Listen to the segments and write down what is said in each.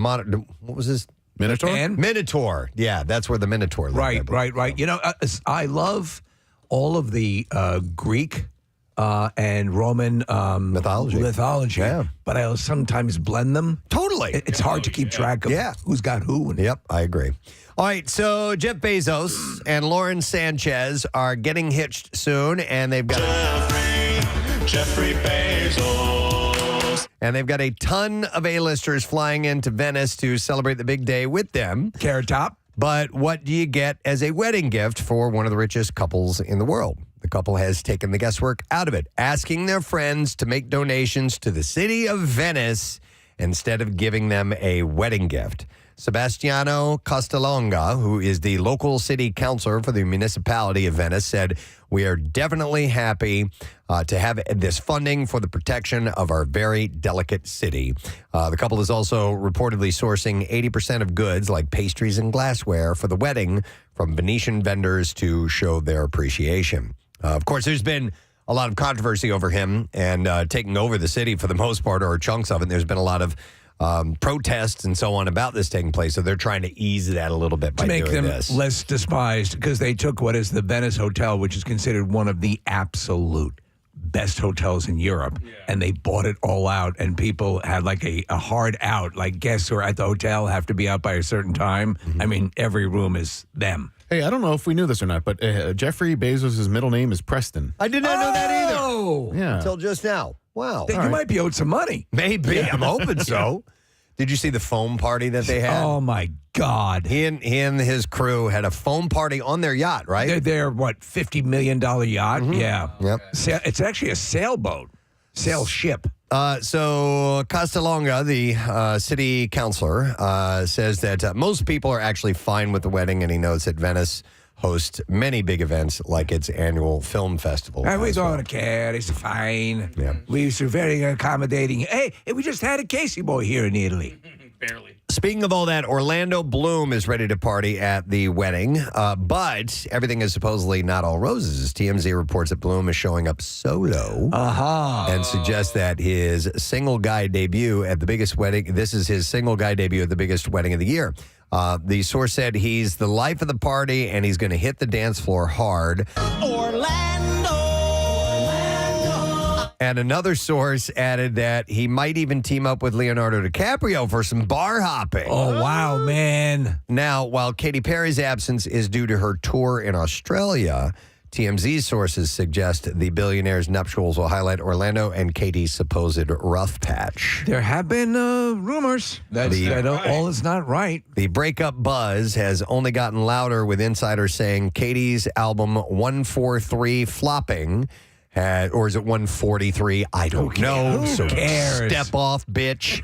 what was his? Minotaur? Minotaur. Yeah, that's where the Minotaur lived. Right. You know, I love all of the Greek and Roman mythology. Yeah. But I sometimes blend them. Totally. It's hard to keep track of who's got who. Yep, I agree. All right, so Jeff Bezos and Lauren Sanchez are getting hitched soon, and they've got Jeffrey Bezos. And they've got a ton of A-listers flying into Venice to celebrate the big day with them. Carrot Top. But what do you get as a wedding gift for one of the richest couples in the world? The couple has taken the guesswork out of it, asking their friends to make donations to the city of Venice instead of giving them a wedding gift. Sebastiano Costalonga, who is the local city councilor for the municipality of Venice, said, "We are definitely happy to have this funding for the protection of our very delicate city." The couple is also reportedly sourcing 80% of goods like pastries and glassware for the wedding from Venetian vendors to show their appreciation. Of course, there's been a lot of controversy over him and taking over the city for the most part, or chunks of it. There's been a lot of protests and so on about this taking place, so they're trying to ease that a little bit by doing this. To make them less despised, because they took what is the Venice Hotel, which is considered one of the absolute best hotels in Europe, and they bought it all out, and people had like a hard out, like guests who are at the hotel have to be out by a certain time. I mean, every room is them. Hey, I don't know if we knew this or not, but Jeffrey Bezos' middle name is Preston. I did not know that either. Yeah. Until just now. Wow. You might be owed some money. Maybe. I'm hoping so. Did you see the foam party that they had? Oh, my God. He and his crew had a foam party on their yacht, right? They're what, $50 million yacht? Yeah. Yep. It's actually a sailboat, sail ship. So Costalonga, the city councilor, says that most people are actually fine with the wedding, and he notes that Venice hosts many big events like its annual film festival. We don't care. It's fine. Yeah. We're very accommodating. Hey, we just had a Casey boy here in Italy. Barely. Speaking of all that, Orlando Bloom is ready to party at the wedding, but everything is supposedly not all roses. TMZ reports that Bloom is showing up solo and suggests that his single guy debut at the biggest wedding, this is his single guy debut at the biggest wedding of the year. The source said he's the life of the party and he's going to hit the dance floor hard. And another source added that he might even team up with Leonardo DiCaprio for some bar hopping. Oh, wow, man. Now, while Katy Perry's absence is due to her tour in Australia, TMZ sources suggest the billionaire's nuptials will highlight Orlando and Katie's supposed rough patch. There have been rumors that all is not right. The breakup buzz has only gotten louder, with insiders saying Katie's album 143 flopping. Or is it 143? I don't know. Who cares? Step off, bitch.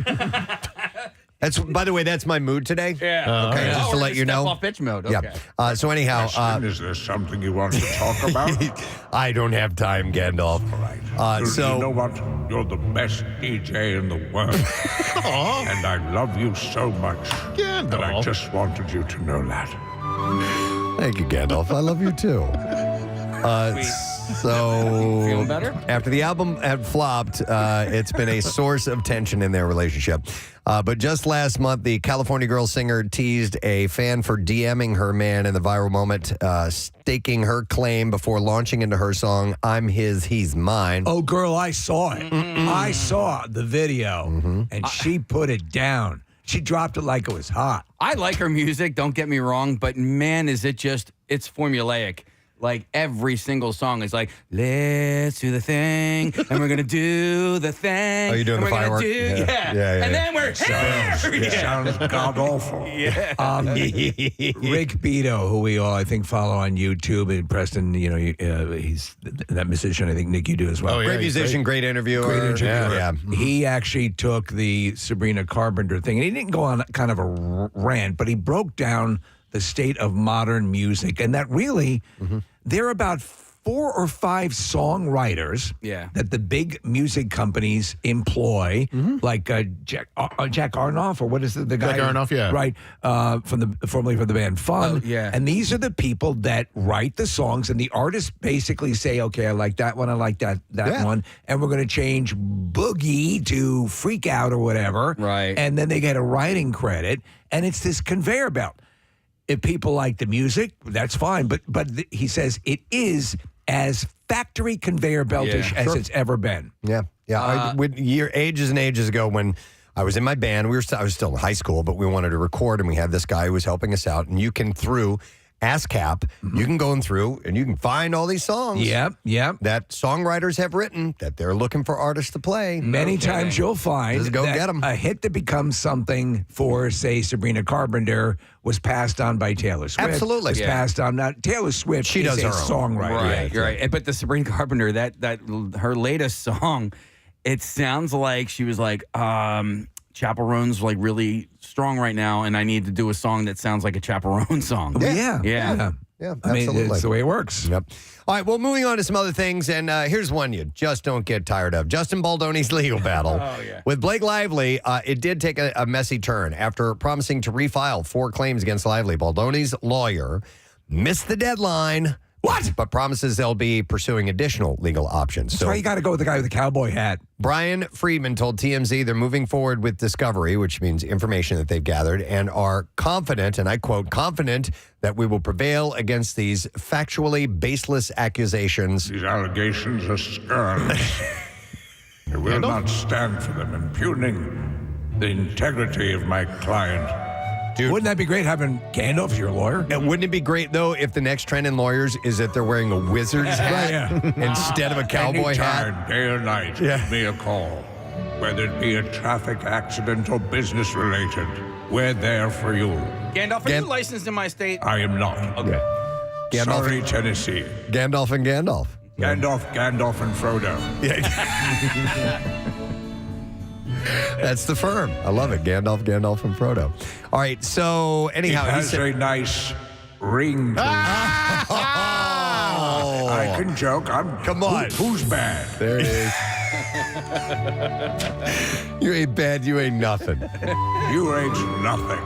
That's, by the way, that's my mood today. Yeah. Okay, just to let you know. Step off bitch mode. Okay. Yeah. So anyhow, is there something you want to talk about? I don't have time, Gandalf. Right. You know what? You're the best DJ in the world. And I love you so much. Gandalf. And I just wanted you to know that. Thank you, Gandalf. I love you too. So Feeling better? After the album had flopped, it's been a source of tension in their relationship. But just last month, the California girl singer teased a fan for DMing her man in the viral moment, staking her claim before launching into her song, "I'm His, He's Mine." Oh, girl, I saw it. I saw the video, and she put it down. She dropped it like it was hot. I like her music, don't get me wrong, but man, is it just, it's formulaic. Like every single song is like, let's do the thing, and we're going to do the thing. Oh, you're doing the firework? Yeah. And then we're here. Sounds god-awful. Rick Beto, who we all, I think, follow on YouTube, and Preston, he's that musician. I think, Nick, you do as well. Oh, yeah, Great musician, great interviewer. Great interviewer. Yeah. He actually took the Sabrina Carpenter thing, and he didn't go on kind of a rant, but he broke down the state of modern music, and that really, they're about 4 or 5 songwriters that the big music companies employ, like Jack Aronoff, or what is the guy? Jack Aronoff, yeah. Right, formerly from the band Fun. Oh, yeah. And these are the people that write the songs, and the artists basically say, okay, I like that one, I like that one, and we're going to change Boogie to Freak Out or whatever. Right. And then they get a writing credit, and it's this conveyor belt. If people like the music, that's fine. But he says it is as factory conveyor beltish as it's ever been. Yeah. Ages and ages ago when I was in my band, I was still in high school, but we wanted to record, and we had this guy who was helping us out. And you can, through ASCAP, you can go in through and you can find all these songs that songwriters have written that they're looking for artists to play. Many times you'll find Just go that get 'em. a hit that becomes something for, say, Sabrina Carpenter was passed on by Taylor Swift. Absolutely. Was passed on. Now, Taylor Swift She is does a her own. songwriter. Right, you're right. But the Sabrina Carpenter, that her latest song, it sounds like she was like, Chaperone's like really strong right now, and I need to do a song that sounds like a Chaperone song. Yeah. Yeah, I mean, absolutely. it's the way it works. Yep. All right, well, moving on to some other things, and here's one you just don't get tired of. Justin Baldoni's legal battle with Blake Lively. It did take a messy turn. After promising to refile 4 claims against Lively, Baldoni's lawyer missed the deadline. What? But promises they'll be pursuing additional legal options. That's why you got to go with the guy with the cowboy hat. Brian Friedman told TMZ they're moving forward with discovery, which means information that they've gathered, and are confident, and I quote, confident that we will prevail against these factually baseless accusations. These allegations are scurrilous. I will not stand for them, impugning the integrity of my client. Dude, Wouldn't that be great having Gandalf as your lawyer? and wouldn't it be great, though, if the next trend in lawyers is that they're wearing a wizard's hat instead of a cowboy hat? Anytime, day or night, give me a call. Whether it be a traffic accident or business related, we're there for you. Gandalf, are you licensed in my state? I am not. Okay. Gandalf, Sorry, Tennessee. Gandalf and Gandalf. Gandalf, and Frodo. That's the firm. I love it. Gandalf, and Frodo. All right, so anyhow. It has a nice ring to it. I can joke. Come on. Who's bad? There it is. You ain't bad, you ain't nothing. You ain't nothing.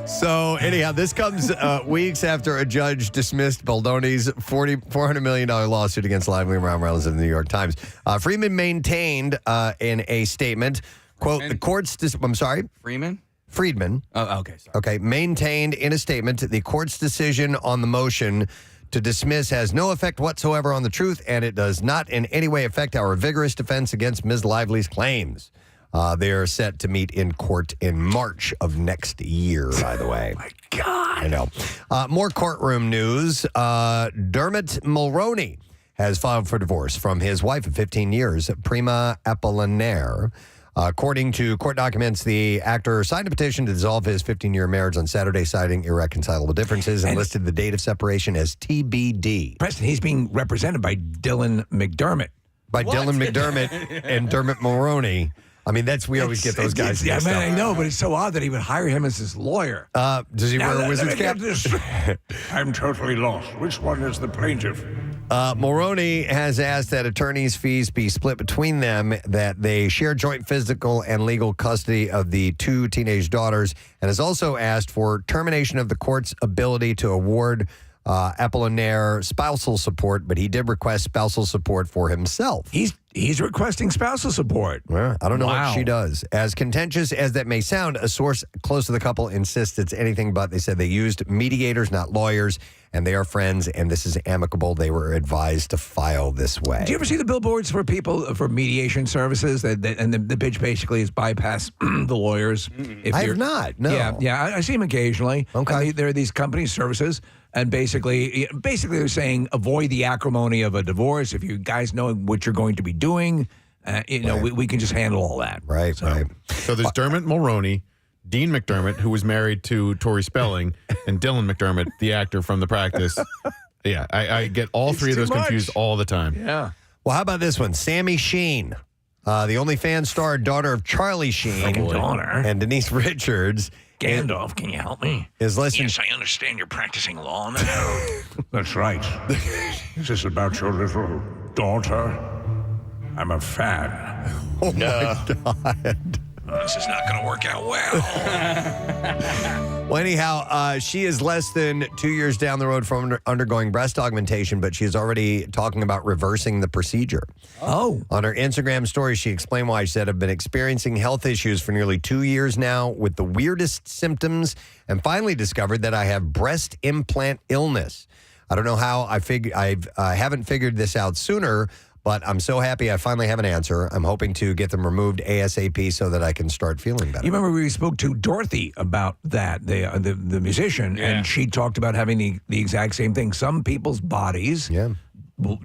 So anyhow, this comes weeks after a judge dismissed Baldoni's $400 million lawsuit against Lively and Ron Reynolds in the New York Times. Freeman maintained in a statement, quote, the court's... I'm sorry? Friedman. Oh, okay, sorry. Okay, maintained in a statement, the court's decision on the motion to dismiss has no effect whatsoever on the truth, and it does not in any way affect our vigorous defense against Ms. Lively's claims. They are set to meet in court in March of next year, by the way. Oh, my God. I know. More courtroom news. Dermot Mulroney has filed for divorce from his wife of 15 years, Prima Apollinaire. According to court documents, the actor signed a petition to dissolve his 15-year marriage on Saturday, citing irreconcilable differences, and listed the date of separation as TBD. Preston, he's being represented by Dylan McDermott. By Dylan McDermott and Dermot Mulroney. I mean, we always get those guys. Yeah, man, I know, but it's so odd that he would hire him as his lawyer. Does he wear a wizard's cap? I'm totally lost. Which one is the plaintiff? Mulroney has asked that attorneys' fees be split between them, that they share joint physical and legal custody of the 2 teenage daughters, and has also asked for termination of the court's ability to award Apollinaire spousal support, but he did request spousal support for himself. He's requesting spousal support. Well, I don't know Wow. what she does. As contentious as that may sound, a source close to the couple insists it's anything but. They said they used mediators, not lawyers, and they are friends, and this is amicable. They were advised to file this way. Do you ever see the billboards for people for mediation services? And the pitch basically is bypass the lawyers. I have not, no. Yeah, I see them occasionally. Okay. There are these company services, and basically they're saying avoid the acrimony of a divorce. If you guys know what you're going to be doing, we can just handle all that. Right, right. So there's Dermot Mulroney, Dean McDermott, who was married to Tori Spelling, and Dylan McDermott, the actor from The Practice. Yeah, I get all three of those confused all the time. Yeah. Well, how about this one? Sammy Sheen, the OnlyFans star, daughter of Charlie Sheen Daughter. and Denise Richards, Gandalf, can you help me? Is listening. Yes, I understand you're practicing law now. That's right. Is this about your little daughter? I'm a fan. Oh my God. This is not going to work out well. Well, anyhow, she is less than 2 years down the road from undergoing breast augmentation, but she is already talking about reversing the procedure. Oh. On her Instagram story, she explained why. She said, I've been experiencing health issues for nearly 2 years now with the weirdest symptoms and finally discovered that I have breast implant illness. I don't know how I haven't figured this out sooner, but I'm so happy I finally have an answer. I'm hoping to get them removed ASAP so that I can start feeling better. You remember we spoke to Dorothy about that, the musician, and she talked about having the exact same thing. Some people's bodies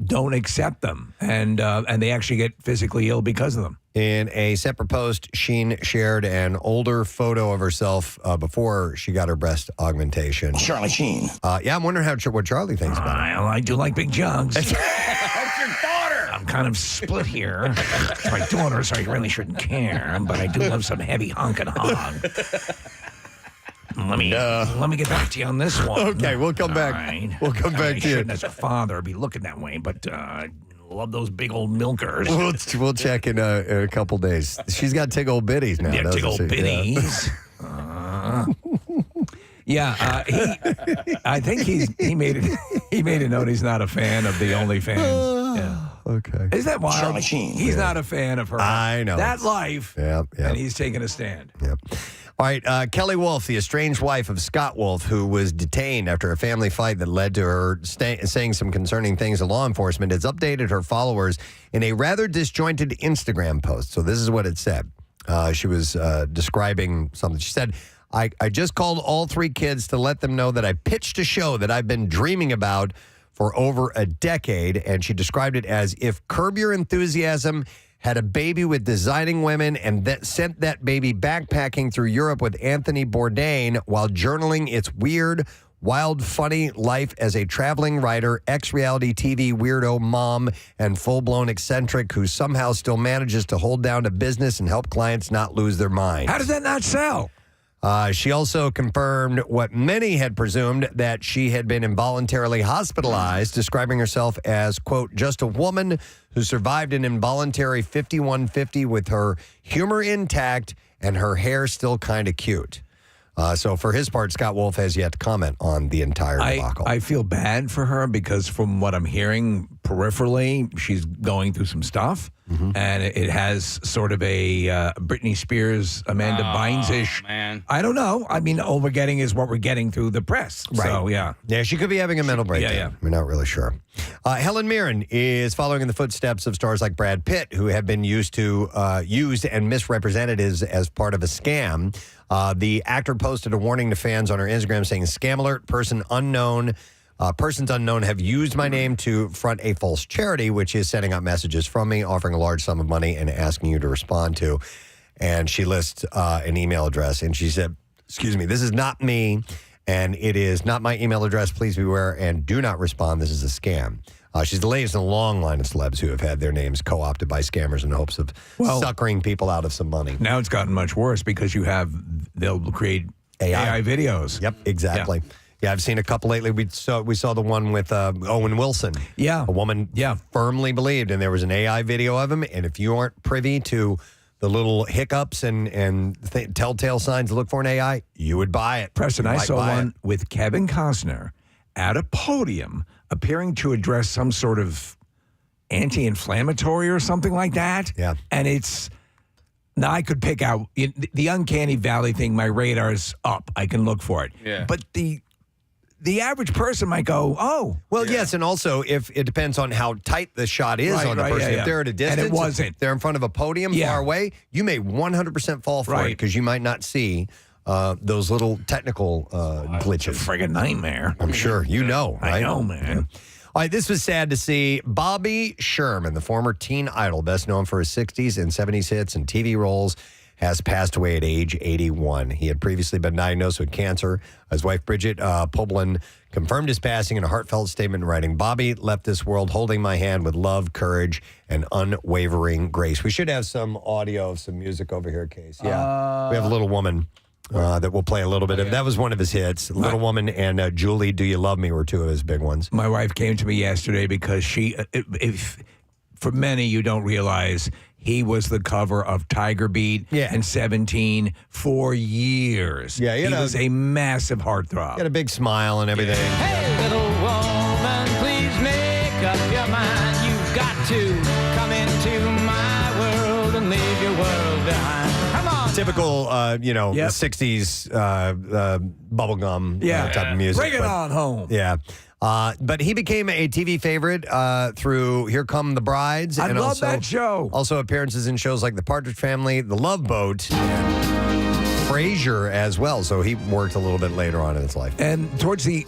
don't accept them, and they actually get physically ill because of them. In a separate post, Sheen shared an older photo of herself before she got her breast augmentation. Charlie Sheen. Yeah, I'm wondering what Charlie thinks about it. I do like big jugs. That's your daughter. I'm kind of split here. It's my daughter, so I really shouldn't care, but I do love some heavy honkin' hog. Let me get back to you on this one. Okay, we'll come back. Right. We'll come back to you. Shouldn't, as a father, be looking that way, but love those big old milkers. We'll check in a couple days. She's got tig old bitties now. Yeah, doesn't tig old she? bitties. I think he made a note. He's not a fan of the OnlyFans. Yeah. Okay. Isn't that wild? Charlie Sheen. He's not a fan of her. I know. That life. Yeah. And he's taking a stand. Yep. All right, Kelly Wolf, the estranged wife of Scott Wolf, who was detained after a family fight that led to her saying some concerning things to law enforcement, has updated her followers in a rather disjointed Instagram post. So this is what it said. She was describing something. She said, I just called all 3 kids to let them know that I pitched a show that I've been dreaming about for over a decade. And she described it as if Curb Your Enthusiasm had a baby with designing women and sent that baby backpacking through Europe with Anthony Bourdain while journaling its weird, wild, funny life as a traveling writer, ex-reality TV weirdo mom, and full-blown eccentric who somehow still manages to hold down a business and help clients not lose their mind. How does that not sell? She also confirmed what many had presumed, that she had been involuntarily hospitalized, describing herself as, quote, just a woman who survived an involuntary 5150 with her humor intact and her hair still kind of cute. So for his part, Scott Wolf has yet to comment on the entire debacle. I feel bad for her because from what I'm hearing peripherally, she's going through some stuff. And it has sort of a Britney Spears, Amanda Bynes-ish. Man. I don't know. I mean, all we're getting is what we're getting through the press. Right. So, yeah. Yeah, she could be having a mental breakdown. yeah. We're not really sure. Helen Mirren is following in the footsteps of stars like Brad Pitt, who have been used and misrepresented as part of a scam. The actor posted a warning to fans on her Instagram saying, "Scam alert, persons unknown have used my name to front a false charity, which is setting up messages from me, offering a large sum of money and asking you to respond to." And she lists an email address, and she said, "Excuse me, this is not me, and it is not my email address. Please beware and do not respond. This is a scam." She's the latest in a long line of celebs who have had their names co-opted by scammers in hopes of suckering people out of some money. Now it's gotten much worse because they'll create AI videos. Yep, exactly. Yeah, I've seen a couple lately. We saw the one with Owen Wilson. Yeah. A woman firmly believed, and there was an AI video of him, and if you aren't privy to the little hiccups and telltale signs to look for in AI, you would buy it. Preston, I saw one with Kevin Costner at a podium appearing to address some sort of anti-inflammatory or something like that. Yeah. And now I could pick out the uncanny valley thing. My radar's up. I can look for it. Yeah. But the average person might go, oh. Well, yes, and also if it depends on how tight the shot is on the person. If they're at a distance, and it wasn't. If they're in front of a podium far away, you may 100% fall for it because you might not see those little technical glitches. It's a friggin' nightmare. I'm sure you know, right? I know, man. All right, this was sad to see. Bobby Sherman, the former teen idol, best known for his 60s and 70s hits and TV roles, has passed away at age 81. He had previously been diagnosed with cancer. His wife, Bridget Poblin, confirmed his passing in a heartfelt statement, writing, "Bobby left this world holding my hand with love, courage, and unwavering grace." We should have some audio of some music over here, Case. Yeah. We have a little woman that we'll play a little bit of. That was one of his hits. Little Woman and Julie, Do You Love Me were two of his big ones. My wife came to me yesterday because for many, you don't realize he was the cover of Tiger Beat and 17 for years. Yeah, he was a massive heartthrob. He had a big smile and everything. Hey, little woman, please make up your mind. You've got to come into my world and leave your world behind. Come on. Typical, 60s bubblegum type of music. Bring it on home. Yeah. But he became a TV favorite through Here Come the Brides. I love that show. Also appearances in shows like The Partridge Family, The Love Boat, and Frasier as well. So he worked a little bit later on in his life. And towards the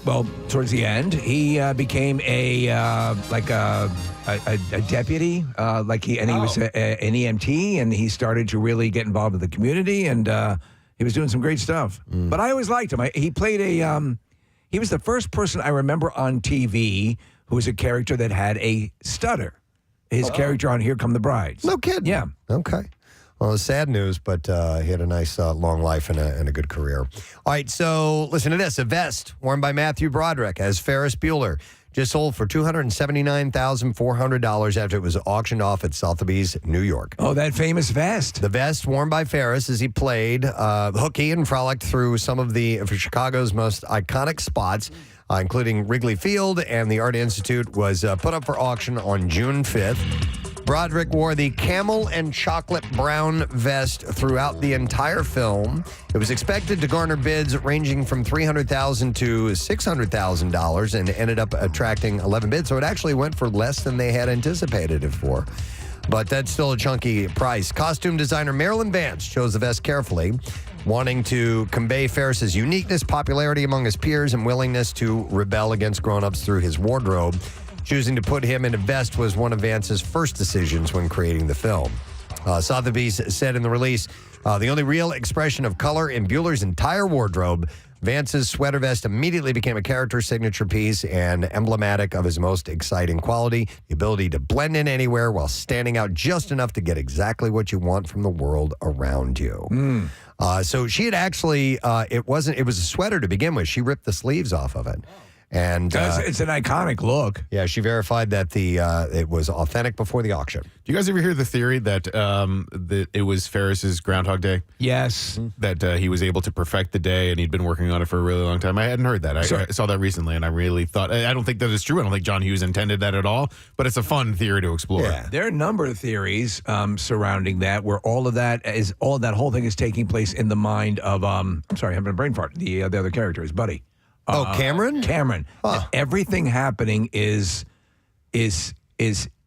end, he became a deputy, he was an EMT, and he started to really get involved with the community, and he was doing some great stuff. But I always liked him. He played he was the first person I remember on TV who was a character that had a stutter. His character on Here Come the Brides. No kidding. Yeah. Okay. Well, it's sad news, but he had a nice long life and a good career. All right, so listen to this. A vest worn by Matthew Broderick as Ferris Bueller just sold for $279,400 after it was auctioned off at Sotheby's, New York. Oh, that famous vest. The vest worn by Ferris as he played hooky and frolicked through some of Chicago's most iconic spots, including Wrigley Field and the Art Institute, was put up for auction on June 5th. Broderick wore the camel and chocolate brown vest throughout the entire film. It was expected to garner bids ranging from $300,000 to $600,000 and ended up attracting 11 bids. So it actually went for less than they had anticipated it for. But that's still a chunky price. Costume designer Marilyn Vance chose the vest carefully, wanting to convey Ferris's uniqueness, popularity among his peers, and willingness to rebel against grown-ups through his wardrobe. Choosing to put him in a vest was one of Vance's first decisions when creating the film. Sotheby's said in the release, the only real expression of color in Bueller's entire wardrobe, Vance's sweater vest immediately became a character signature piece and emblematic of his most exciting quality, the ability to blend in anywhere while standing out just enough to get exactly what you want from the world around you. So she had actually, it was a sweater to begin with. She ripped the sleeves off of it. And it's an iconic look. Yeah, she verified that it was authentic before the auction. Do you guys ever hear the theory that that it was Ferris's Groundhog Day? Yes. That he was able to perfect the day and he'd been working on it for a really long time. I hadn't heard that. I saw that recently and I really thought, I don't think that is true. I don't think John Hughes intended that at all, but it's a fun theory to explore. Yeah. There are a number of theories surrounding that where all of that whole thing is taking place in the mind of, I'm sorry, I'm having a brain fart. The other character, his buddy. Cameron? Cameron. Huh. Everything happening is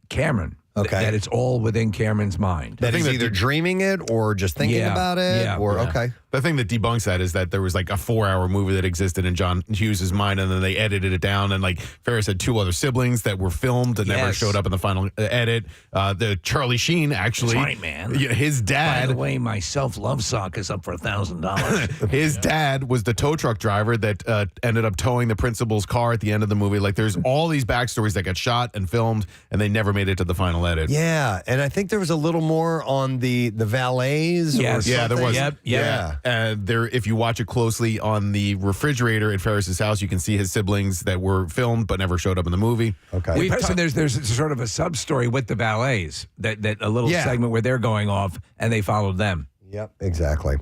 Cameron. Okay. That it's all within Cameron's mind. That he's either dreaming it or just thinking about it? Okay. The thing that debunks that is that there was like a 4-hour movie that existed in John Hughes' mind, and then they edited it down. And like Ferris had 2 other siblings that were filmed and never showed up in the final edit. The Charlie Sheen actually, That's right, man. His dad. By the way, my self-love sock is up for $1,000. His dad was the tow truck driver that ended up towing the principal's car at the end of the movie. Like there's all these backstories that got shot and filmed, and they never made it to the final edit. Yeah, and I think there was a little more on the valets. Yes. Yeah, there was. Yep. Yeah. There, if you watch it closely on the refrigerator at Ferris's house, you can see his siblings that were filmed but never showed up in the movie. Okay. There's sort of a sub-story with the valets, that a little segment where they're going off and they followed them. Yep, exactly.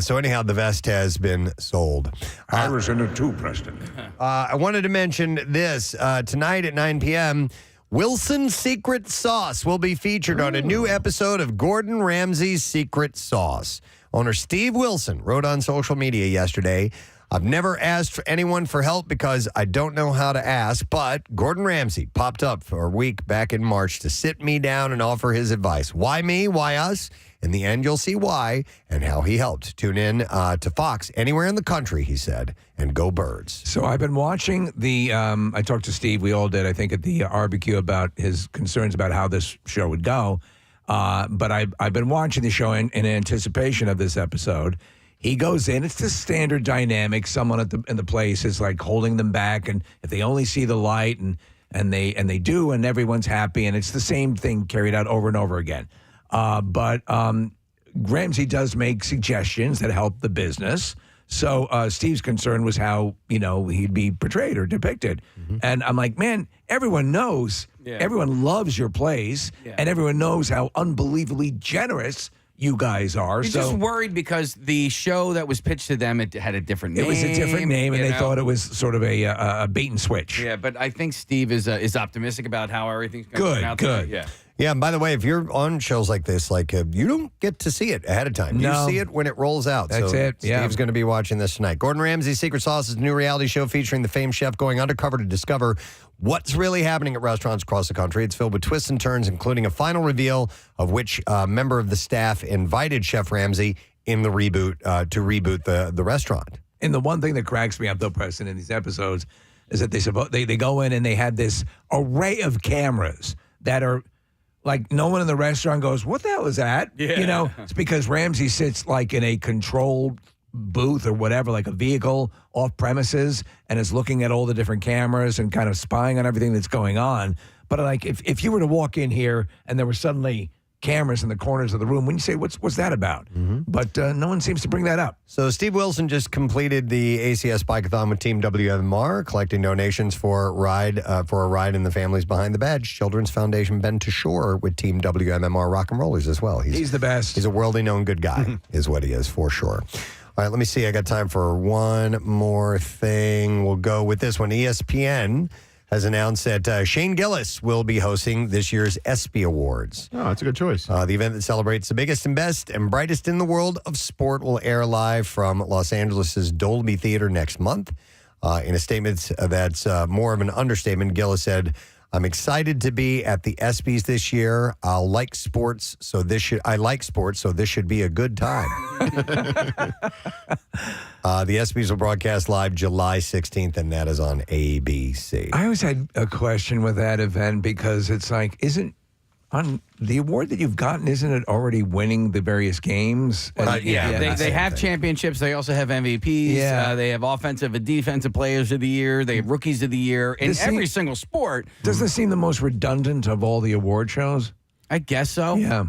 So anyhow, the vest has been sold. I was in it too, Preston. I wanted to mention this. Tonight at 9 p.m., Wilson's Secret Sauce will be featured on a new episode of Gordon Ramsay's Secret Sauce. Owner Steve Wilson wrote on social media yesterday, I've never asked for anyone for help because I don't know how to ask, but Gordon Ramsay popped up for a week back in March to sit me down and offer his advice. Why me? Why us? In the end, you'll see why and how he helped. Tune in to Fox anywhere in the country, he said, and go Birds. So I've been watching I talked to Steve, we all did, I think, at the barbecue about his concerns about how this show would go. But I've been watching the show in anticipation of this episode. He goes in. It's the standard dynamic. Someone in the place is like holding them back, and if they only see the light, and they do, and everyone's happy, and it's the same thing carried out over and over again. But Ramsay does make suggestions that help the business. So Steve's concern was how, he'd be portrayed or depicted. And I'm like, man, everyone knows, everyone loves your plays, and everyone knows how unbelievably generous you guys are. You're just worried because the show that was pitched to them, it had a different name. It was a different name, and they thought it was sort of a bait and switch. Yeah, but I think Steve is optimistic about how everything's going to turn out. Good. Yeah. Yeah, and by the way, if you're on shows like this, you don't get to see it ahead of time. No. You see it when it rolls out. That's it, yeah. Steve's going to be watching this tonight. Gordon Ramsay's Secret Sauce is a new reality show featuring the famed chef going undercover to discover what's really happening at restaurants across the country. It's filled with twists and turns, including a final reveal of which member of the staff invited Chef Ramsay in the reboot to reboot the restaurant. And the one thing that cracks me up, though, Preston, in these episodes is that they go in and they had this array of cameras that are like no one in the restaurant goes, what the hell is that? Yeah. It's because Ramsay sits like in a controlled booth or whatever, like a vehicle off premises, and is looking at all the different cameras and kind of spying on everything that's going on. But like if you were to walk in here and there were suddenly cameras in the corners of the room, when you say, what's that about? But no one seems to bring that up. So Steve Wilson just completed the ACS Bike-a-thon with Team WMR, collecting donations for a ride in the Families Behind the Badge Children's Foundation Bend to Shore with Team WMR Rock and Rollers as well. He's the best. He's a worldly known good guy, is what he is, for sure. All right, let me see. I got time for one more thing. We'll go with this one. ESPN has announced that Shane Gillis will be hosting this year's ESPY Awards. Oh, that's a good choice. The event that celebrates the biggest and best and brightest in the world of sport will air live from Los Angeles' Dolby Theater next month. In a statement that's more of an understatement, Gillis said, "I'm excited to be at the ESPYs this year. I like sports, so this should be a good time." The ESPYs will broadcast live July 16th, and that is on ABC. I always had a question with that event because it's like, isn't on the award that you've gotten, isn't it already winning the various games? They have championships. They also have MVPs. Yeah. They have offensive and defensive players of the year. They have rookies of the year in every single sport. Does this seem the most redundant of all the award shows? I guess so. Yeah.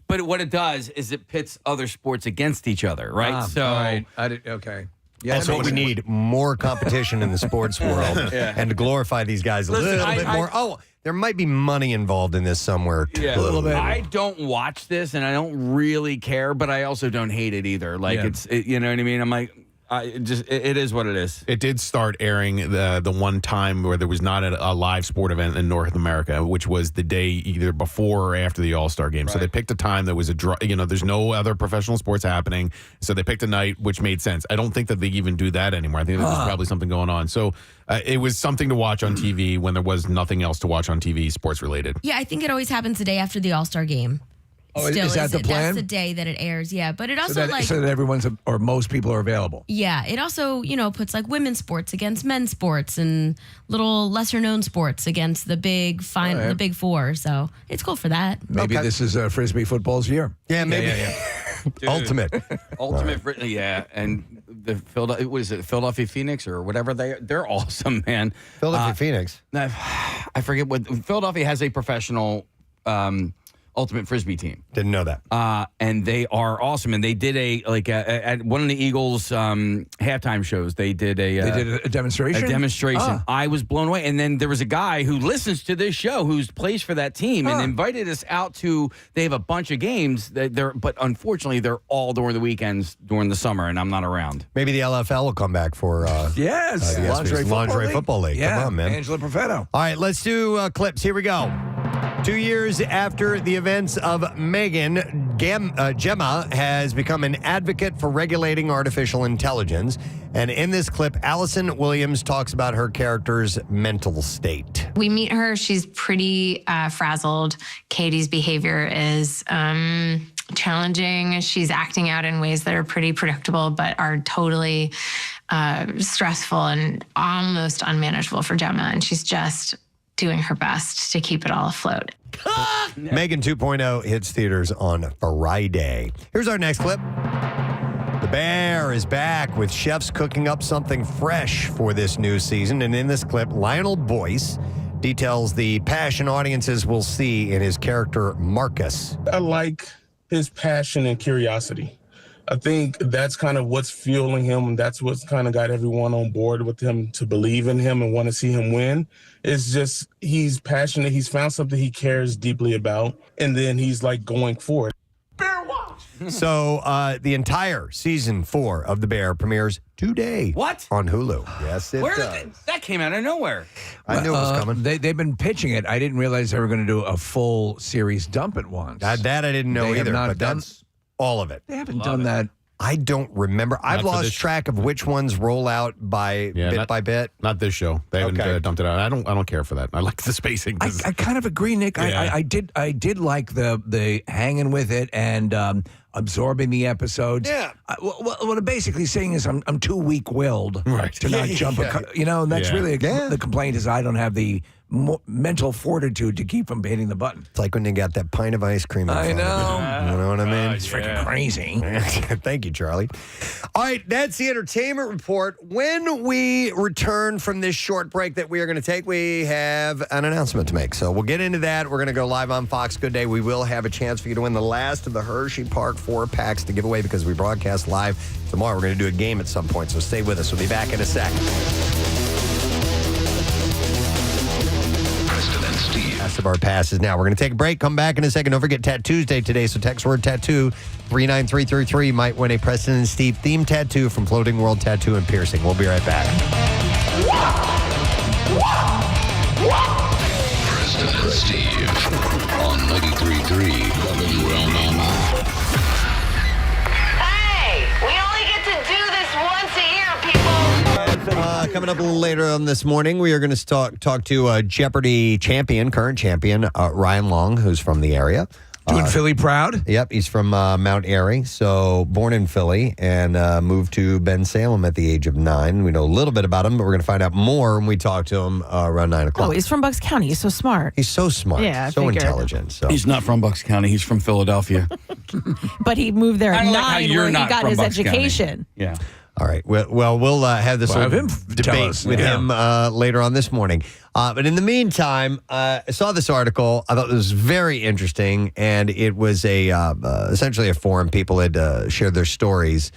But what it does is it pits other sports against each other, right? Okay. Yeah, That's what we need, more competition in the sports world, and to glorify these guys a little bit more. There might be money involved in this somewhere, too. Yeah, a little bit. I don't watch this, and I don't really care, but I also don't hate it either. Like, you know what I mean? I'm like, it is what it is. It did start airing the one time where there was not a live sport event in North America, which was the day either before or after the All-Star game. Right. So they picked a time that was there's no other professional sports happening. So they picked a night which made sense. I don't think that they even do that anymore. I think there's probably something going on. So it was something to watch on TV when there was nothing else to watch on TV sports related. Yeah, I think it always happens the day after the All-Star game. Oh, is that the plan? That's the day that it airs, yeah. But it also so that everyone's or most people are available. Yeah, it also puts like women's sports against men's sports and little lesser known sports against the big the big four. So it's cool for that. Maybe this is Frisbee football's year. Yeah, maybe. Dude, ultimate, and the Philadelphia Phoenix or whatever they're awesome, man. Philadelphia Phoenix. I forget what Philadelphia has a professional. Ultimate Frisbee team. Didn't know that. And they are awesome. And they did at one of the Eagles halftime shows. They did a demonstration. A demonstration. I was blown away. And then there was a guy who listens to this show who plays for that team and invited us out to. They have a bunch of games but unfortunately they're all during the weekends during the summer, and I'm not around. Maybe the LFL will come back for yes, Lingerie Football League. Yeah, come on, man. Angela Perfetto. All right, let's do clips. Here we go. 2 years after the events of Meghan, Gemma has become an advocate for regulating artificial intelligence. And in this clip, Allison Williams talks about her character's mental state. We meet her. She's pretty frazzled. Katie's behavior is challenging. She's acting out in ways that are pretty predictable, but are totally stressful and almost unmanageable for Gemma. And she's just doing her best to keep it all afloat. Meghan 2.0 hits theaters on Friday. Here's our next clip. The Bear is back with chefs cooking up something fresh for this new season. And in this clip, Lionel Boyce details the passion audiences will see in his character, Marcus. I like his passion and curiosity. I think that's kind of what's fueling him. That's what's kind of got everyone on board with him to believe in him and want to see him win. It's just he's passionate. He's found something he cares deeply about, and then he's like going for it. Bear watch. So the entire season 4 of The Bear premieres today. What? On Hulu. Yes, it Where does. did that came out of nowhere? I knew it was coming. They've been pitching it. I didn't realize they were going to do a full series dump at once. That I didn't know They have either, not but done- that's all of it. They haven't done that. I don't remember. I've for lost this- track of which ones roll out by bit by bit. Not this show. They haven't Okay. dumped it out. I don't care for that. I like the spacing. I kind of agree, Nick. Yeah. I did like the hanging with it and absorbing the episodes. Yeah. What I'm basically saying is I'm too weak-willed Right. to not jump. And that's Yeah. really Yeah. the complaint is I don't have the mental fortitude to keep from hitting the button. It's like when you got that pint of ice cream in I front of know. you. You know what I mean? It's freaking crazy. Thank you, Charlie. All right, that's the entertainment report. When we return from this short break that we are going to take, we have an announcement to make. So we'll get into that. We're going to go live on Fox Good Day. We will have a chance for you to win the last of the Hershey Park 4-packs to give away because we broadcast live tomorrow. We're going to do a game at some point, so stay with us. We'll be back in a sec. Preston and Steve. Last of our passes now. We're going to take a break, come back in a second. Don't forget Tattoos Day today, so text word tattoo 39333. Might win a Preston and Steve themed tattoo from Floating World Tattoo and Piercing. We'll be right back. Preston and Steve on 93.3 WMMR. Hey, we only get to do this once a year, people. Coming up a little later on this morning, we are going to talk to Jeopardy champion, current champion, Ryan Long, who's from the area. Doing Philly proud? Yep, he's from Mount Airy, so born in Philly and moved to Bensalem at the age of 9. We know a little bit about him, but we're going to find out more when we talk to him around 9 o'clock. Oh, he's from Bucks County. He's so smart. He's so smart, Yeah, I so figured. intelligent. So He's not from Bucks County. He's from Philadelphia. But he moved there at I like how 9 you're where he not got from his Bucks County. education. Yeah. All right. Well, we'll have this Well, little have him tell debate us. with Yeah. him later on this morning. But in the meantime, I saw this article. I thought it was very interesting, and it was essentially a forum. People had shared their stories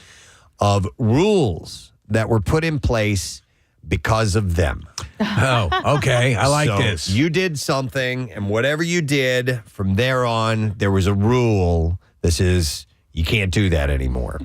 of rules that were put in place because of them. Oh, okay. I like So this. You did something, and whatever you did from there on, there was a rule. This is you can't do that anymore.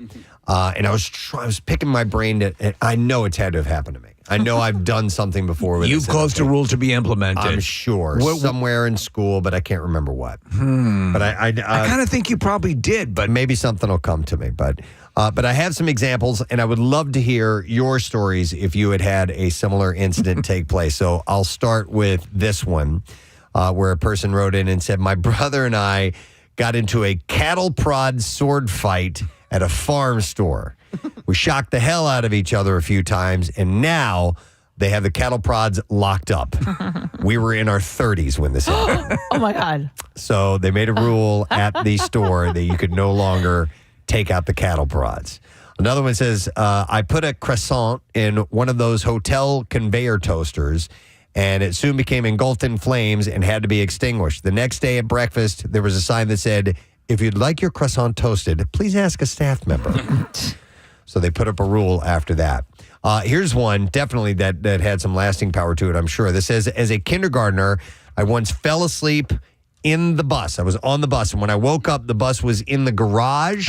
And I was picking my brain and I know it's had to have happened to me. I know I've done something before with You've this. caused a rule to be implemented. I'm sure What- somewhere in school, but I can't remember what. But I kind of think you probably did, but maybe something will come to me. But I have some examples, and I would love to hear your stories if you had a similar incident take place. So I'll start with this one, where a person wrote in and said, "My brother and I got into a cattle prod sword fight at a farm store. We shocked the hell out of each other a few times, and now they have the cattle prods locked up. We were in our 30s when this happened. Oh, my God. So they made a rule at the store that you could no longer take out the cattle prods." Another one says, I put a croissant in one of those hotel conveyor toasters, and it soon became engulfed in flames and had to be extinguished. The next day at breakfast, there was a sign that said, "If you'd like your croissant toasted, please ask a staff member." So they put up a rule after that. Here's one, definitely that had some lasting power to it, I'm sure. This says, as a kindergartner, I once fell asleep in the bus. I was on the bus, and when I woke up, the bus was in the garage.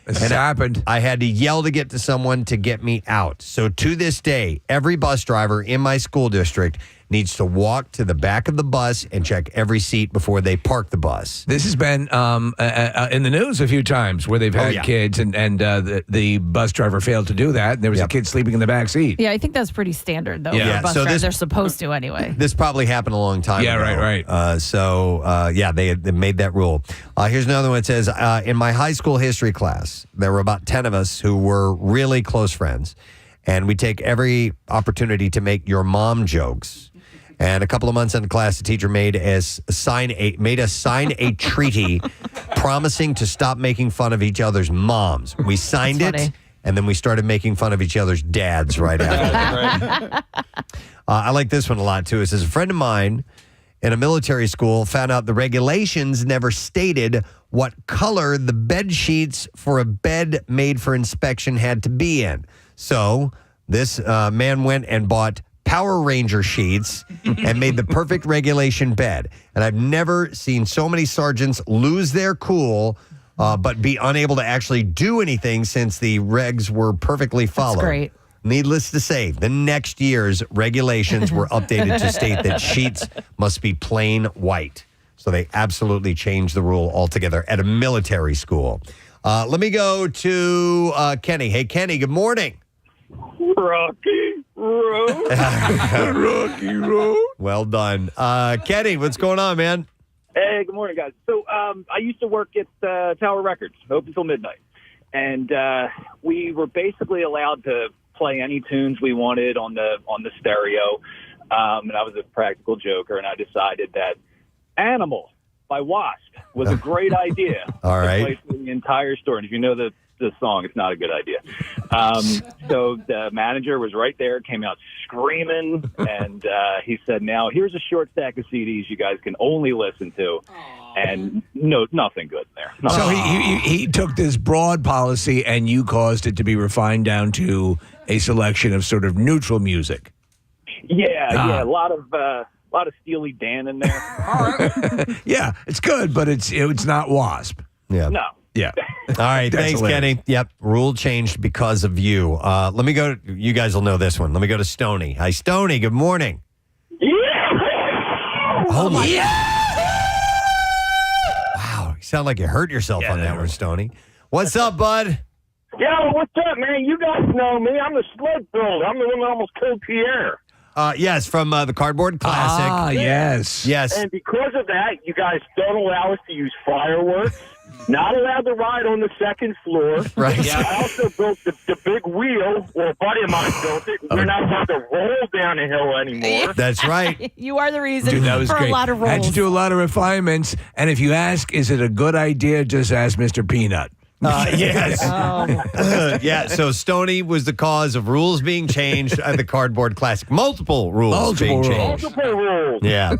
This has happened. I had to yell to get to someone to get me out. So to this day, every bus driver in my school district needs to walk to the back of the bus and check every seat before they park the bus. This has been in the news a few times where they've had yeah. kids and the bus driver failed to do that. And there was a kid sleeping in the back seat. Yeah, I think that's pretty standard, though, Yeah. for bus So drivers. this- They're supposed to anyway. This probably happened a long time Yeah, ago. right. They made that rule. Here's another one. It says, in my high school history class, there were about 10 of us who were really close friends. And we take every opportunity to make your mom jokes. And a couple of months into class, the teacher made us sign a treaty promising to stop making fun of each other's moms. We signed That's it, funny. and then we started making fun of each other's dads right after that. I like this one a lot, too. It says, a friend of mine in a military school found out the regulations never stated what color the bed sheets for a bed made for inspection had to be in. So this man went and bought Power Ranger sheets and made the perfect regulation bed. And I've never seen so many sergeants lose their cool, but be unable to actually do anything since the regs were perfectly followed. That's great. Needless to say, the next year's regulations were updated to state that sheets must be plain white. So they absolutely changed the rule altogether at a military school. Let me go to Kenny. Hey, Kenny, good morning. Rocky Road. Rocky Road. Well done. Kenny, what's going on, man? Hey, good morning, guys. So I used to work at Tower Records, open until midnight. And we were basically allowed to play any tunes we wanted on the stereo. And I was a practical joker, and I decided that Animal by Wasp was a great idea. All right. To play through the entire store. And if you know the song, it's not a good idea. So the manager was right there, came out screaming, and he said, now here's a short stack of CDs you guys can only listen to. And no, nothing good there. Nothing. So he took this broad policy and you caused it to be refined down to a selection of sort of neutral music. Yeah, a lot of Steely Dan in there. Yeah, it's good, but it's not Wasp. Yeah. No. Yeah. All right. Thanks, hilarious. Kenny. Yep. Rule changed because of you. Let me go. You guys will know this one. Let me go to Stoney. Hi, Stoney. Good morning. Yeah. Oh, my Wow. You sound like you hurt yourself on that one, Stoney. What's up, bud? Yo, what's up, man? You guys know me. I'm the sled builder. I'm the one that almost killed Pierre. Yes, from the Cardboard Classic. Ah, yes. Yes. And because of that, you guys don't allow us to use fireworks. Not allowed to ride on the second floor. Right. Yeah, I also built the big wheel, or a buddy of mine built it. We're not allowed to roll down a hill anymore. That's right. You are the reason Dude, that was for great. a lot of rules. Had to do a lot of refinements. And if you ask, is it a good idea? Just ask Mr. Peanut. Yes. Oh. Yeah, so Stoney was the cause of rules being changed at the Cardboard Classic. Multiple rules being changed. Multiple rules. Yeah.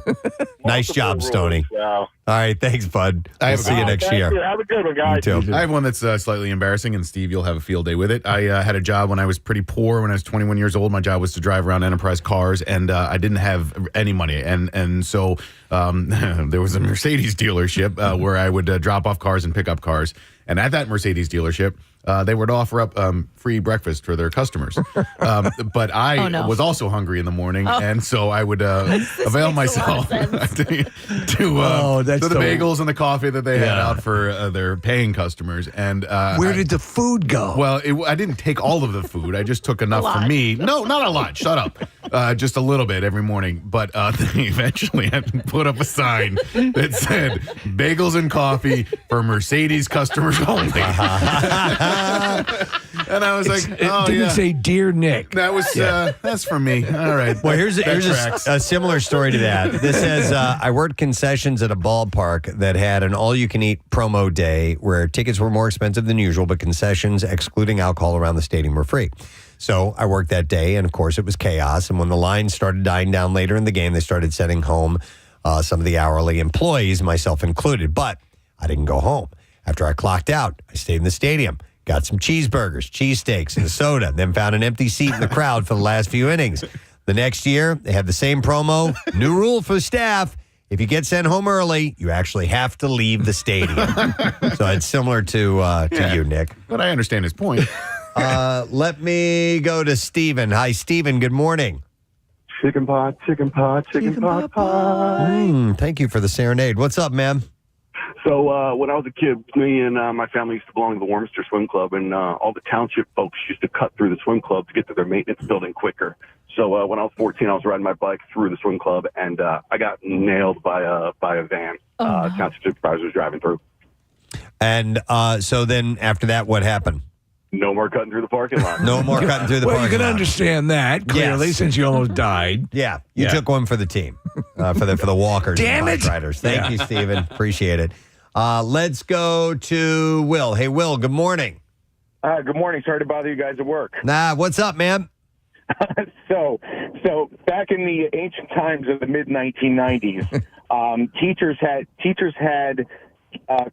Nice job, Stoney. Yeah. All right, thanks, bud. I'll see you next Thank year. you. Have a good one, guys. You too. I have one that's slightly embarrassing, and Steve, you'll have a field day with it. I had a job when I was pretty poor. When I was 21 years old, my job was to drive around enterprise cars, and I didn't have any money. And so there was a Mercedes dealership where I would drop off cars and pick up cars. And at that Mercedes dealership, they would offer up free breakfast for their customers. But I was also hungry in the morning, and so I would avail myself to the bagels and the coffee that they had out for their paying customers. And where did the food go? Well, I didn't take all of the food. I just took enough for me. No, not a lot. Shut up. Just a little bit every morning. But they eventually had to put up a sign that said bagels and coffee for Mercedes customers only. And I was like, oh, it didn't yeah. say Dear Nick. That was that's for me. All right. Well, here's That a similar story to that. This says, I worked concessions at a ballpark that had an all-you-can-eat promo day where tickets were more expensive than usual, but concessions, excluding alcohol around the stadium, were free. So I worked that day, and of course it was chaos. And when the line started dying down later in the game, they started sending home some of the hourly employees, myself included. But I didn't go home. After I clocked out, I stayed in the stadium. Got some cheeseburgers, cheesesteaks, and a soda, then found an empty seat in the crowd for the last few innings. The next year, they had the same promo. New rule for staff. If you get sent home early, you actually have to leave the stadium. So it's similar to you, Nick. But I understand his point. Let me go to Steven. Hi, Steven. Good morning. Chicken pot, chicken pot, chicken pot pie. Thank you for the serenade. What's up, man? So when I was a kid, me and my family used to belong to the Warminster Swim Club, and all the township folks used to cut through the swim club to get to their maintenance building quicker. So when I was 14, I was riding my bike through the swim club, and I got nailed by a van. Township supervisor was driving through. And so then after that, what happened? No more cutting through the parking lot. No more cutting through the Well, parking you can lot. understand that clearly, Yes. since you almost died. Yeah, you took one for the team, for the walkers. Damn and it. riders. Thank you, Steven. Appreciate it. Let's go to Will. Hey, Will. Good morning. Good morning. Sorry to bother you guys at work. What's up, man? So back in the ancient times of the mid 1990s, teachers had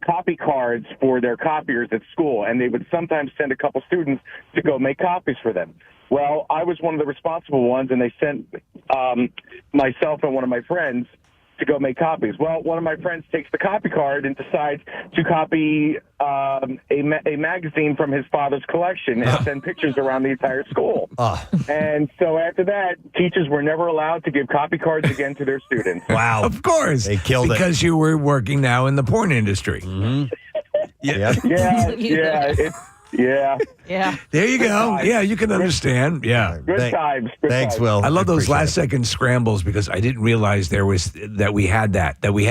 copy cards for their copiers at school, and they would sometimes send a couple students to go make copies for them. Well, I was one of the responsible ones, and they sent myself and one of my friends to go make copies. Well, one of my friends takes the copy card and decides to copy a magazine from his father's collection and send pictures around the entire school. And so after that, teachers were never allowed to give copy cards again to their students. Wow. Of course. They killed it. Because you were working now in the porn industry. Yeah. Yeah. There you go. Yeah, you can understand. Yeah. Good times. Good Thanks, times. Will. I love those appreciate last second scrambles because I didn't realize that we had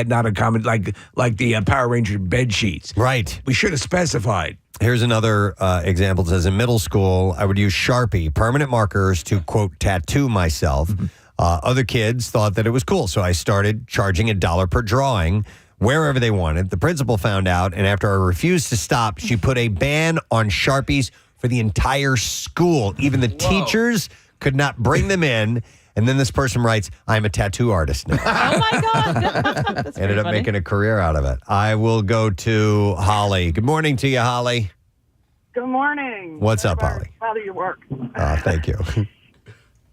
not a common like the Power Ranger bed sheets. Right. We should have specified. Here's another example. It says in middle school, I would use Sharpie, permanent markers to, quote, tattoo myself. Other kids thought that it was cool, so I started charging $1 per drawing wherever they wanted. The principal found out, and after I refused to stop, she put a ban on Sharpies for the entire school. Even the teachers could not bring them in. And then this person writes, I'm a tattoo artist now. Oh, my God. That's Ended up funny. making a career out of it. I will go to Holly. Good morning to you, Holly. Good morning. What's up, Holly? How do you work? Thank you.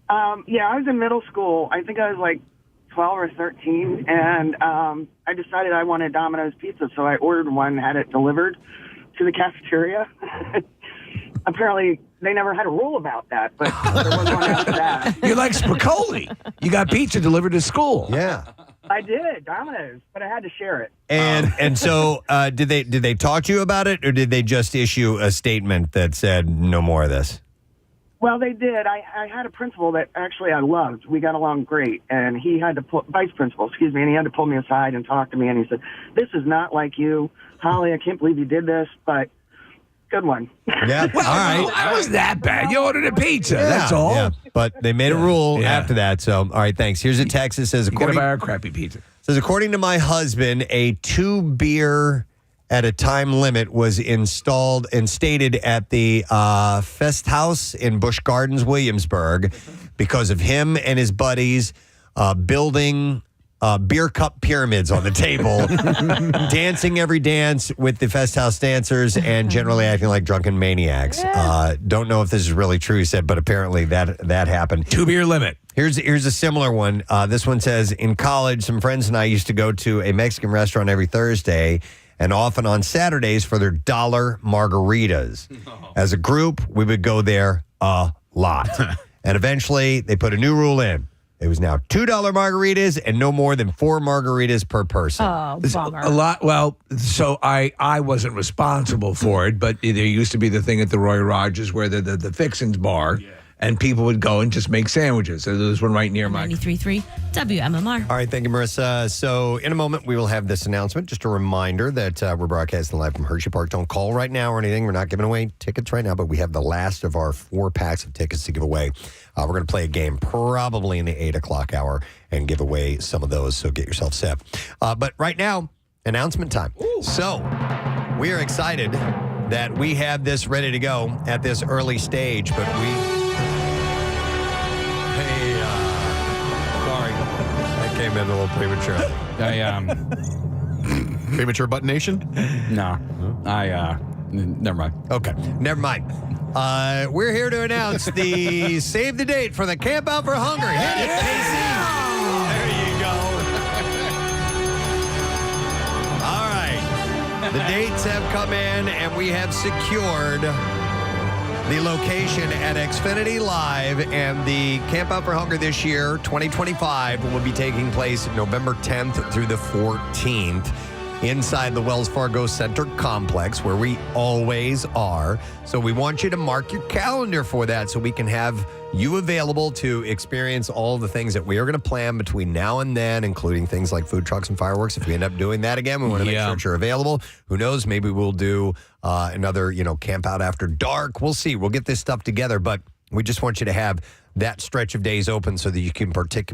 Yeah, I was in middle school. I think I was like 12 or 13, and I decided I wanted Domino's pizza, so I ordered one, had it delivered to the cafeteria. Apparently, they never had a rule about that, but there was one after that. You're like Spicoli. You got pizza delivered to school. Yeah. I did, Domino's, but I had to share it. And so did they talk to you about it, or did they just issue a statement that said no more of this? Well, they did. I had a principal that actually I loved. We got along great, and he had to vice principal, excuse me, and he had to pull me aside and talk to me, and he said, "This is not like you, Holly. I can't believe you did this, but good one." Yeah, all right. That was that bad. You ordered a pizza. That's all. Yeah, but they made a rule after that. So, all right, thanks. Here's a text that says, You gotta buy a crappy pizza. Says, according to my husband, a 2-beer at a time limit was installed and stated at the Fest House in Busch Gardens, Williamsburg, because of him and his buddies building beer cup pyramids on the table, dancing every dance with the Fest House dancers, and generally acting like drunken maniacs. Don't know if this is really true, he said, but apparently that happened. 2-beer limit. Here's a similar one. This one says, in college, some friends and I used to go to a Mexican restaurant every Thursday and often on Saturdays for their $1 margaritas. As a group, we would go there a lot. And eventually, they put a new rule in. It was now $2 margaritas and no more than 4 margaritas per person. Oh, bummer. A lot. Well, so I wasn't responsible for it, but there used to be the thing at the Roy Rogers where the Fixins bar, and people would go and just make sandwiches. So there's one right near my 93.3 WMMR. All right, thank you, Marissa. So in a moment, we will have this announcement. Just a reminder that we're broadcasting live from Hershey Park. Don't call right now or anything. We're not giving away tickets right now, but we have the last of our 4 packs of tickets to give away. We're going to play a game probably in the 8 o'clock hour and give away some of those, so get yourself set. But right now, announcement time. Ooh. So we are excited that we have this ready to go at this early stage, but came in a little premature. Premature button nation? No. Never mind. Okay, never mind. We're here to announce the save the date for the Camp Out for Hunger. Hit it, Casey. There you go. All right. The dates have come in, and we have secured the location at Xfinity Live, and the Camp Out for Hunger this year, 2025, will be taking place November 10th through the 14th inside the Wells Fargo Center complex, where we always are. So we want you to mark your calendar for that so we can have you available to experience all the things that we are going to plan between now and then, including things like food trucks and fireworks. If we end up doing that again, we want to make sure that you're available. Who knows? Maybe we'll do another, Camp Out After Dark. We'll see. We'll get this stuff together, but we just want you to have that stretch of days open so that you can partake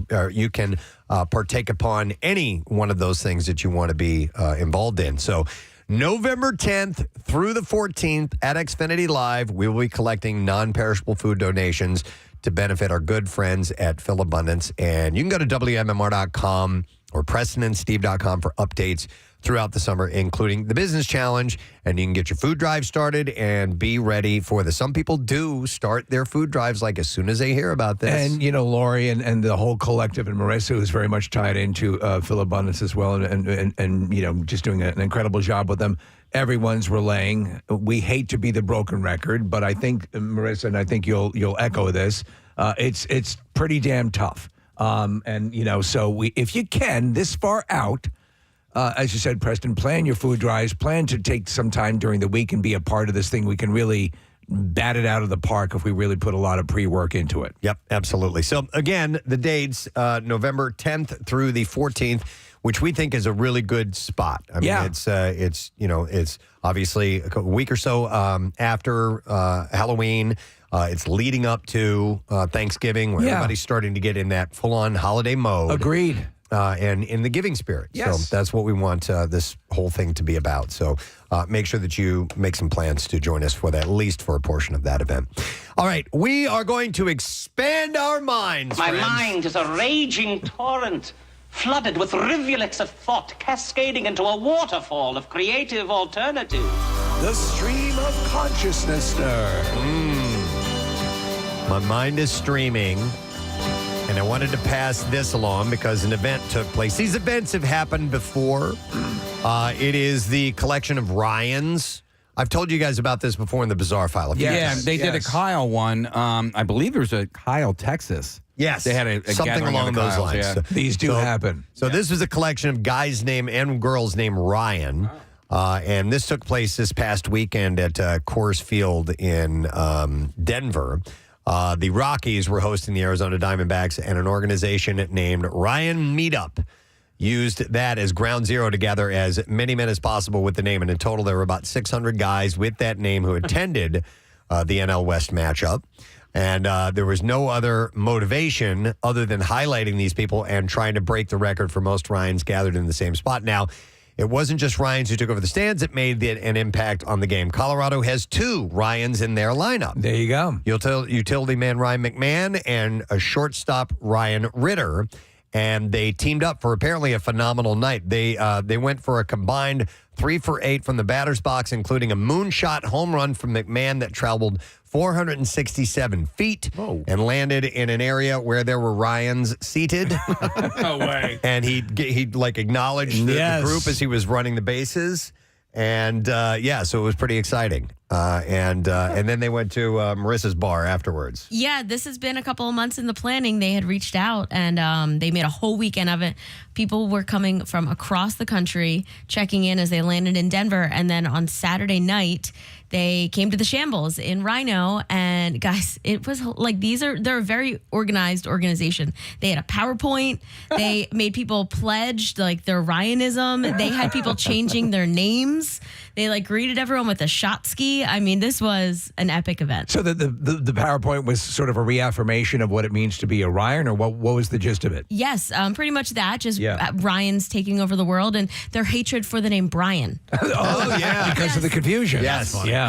upon any one of those things that you want to be involved in. So November 10th through the 14th at Xfinity Live, we will be collecting non-perishable food donations to benefit our good friends at Phil Abundance. And you can go to WMMR.com or PrestonandSteve.com for updates throughout the summer, including the business challenge. And you can get your food drive started and be ready for this. Some people do start their food drives like as soon as they hear about this. And, Lori and the whole collective and Marissa, who's very much tied into Phil Abundance as well, and just doing an incredible job with them. Everyone's relaying. We hate to be the broken record, but I think, Marissa, and I think you'll echo this, it's pretty damn tough. So if you can, this far out, as you said, Preston, plan your food drives, plan to take some time during the week and be a part of this thing. We can really bat it out of the park if we really put a lot of pre-work into it. Yep, absolutely. So again, the dates, November 10th through the 14th, which we think is a really good spot. I mean, it's obviously a week or so after Halloween. It's leading up to Thanksgiving, where everybody's starting to get in that full-on holiday mode. Agreed. And in the giving spirit. Yes. So that's what we want this whole thing to be about. So make sure that you make some plans to join us for that, at least for a portion of that event. All right, we are going to expand our minds, My friends. mind is a raging torrent, flooded with rivulets of thought, cascading into a waterfall of creative alternatives. The stream of consciousness, sir. My mind is streaming, and I wanted to pass this along because an event took place. These events have happened before. It is the collection of Ryans. I've told you guys about this before in the Bizarre File. They did a Kyle one. I believe there was a Kyle, Texas. Yes. They had a something gathering along of the those Kyles, lines. yeah. So- These do happen. So this was a collection of guys' name and girls' name Ryan. And this took place this past weekend at Coors Field in Denver. The Rockies were hosting the Arizona Diamondbacks, and an organization named Ryan Meetup used that as ground zero to gather as many men as possible with the name. And in total, there were about 600 guys with that name who attended the NL West matchup. And there was no other motivation other than highlighting these people and trying to break the record for most Ryans gathered in the same spot. Now, it wasn't just Ryans who took over the stands. It made an impact on the game. Colorado has 2 Ryans in their lineup. There you go. Utility man Ryan McMahon and a shortstop Ryan Ritter. And they teamed up for apparently a phenomenal night. They went for a combined 3 for 8 from the batter's box, including a moonshot home run from McMahon that traveled 467 feet and landed in an area where there were Ryans seated. No way. And he acknowledged the group as he was running the bases. And so it was pretty exciting. And then they went to Marissa's bar afterwards. Yeah, this has been a couple of months in the planning. They had reached out and they made a whole weekend of it. People were coming from across the country, checking in as they landed in Denver. And then on Saturday night, they came to the Shambles in Rhino. And guys, it was like they're a very organized organization. They had a PowerPoint. They made people pledge like their Ryanism. They had people changing their names. They greeted everyone with a shot ski. I mean, this was an epic event. So the PowerPoint was sort of a reaffirmation of what it means to be a Ryan, or what was the gist of it? Yes, pretty much that. Just Ryans taking over the world and their hatred for the name Brian. Oh, yeah. Because of the confusion. Yes. Yeah.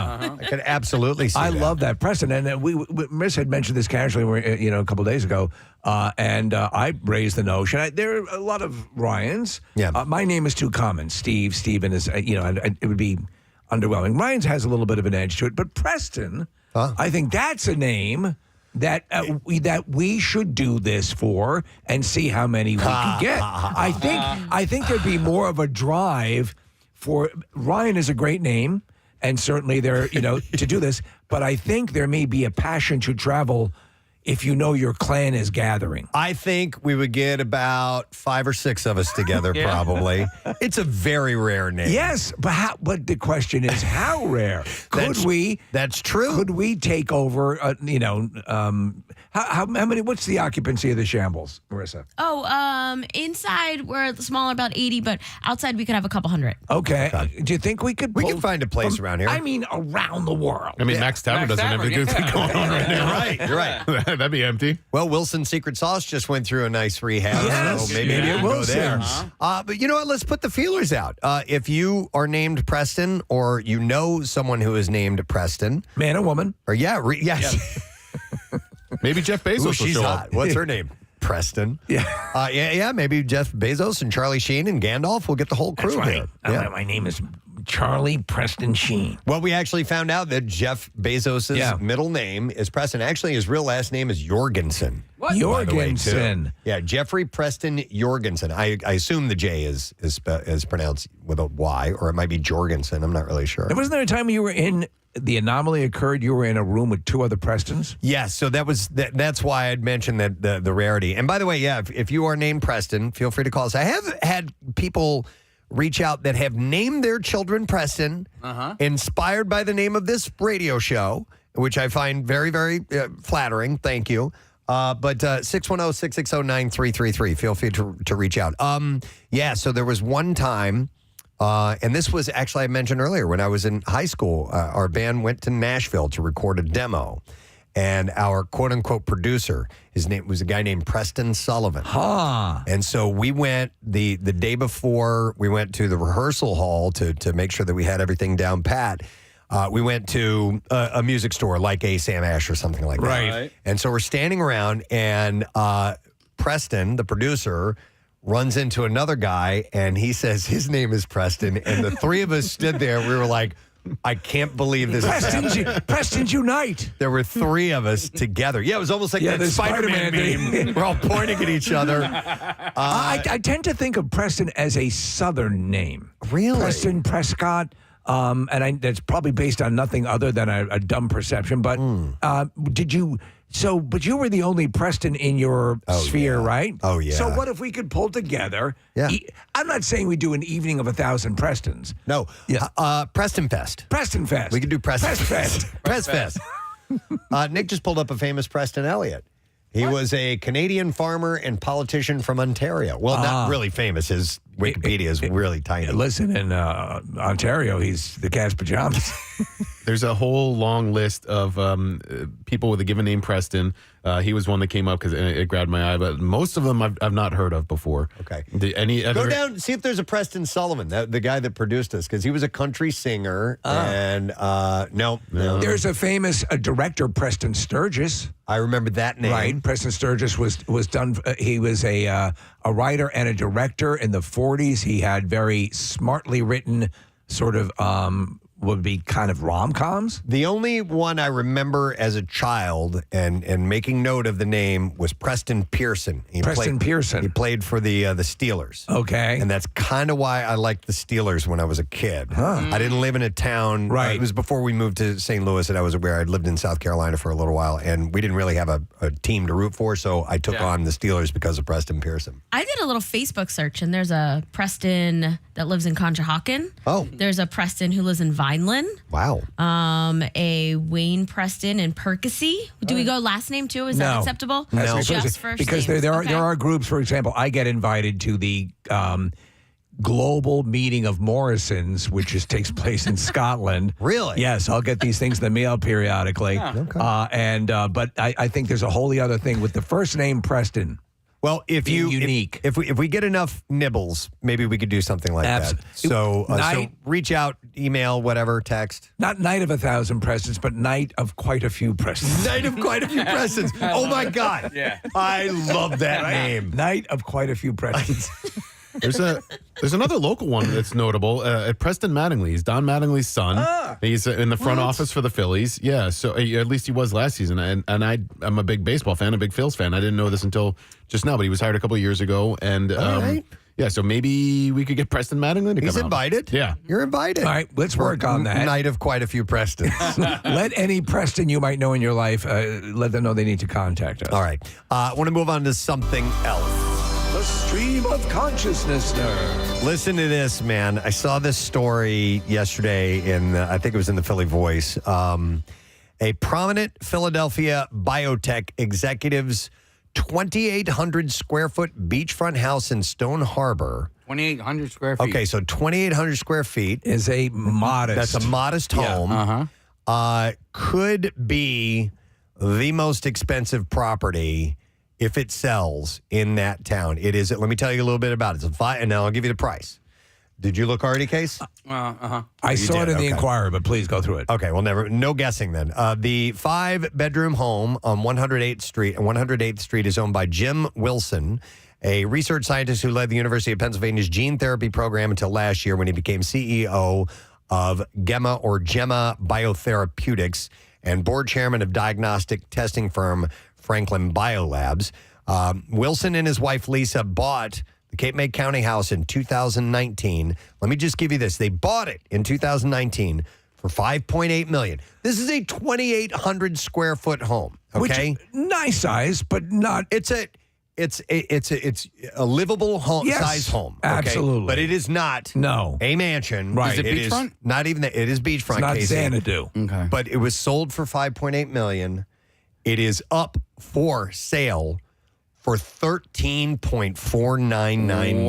I could absolutely see I that. love that, Preston. And Miss had mentioned this casually, a couple days ago, and I raised the notion. There are a lot of Ryans. Yeah. My name is too common. Stephen is, it would be underwhelming. Ryan's has a little bit of an edge to it, but Preston, I think that's a name that we should do this for and see how many we can get. I think there'd be more of a drive for Ryan is a great name, and certainly there to do this. But I think there may be a passion to travel if you know your clan is gathering. I think we would get about 5 or 6 of us together, probably. It's a very rare name. Yes, but the question is, how rare? That's true. Could we take over, how many, what's the occupancy of the Shambles, Marissa? Inside we're smaller, about 80, but outside we could have a couple hundred. Okay. Do you think we could We can find a place around here. I mean, around the world. I mean, Max Tavern doesn't have a good thing going on right now. You're right. That'd be empty. Well, Wilson's Secret Sauce just went through a nice rehab, Yes. so maybe Maybe we it can go there. Wilson's. But you know what? Let's put the feelers out. If you are named Preston, or you know someone who is named Preston, Man or woman. or yes. Maybe Jeff Bezos Ooh, will she's show hot. up. What's her name? Preston. Yeah. Maybe Jeff Bezos and Charlie Sheen and Gandalf will get the whole crew That's right. here. Yeah. My name is Charlie Preston Sheen. Well, we actually found out that Jeff Bezos' middle name is Preston. Actually, his real last name is Jorgensen. What? Jorgensen. Yeah, Jeffrey Preston Jorgensen. I assume the J is pronounced with a Y, or it might be Jorgensen. I'm not really sure. Now, wasn't there a time you were in the anomaly occurred? You were in a room with two other Prestons. Yes, so that's why I'd mentioned that the rarity. And by the way, if you are named Preston, feel free to call us. I have had people reach out that have named their children Preston, inspired by the name of this radio show, which I find very, very flattering. Thank you. But 610-660-9333. Feel free to reach out. So there was one time, and this was actually I mentioned earlier when I was in high school, our band went to Nashville to record a demo. And our quote-unquote producer, his name was a guy named Preston Sullivan. And so we went the day before, we went to the rehearsal hall to make sure that we had everything down pat. We went to a music store like a Sam Ash or something like that. Right. And so we're standing around, and Preston, the producer, runs into another guy, and he says his name is Preston. And the three of us stood there. We were like, I can't believe this is happening. Preston's Unite. There were three of us together. Yeah, it was almost like that the Spider-Man meme. We're all pointing at each other. I tend to think of Preston as a Southern name. Really? Preston Prescott. That's probably based on nothing other than a dumb perception. But but you were the only Preston in your sphere, right? Oh, yeah. So what if we could pull together? Yeah. I'm not saying we do an evening of 1,000 Prestons. No. Preston Fest. Preston Fest. We could do Preston Fest. Press Fest. Nick just pulled up a famous Preston Elliott. He was a Canadian farmer and politician from Ontario. Well, not really famous. His Wikipedia is really tiny. Listen, in Ontario, he's the cat's pajamas. There's a whole long list of people with a given name Preston. He was one that came up because it grabbed my eye, but most of them I've not heard of before. Okay. Go down, see if there's a Preston Sullivan, the guy that produced us, because he was a country singer. And no. There's a famous director, Preston Sturgis. I remember that name. Right. Preston Sturgis was done. He was a writer and a director in the 40s. He had very smartly written sort of would be kind of rom-coms. The only one I remember as a child and making note of the name was Preston Pearson. Pearson. He played for the Steelers. Okay. And that's kind of why I liked the Steelers when I was a kid. I didn't live in a town. Right. It was before we moved to St. Louis that I was aware. I'd lived in South Carolina for a little while, and we didn't really have a team to root for, so I took on the Steelers because of Preston Pearson. I did a little Facebook search, and there's a Preston that lives in Conshohocken. Oh. There's a Preston who lives in Vineland. Wow. A Wayne Preston in Percy. Do we go last name too? Is that acceptable? No. Just first because names. there are groups. For example, I get invited to the global meeting of Morrisons, which takes place in Scotland. Really? Yes, I'll get these things in the mail periodically. Okay. But I think there's a wholly other thing with the first name Preston. Well, if we get enough nibbles, maybe we could do something like that. So reach out, email, whatever, text. Not night of 1,000 Prestons, but night of quite a few Prestons. Night of quite a few Prestons. Oh my God! Yeah, I love that name. Night of quite a few Prestons. There's another local one that's notable. Preston Mattingly. He's Don Mattingly's son. He's in the front office for the Phillies. Yeah, so at least he was last season. And I'm a big baseball fan, a big Phils fan. I didn't know this until just now, but he was hired a couple of years ago. And yeah, so maybe we could get Preston Mattingly to come out. He's invited. Yeah. You're invited. All right, let's work on that. Night of quite a few Prestons. Let any Preston you might know in your life, let them know they need to contact us. All right. I want to move on to something else. The stream of consciousness, nerd. Listen to this, man. I saw this story yesterday in, I think it was in the Philly Voice. A prominent Philadelphia biotech executive's 2,800 square foot beachfront house in Stone Harbor. 2,800 square feet. Okay, so 2,800 square feet is a modest. That's a modest home. Could be the most expensive property if it sells in that town. It is, let me tell you a little bit about it. And now I'll give you the price. Did you look already, Case? I saw it in the Inquirer, but please go through it. Okay, well, no guessing then. The 5-bedroom home on 108th Street, and 108th Street is owned by Jim Wilson, a research scientist who led the University of Pennsylvania's gene therapy program until last year when he became CEO of Gemma Biotherapeutics and board chairman of diagnostic testing firm Franklin Biolabs. Wilson and his wife Lisa bought the Cape May County house in 2019. Let me just give you this. They bought it in 2019 for $5.8 million. This is a 2,800 square foot home. Okay, Which, nice size, but not. It's a livable home, Yes, size home. Okay? absolutely. But it is not a mansion. Right. Is it beachfront? Not even that. It is beachfront. It's not Casey. Xanadu. Okay. But it was sold for $5.8 million. It is up for sale for $13.499 million.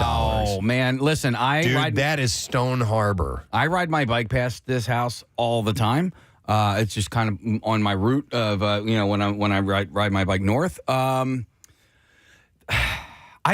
Oh man, listen, that is Stone Harbor. I ride my bike past this house all the time. It's just kind of on my route of when I ride my bike north. I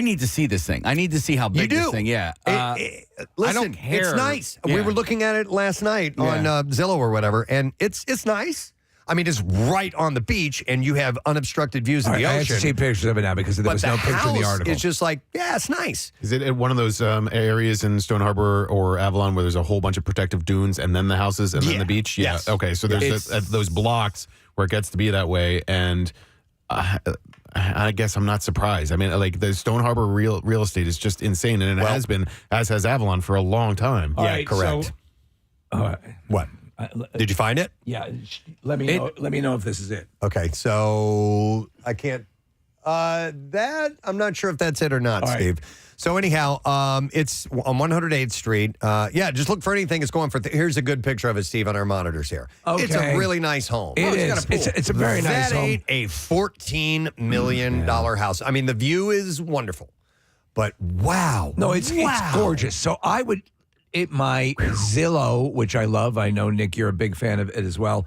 need to see this thing. I need to see how big this thing. Yeah. Listen, I don't care. It's nice. Yeah. We were looking at it last night on Zillow or whatever, and it's nice. I mean, it's right on the beach, and you have unobstructed views of the I ocean. have to see pictures of it now because there was no picture in the article. It's just like, yeah, it's nice. Is it at one of those areas in Stone Harbor or Avalon where there's a whole bunch of protective dunes and then the houses and then the beach? Yeah. Yes. Okay. So there's those blocks where it gets to be that way. And I guess I'm not surprised. I mean, like the Stone Harbor real estate is just insane. And it has been, as has Avalon, for a long time. Correct. What? Did you find it? Yeah. Let me know if this is it. Okay, so I can't. That I'm not sure if that's it or not, All right. Steve. So anyhow, it's on 108th Street. Just look for anything that's going for. Here's a good picture of it, Steve, on our monitors here. Okay. It's a really nice home. It is. It's a very nice That home. ain't a $14 million house. I mean, the view is wonderful, but wow, No, it's gorgeous. So I would. My Zillow, which I love. I know, Nick, you're a big fan of it as well.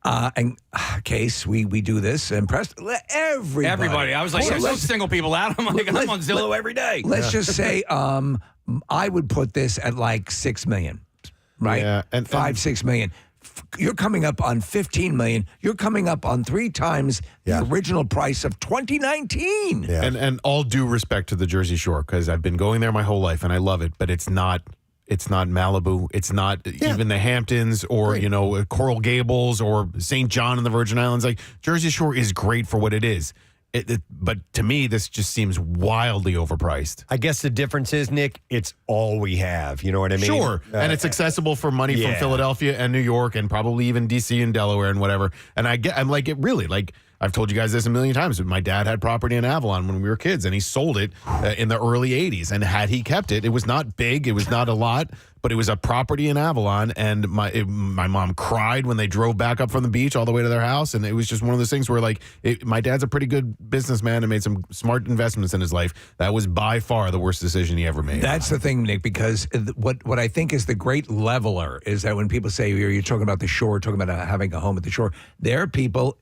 And Case, we do this. And Preston, everybody. I was like, there's no single people out. I'm like, I'm on Zillow every day. Let's just say I would put this at like $6 million, right? Yeah, and 6 million. You're coming up on $15 million. You're coming up on 3 times the original price of 2019. Yeah. And all due respect to the Jersey Shore, because I've been going there my whole life and I love it, but it's not Malibu. It's not even the Hamptons or, Coral Gables or St. John in the Virgin Islands. Like, Jersey Shore is great for what it is. But to me, this just seems wildly overpriced. I guess the difference is, Nick, it's all we have. You know what I mean? Sure. And it's accessible for money from Philadelphia and New York and probably even D.C. and Delaware and whatever. And I'm like, it really, like, I've told you guys this a million times, but my dad had property in Avalon when we were kids, and he sold it in the early 80s. And had he kept it, it was not big, it was not a lot, but it was a property in Avalon. And my mom cried when they drove back up from the beach all the way to their house. And it was just one of those things where, like, my dad's a pretty good businessman and made some smart investments in his life. That was by far the worst decision he ever made. That's the thing, Nick, because what I think is the great leveler is that when people say you're talking about the shore, talking about having a home at the shore, there are people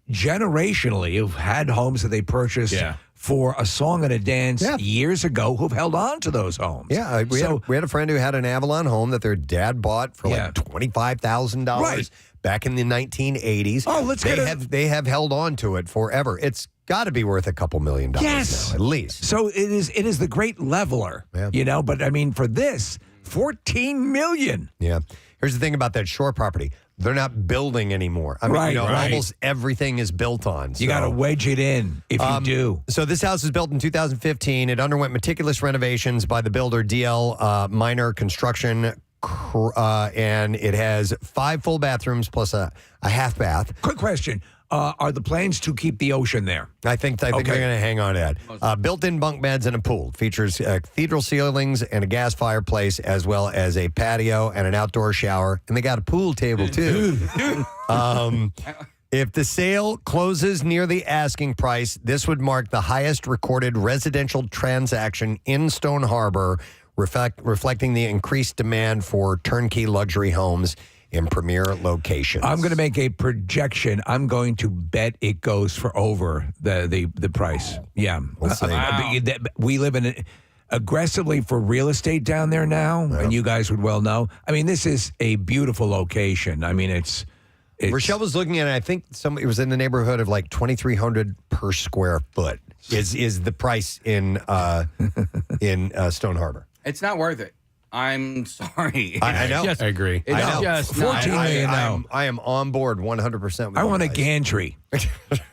generationally who've had homes that they purchased for a song and a dance years ago who've held on to those homes. Yeah, we had a friend who had an Avalon home that their dad bought for like $25,000 back in the 1980s. Oh, they have held on to it forever. It's got to be worth a couple $1 million now, at least. So it is the great leveler, but I mean, for this, $14 million. Yeah. Here's the thing about that shore property. They're not building anymore. I mean, almost everything is built on. You got to wedge it in if you do. So this house was built in 2015. It underwent meticulous renovations by the builder DL Minor Construction, and it has 5 full bathrooms plus a half bath. Quick question. Are the plans to keep the ocean there? I think they're going to hang on to that. Built-in bunk beds and a pool. Features cathedral ceilings and a gas fireplace, as well as a patio and an outdoor shower. And they got a pool table, too. If the sale closes near the asking price, this would mark the highest recorded residential transaction in Stone Harbor, reflecting the increased demand for turnkey luxury homes in premier locations. I'm going to make a projection. I'm going to bet it goes for over the price. Yeah. We'll see. We live in aggressively for real estate down there now, and you guys would well know. I mean, this is a beautiful location. I mean, it's Rochelle was looking at it. I think it was in the neighborhood of like $2,300 per square foot. Is the price in Stone Harbor? It's not worth it. I'm sorry. I know. I agree. It's I know. just 14 not. million now. I am on board 100%. I want a gantry.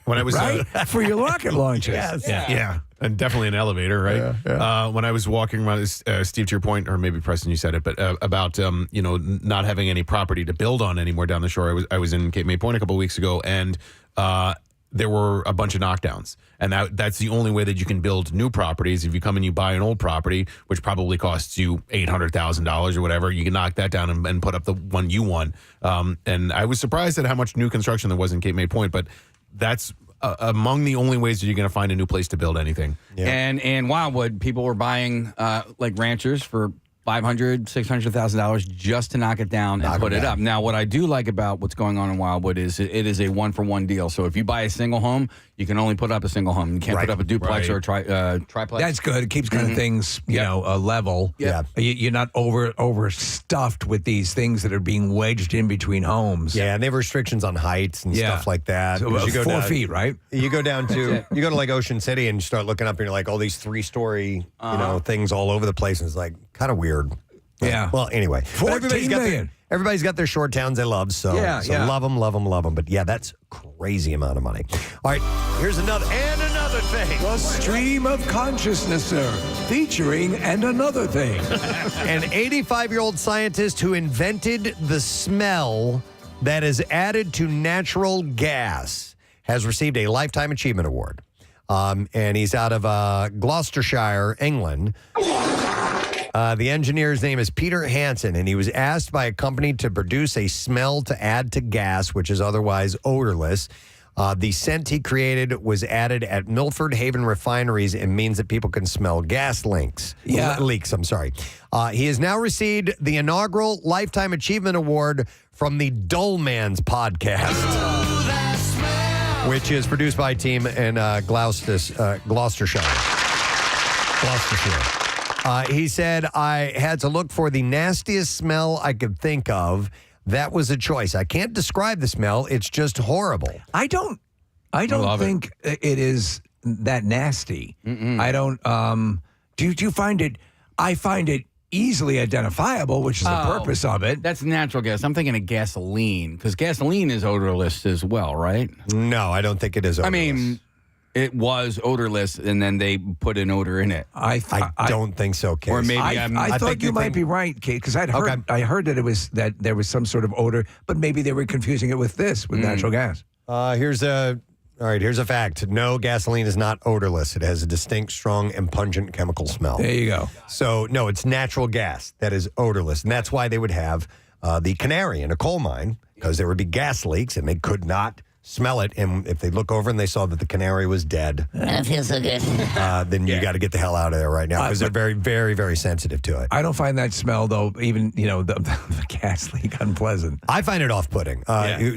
When I was right for your rocket launches. Yes. Yeah, and definitely an elevator, right? When I was walking around, Steve, to your point, or maybe Preston, you said it, but about not having any property to build on anymore down the shore. I was in Cape May Point a couple of weeks ago, and there were a bunch of knockdowns, and that's the only way that you can build new properties. If you come and you buy an old property, which probably costs you $800,000 or whatever, you can knock that down and put up the one you want. And I was surprised at how much new construction there was in Cape May Point, but that's among the only ways that you're going to find a new place to build anything. Yeah. And in Wildwood, people were buying like ranchers for $500,000, $600,000 just to knock it down and put it up. Now, what I do like about what's going on in Wildwood is it is a one-for-one deal. So if you buy a single home, you can only put up a single home. You can't put up a duplex or a triplex. That's good. It keeps kind of things, level. Yeah. You're not overstuffed with these things that are being wedged in between homes. Yeah, and they have restrictions on heights and stuff like that. So, Because you go 4 down- feet, right? You go down to like Ocean City and you start looking up and you're like all these 3-story things all over the place, and it's like kind of weird. Yeah. Well, anyway, but 14 million. everybody's got their short towns they love. So love them, love them, love them. But yeah, that's crazy amount of money. All right, here's another thing. The stream of consciousness, sir, featuring and another thing. An 85-year-old scientist who invented the smell that is added to natural gas has received a Lifetime Achievement Award. And he's out of Gloucestershire, England. The engineer's name is Peter Hansen, and he was asked by a company to produce a smell to add to gas, which is otherwise odorless. The scent he created was added at Milford Haven refineries and means that people can smell gas leaks. He has now received the inaugural Lifetime Achievement Award from the Dull Man's podcast, which is produced by a team in Gloucestershire. He said, I had to look for the nastiest smell I could think of. That was a choice. I can't describe the smell. It's just horrible. I don't think it is that nasty. I don't. Do you find it? I find it easily identifiable, which is the purpose of it. That's natural gas. I'm thinking of gasoline, because gasoline is odorless as well, right? No, I don't think it is odorless. I mean, it was odorless, and then they put an odor in it. I don't think so, Case. Or maybe I thought you might be right, Kate, because I heard that there was some sort of odor, but maybe they were confusing it with natural gas. Here's a fact. No, gasoline is not odorless. It has a distinct, strong, and pungent chemical smell. There you go. So, no, it's natural gas that is odorless. And that's why they would have the canary in a coal mine, because there would be gas leaks and they could not smell it. And if they look over and they saw that the canary was dead, That feels so good. then you got to get the hell out of there right now, because they're very, very, very sensitive to it. I don't find that smell, though, even, the gas leak unpleasant. I find it off-putting.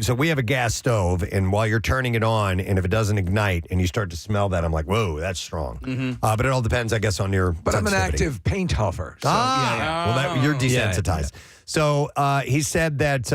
So we have a gas stove, and while you're turning it on, and if it doesn't ignite, and you start to smell that, I'm like, whoa, that's strong. But it all depends, I guess, on your But I'm an active paint huffer. So, Well, you're desensitized. So he said that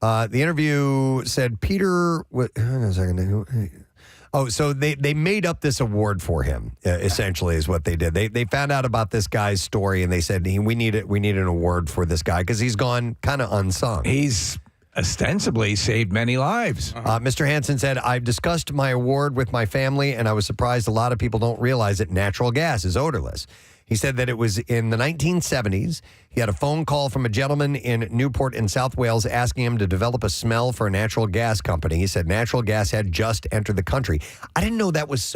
the interview said Peter. Hang on a second. Oh, so they made up this award for him. Essentially, is what they did. They found out about this guy's story, and they said we need an award for this guy because he's gone kind of unsung. He's ostensibly saved many lives. Mr. Hansen said, I've discussed my award with my family, and I was surprised a lot of people don't realize that natural gas is odorless. He said that it was in the 1970s. He had a phone call from a gentleman in Newport in South Wales asking him to develop a smell for a natural gas company. He said natural gas had just entered the country. I didn't know that was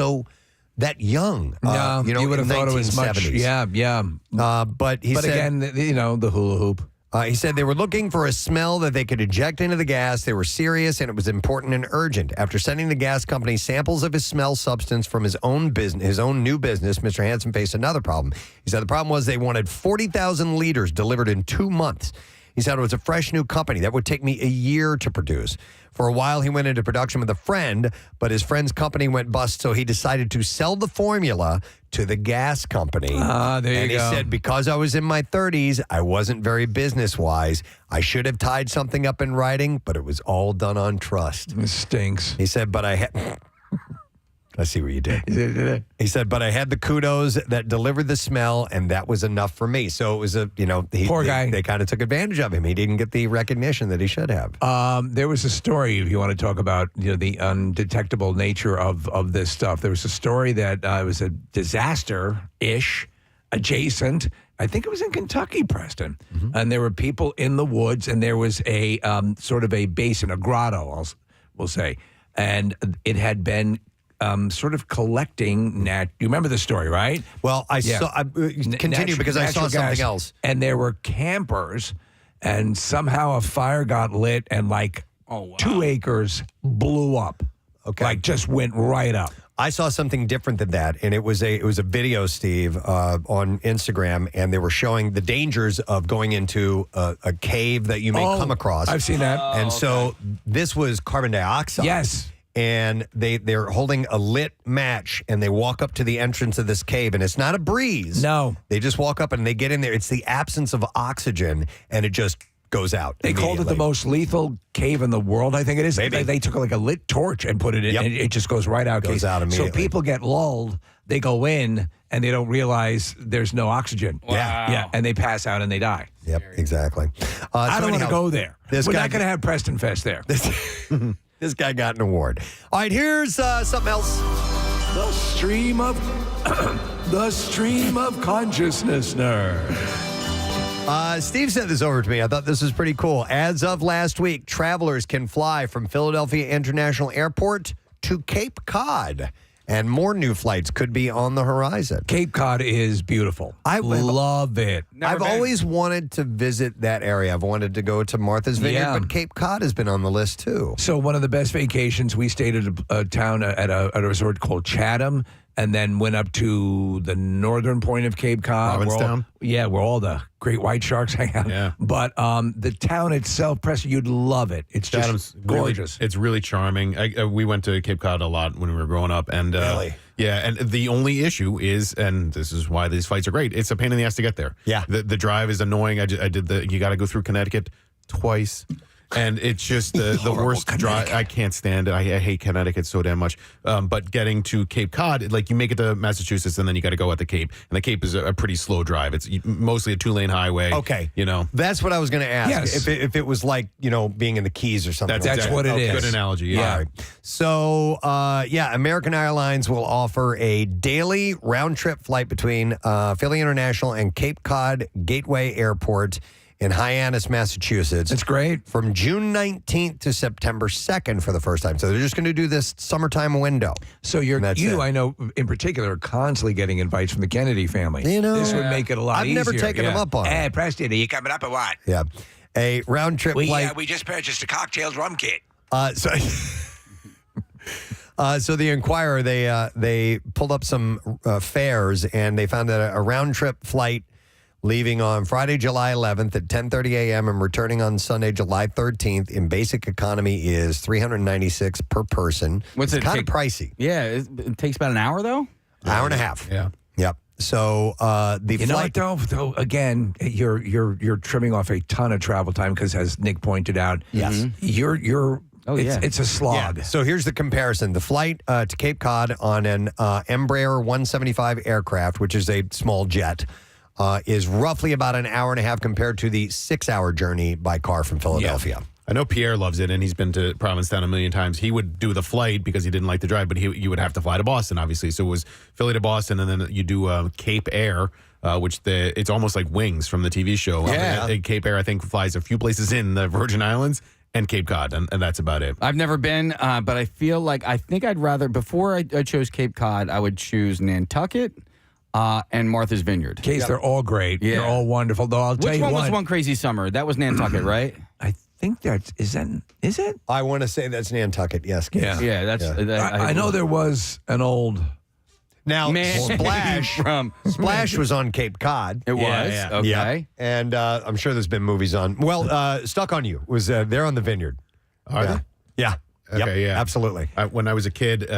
that young. You would have thought it was much. Yeah. But he said, again, the hula hoop. He said they were looking for a smell that they could eject into the gas. They were serious, and it was important and urgent. After sending the gas company samples of his smell substance from his own new business, Mr. Hansen faced another problem. He said the problem was they wanted 40,000 liters delivered in 2 months. He said it was a fresh new company that would take me a year to produce. For a while, he went into production with a friend, but his friend's company went bust, so he decided to sell the formula to the gas company. There you and he go. said, because I was in my 30s, I wasn't very business-wise. I should have tied something up in writing, but it was all done on trust. It stinks. He said, but I had... I see what you did. He said, but I had the kudos that delivered the smell, and that was enough for me. So it was Poor guy. They kind of took advantage of him. He didn't get the recognition that he should have. There was a story, if you want to talk about the undetectable nature of this stuff. There was a story that it was a disaster-ish, adjacent. I think it was in Kentucky, Preston. And there were people in the woods, and there was a sort of a basin, a grotto, we'll say. And it had been sort of collecting you remember the story, right? Well, continue because I saw something else. And there were campers, and somehow a fire got lit, and 2 acres blew up. Okay, just went right up. I saw something different than that, and it was a video, Steve, on Instagram, and they were showing the dangers of going into a cave that you may come across. I've seen that. And so this was carbon dioxide. Yes. And they're holding a lit match, and they walk up to the entrance of this cave, and it's not a breeze. No. They just walk up, and they get in there. It's the absence of oxygen, and it just goes out. They called it the most lethal cave in the world, I think it is. Maybe. They took a lit torch and put it in, and it just goes right out. Goes out immediately. So people get lulled, they go in, and they don't realize there's no oxygen. Wow. Yeah, and they pass out and they die. Yep, exactly. I don't want to go there. We're guy- not going to have Preston Fest there. This guy got an award. All right, here's something else. The stream of consciousness, nerd. Steve sent this over to me. I thought this was pretty cool. As of last week, travelers can fly from Philadelphia International Airport to Cape Cod, and more new flights could be on the horizon. Cape Cod is beautiful. I love it. I've always wanted to visit that area. I've wanted to go to Martha's Vineyard, but Cape Cod has been on the list too. So one of the best vacations, we stayed at a town at a resort called Chatham, and then went up to the northern point of Cape Cod. Provincetown? Where all the great white sharks hang out. Yeah. But the town itself, Preston, you'd love it. It's just Chatham's gorgeous. It's really charming. We went to Cape Cod a lot when we were growing up, and Really? yeah. And the only issue is, and this is why these flights are great, it's a pain in the ass to get there. Yeah. The drive is annoying. I did you got to go through Connecticut twice. And it's just the worst drive. I can't stand it. I hate Connecticut so damn much. But getting to Cape Cod, you make it to Massachusetts, and then you got to go at the Cape. And the Cape is a pretty slow drive. It's mostly a 2-lane highway. Okay. That's what I was going to ask. Yes. If it was like, being in the Keys or something. That's what it is. Good analogy. Yeah. All right. So, American Airlines will offer a daily round-trip flight between Philly International and Cape Cod Gateway Airport in Hyannis, Massachusetts. That's great. From June 19th to September 2nd for the first time. So they're just going to do this summertime window. So I know in particular, are constantly getting invites from the Kennedy family. This would make it a lot easier. I've never taken them up on it. Hey, Preston, are you coming up or what? Yeah. A round-trip flight. We just purchased a cocktails rum kit. So the Inquirer, they pulled up some fares, and they found that a round-trip flight leaving on Friday, July 11th at 10:30 a.m. and returning on Sunday, July 13th in basic economy is $396 per person. What's it's it kind of take? pricey. Yeah, it takes about an hour though. Hour and a half. Yeah. Yep. So the flight. Know what, though, again, you're trimming off a ton of travel time because, as Nick pointed out, Yes. It's a slog. Yeah. So here's the comparison. The flight to Cape Cod on an Embraer 175 aircraft, which is a small jet, is roughly about an hour and a half compared to the 6-hour journey by car from Philadelphia. I know Pierre loves it, and he's been to Provincetown a million times. He would do the flight because he didn't like the drive, but you would have to fly to Boston, obviously. So it was Philly to Boston, and then you do Cape Air, which it's almost like Wings from the TV show. Yeah. Cape Air, I think, flies a few places in the Virgin Islands and Cape Cod, and that's about it. I've never been, but I feel like I think I'd rather, before I chose Cape Cod, I would choose Nantucket and Martha's Vineyard. They're all great. Yeah. They're all wonderful. Though I'll tell Which you one what, was One Crazy Summer? That was Nantucket, right? I think is it? I want to say that's Nantucket. Yes. Keith. Yeah. Yeah, that's. I know there was an old. Now, Man Splash was on Cape Cod. It was? Yeah. Okay. Yeah. And I'm sure there's been movies on. Well, Stuck on You was there on the Vineyard. Are they? Yeah. Okay, Yep, yeah. Absolutely. When I was a kid,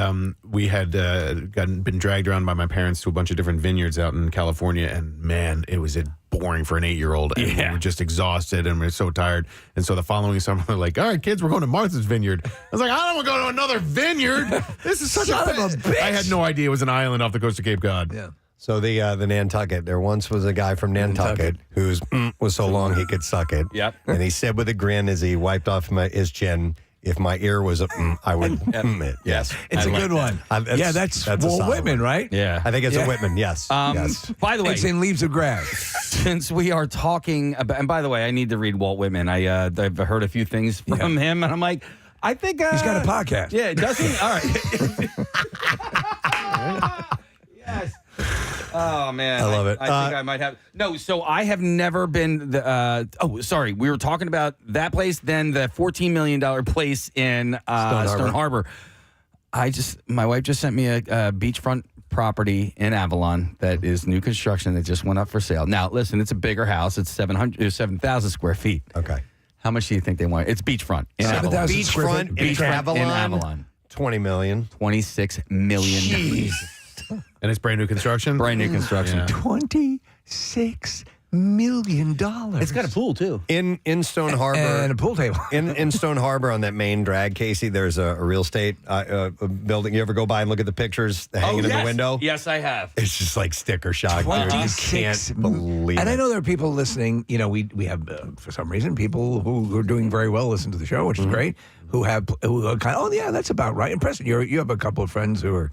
we had been dragged around by my parents to a bunch of different vineyards out in California, and man, it was boring for an 8-year-old. And we were just exhausted, and we were so tired. And so the following summer, they're like, all right, kids, we're going to Martha's Vineyard. I was like, I don't want to go to another vineyard. This is such a bitch. I had no idea it was an island off the coast of Cape Cod. Yeah. So the Nantucket, there once was a guy from Nantucket whose was so long he could suck it. Yep. And he said with a grin as he wiped off his chin, if my ear was a I would it. Yes. It's a good one. That's a Walt solid Whitman, one. right? Yeah. I think it's a Whitman, yes. Yes. By the way, It's in Leaves of Grass. since we are talking about, and by the way, I need to read Walt Whitman. I've heard a few things from him, and I'm like, I think He's got a podcast. Yeah, does he? All right. Yes. Oh man, I love it. I think I might have no. So I have never been the. Sorry, we were talking about that place. Then the $14 million place in Stone Harbor. My wife just sent me a beachfront property in Avalon that is new construction that just went up for sale. Now listen, it's a bigger house. It's 7,000 square feet. Okay. How much do you think they want? It's beachfront in Avalon. Beachfront in Avalon. 20 million. $26 million. Jeez. And it's brand new construction? Brand new construction. Yeah. $26 million. It's got a pool too. In Stone Harbor. And a pool table. in Stone Harbor on that main drag, Casey, there's a real estate building. You ever go by and look at the pictures hanging in the window? Yes, I have. It's just like sticker shock. Dude. You can't believe it. And I know there are people listening. You know, we have, for some reason, people who are doing very well listen to the show, which is great, who are kind of, that's about right. And Preston, you have a couple of friends who are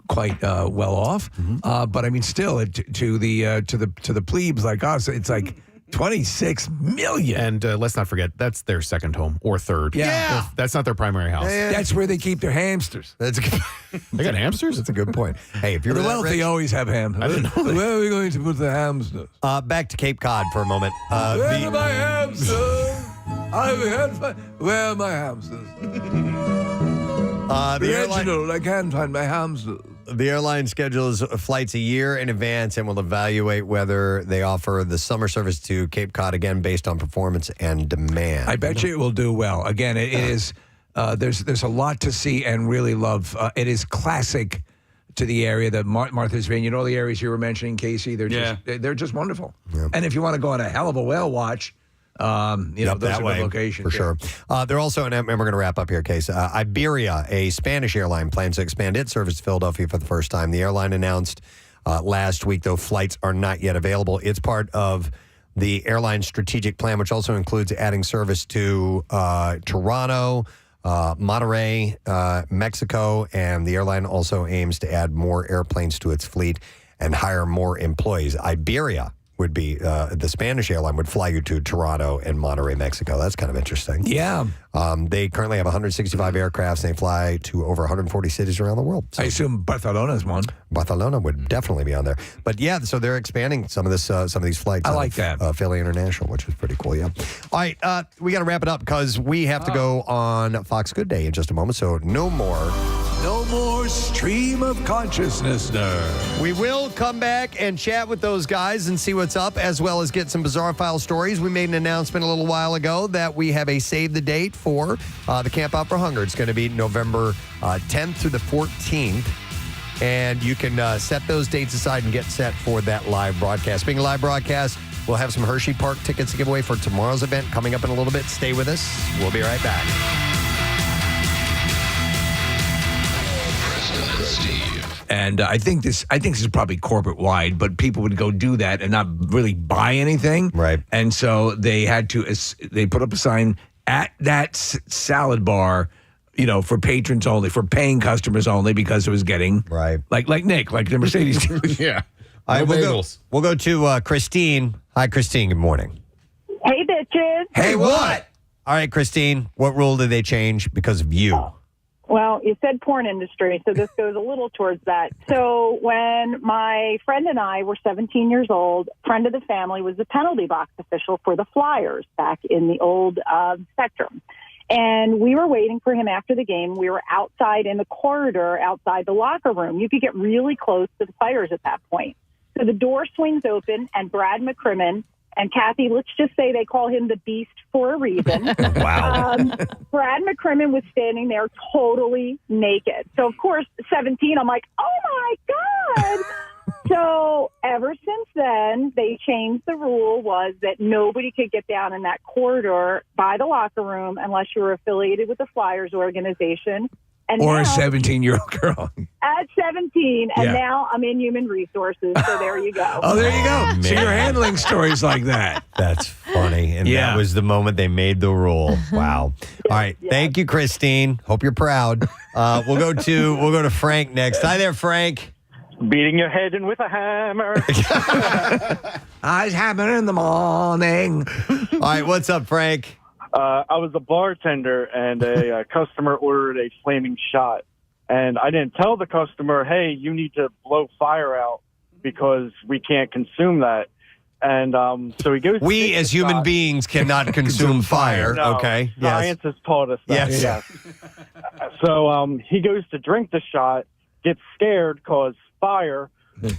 quite well off. But I mean, still, to the plebes like us, it's like 26 million. And let's not forget, that's their second home or third. Yeah. That's not their primary house. That's where they keep their hamsters. That's a good, They got hamsters? That's a good point. Hey, if you're The that wealthy rich- always have hamsters. I didn't know that. Where are we going to put the hamsters? back to Cape Cod for a moment. Where are my hamsters? Where are my hamsters? Reginald, I can't find my hamsters. The airline schedules flights a year in advance and will evaluate whether they offer the summer service to Cape Cod again based on performance and demand. I bet you it will do well. Again, it is. There's a lot to see and really love. It is classic to the area. The Martha's Vineyard, all the areas you were mentioning, Casey. They're just wonderful. Yeah. And if you want to go on a hell of a whale watch. Those are good locations. For sure. They're also, and we're going to wrap up here, Case. Iberia, a Spanish airline, plans to expand its service to Philadelphia for the first time. The airline announced last week, though flights are not yet available. It's part of the airline's strategic plan, which also includes adding service to Toronto, Monterrey, Mexico, and the airline also aims to add more airplanes to its fleet and hire more employees. Iberia would be the Spanish airline would fly you to Toronto and Monterrey, Mexico. That's kind of interesting. Yeah. They currently have 165 aircrafts, and they fly to over 140 cities around the world. So I assume Barcelona's one. Barcelona would definitely be on there. But yeah, so they're expanding some of these flights. I like that. Philly International, which is pretty cool. Yeah. All right, we got to wrap it up because we have to go on Fox Good Day in just a moment. So no more stream of consciousness. We will come back and chat with those guys and see what's up, as well as get some bizarre file stories. We made an announcement a little while ago that we have a save the date for the Camp Out for Hunger. It's going to be November 10th through the 14th. And you can set those dates aside and get set for that live broadcast. Being a live broadcast, we'll have some Hershey Park tickets to give away for tomorrow's event coming up in a little bit. Stay with us. We'll be right back. And I think this is probably corporate wide, but people would go do that and not really buy anything. Right. And so they put up a sign at that salad bar, for patrons only, for paying customers only, because it was getting like Nick, like the Mercedes. Yeah. All right, we'll go to Christine. Hi, Christine. Good morning. Hey, bitches. Hey, what? All right, Christine. What rule did they change because of you? Well, you said porn industry, so this goes a little towards that. So when my friend and I were 17 years old, friend of the family was the penalty box official for the Flyers back in the old Spectrum. And we were waiting for him after the game. We were outside in the corridor outside the locker room. You could get really close to the players at that point. So the door swings open, and Brad McCrimmon and Kathy, let's just say they call him the Beast for a reason. Wow. Brad McCrimmon was standing there totally naked. So, of course, 17, I'm like, oh, my God. So ever since then, they changed the rule was that nobody could get down in that corridor by the locker room unless you were affiliated with the Flyers organization. And or now, a 17-year-old girl. At 17, and Yeah. now I'm in human resources, so there you go. Oh, there you go. So man. you're handling stories like that. That's funny. And Yeah. that was the moment they made the rule. Wow. All right. Thank you, Christine. Hope you're proud. We'll go to Frank next. Hi there, Frank. Beating your head in with a hammer. I was hammering in the morning. All right. What's up, Frank? I was a bartender, and a customer ordered a flaming shot. And I didn't tell the customer, hey, you need to blow fire out because we can't consume that. And so he goes. We, as human beings, cannot consume fire. No, Okay. Science has taught us that. Yes. So he goes to drink the shot, gets scared, cause fire,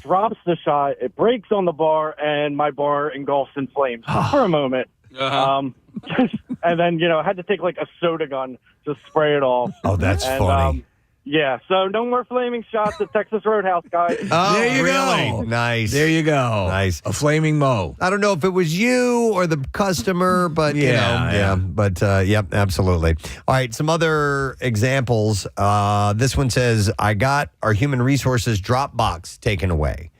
drops the shot. It breaks on the bar, and my bar engulfs in flames for a moment. And then, I had to take like a soda gun to spray it off. Oh, that's funny. Yeah, so no more flaming shots at Texas Roadhouse, guys. Oh, There you really? go. Nice. There you go. Nice. A flaming Mo. I don't know if it was you or the customer, but Yeah. But yep, absolutely. All right, some other examples. This one says, I got our human resources Dropbox taken away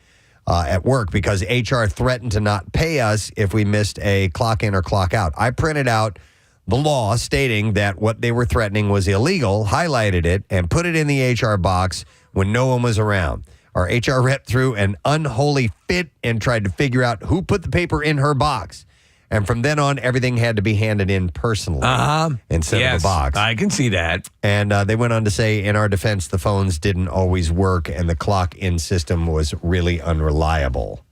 at work because HR threatened to not pay us if we missed a clock in or clock out. I printed out the law stating that what they were threatening was illegal, highlighted it, and put it in the HR box when no one was around. Our HR rep threw an unholy fit and tried to figure out who put the paper in her box. And from then on, everything had to be handed in personally instead of a box. I can see that. And they went on to say, in our defense, the phones didn't always work and the clock-in system was really unreliable.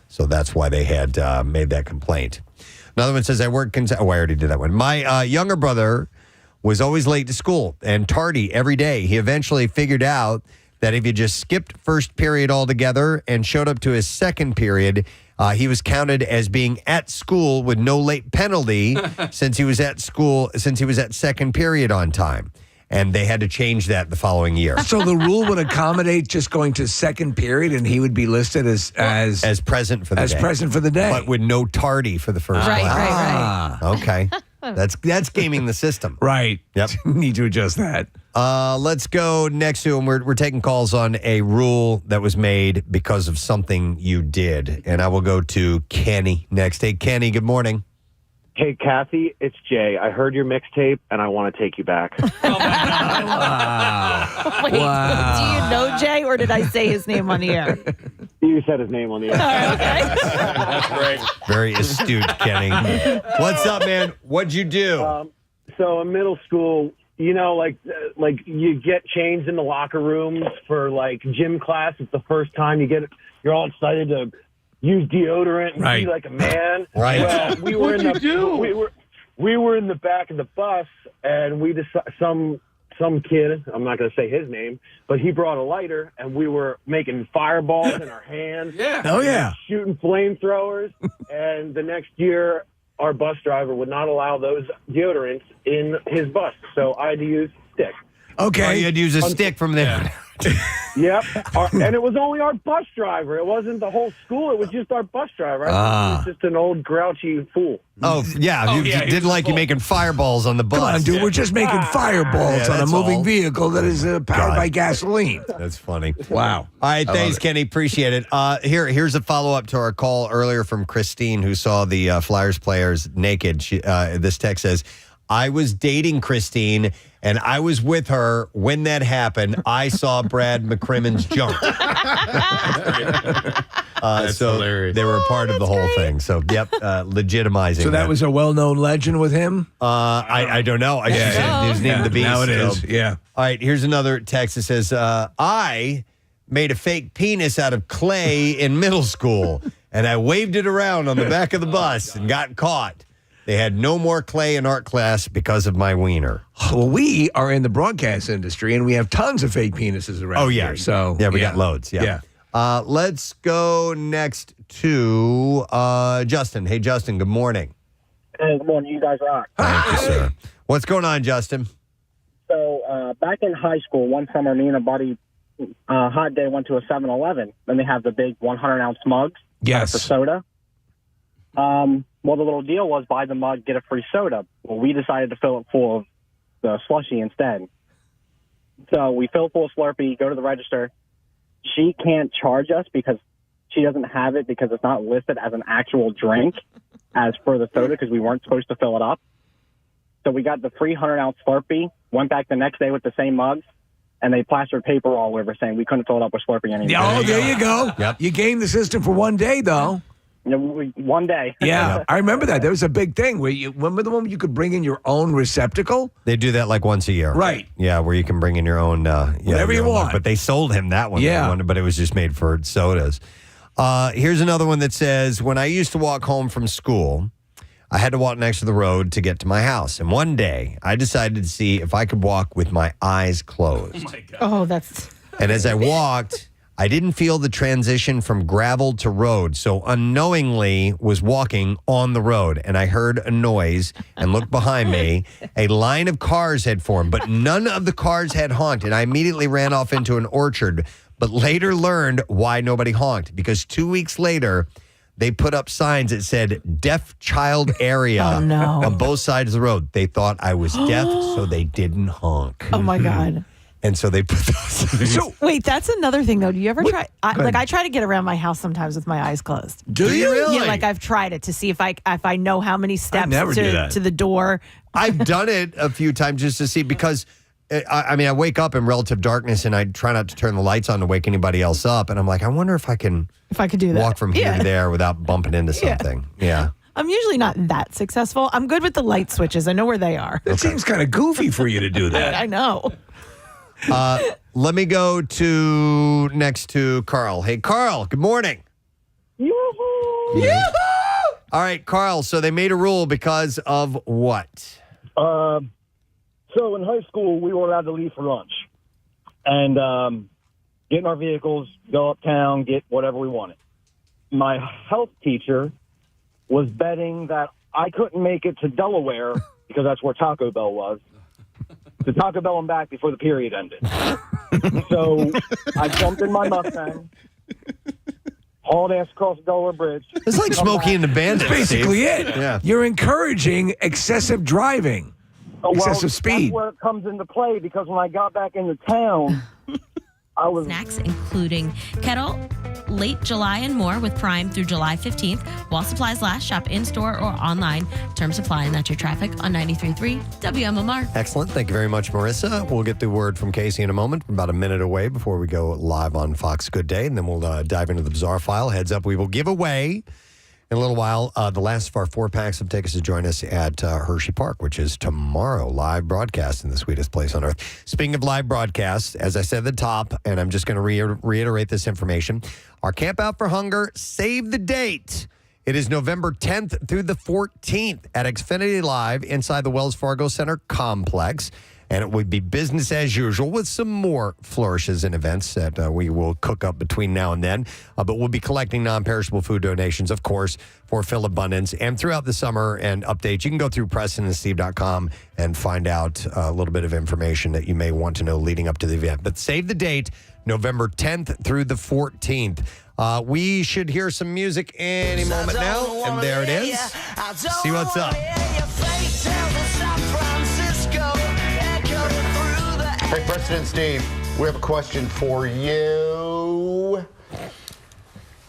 So that's why they had made that complaint. Another one says, I already did that one. My younger brother was always late to school and tardy every day. He eventually figured out that if you just skipped first period altogether and showed up to his second period, he was counted as being at school with no late penalty since he was at second period on time. And they had to change that the following year. So the rule would accommodate just going to second period, and he would be listed as present for the day. As present for the day, but with no tardy for the first Right, class. right. Okay. That's gaming the system. Right. Yep. Need to adjust that. Let's go next to, and we're taking calls on a rule that was made because of something you did. And I will go to Kenny next. Hey, Kenny, good morning. Hey, Kathy, it's Jay. I heard your mixtape, and I want to take you back. Wait, do you know Jay, or did I say his name on the air? You said his name on the air. That's great. Very astute, Kenny. What's up, man? What'd you do? So in middle school, like you get changed in the locker rooms for like gym class. It's the first time you're all excited to use deodorant and be like a man. Right. Well, we were we were in the back of the bus, and we some kid, I'm not going to say his name, but he brought a lighter, and we were making fireballs in our hands. Yeah. Oh, yeah. Shooting flamethrowers. And the next year, our bus driver would not allow those deodorants in his bus, so I had to use stick. Okay. Oh, you had to use a stick from there. Yep. And it was only our bus driver. It wasn't the whole school. It was just our bus driver. I thought he was just an old grouchy fool. Oh, yeah. You didn't like you making fireballs on the bus. Come on, dude. We're just making fireballs on a that's moving all. vehicle that is powered by gasoline. That's funny. Wow. All right, I love thanks, it. Kenny. Appreciate it. Here's a follow-up to our call earlier from Christine, who saw the Flyers players naked. This text says, I was dating Christine, and I was with her when that happened. I saw Brad McCrimmon's junk. So hilarious. they were a part of the whole thing. So, yep, legitimizing. So that was a well-known legend with him? I don't know. I should say his name, the Beast. Now it is, So- yeah. All right, here's another text that says, I made a fake penis out of clay in middle school, and I waved it around on the back of the bus and got caught. They had no more clay in art class because of my wiener. Well, we are in the broadcast industry, and we have tons of fake penises around here. So we got loads. Yeah. Let's go next to Justin. Hey, Justin, good morning. Hey, good morning. You guys rock. Thank you, sir. What's going on, Justin? So back in high school, one summer, me and a buddy, hot day, went to a 7-Eleven. And they have the big 100-ounce mugs for soda. Well, the little deal was buy the mug, get a free soda. Well, we decided to fill it full of the slushie instead. So we fill it full of Slurpee, go to the register. She can't charge us because she doesn't have it because it's not listed as an actual drink as for the soda because we weren't supposed to fill it up. So we got the free 100-ounce Slurpee, went back the next day with the same mugs, and they plastered paper all over saying we couldn't fill it up with Slurpee anymore. Oh, there you go. Yep. You gamed the system for one day, though. One day. Yeah, I remember that. There was a big thing where remember the one you could bring in your own receptacle? They do that like once a year. Right. Yeah, where you can bring in your own. Whatever you your own want. mug. But they sold him that one. Yeah. But it was just made for sodas. Here's another one that says, when I used to walk home from school, I had to walk next to the road to get to my house. And one day, I decided to see if I could walk with my eyes closed. Oh, my God. Oh, that's... And as I walked, I didn't feel the transition from gravel to road, so unknowingly was walking on the road, and I heard a noise and looked behind me. A line of cars had formed, but none of the cars had honked, and I immediately ran off into an orchard, but later learned why nobody honked, because 2 weeks later, they put up signs that said deaf child area on both sides of the road. They thought I was deaf, so they didn't honk. Oh, my God. And so they put those. So wait, that's another thing though. Do you ever try? I try to get around my house sometimes with my eyes closed. Do you really? Yeah, like I've tried it to see if I know how many steps to the door. I've done it a few times just to see because I wake up in relative darkness and I try not to turn the lights on to wake anybody else up, and I'm like, I wonder if I could do that. Walk from here to there without bumping into something. Yeah. I'm usually not that successful. I'm good with the light switches. I know where they are. It seems kind of goofy for you to do that. I know. Let me go to next to Carl. Hey, Carl, good morning. Yoo-hoo! Yoo-hoo! All right, Carl, so they made a rule because of what? So in high school, we were allowed to leave for lunch and get in our vehicles, go uptown, get whatever we wanted. My health teacher was betting that I couldn't make it to Delaware because that's where Taco Bell was. To Taco Bell and back before the period ended. So I jumped in my Mustang, hauled ass across the Delaware Bridge. It's like Smokey and the Bandit. That's basically it. Yeah. You're encouraging excessive driving, excessive speed. That's where it comes into play because when I got back into town, I was... Snacks including kettle, late July and more with Prime through July 15th. While supplies last, shop in-store or online. Terms apply, and that's your traffic on 93.3 WMMR. Excellent. Thank you very much, Marissa. We'll get the word from Casey in a moment. We're about a minute away before we go live on Fox Good Day, and then we'll dive into the bizarre file. Heads up, we will give away in a little while the last of our 4-packs of tickets to join us at Hershey Park, which is tomorrow. Live broadcast in the sweetest place on earth. Speaking of live broadcasts, as I said at the top, and I'm just going to reiterate this information, our Camp Out for Hunger, save the date. It is November 10th through the 14th at Xfinity Live inside the Wells Fargo Center complex. And it would be business as usual with some more flourishes and events that we will cook up between now and then. But we'll be collecting non-perishable food donations, of course, for Phil Abundance. And throughout the summer and updates, you can go through PrestonandSteve.com and find out a little bit of information that you may want to know leading up to the event. But save the date, November 10th through the 14th. We should hear some music any moment now. And there it is. See what's up. Hey, Preston and Steve, we have a question for you.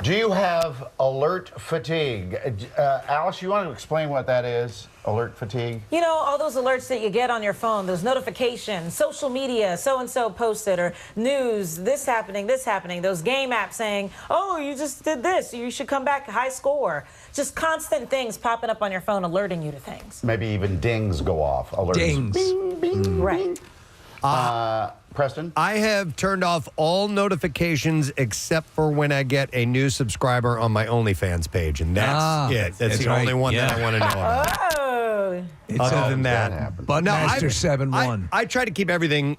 Do you have alert fatigue? Alice, you want to explain what that is, alert fatigue? You know, all those alerts that you get on your phone, those notifications, social media, so-and-so posted, or news, this happening, those game apps saying, oh, you just did this, you should come back high score. Just constant things popping up on your phone alerting you to things. Maybe even dings go off. Alerts. Dings. Bing, bing, right. Preston? I have turned off all notifications except for when I get a new subscriber on my OnlyFans page, and that's it. That's the only one that I want to know about. Really? Other than that, but Master 7-1. I try to keep everything.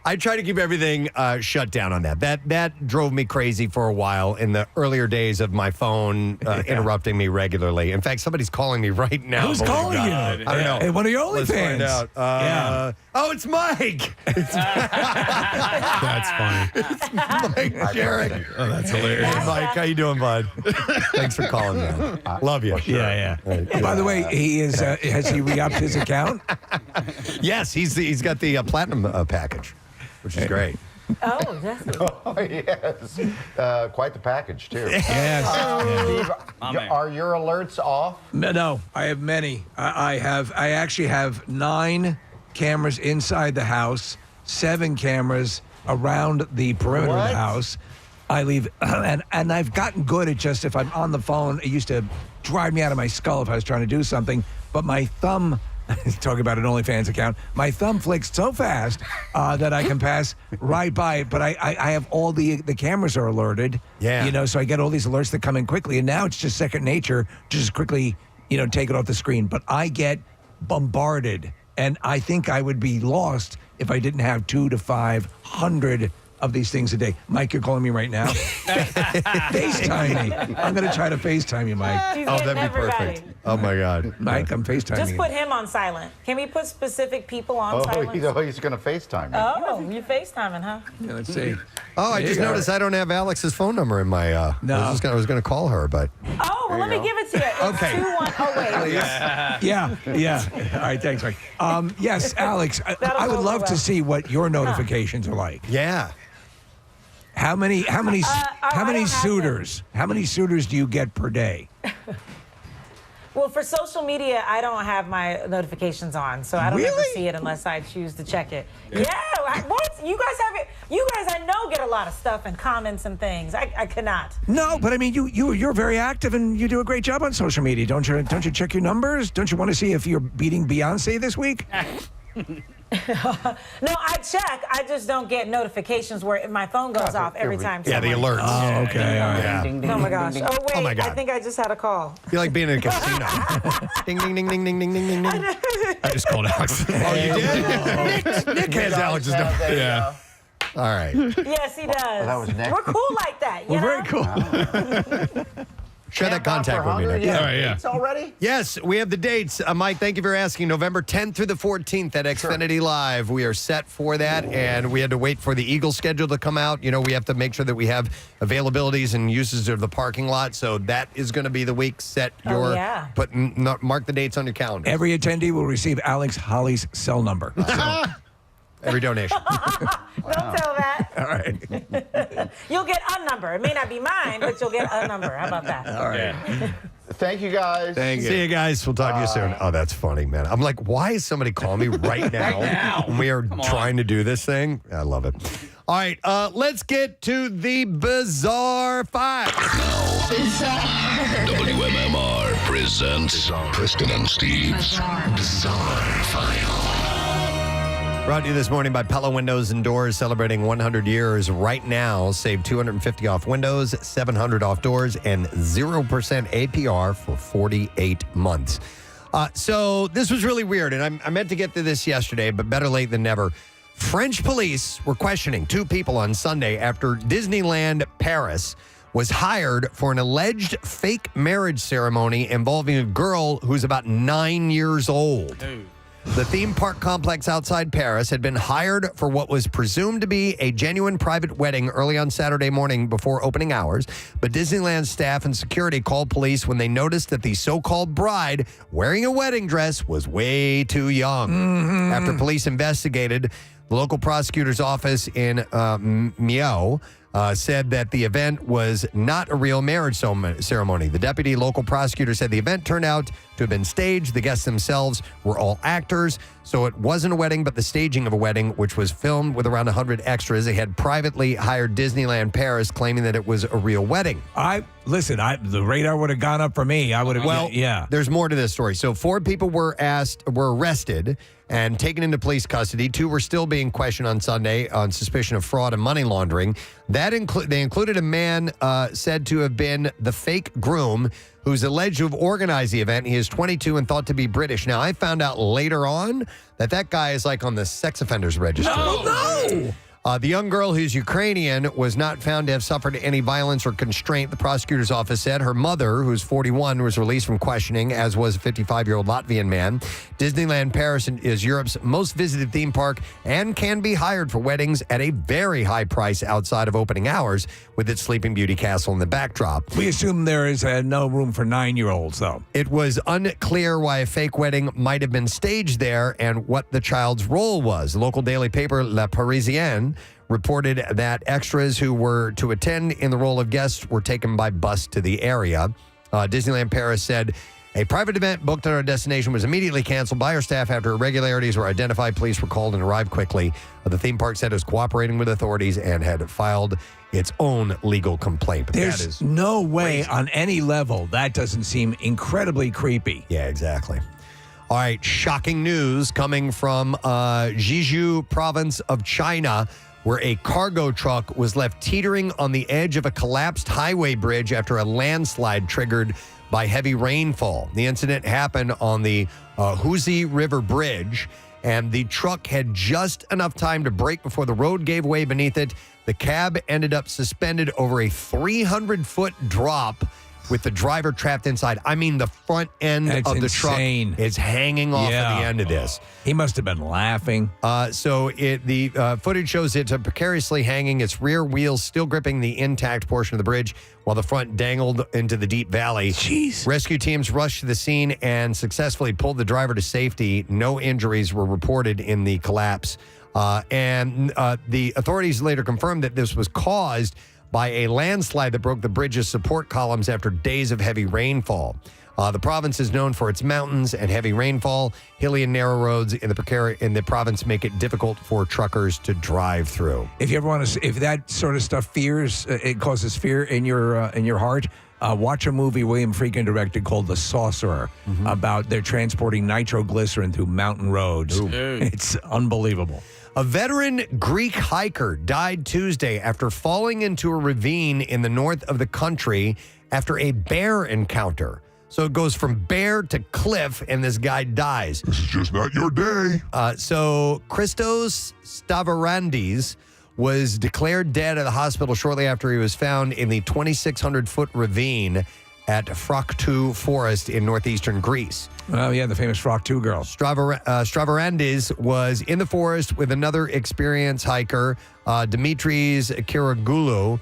I try to keep everything shut down on that. That drove me crazy for a while in the earlier days of my phone interrupting me regularly. In fact, somebody's calling me right now. Who's calling you? I don't know. Hey, one of your Let's find OnlyFans. out. Oh, it's Mike. That's funny. It's Mike Garrett. Oh, that's hilarious. Hey, Mike, how you doing, bud? Thanks for calling, man. Love you. Yeah. By the way, he is. Has he re-upped his account? Yes, he's got the platinum package, which is great. Oh, definitely. Oh, yes. Quite the package, too. Yes. Steve, are your alerts off? No, I have many. I actually have 9 cameras inside the house, 7 cameras around the perimeter of the house. I leave, and I've gotten good at just if I'm on the phone, it used to drive me out of my skull if I was trying to do something, but my thumb, talking about an OnlyFans account, my thumb flicks so fast that I can pass right by it, but I have all the cameras are alerted, so I get all these alerts that come in quickly, and now it's just second nature, just quickly, take it off the screen, but I get bombarded, and I think I would be lost if I didn't have 200 to 500 of these things a day. Mike, you're calling me right now? FaceTime me. I'm going to try to FaceTime you, Mike. He's Oh, getting that'd be everybody. perfect. Oh, my God. Mike, I'm FaceTiming Just you. put him on silent. Can we put specific people on silent? He's going to FaceTime me. Oh, you're FaceTiming, huh? Yeah, let's see. Oh, I just noticed I don't have Alex's phone number in my. No. I was going to call her, but. Oh, well, let me give it to you. It's Okay. 2-1. Oh, wait. Yeah. All right, thanks, Mike. Yes, Alex, I would go love to well. see what your notifications are like. Yeah. How many I don't have suitors? How many suitors do you get per day? Well, for social media, I don't have my notifications on, so I don't ever see it unless I choose to check it. Yeah, what? You guys have it? You guys, I know, get a lot of stuff and comments and things. I cannot. No, but I mean, you're very active and you do a great job on social media. Don't you check your numbers? Don't you want to see if you're beating Beyonce this week? No, I check. I just don't get notifications where my phone goes off every time. Yeah, the someone- alerts. Oh, okay. All right. Yeah. Oh my gosh. Oh wait. Oh, my God. I think I just had a call. Feel like being in a casino. Ding, ding, ding, ding, ding, ding, ding, ding, ding. I just called Alex. Oh, you did? Nick has Alex's number. Yeah. All right. Yes, he does. that was Nick. We're cool like that. You Well, know? very cool. Share that contact with me, Nick. Yeah. All right, yeah. Dates already? Yes, we have the dates. Mike, thank you for asking. November 10th through the 14th at Xfinity Live. We are set for that, and we had to wait for the Eagles schedule to come out. We have to make sure that we have availabilities and uses of the parking lot. So that is going to be the week. Set your mark the dates on your calendar. Every attendee will receive Alex Holly's cell number. Every donation. Don't tell that. All right. You'll get a number. It may not be mine, but you'll get a number. How about that? All right. Thank you, guys. See you guys. We'll talk to you soon. Oh, that's funny, man. I'm like, why is somebody calling me right now when we are trying to do this thing? I love it. All right, let's get to the Bizarre File. WMMR presents Preston and Steve's Bizarre File. Brought to you this morning by Pella Windows and Doors, celebrating 100 years right now. Save $250 off windows, $700 off doors, and 0% APR for 48 months. So this was really weird, and I meant to get to this yesterday, but better late than never. French police were questioning 2 people on Sunday after Disneyland Paris was hired for an alleged fake marriage ceremony involving a girl who's about 9 years old. The theme park complex outside Paris had been hired for what was presumed to be a genuine private wedding early on Saturday morning before opening hours, but Disneyland staff and security called police when they noticed that the so-called bride wearing a wedding dress was way too young. After police investigated, the local prosecutor's office in Millau said that the event was not a real marriage ceremony. The deputy local prosecutor said the event turned out to have been staged. The guests themselves were all actors, so it wasn't a wedding, but the staging of a wedding, which was filmed with around 100 extras. They had privately hired Disneyland Paris, claiming that it was a real wedding. The radar would have gone up for me. I would have. Well, there's more to this story. So 4 people were arrested and taken into police custody. 2 were still being questioned on Sunday on suspicion of fraud and money laundering. Then They included a man said to have been the fake groom who's alleged to have organized the event. He is 22 and thought to be British. Now, I found out later on that guy is like on the sex offenders registry. No! The young girl, who's Ukrainian, was not found to have suffered any violence or constraint, the prosecutor's office said. Her mother, who's 41, was released from questioning, as was a 55-year-old Latvian man. Disneyland Paris is Europe's most visited theme park and can be hired for weddings at a very high price outside of opening hours, with its Sleeping Beauty castle in the backdrop. We assume there is no room for 9-year-olds, though. It was unclear why a fake wedding might have been staged there and what the child's role was. The local daily paper, La Parisienne, reported that extras who were to attend in the role of guests were taken by bus to the area. Disneyland Paris said a private event booked at our destination was immediately canceled by our staff after irregularities were identified. Police were called and arrived quickly. The theme park said it was cooperating with authorities and had filed its own legal complaint. But There's that is no way on any level that doesn't seem incredibly creepy. Yeah, exactly. All right, shocking news coming from Jeju province of China, where a cargo truck was left teetering on the edge of a collapsed highway bridge after a landslide triggered by heavy rainfall. The incident happened on the Huzi River Bridge, and the truck had just enough time to brake before the road gave way beneath it. The cab ended up suspended over a 300-foot drop with the driver trapped inside. I mean, the front end of the insane. truck is hanging off at the end of this. He must have been laughing. The footage shows it precariously hanging, its rear wheels still gripping the intact portion of the bridge, while the front dangled into the deep valley. Jeez. Rescue teams rushed to the scene and successfully pulled the driver to safety. No injuries were reported in the collapse. The authorities later confirmed that this was caused by a landslide that broke the bridge's support columns after days of heavy rainfall. The province is known for its mountains and heavy rainfall. Hilly and narrow roads in the province make it difficult for truckers to drive through. If you ever want to, if that sort of stuff it causes fear in your heart, watch a movie William Friedkin directed called The Sorcerer about they're transporting nitroglycerin through mountain roads. It's unbelievable. A veteran Greek hiker died Tuesday after falling into a ravine in the north of the country after a bear encounter. So it goes from bear to cliff, and this guy dies. This is just not your day. So Christos Stavroudis was declared dead at the hospital shortly after he was found in the 2,600-foot ravine at Fractu Forest in northeastern Greece. Oh, yeah, the famous Fractu girl. Stavroudis was in the forest with another experienced hiker, Dimitris Kiragoulou,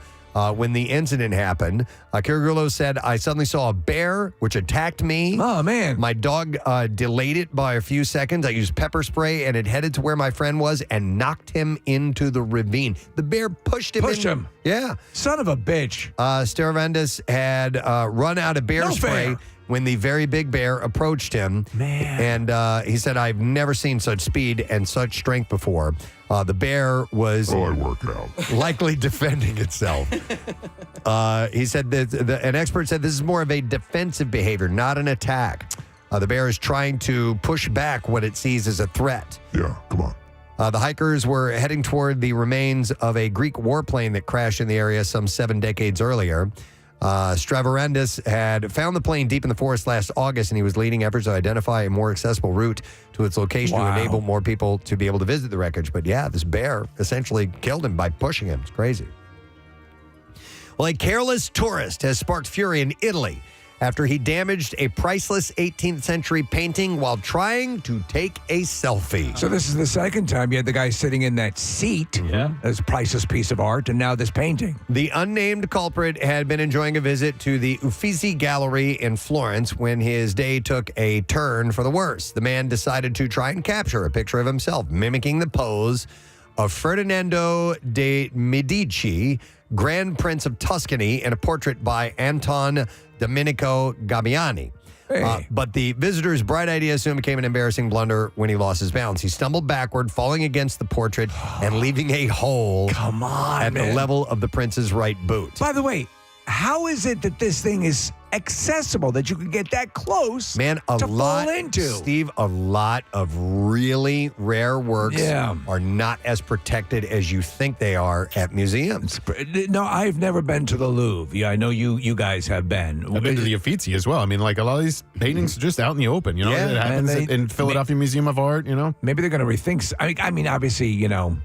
when the incident happened. Kiragoulou said, I suddenly saw a bear, which attacked me. Oh, man. My dog delayed it by a few seconds. I used pepper spray, and it headed to where my friend was and knocked him into the ravine. The bear pushed him. Yeah. Son of a bitch. Stavroudis had run out of bear spray when the very big bear approached him. Man. And he said, I've never seen such speed and such strength before. The bear was I work out. likely defending itself. He said that an expert said this is more of a defensive behavior, not an attack. The bear is trying to push back what it sees as a threat. Yeah, come on. The hikers were heading toward the remains of a Greek warplane that crashed in the area some 7 decades earlier. Stavroudis had found the plane deep in the forest last August, and he was leading efforts to identify a more accessible route to its location to enable more people to be able to visit the wreckage. But yeah, this bear essentially killed him by pushing him. It's crazy. Well, a careless tourist has sparked fury in Italy after he damaged a priceless 18th century painting while trying to take a selfie. So this is the second time you had the guy sitting in that seat as a priceless piece of art, and now this painting. The unnamed culprit had been enjoying a visit to the Uffizi Gallery in Florence when his day took a turn for the worse. The man decided to try and capture a picture of himself, mimicking the pose of Ferdinando de' Medici, Grand Prince of Tuscany, in a portrait by Anton Domenico Gabbiani. But the visitor's bright idea soon became an embarrassing blunder when he lost his balance. He stumbled backward, falling against the portrait and leaving a hole at the level of the prince's right boot. By the way, how is it that this thing is accessible that you could get that close Man, to fall into. Steve, a lot of really rare works are not as protected as you think they are at museums. No, I've never been to the Louvre. Yeah, I know you guys have been. I've been to the Uffizi as well. I mean, like a lot of these paintings are just out in the open. You know, Yeah, it happens in Philadelphia Museum of Art. You know, maybe they're going to rethink. I mean, obviously, you know.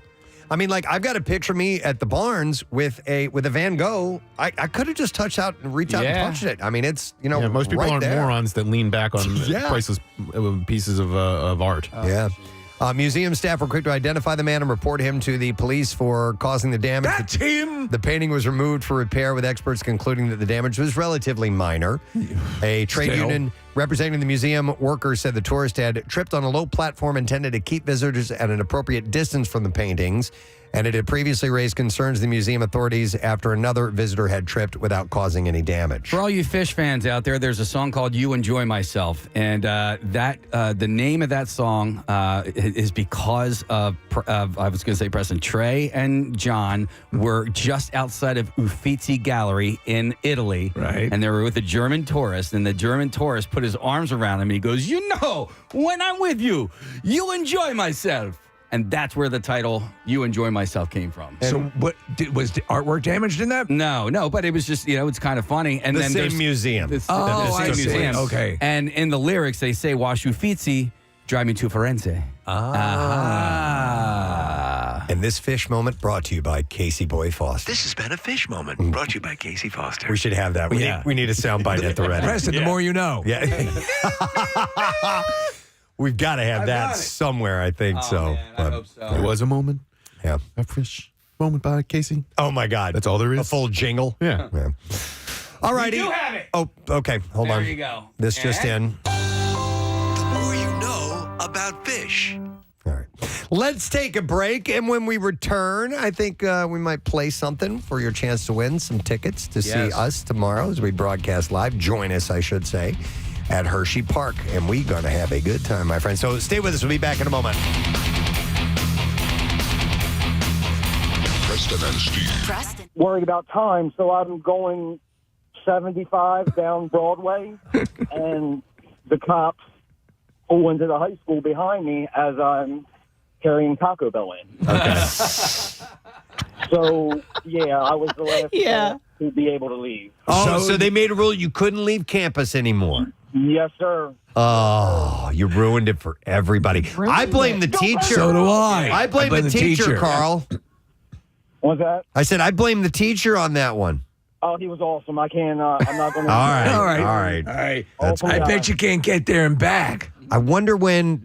I mean, like I've got a picture of me at the Barnes with a Van Gogh. I could have just touched out and reached out and touched it. I mean, it's most people right aren't there. morons that lean back on priceless pieces of art. Yeah. Museum staff were quick to identify the man and report him to the police for causing the damage. That's him! The painting was removed for repair, with experts concluding that the damage was relatively minor. A trade union representing the museum workers said the tourist had tripped on a low platform intended to keep visitors at an appropriate distance from the paintings, and it had previously raised concerns to the museum authorities after another visitor had tripped without causing any damage. For all you Fish fans out there, there's a song called "You Enjoy Myself," and the name of that song is because of I was going to say Preston. Trey and John were just outside of Uffizi Gallery in Italy, right? And they were with a German tourist, and the German tourist put his arms around him. And he goes, when I'm with you, you enjoy myself. And that's where the title "You Enjoy Myself" came from. So, what was the artwork damaged in that? No, but it was just it's kind of funny. And The then same there's museum. the I same see. museum. Okay. And in the lyrics, they say, "Wash Uffizi, drive me to Firenze." And this Fish moment brought to you by Casey Boy Foster. This has been a Fish moment brought to you by Casey Foster. We should have that. We need a soundbite at the ready. Preston, the more you know. Yeah. We've got to have that somewhere, I think. Man, I hope so. It was a moment. Yeah. A Fish moment by Casey. Oh, my God. That's all there is. A full jingle. Yeah. All righty. You have it. Oh, okay. Hold on. There you go. This just in. The more you know about fish. All right. Let's take a break. And when we return, I think we might play something for your chance to win some tickets to see us tomorrow as we broadcast live. Join us, I should say, at Hershey Park. And we're going to have a good time, my friends. So stay with us. We'll be back in a moment. Preston and Steve. Worried about time, so I'm going 75 down Broadway, and the cops pull into the high school behind me as I'm carrying Taco Bell in. Okay. So, yeah, I was the last one to be able to leave. Oh, so they made a rule you couldn't leave campus anymore. Yes, sir. Oh, you ruined it for everybody. I blame the teacher. So do I. I blame the teacher, Carl. What's that? I said I blame the teacher on that one. Oh, he was awesome. I can't, I'm not going to... All right. All right. All right. That's I bet you can't get there and back. I wonder when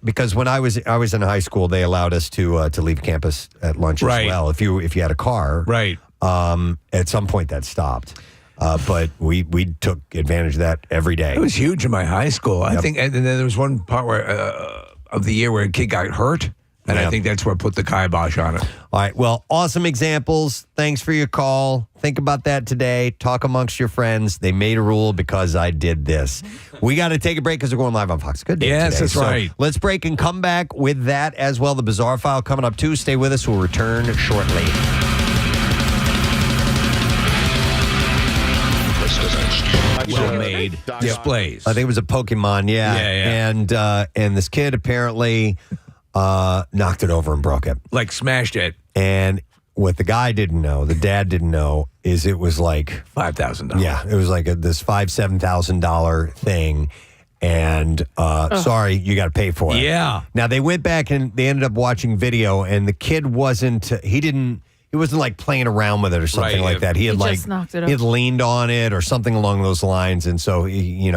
because when I was in high school, they allowed us to leave campus at lunch as well. If you had a car, right? At some point that stopped, but we took advantage of that every day. It was huge in my high school. I think, and then there was one part where of the year where a kid got hurt. And I think that's what put the kibosh on it. All right. Well, awesome examples. Thanks for your call. Think about that today. Talk amongst your friends. They made a rule because I did this. We got to take a break because we're going live on Fox Good Day Yes, today. that's right. Let's break and come back with that as well. The Bizarre File coming up too. Stay with us. We'll return shortly. Well-made displays. I think it was a Pokemon. Yeah. And this kid apparently knocked it over and broke it. Like smashed it. And what the guy didn't know, the dad didn't know, is it was like $5,000. Yeah, it was like this $7,000 thing. And sorry, you got to pay for it. Yeah. Now they went back and they ended up watching video, and the kid wasn't like playing around with it or something like that. He had just knocked it over. he had leaned on it or something along those lines, and so he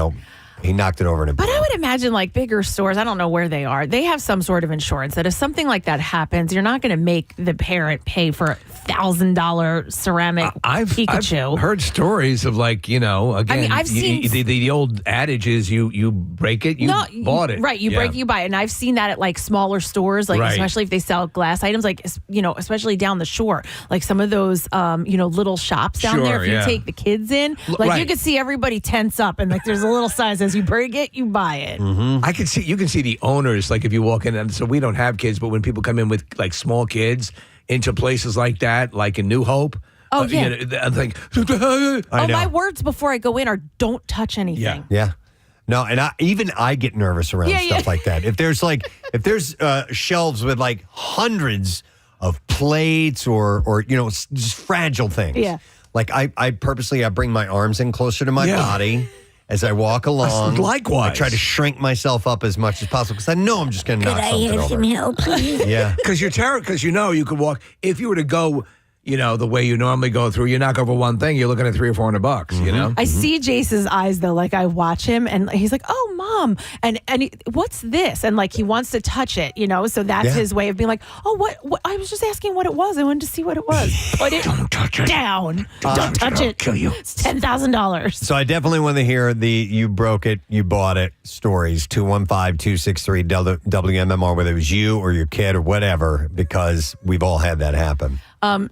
knocked it over and it But I would imagine like bigger stores, I don't know where they are, they have some sort of insurance that if something like that happens, you're not going to make the parent pay for $1,000 ceramic Pikachu. I've heard stories of again, I've seen the old adage is you break it, you bought it. Right, you break, you buy it. And I've seen that at like smaller stores, especially if they sell glass items, especially down the shore, like some of those, little shops down there. If you take the kids in, you could see everybody tense up and there's a little sign that says you break it, you buy it. Mm-hmm. You can see the owners, if you walk in, and so we don't have kids, but when people come in with small kids into places like that, like in New Hope, Oh, yeah. Like, my words before I go in are don't touch anything. Yeah. No, and I get nervous around stuff like that. If there's shelves with like hundreds of plates or just fragile things. Yeah. Like I purposely bring my arms in closer to my body as I walk along. Likewise. I try to shrink myself up as much as possible because I know I'm just going to knock something over. some help, please? Yeah. Because you're terrible. Because you could walk. If you were to go, the way you normally go through, you knock over one thing, you're looking at $300 or $400. You know. I see Jace's eyes though. Like I watch him, and he's like, "Oh, mom," and what's this? And like he wants to touch it, So that's his way of being like, "Oh, what? I was just asking what it was. I wanted to see what it was. Put it Don't touch it down. Don't touch it. Kill you. It's $10,000." So I definitely want to hear the you broke it, you bought it stories, 215-263-WMMR, whether it was you or your kid or whatever, because we've all had that happen.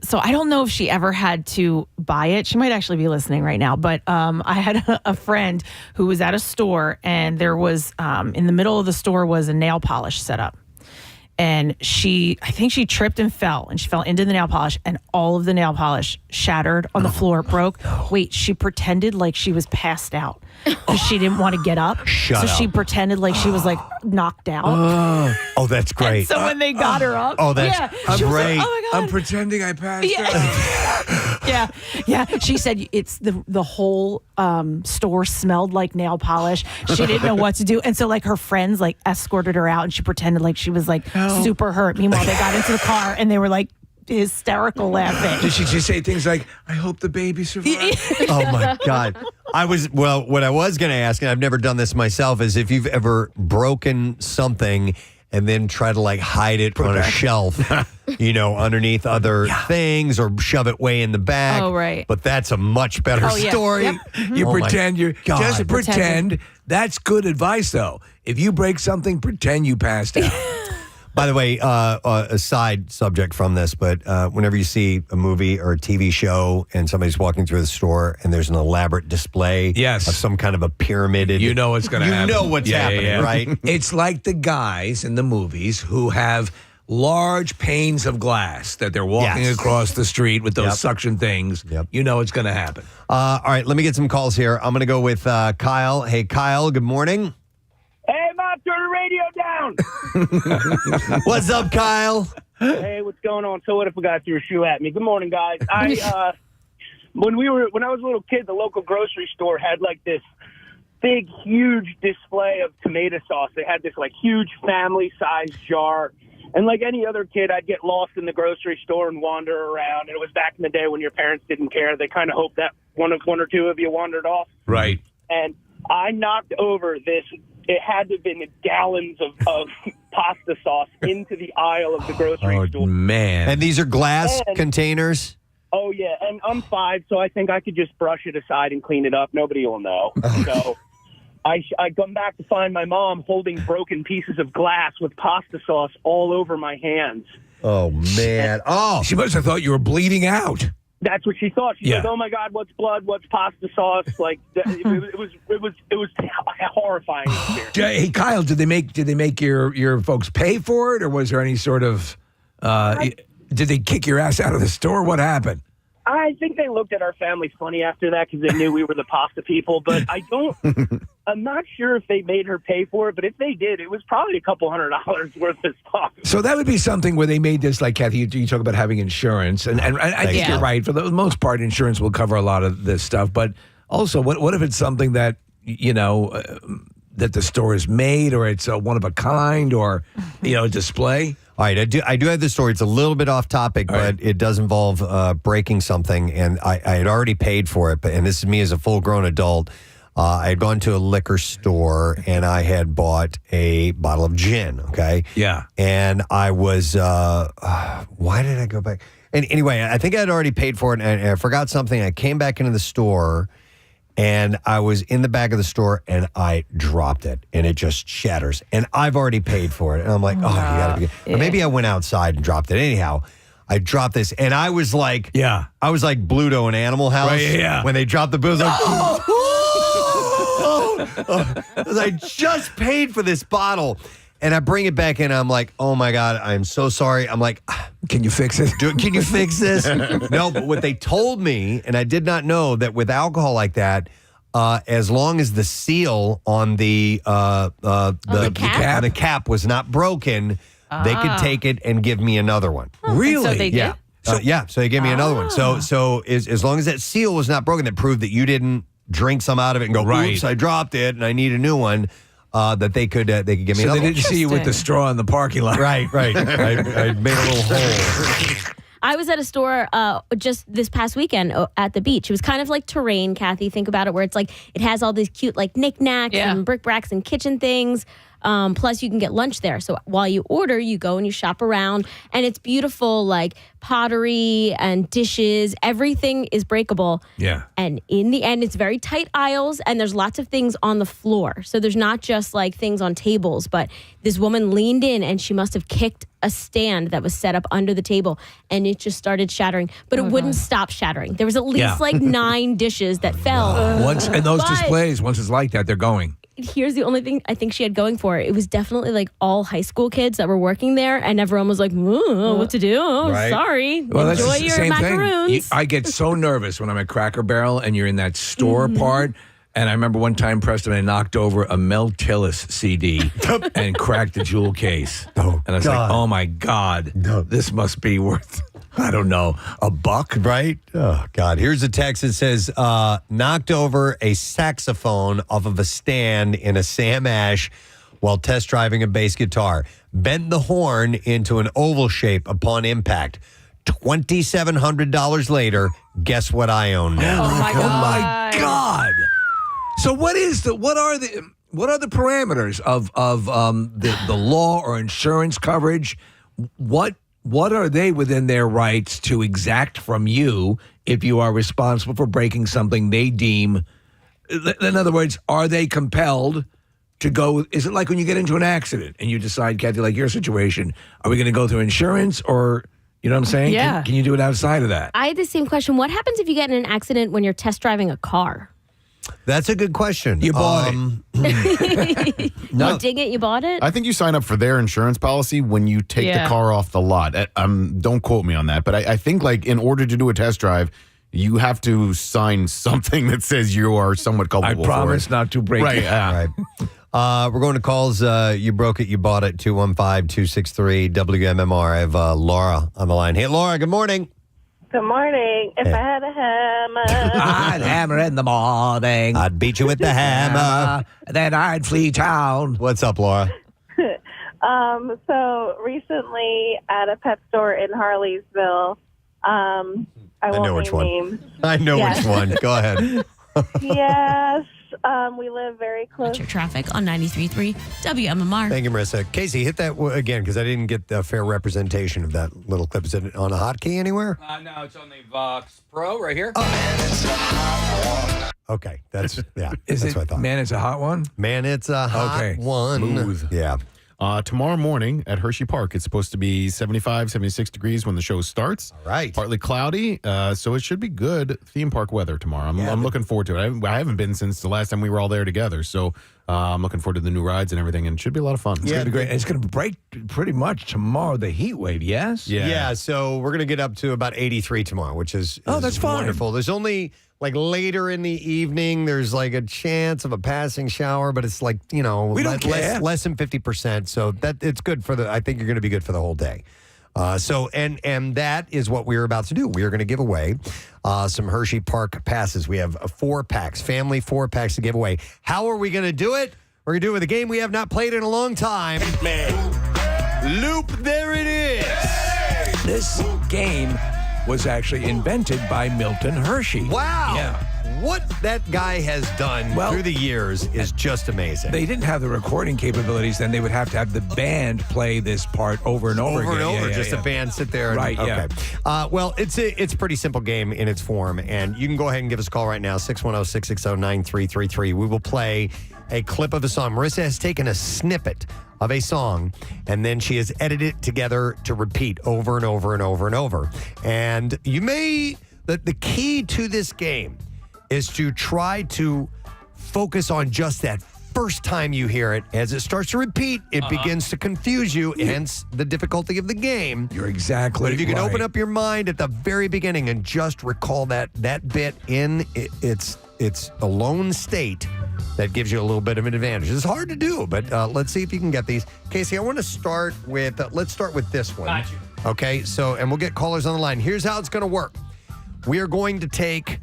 So I don't know if she ever had to buy it. She might actually be listening right now. But I had a friend who was at a store, and there was in the middle of the store was a nail polish set up. And I think she tripped and fell, and she fell into the nail polish, and all of the nail polish shattered on the floor, broke. Wait, she pretended like she was passed out because she didn't want to get up. Shut up. She pretended like she was like knocked out. Oh, that's great. And so when they got her up, that's she was great. like, oh my God. I'm pretending I passed out. Yeah. She said it's the whole store smelled like nail polish. She didn't know what to do, and so like her friends like escorted her out, and she pretended like she was like super hurt. Meanwhile, they got into the car and they were like hysterical laughing. Did she just say things like, "I hope the baby survives"? Oh my God. What I was going to ask, and I've never done this myself, is if you've ever broken something and then try to like hide it on a shelf, underneath other things or shove it way in the back. Oh, right. But that's a much better story. Yep. You Oh, pretend my God. just pretend. That's good advice, though. If you break something, pretend you passed out. By the way, a side subject from this, but whenever you see a movie or a TV show and somebody's walking through the store and there's an elaborate display of some kind of a pyramided... You know what's going to happen. You know what's happening, right? It's like the guys in the movies who have large panes of glass that they're walking across the street with those suction things. You know it's going to happen. All right, let me get some calls here. I'm going to go with Kyle. Hey, Kyle, good morning. Hey, Mom, turn the radio down. What's up, Kyle? Hey, what's going on? So what if a guy threw a shoe at me? Good morning, guys. When I was a little kid, the local grocery store had like this big, huge display of tomato sauce. They had this like huge family-sized jar. And like any other kid, I'd get lost in the grocery store and wander around. And it was back in the day when your parents didn't care. They kind of hoped that one or two of you wandered off. Right. And I knocked over this. It had to have been gallons of pasta sauce into the aisle of the grocery store. Oh, man. And these are glass containers? Oh, yeah. And I'm 5, so I think I could just brush it aside and clean it up. Nobody will know. So I come back to find my mom holding broken pieces of glass with pasta sauce all over my hands. Oh, man. She must have thought you were bleeding out. That's what she thought. She's like, "Oh my God, what's blood? What's pasta sauce?" Like it was horrifying. Hey, Kyle, did they make your folks pay for it, or was there any sort of? Did they kick your ass out of the store? What happened? I think they looked at our family funny after that because they knew we were the pasta people. But I'm not sure if they made her pay for it. But if they did, it was probably a couple $100 worth of stuff. So that would be something where they made this, like Kathy, you talk about having insurance, and I think you're right. For the most part, insurance will cover a lot of this stuff. But also, what if it's something that that the store is made, or it's a one of a kind, or a display? All right, I do have this story. It's a little bit off topic, but it does involve breaking something, and I had already paid for it. And this is me as a full-grown adult. I had gone to a liquor store, and I had bought a bottle of gin, okay? Yeah. And I was, why did I go back? And anyway, I think I had already paid for it, and I forgot something. I came back into the store, and I was in the back of the store, and I dropped it, and it just shatters. And I've already paid for it. And I'm like, you got to be. Or maybe I went outside and dropped it. Anyhow, I dropped this, and I was like, I was like Bluto in Animal House. Right, when they dropped the booze, like, I just paid for this bottle. And I bring it back in. I'm like, oh my God, I'm so sorry. I'm like, can you fix it? Can you fix this? No, but what they told me, and I did not know that with alcohol like that, as long as the seal on the cap was not broken, they could take it and give me another one. Really? So they did? Yeah. So they gave me another one. So as long as that seal was not broken, that proved that you didn't drink some out of it and go, oops, I dropped it and I need a new one. That they could give me so another they didn't see you with the straw in the parking lot. Right. I made a little hole. I was at a store just this past weekend at the beach. It was kind of like Terrain, Kathy. Think about it, where it's like it has all these cute like knickknacks and bric-a-bracs and kitchen things. Plus, you can get lunch there. So while you order, you go and you shop around, and it's beautiful, like pottery and dishes. Everything is breakable. Yeah. And in the end, it's very tight aisles, and there's lots of things on the floor. So there's not just like things on tables, but this woman leaned in, and she must have kicked a stand that was set up under the table, and it just started shattering. But it wouldn't stop shattering. There was at least like 9 dishes that fell. Once in those displays, once it's like that, they're going. Here's the only thing I think she had going for her. It was definitely like all high school kids that were working there, and everyone was like, what to do? Oh, sorry. Well, Enjoy that's the your same macaroons. Thing. I get so nervous when I'm at Cracker Barrel and you're in that store part. And I remember one time, Preston, I knocked over a Mel Tillis CD and cracked the jewel case. And I was like, oh my God, this must be worth, I don't know, $1, right? Oh, God. Here's a text that says, knocked over a saxophone off of a stand in a Sam Ash while test driving a bass guitar. Bent the horn into an oval shape upon impact. $2,700 later, guess what I own now? Oh, my God. So what are the parameters of the law or insurance coverage? What are they within their rights to exact from you if you are responsible for breaking something they deem? In other words, are they compelled to go? Is it like when you get into an accident and you decide, Kathy, like your situation, are we going to go through insurance or? You know what I'm saying? Yeah. Can you do it outside of that? I had the same question. What happens if you get in an accident when you're test driving a car? That's a good question. You bought it. No. Ding it, you bought it? I think you sign up for their insurance policy when you take the car off the lot. Don't quote me on that, but I think like in order to do a test drive, you have to sign something that says you are somewhat culpable. I promise not to break it. Right. We're going to calls. You broke it, you bought it. 215-263 WMMR. I have Laura on the line. Hey, Laura. Good morning. Good morning. If I had a hammer, I'd hammer in the morning. I'd beat you with the hammer. Then I'd flee town. What's up, Laura? So recently at a pet store in Harleysville, I know which one. I know which one. Go ahead. Yes. We live very close. Watch your traffic on 93.3 WMMR. Thank you, Marissa. Casey, hit that again because I didn't get the fair representation of that little clip. Is it on a hotkey anywhere? No, it's on the Vox Pro right here. Okay, that's Is that's it, what I thought. Man, it's a hot one? Man, it's a hot one. Smooth. Yeah. Tomorrow morning at Hershey Park, it's supposed to be 75, 76 degrees when the show starts. All right. Partly cloudy, so it should be good theme park weather tomorrow. I'm looking forward to it. I haven't been since the last time we were all there together, so I'm looking forward to the new rides and everything, and it should be a lot of fun. It's going to be great. It's going to break pretty much tomorrow, the heat wave, yes? Yeah, so we're going to get up to about 83 tomorrow, which is that's fine. Wonderful. There's only, like, later in the evening, there's, like, a chance of a passing shower, but it's, like, you know, We don't care. less than 50%, so that it's good for I think you're going to be good for the whole day. And that is what we're about to do. We are going to give away some Hershey Park passes. We have 4 packs, family 4 packs to give away. How are we going to do it? We're going to do it with a game we have not played in a long time. Loop, there it is. This game was actually invented by Milton Hershey. Wow. Yeah. What that guy has done through the years is just amazing. They didn't have the recording capabilities, then they would have to have the band play this part over and over again. Over, just a band sit there. Right, okay. Well, it's a pretty simple game in its form, and you can go ahead and give us a call right now, 610-660-9333. We will play a clip of a song. Marissa has taken a snippet of a song, and then she has edited it together to repeat over and over and over and over. And the key to this game is to try to focus on just that first time you hear it. As it starts to repeat, it begins to confuse you, hence the difficulty of the game. You're exactly But if you can right. open up your mind at the very beginning and just recall that bit in its alone state, that gives you a little bit of an advantage. It's hard to do, but let's see if you can get these. Casey, I want to start with, let's start with this one. Got you. Okay, so, and we'll get callers on the line. Here's how it's going to work. We are going to take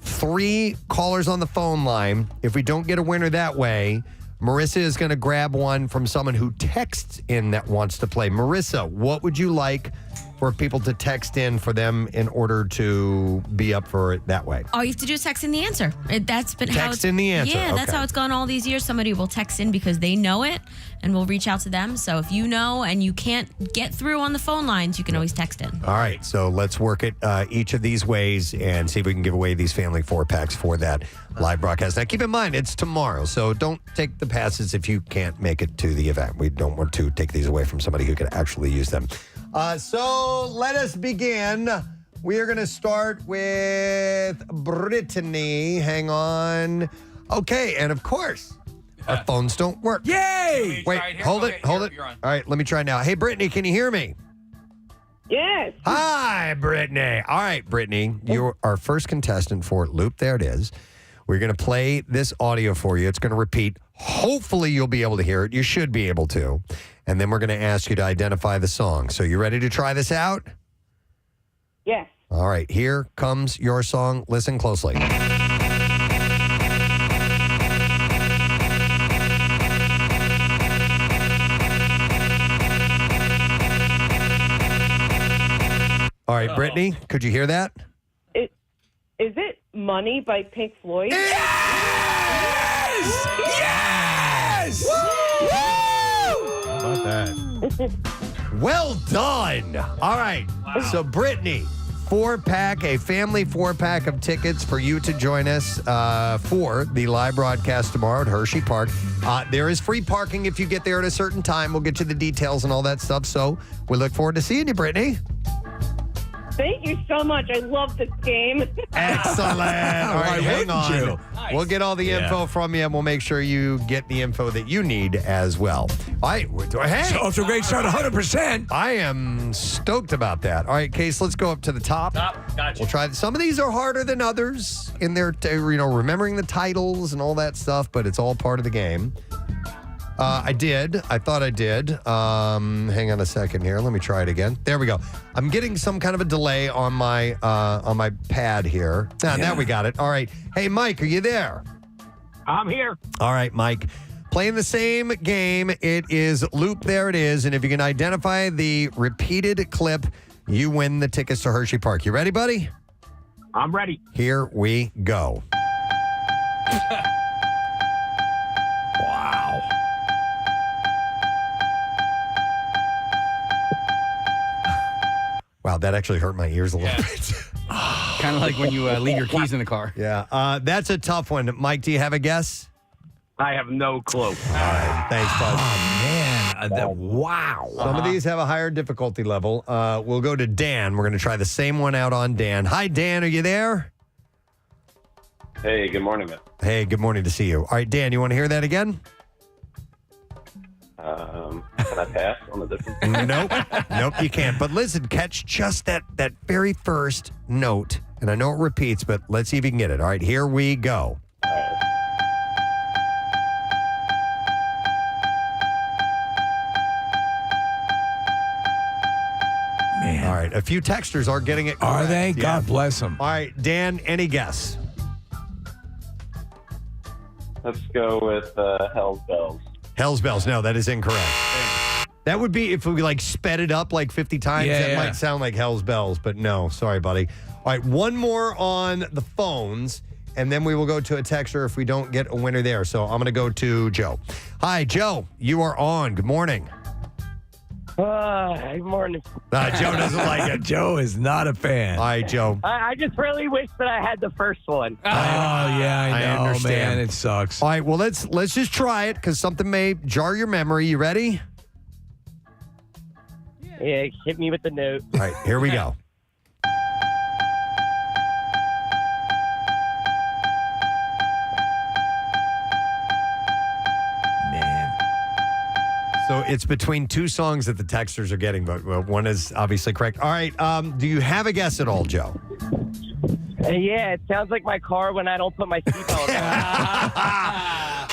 3 callers on the phone line. If we don't get a winner that way, Marissa is going to grab one from someone who texts in that wants to play. Marissa, what would you like for people to text in for them in order to be up for it that way? All you have to do is text in the answer. That's been how Text in the answer. Yeah, that's Okay. how it's gone all these years. Somebody will text in because they know it, and we'll reach out to them. So if you know and you can't get through on the phone lines, you can always text in. All right, so let's work it each of these ways and see if we can give away these family 4-packs for that live broadcast. Now, keep in mind, it's tomorrow, so don't take the passes if you can't make it to the event. We don't want to take these away from somebody who can actually use them. So let us begin. We are going to start with Brittany. Hang on. Okay, and of course, our phones don't work. Yay! Wait, hold it. All right, let me try now. Hey, Brittany, can you hear me? Yes. Hi, Brittany. All right, Brittany, you're our first contestant for Loop. There it is. We're going to play this audio for you. It's going to repeat. Hopefully, you'll be able to hear it. You should be able to. And then we're going to ask you to identify the song. So you ready to try this out? Yes. All right, here comes your song. Listen closely. All right, Brittany, could you hear that? Is it Money by Pink Floyd? Yes! How about that? Well done. All right. So, Brittany, 4-pack, a family 4-pack of tickets for you to join us for the live broadcast tomorrow at Hershey Park. There is free parking if you get there at a certain time. We'll get you the details and all that stuff. So, we look forward to seeing you, Brittany. Thank you so much. I love this game. Excellent. All right, hang on. you? We'll get all the info from you, and we'll make sure you get the info that you need as well. All right. Hey. So off to a great start, 100%. I am stoked about that. All right, Case, let's go up to the top. Gotcha. We'll try. Some of these are harder than others in their, remembering the titles and all that stuff, but it's all part of the game. I thought I did. Hang on a second here. Let me try it again. There we go. I'm getting some kind of a delay on my pad here. Now we got it. All right. Hey, Mike, are you there? I'm here. All right, Mike. Playing the same game. It is Loop. There it is. And if you can identify the repeated clip, you win the tickets to Hershey Park. You ready, buddy? I'm ready. Here we go. Wow. Wow, that actually hurt my ears a little bit. Kind of like when you leave your keys in the car. Yeah, that's a tough one. Mike, do you have a guess? I have no clue. All right, thanks, bud. Man, wow. Some of these have a higher difficulty level. We'll go to Dan. We're going to try the same one out on Dan. Hi, Dan. Are you there? Hey, good morning, man. Hey, good morning to see you. All right, Dan, you want to hear that again? Can I pass on the difference? Nope, you can't. But listen, catch just that very first note. And I know it repeats, but let's see if you can get it. All right, here we go. Man. All right, a few texters are getting it correct. Are they? Yeah. God bless them. All right, Dan, any guess? Let's go with Hell's Bells. Hell's Bells. No, that is incorrect. That would be if we sped it up like 50 times. That might sound like Hell's Bells, but no. Sorry, buddy. All right, one more on the phones, and then we will go to a texter if we don't get a winner there. So I'm going to go to Joe. Hi, Joe. You are on. Good morning. Good morning. Joe doesn't like it. Joe is not a fan. All right, Joe. I just really wish that I had the first one. Oh, yeah, I know, understand. man. It sucks. All right, well, let's just try it because something may jar your memory. You ready? Yeah, hit me with the note. All right, here we go. So it's between two songs that the texters are getting, but one is obviously correct. All right. Do you have a guess at all, Joe? Yeah, it sounds like my car when I don't put my seatbelt on.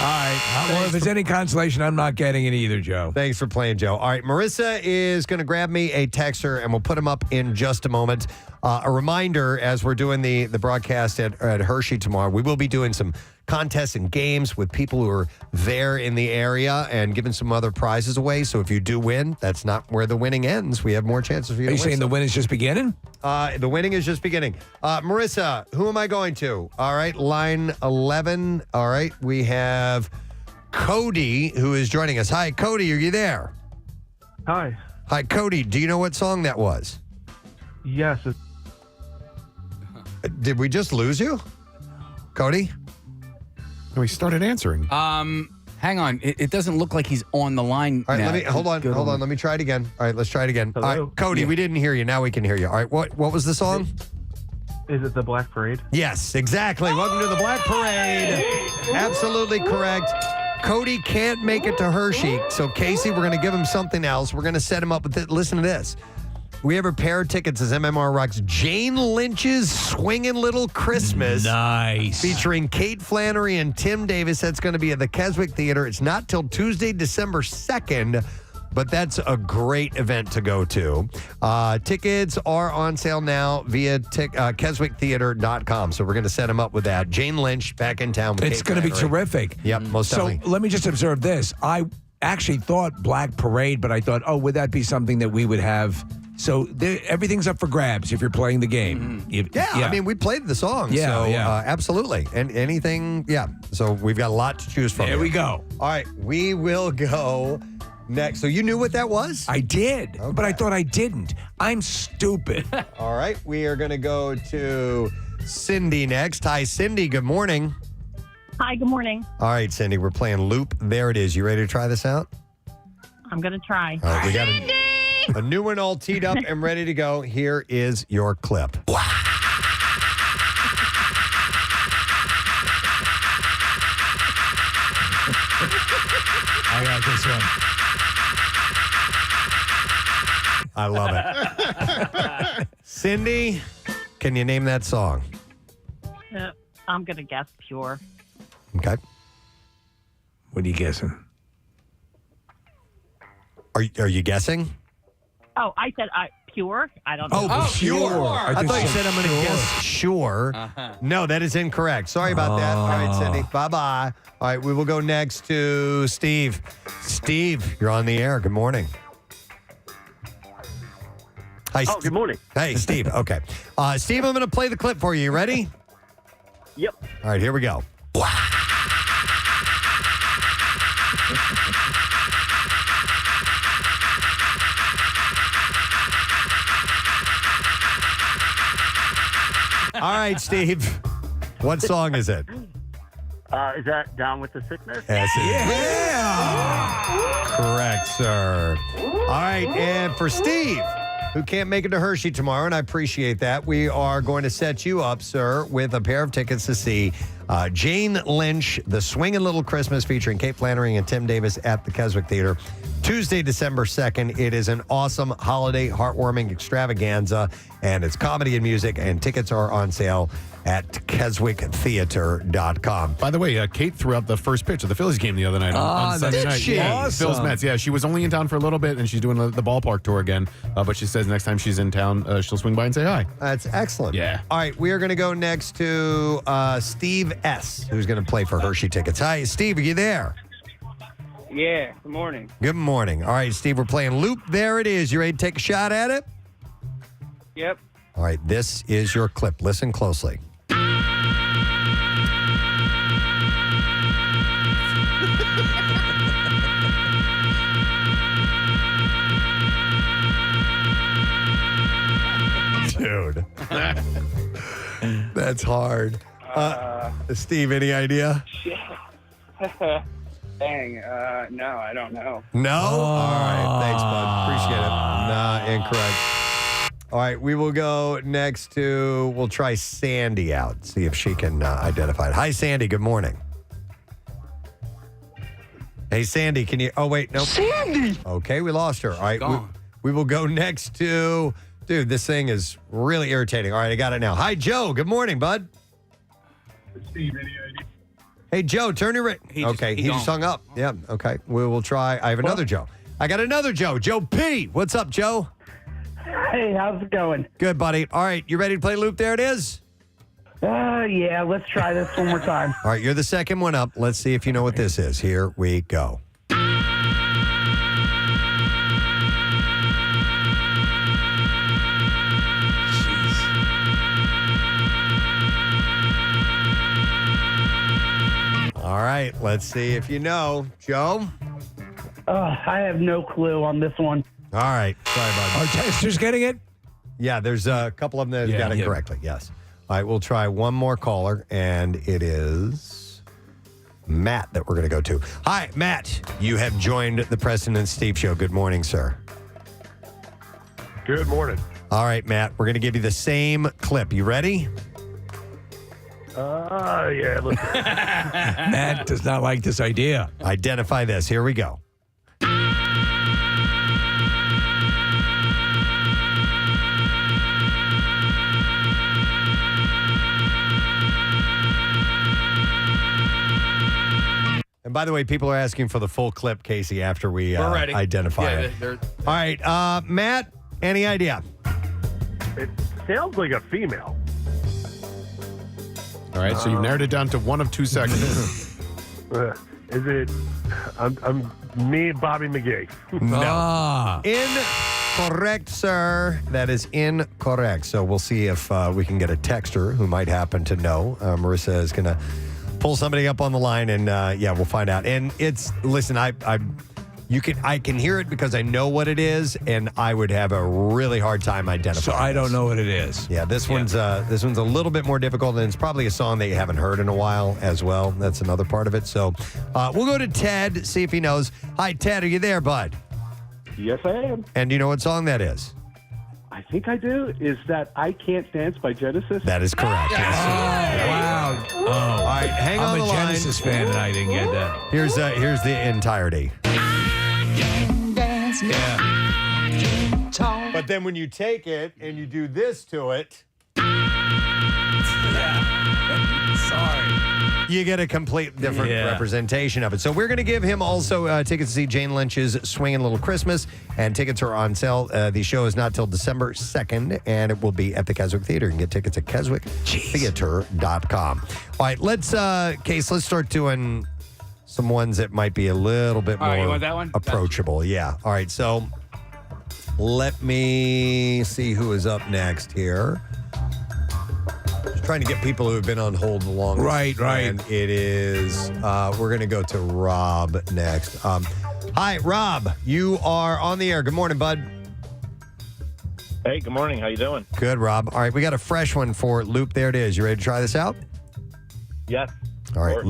All right. Well, if it's any consolation, I'm not getting it either, Joe. Thanks for playing, Joe. All right, Marissa is going to grab me a texter, and we'll put him up in just a moment. A reminder, as we're doing the broadcast at Hershey tomorrow, we will be doing some contests and games with people who are there in the area and giving some other prizes away. So if you do win, that's not where the winning ends. We have more chances for you Are to you win. saying the win is just beginning? The winning is just beginning. Marissa, who am I going to? All right, line 11. All right, we have Cody, who is joining us. Hi, Cody, are you there? Hi. Hi, Cody. Do you know what song that was? Yes. Did we just lose you? Cody? No, he started answering. Hang on. It doesn't look like he's on the line. All right, now. let me hold on. Let me try it again. All right, let's try it again. Hello? All right, Cody, we didn't hear you. Now we can hear you. All right, what was the song? Is it the Black Parade? Yes, exactly. Welcome to the Black Parade. Absolutely correct. Cody can't make it to Hershey, so Casey, we're going to give him something else. We're going to set him up with it. Listen to this. We have a pair of tickets as MMR Rocks Jane Lynch's Swingin' Little Christmas. Nice. Featuring Kate Flannery and Tim Davis. That's going to be at the Keswick Theater. It's not till Tuesday, December 2nd, but that's a great event to go to. Tickets are on sale now via KeswickTheater.com. So we're going to set them up with that. Jane Lynch back in town with It's going to be terrific. Yep, most So definitely. let me just observe this. I actually thought Black Parade, but I thought, would that be something that we would have? So everything's up for grabs if you're playing the game. Yeah, I mean, we played the song. Yeah, so, yeah. absolutely. And anything, yeah. So we've got a lot to choose from. There we go. All right, we will go next. So you knew what that was? I did, but I thought I didn't. I'm stupid. All right, we are going to go to Cindy next. Hi, Cindy. Good morning. Hi, good morning. All right, Cindy, we're playing Loop. There it is. You ready to try this out? I'm going to try. All right, we got a new one all teed up and ready to go. Here is your clip. I got this one. I love it. Cindy, can you name that song? I'm going to guess Pure. Okay. What are you guessing? Are you guessing? Oh, I said Pure. I don't know. Oh, Pure. I I thought you said said I'm going to guess sure. No, that is incorrect. Sorry about that. All right, Cindy. Bye-bye. All right, we will go next to Steve. Steve, you're on the air. Good morning. Hi, Oh, good morning. Hey, Steve. Okay. Steve, I'm going to play the clip for you. You ready? Yep. All right, here we go. All right, Steve. What song is it? Is that Down with the Sickness? Yes, it is. Correct, sir. All right, and for Steve, who can't make it to Hershey tomorrow, and I appreciate that, we are going to set you up, sir, with a pair of tickets to see Jane Lynch, The Swingin' Little Christmas, featuring Kate Flannery and Tim Davis at the Keswick Theater. Tuesday, December 2nd. It is an awesome holiday, heartwarming extravaganza, and it's comedy and music, and tickets are on sale at KeswickTheater.com. By the way, Kate threw out the first pitch of the Phillies game the other night on Sunday night. She? Yeah, Awesome. Phil's Mets. Yeah, she was only in town for a little bit, and she's doing the ballpark tour again. But she says next time she's in town, she'll swing by and say hi. That's excellent. Yeah. All right, we are going to go next to Steve S., who's going to play for Hershey tickets. Hi, Steve, are you there? Yeah, good morning. Good morning. All right, Steve, we're playing Loop. There it is. You ready to take a shot at it? Yep. All right, this is your clip. Listen closely. Dude. That's hard. Steve, any idea? Dang, no, I don't know. No? All right. Thanks, bud. Appreciate it. Nah, incorrect. All right. We will go next to, we'll try Sandy out, see if she can identify it. Hi, Sandy. Good morning. Hey, Sandy, can you? Oh, wait, no. Sandy! Okay, we lost her. All right, gone. we will go next to. Dude, this thing is really irritating. All right, I got it now. Hi, Joe. Good morning, bud. Hey, Joe, turn your. He just hung up. Yeah, okay. We will try. I have another Joe. I got another Joe. Joe P. What's up, Joe? Hey, how's it going? Good, buddy. All right, you ready to play Loop? There it is. Yeah, let's try this one more time. All right, you're the second one up. Let's see if you know what this is. Here we go. All right, let's see if you know. Joe? I have no clue on this one. All right. Sorry about Our that. testers getting it? Yeah, there's a couple of them that got it correctly. Yes. All right, we'll try one more caller, and it is Matt that we're going to go to. Hi, Matt. You have joined the Preston and Steve Show. Good morning, sir. Good morning. All right, Matt, we're going to give you the same clip. You ready? Yeah. Let's Matt does not like this idea. Identify this. Here we go. And by the way, people are asking for the full clip, Casey, after we We're ready. identify it. they're- All right, Matt, any idea? It sounds like a female. All right, so you've narrowed it down to one of 2 seconds. Is it? I'm me, Bobby McGee. Ah. Incorrect, sir. That is incorrect. So we'll see if we can get a texter who might happen to know. Marissa is going to pull somebody up on the line, and we'll find out. And listen, I can hear it because I know what it is, and I would have a really hard time identifying. So I don't know what it is. Yeah, this one's a little bit more difficult, and it's probably a song that you haven't heard in a while as well. That's another part of it. So we'll go to Ted, see if he knows. Hi, Ted, are you there, bud? Yes, I am. And do you know what song that is? I think I do. Is that I Can't Dance by Genesis? That is correct. Yes. Wow. Oh. All right, hang on the I'm a line. Genesis fan, and I didn't get that. Here's the entirety. Yeah. But then when you take it and you do this to it, Sorry. you get a complete different representation of it. So we're going to give him also tickets to see Jane Lynch's Swingin' Little Christmas, and tickets are on sale. The show is not till December 2nd, and it will be at the Keswick Theater. You can get tickets at keswicktheater.com. All right, let's start doing some ones that might be a little bit All right, you more want that one? approachable. Yeah. All right, so let me see who is up next here. Just trying to get people who have been on hold the longest. Right. And it is, we're going to go to Rob next. Hi, Rob. You are on the air. Good morning, bud. Hey, good morning. How you doing? Good, Rob. All right, we got a fresh one for Loop. There it is. You ready to try this out? Yes. All right.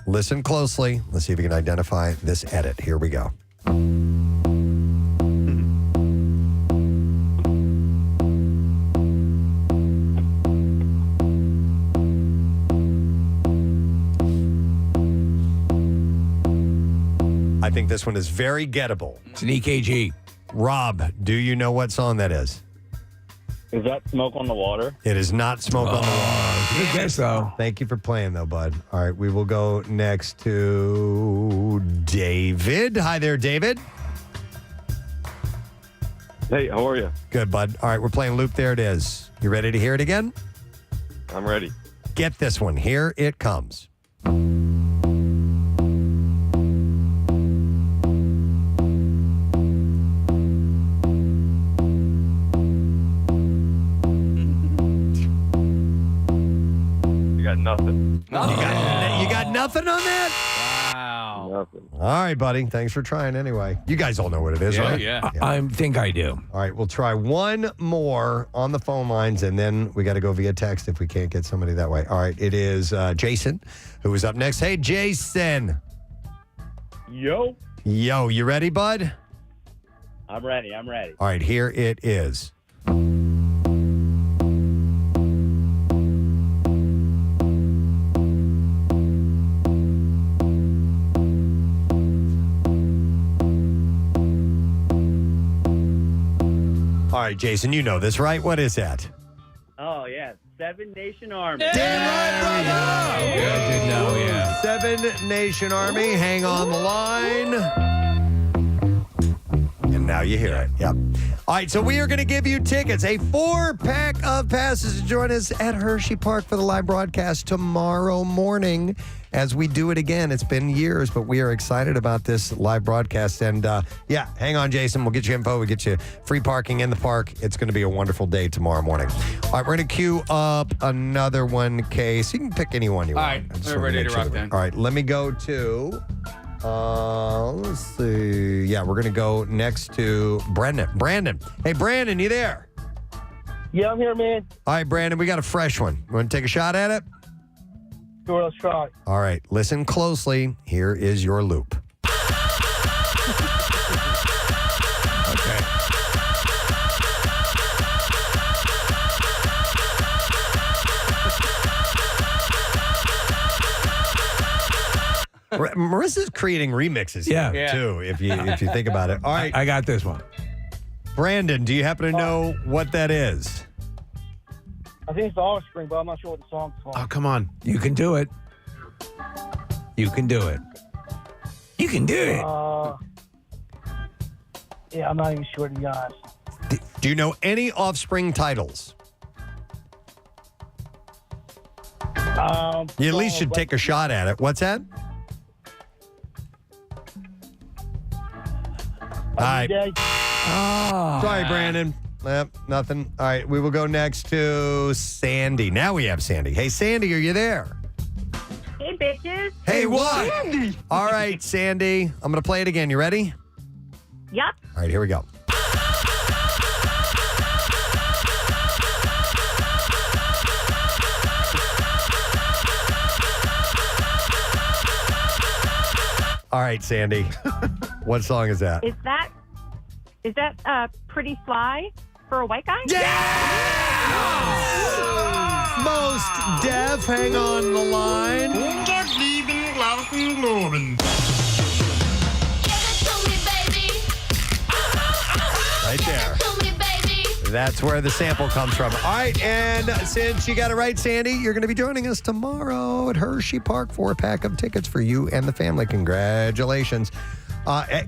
Listen closely. Let's see if we can identify this edit. Here we go. I think this one is very gettable. It's an EKG. Rob, do you know what song that is? Is that Smoke on the Water? It is not Smoke on the Water. Good guess, though. Thank you for playing, though, bud. All right, we will go next to David. Hi there, David. Hey, how are you? Good, bud. All right, we're playing Loop. There it is. You ready to hear it again? I'm ready. Get this one. Here it comes. You got nothing. You got nothing on that? Wow. Nothing. All right, buddy. Thanks for trying anyway. You guys all know what it is, right? Yeah. I think I do. All right, we'll try one more on the phone lines, and then we got to go via text if we can't get somebody that way. All right, it is Jason, who is up next. Hey, Jason. Yo. Yo, you ready, bud? I'm ready. I'm ready. All right, here it is. All right, Jason, you know this, right? What is that? Oh, yeah. Seven Nation Army. Damn right, brother! Good to know, yeah. Seven Nation Army, hang on the line. And now you hear it. Yep. All right, so we are going to give you tickets, a 4-pack of passes to join us at Hershey Park for the live broadcast tomorrow morning as we do it again. It's been years, but we are excited about this live broadcast. And yeah, hang on, Jason. We'll get you info. We'll get you free parking in the park. It's going to be a wonderful day tomorrow morning. All right, we're going to queue up another one, Case. You can pick any one you want. All right, I just we're wanna ready make to rock that- then. All right, let me go to... let's see. Yeah, we're going to go next to Brendan. Brandon. Hey, Brandon, you there? Yeah, I'm here, man. All right, Brandon, we got a fresh one. You want to take a shot at it? Sure, let's try. All right, listen closely. Here is your loop. Marissa's creating remixes here, too, if you think about it. All right. I got this one. Brandon, do you happen to know what that is? I think it's the Offspring, but I'm not sure what the song's called. Oh, come on. You can do it. You can do it. You can do it. Yeah, I'm not even sure, to be honest. Do you know any Offspring titles? You at least should take a shot at it. What's that? All right. Sorry, Brandon. Nothing. All right, we will go next to Sandy. Now we have Sandy. Hey, Sandy, are you there? Hey, bitches. Hey, what? All right, Sandy. I'm going to play it again. You ready? Yep. All right, here we go. All right, Sandy. What song is that? Is that Pretty Fly for a white guy? Most Def, hang on the line. Right there. That's where the sample comes from. All right, and since you got it right, Sandy, you're going to be joining us tomorrow at Hershey Park for a pack of tickets for you and the family. Congratulations.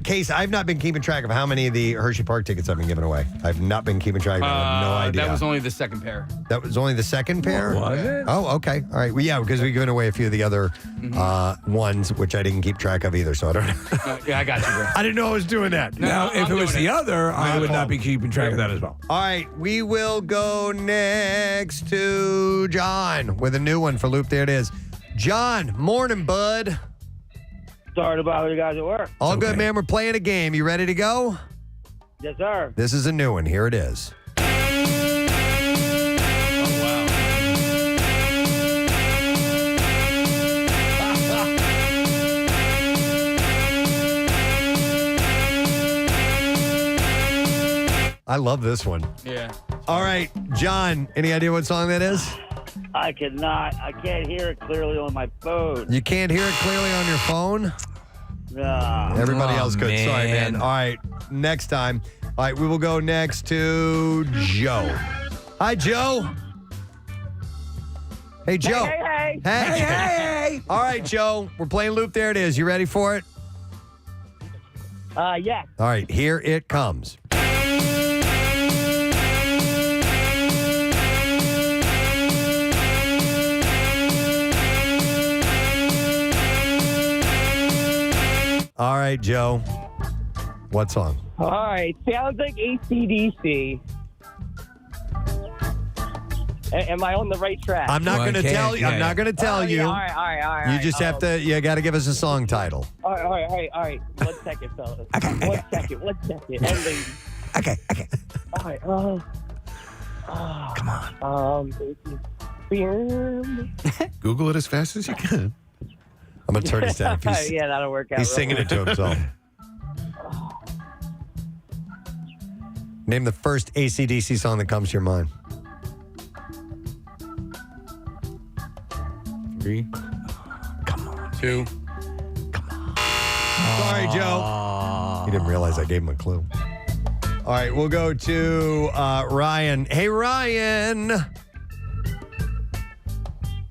Case, I've not been keeping track of how many of the Hershey Park tickets I've been giving away. I've not been keeping track of it. I have no idea. That was only the second pair. That was only the second pair? Was it? Oh, okay. All right. Well, yeah, because we've given away a few of the other ones, which I didn't keep track of either, so I don't know. Yeah, I got you, bro. I didn't know I was doing that. Now, if it was the other, I would not be keeping track of that as well. All right, we will go next to John with a new one for Loop. There it is. John, morning, bud. Sorry to bother you guys at work. All good, man. We're playing a game. You ready to go? Yes, sir. This is a new one. Here it is. I love this one. Yeah. All right, John, any idea what song that is? I cannot. I can't hear it clearly on my phone. You can't hear it clearly on your phone? Nah. Everybody else could. man. Sorry, man. All right, next time. All right, we will go next to Joe. Hi, Joe. Hey, Joe. Hey. Hey. All right, Joe. We're playing Loop. There it is. You ready for it? Yeah. All right, here it comes. All right, Joe. What song? All right. Sounds like AC/DC. Am I on the right track? I'm not going to tell you. I'm not going to tell you. All right. You just have to. You got to give us a song title. All right. 1 second, fellas. Okay. 1 second. And ladies. Okay. All right. Come on. Google it as fast as you can. I'm going to turn this down. Yeah, that'll work out. He's real singing well. it to himself. Name the first AC/DC song that comes to your mind. 3. Come on. 2. Sorry, Joe. He didn't realize I gave him a clue. All right, we'll go to Ryan. Hey, Ryan.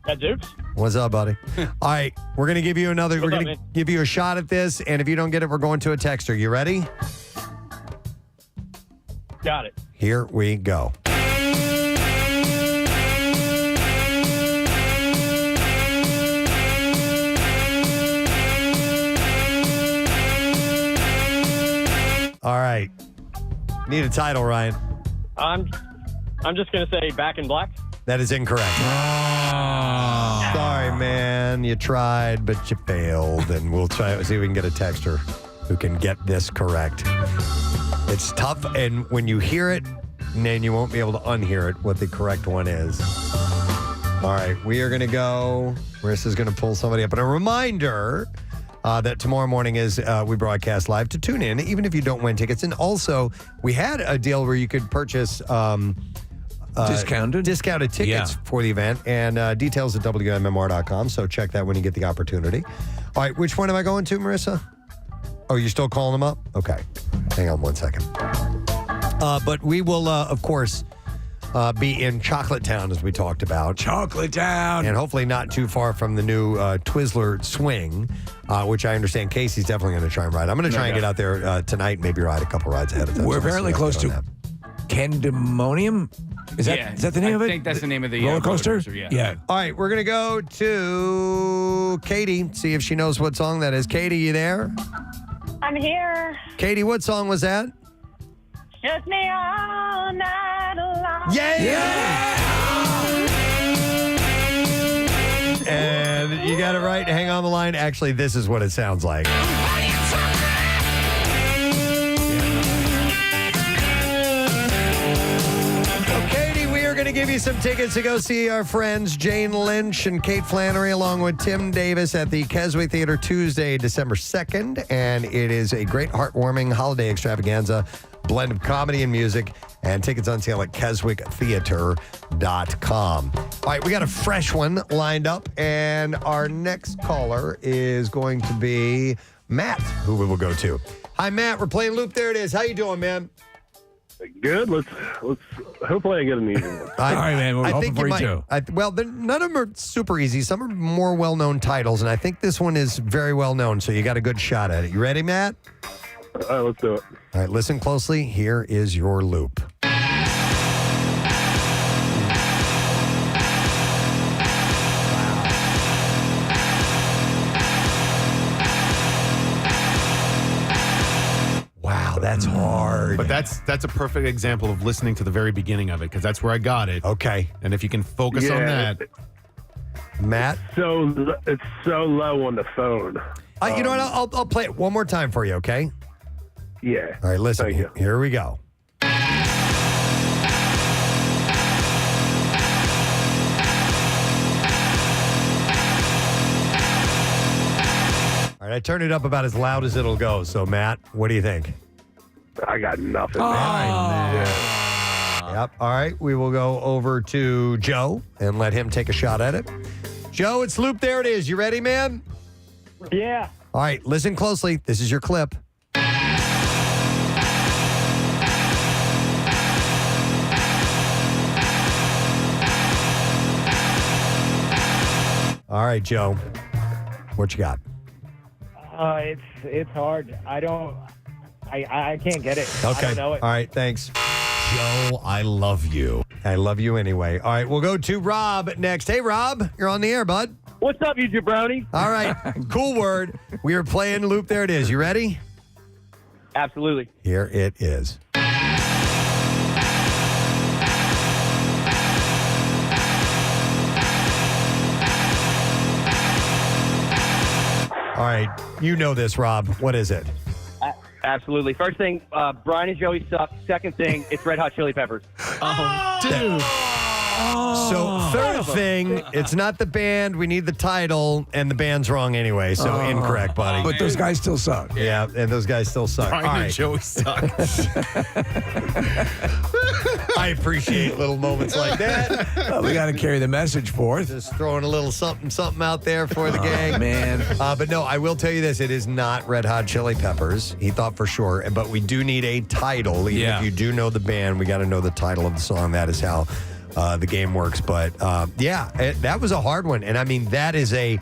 That Dukes? What's up, buddy? All right, we're gonna give you another. What's we're up, gonna man? give you a shot at this, and if you don't get it, we're going to a texter. You ready? Got it. Here we go. All right. Need a title, Ryan. I'm just gonna say Back in Black. That is incorrect. Sorry, man. You tried, but you failed. And we'll try see if we can get a texter who can get this correct. It's tough, and when you hear it, then you won't be able to unhear it, what the correct one is. All right, we are going to go. Marissa's going to pull somebody up. And a reminder that tomorrow morning is we broadcast live to tune in, even if you don't win tickets. And also, we had a deal where you could purchase discounted tickets for the event, and details at WMMR.com. So check that when you get the opportunity. All right, which one am I going to, Marissa? Oh, you're still calling them up? Okay. Hang on one second. But we will, of course, be in Chocolate Town, as we talked about. Chocolate Town. And hopefully not too far from the new Twizzler Swing, which I understand Casey's definitely going to try and ride. I'm going to try and get out there tonight, maybe ride a couple rides ahead of time. We're apparently close to Candemonium. Is that the name of it? I think that's the name of the roller coaster. Yeah. All right, we're going to go to Katie, see if she knows what song that is. Katie, you there? I'm here. Katie, what song was that? Just me all night long. Yeah! And you got it right. Hang on the line. Actually, this is what it sounds like. Going to give you some tickets to go see our friends Jane Lynch and Kate Flannery along with Tim Davis at the Keswick Theater Tuesday, December 2nd. And it is a great heartwarming holiday extravaganza, blend of comedy and music, and tickets on sale at keswicktheater.com. All right, we got a fresh one lined up, and our next caller is going to be Matt, who we will go to. Hi, Matt. We're playing Loop. There it is. How you doing, man? Good. Let's hopefully I get an easy one. All right, man. We're hoping for you too. None of them are super easy. Some are more well-known titles, and I think this one is very well-known, so you got a good shot at it. You ready, Matt? All right, let's do it. All right, listen closely. Here is your loop. Wow, that's hard. But that's a perfect example of listening to the very beginning of it, because that's where I got it. Okay. And if you can focus on that. Matt? It's so low on the phone. You know what? I'll play it one more time for you, okay? Yeah. All right, listen. Thank you. Here we go. All right, I turned it up about as loud as it'll go. So, Matt, what do you think? I got nothing. Yep. All right, we will go over to Joe and let him take a shot at it. Joe, it's Loop. There it is. You ready, man? Yeah. All right, listen closely. This is your clip. All right, Joe. What you got? It's hard. I can't get it. Okay. I don't know it. All right, thanks. Joe, I love you. I love you anyway. All right, we'll go to Rob next. Hey, Rob, you're on the air, bud. What's up, you jabroni? All right, cool word. We are playing Loop. There it is. You ready? Absolutely. Here it is. All right, you know this, Rob. What is it? Absolutely. First thing, Brian and Joey suck. Second thing, it's Red Hot Chili Peppers. Oh, dude. So third thing, it's not the band. We need the title, and the band's wrong anyway. So incorrect, buddy. But those guys still suck. Yeah, and those guys still suck. Brian All and right. Joey suck. I appreciate little moments like that. Well, we got to carry the message forth. Just throwing a little something out there for the gang. Man. But no, I will tell you this. It is not Red Hot Chili Peppers. He thought for sure. But we do need a title. Even if you do know the band, we got to know the title of the song. That is how the game works. But that was a hard one. And I mean, that is a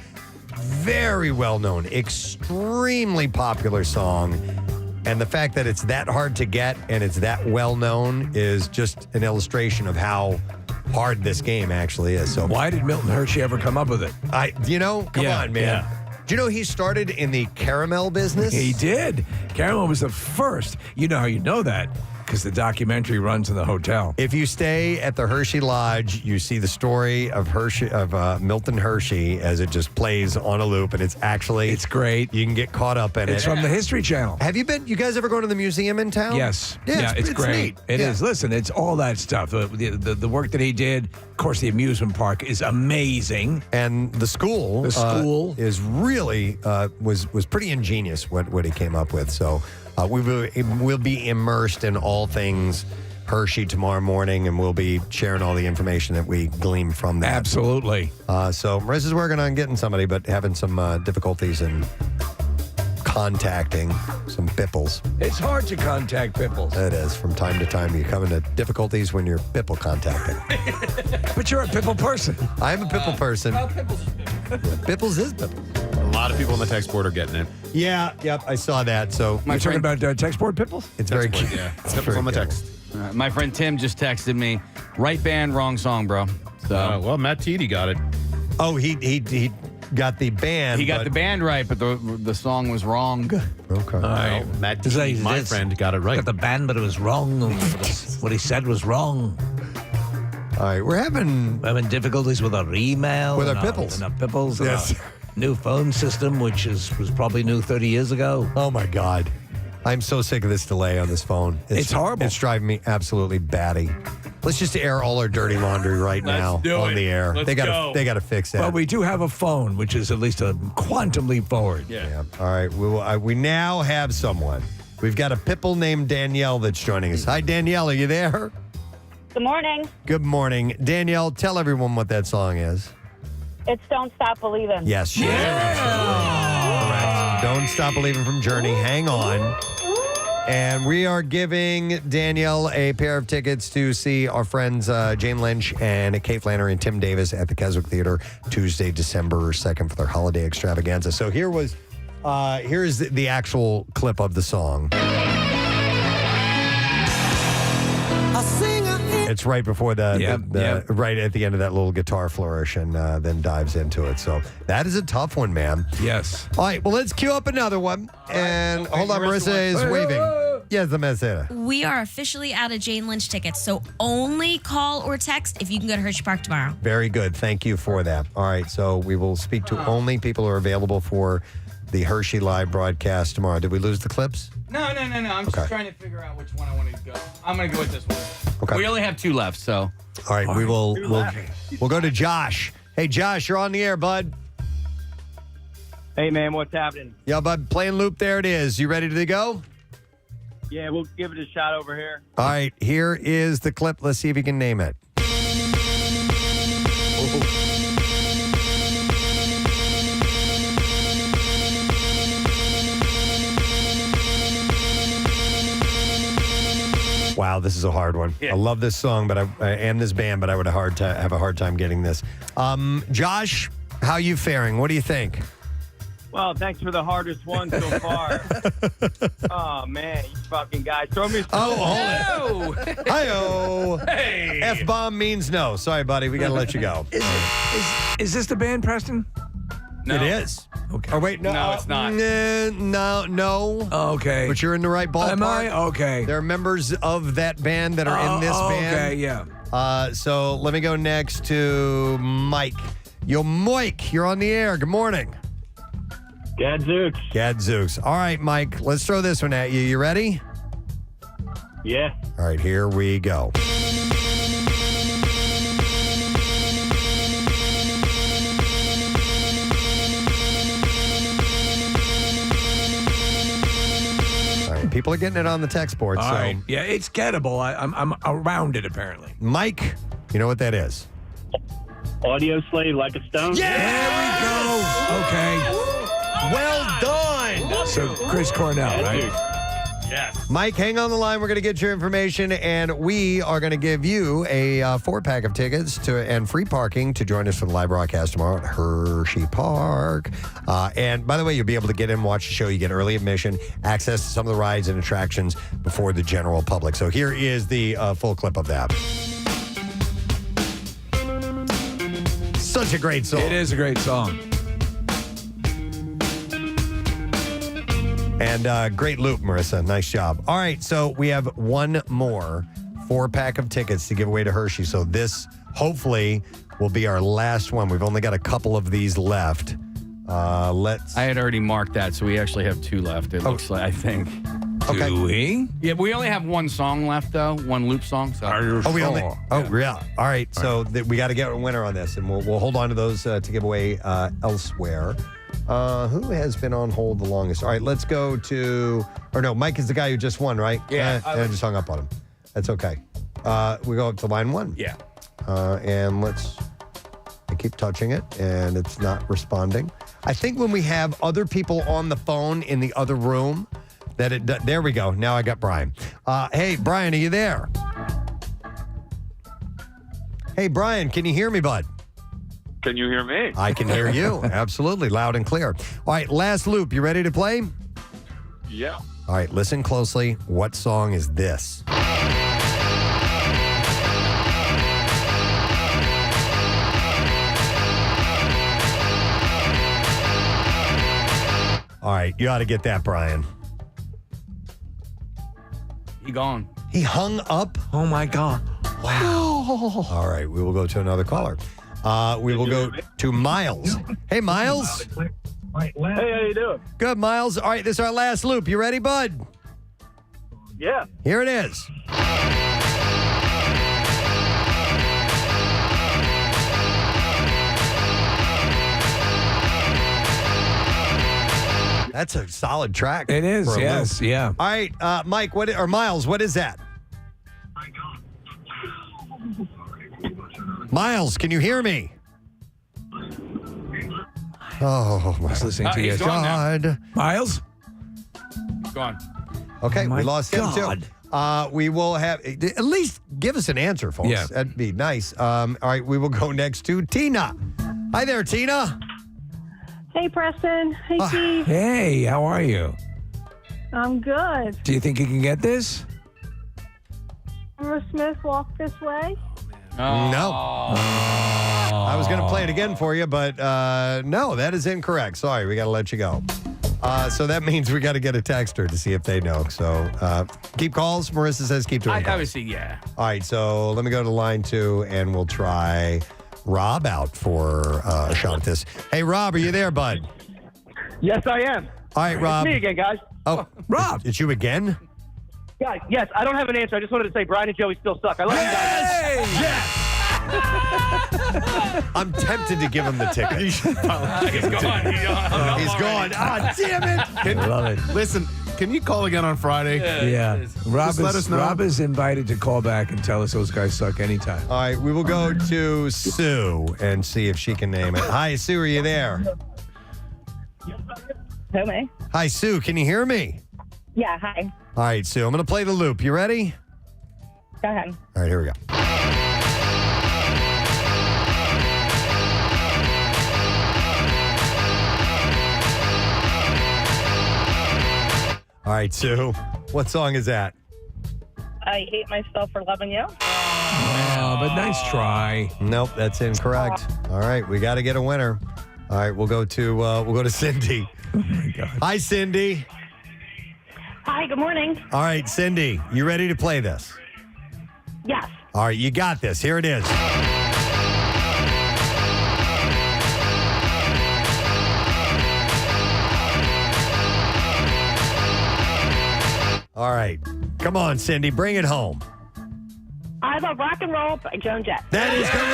very well-known, extremely popular song. And the fact that it's that hard to get and it's that well-known is just an illustration of how hard this game actually is. So why did Milton Hershey ever come up with it? Come on, man. Yeah. Do you know he started in the caramel business? He did. Caramel was the first. You know how you know that? Because the documentary runs in the hotel. If you stay at the Hershey Lodge, you see the story of Milton Hershey as it just plays on a loop, and it's great. You can get caught up in it. It's from the History Channel. Have you been? You guys ever go to the museum in town? Yes. Yeah, it's great. Neat. It is. Listen, it's all that stuff. The work that he did. Of course, the amusement park is amazing, and the school. Is really was pretty ingenious what he came up with. So. We'll be immersed in all things Hershey tomorrow morning, and we'll be sharing all the information that we glean from that. Absolutely. So Marissa's working on getting somebody, but having some difficulties in contacting some pipples. It's hard to contact pipples. It is. From time to time, you come into difficulties when you're pipple contacting. But you're a pipple person. I'm a pipple person. Pipples is pipples. A lot of people on the text board are getting it. Yeah, yep, I saw that. So You're talking about text board pipples? It's very cute. Yeah, pipples on the text. My friend Tim just texted me, right band, wrong song, bro. So well, Matt Teedy got it. Oh, he got the band. He got the band right, but the song was wrong. Okay. Well, Matt Teedy, my friend, got it right. Got the band, but it was wrong. What he said was wrong. All right, we're having difficulties with our email. With our pipples. And our pipples. Yes. And our new phone system, which was probably new 30 years ago. Oh, my God. I'm so sick of this delay on this phone. It's horrible. It's driving me absolutely batty. Let's just air all our dirty laundry right now on the air. They got to fix that. Well, we do have a phone, which is at least a quantum leap forward. Yeah. All right. We now have someone. We've got a pipple named Danielle that's joining us. Hi, Danielle. Are you there? Good morning. Good morning. Danielle, tell everyone what that song is. It's Don't Stop Believing. Yes, she is. Correct. Don't Stop Believing from Journey. Hang on. And we are giving Danielle a pair of tickets to see our friends Jane Lynch and Kate Flannery and Tim Davis at the Keswick Theater Tuesday, December 2nd for their holiday extravaganza. So here's the actual clip of the song. It's right before right at the end of that little guitar flourish, and then dives into it. So that is a tough one, man. Yes. All right, well, let's cue up another one. And hold on, Marissa is waving. Yes, the Marissa. We are officially out of Jane Lynch tickets, so only call or text if you can go to Hershey Park tomorrow. Very good. Thank you for that. All right, so we will speak to only people who are available for the Hershey live broadcast tomorrow. Did we lose the clips? No. I'm just trying to figure out which one I want to go. I'm going to go with this one. Okay. We only have two left, so. All right, we'll go to Josh. Hey, Josh, you're on the air, bud. Hey, man, what's happening? Yeah, bud, playing loop. There it is. You ready to go? Yeah, we'll give it a shot over here. All right, here is the clip. Let's see if you can name it. Wow, this is a hard one. Yeah. I love this song, but and this band, but I would have a hard time getting this. Josh, how you faring? What do you think? Well, thanks for the hardest one so far. Oh, man, you fucking guys. Throw me some. Oh, hold it. Hi-oh. Hey. F-bomb means no. Sorry, buddy. We got to let you go. Is this the band, Preston? No. It is. Okay. Oh, wait. No, it's not. No. Okay. But you're in the right ballpark. Am I? Okay. There are members of that band that are in this band. Okay, yeah. So let me go next to Mike. Yo, Mike, you're on the air. Good morning. Gadzooks. Gadzooks. All right, Mike, let's throw this one at you. You ready? Yeah. All right, here we go. people are getting it on the text board. All so, right. Yeah, it's gettable. I'm around it, apparently. Mike, you know what that is? Audio Slave Like a Stone. Yeah! There we go. Okay. Well done. So, Chris Cornell, right? Yes. Mike, hang on the line. We're going to get your information, and we are going to give you a 4-pack of tickets and free parking to join us for the live broadcast tomorrow at Hershey Park. And by the way, you'll be able to get in and watch the show. You get early admission, access to some of the rides and attractions before the general public. So here is the full clip of that. Such a great song. It is a great song. And great loop, Marissa. Nice job. All right, so we have one more 4-pack of tickets to give away to Hershey. So this, hopefully, will be our last one. We've only got a couple of these left. I had already marked that, so we actually have 2 left, it looks like, I think. Okay. Do we? Yeah, we only have one song left, though. One loop song. So. Yeah. All right. So we got to get a winner on this, and we'll hold on to those to give away elsewhere. Who has been on hold the longest? All right, let's go to... Or no, Mike is the guy who just won, right? Yeah. I just hung up on him. That's okay. We go up to line 1. Yeah. And I keep touching it, and it's not responding. I think when we have other people on the phone in the other room, there we go. Now I got Brian. Hey, Brian, are you there? Hey, Brian, can you hear me, bud? Can you hear me? I can hear you. Absolutely. Loud and clear. All right, last loop. You ready to play? Yeah. All right, listen closely. What song is this? All right, you ought to get that, Brian. He gone. He hung up? Oh, my God. Wow. All right, we will go to another caller. We will go to Miles. Hey, Miles. Hey, how you doing? Good, Miles. All right, this is our last loop. You ready, bud? Yeah. Here it is. That's a solid track. It is, for a yes, loop. yeah. All right, Mike, or Miles, what is that? Miles, can you hear me? Oh, my listening to you. He's gone now. God. Miles? Gone. Okay, Oh, we my lost him too. We will have, at least give us an answer, folks. Yeah. That'd be nice. All right, we will go next to Tina. Hi there, Tina. Hey, Preston. Hey, Steve. Hey, how are you? I'm good. Do you think you can get this? Smith, Walk This Way. No. I was going to play it again for you, but no, that is incorrect. Sorry, we got to let you go. So that means we got to get a texter to see if they know. So keep calls. Marissa says keep doing calls. Obviously, yeah. All right, so let me go to line 2, and we'll try Rob out for a shot at this. Hey, Rob, are you there, bud? Yes, I am. All right, Rob. It's me again, guys. Oh, Rob. It's you again? Guys, yes, I don't have an answer. I just wanted to say Brian and Joey still suck. I love you guys. I'm tempted to give him the ticket. He's gone. He's gone. Ah, damn it. I love it. Listen, can you call again on Friday? Yeah. Rob let us know. Rob is invited to call back and tell us those guys suck anytime. All right, we will go to Sue and see if she can name it. Hi, Sue, are you there? Who, me? Hi, Sue, can you hear me? Yeah, hi. All right, Sue, I'm going to play the loop. You ready? Go ahead. All right, here we go. All right, Sue, what song is that? I hate myself for loving you. Oh, but nice try. Nope, that's incorrect. All right, we got to get a winner. All right, we'll go to Cindy. Oh my God. Hi, Cindy. Hi, good morning. All right, Cindy, you ready to play this? Yes. All right, you got this. Here it is. All right. Come on, Cindy. Bring it home. I love rock and roll by Joan Jett. That is correct.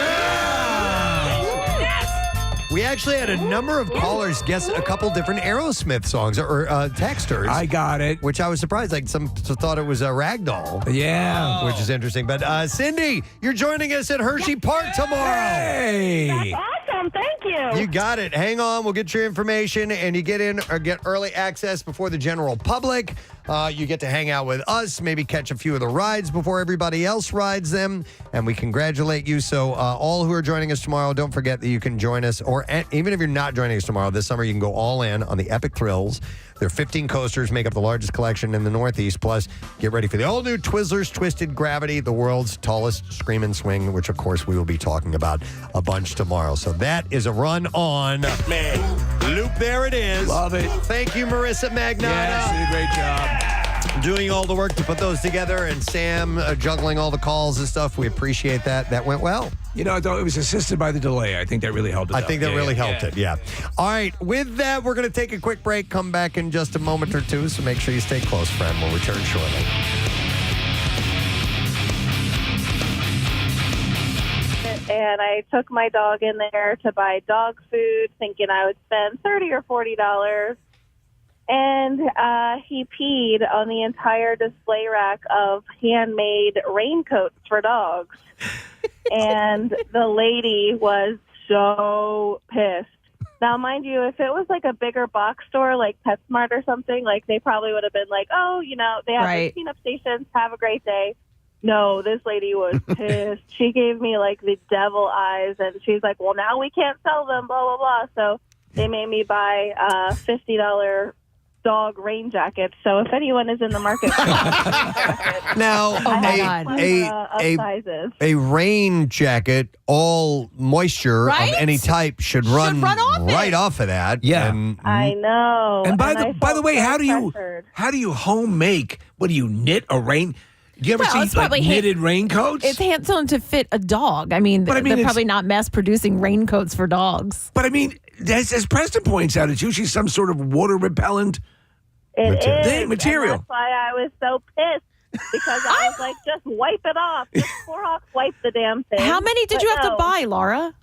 Yes. We actually had a number of callers guess a couple different Aerosmith songs or texters. I got it. Which I was surprised. Like some thought it was a Ragdoll. Yeah. Which is interesting. But Cindy, you're joining us at Hershey Park tomorrow. Hey. Awesome. Thank you. You got it. Hang on. We'll get your information and you get in or get early access before the general public. You get to hang out with us, maybe catch a few of the rides before everybody else rides them. And we congratulate you. So all who are joining us tomorrow, don't forget that you can join us. Or even if you're not joining us tomorrow, this summer you can go all in on the Epic Thrills. There are 15 coasters, make up the largest collection in the Northeast. Plus, get ready for the all-new Twizzlers Twisted Gravity, the world's tallest scream and swing, which, of course, we will be talking about a bunch tomorrow. So that is a run on Loop. There it is. Love it. Thank you, Marissa Magnata. Yes, did a great job. Doing all the work to put those together, and Sam juggling all the calls and stuff. We appreciate that. That went well. You know, I thought it was assisted by the delay. I think that really helped it. I think that really helped it, yeah. All right, with that, we're going to take a quick break, come back in just a moment or two, so make sure you stay close, friend. We'll return shortly. And I took my dog in there to buy dog food, thinking I would spend $30 or $40. And he peed on the entire display rack of handmade raincoats for dogs. And the lady was so pissed. Now, mind you, if it was like a bigger box store like PetSmart or something, like they probably would have been like, oh, you know, they have Right. 15 up stations. Have a great day. No, this lady was pissed. She gave me like the devil eyes, and she's like, well, now we can't sell them, blah, blah, blah. So they made me buy $50 dog rain jackets. So if anyone is in the market for Now, a rain jacket, all moisture Right? of any type should run run off right it. off of that. Yeah. And I know. And by I the felt way, so how do pressured. you home make? What do you knit a rain? Do you ever Well, see it's like probably knitted raincoats? It's hand sewn to fit a dog. I mean, But I mean, they're it's- probably not mass producing raincoats for dogs. But I mean, as Preston points out, it's usually some sort of water repellent. It Material. is, and Material. that's why I was so pissed, because I was like, just wipe it off. Just Clorox wipe the damn thing. How many did But you have to no. buy, Laura?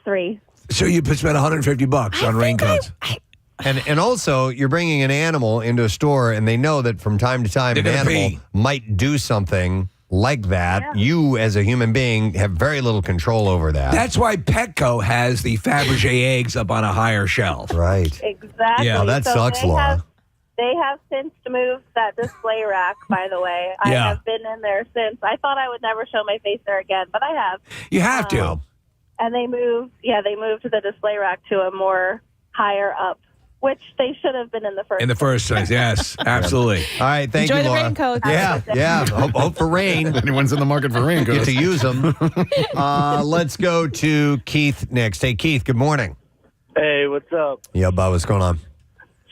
3. So you spend $150 on raincoats. And also, you're bringing an animal into a store, and they know that from time to time, They're an gonna animal pee. might do something like that. Yeah. You, as a human being, have very little control over that. That's why Petco has the Fabergé eggs up on a higher shelf. right. Exactly. Yeah, that So sucks, they Laura. They have since moved that display rack, by the way. I Yeah. have been in there since. I thought I would never show my face there again, but I have. You have to. And they moved the display rack to a more higher up, which they should have been in the first. In the first place, yes, absolutely. All right, thank Enjoy you, the Laura. raincoats. Yeah. Hope for rain. If anyone's in the market for Get raincoats. to use them. Let's go to Keith next. Hey, Keith, good morning. Hey, what's up? Yeah, Bob, what's going on?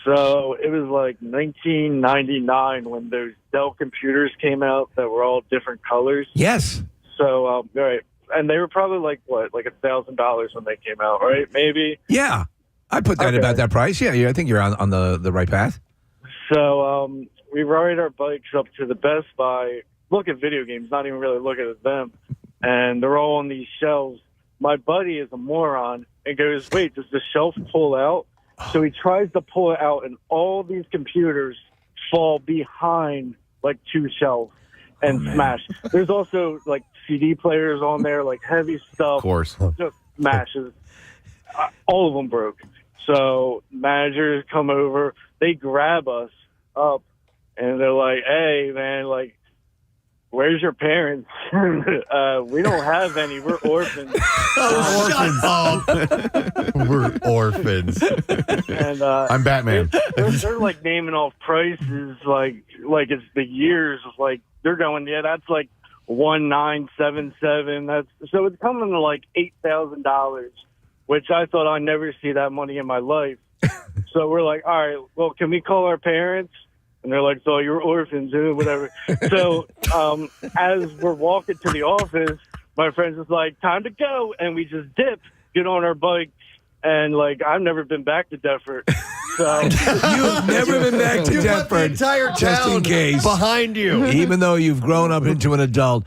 So it was like 1999 when those Dell computers came out that were all different colors. Yes. So, all right. And they were probably like $1,000 when they came out, right? Maybe. Yeah. I put that Okay. about that price. Yeah, I think you're on the right path. So we ride our bikes up to the Best Buy, look at video games, not even really looking at them. And they're all on these shelves. My buddy is a moron and goes, wait, does the shelf pull out? So he tries to pull it out, and all these computers fall behind like 2 shelves and smash. There's also like CD players on there, like heavy stuff. Of course. Just smashes. All of them broke. So managers come over, they grab us up, and they're like, "Hey, man, like, where's your parents? We don't have any. We're orphans." We're orphans. And I'm Batman. they're like naming off prices, like it's the years. Like they're going, yeah, that's like 1977. That's so it's coming to like $8,000, which I thought I'd never see that money in my life. So we're like, all right, well, can we call our parents? And they're like, so you're orphans, whatever. So as we're walking to the office, my friend's just like, time to go. And we just dip, get on our bike. And like, I've never been back to Deptford. So You've never been back to You left the Deptford, entire just in town case, behind you. even though you've grown up into an adult.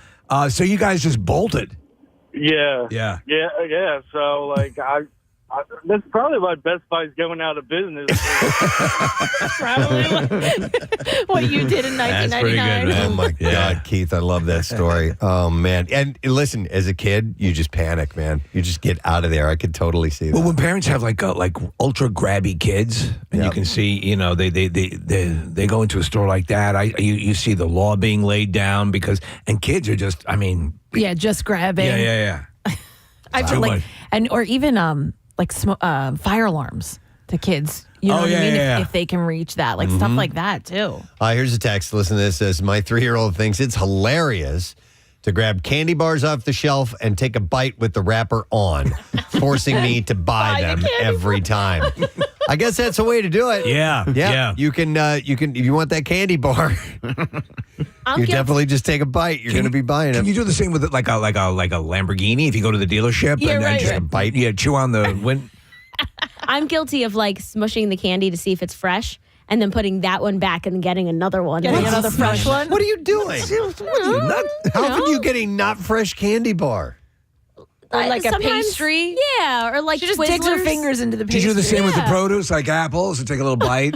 So you guys just bolted. yeah. Yeah. Yeah. So like That's probably why Best Buy's going out of business. Probably what you did in 1999. Oh my God, Keith, I love that story. Oh man. And listen, as a kid, you just panic, man. You just get out of there. I could totally see that. Well, when parents have like ultra grabby kids, and you can see, they go into a store like that. You see the law being laid down and kids are just, Yeah, just grabbing. Yeah. I feel like, or even fire alarms to kids. You know what I mean? If they can reach that, stuff like that too. Here's a text. Listen to this. It says, my 3-year-old thinks it's hilarious to grab candy bars off the shelf and take a bite with the wrapper on, forcing me to buy them every time. I guess that's a way to do it. Yeah. You can if you want that candy bar, you definitely just take a bite. You're going to be buying it. Can you do the same with like a Lamborghini if you go to the dealership and just a bite? Yeah, chew on the wind. I'm guilty of smushing the candy to see if it's fresh, and then putting that one back and getting another one. Getting another fresh one? What are you doing? How can you get a not fresh candy bar? Or like a sometimes- pastry? Yeah, or She just digs her Twizzlers. fingers into the Do pastry. you do the same with the produce, like apples, and take a little bite?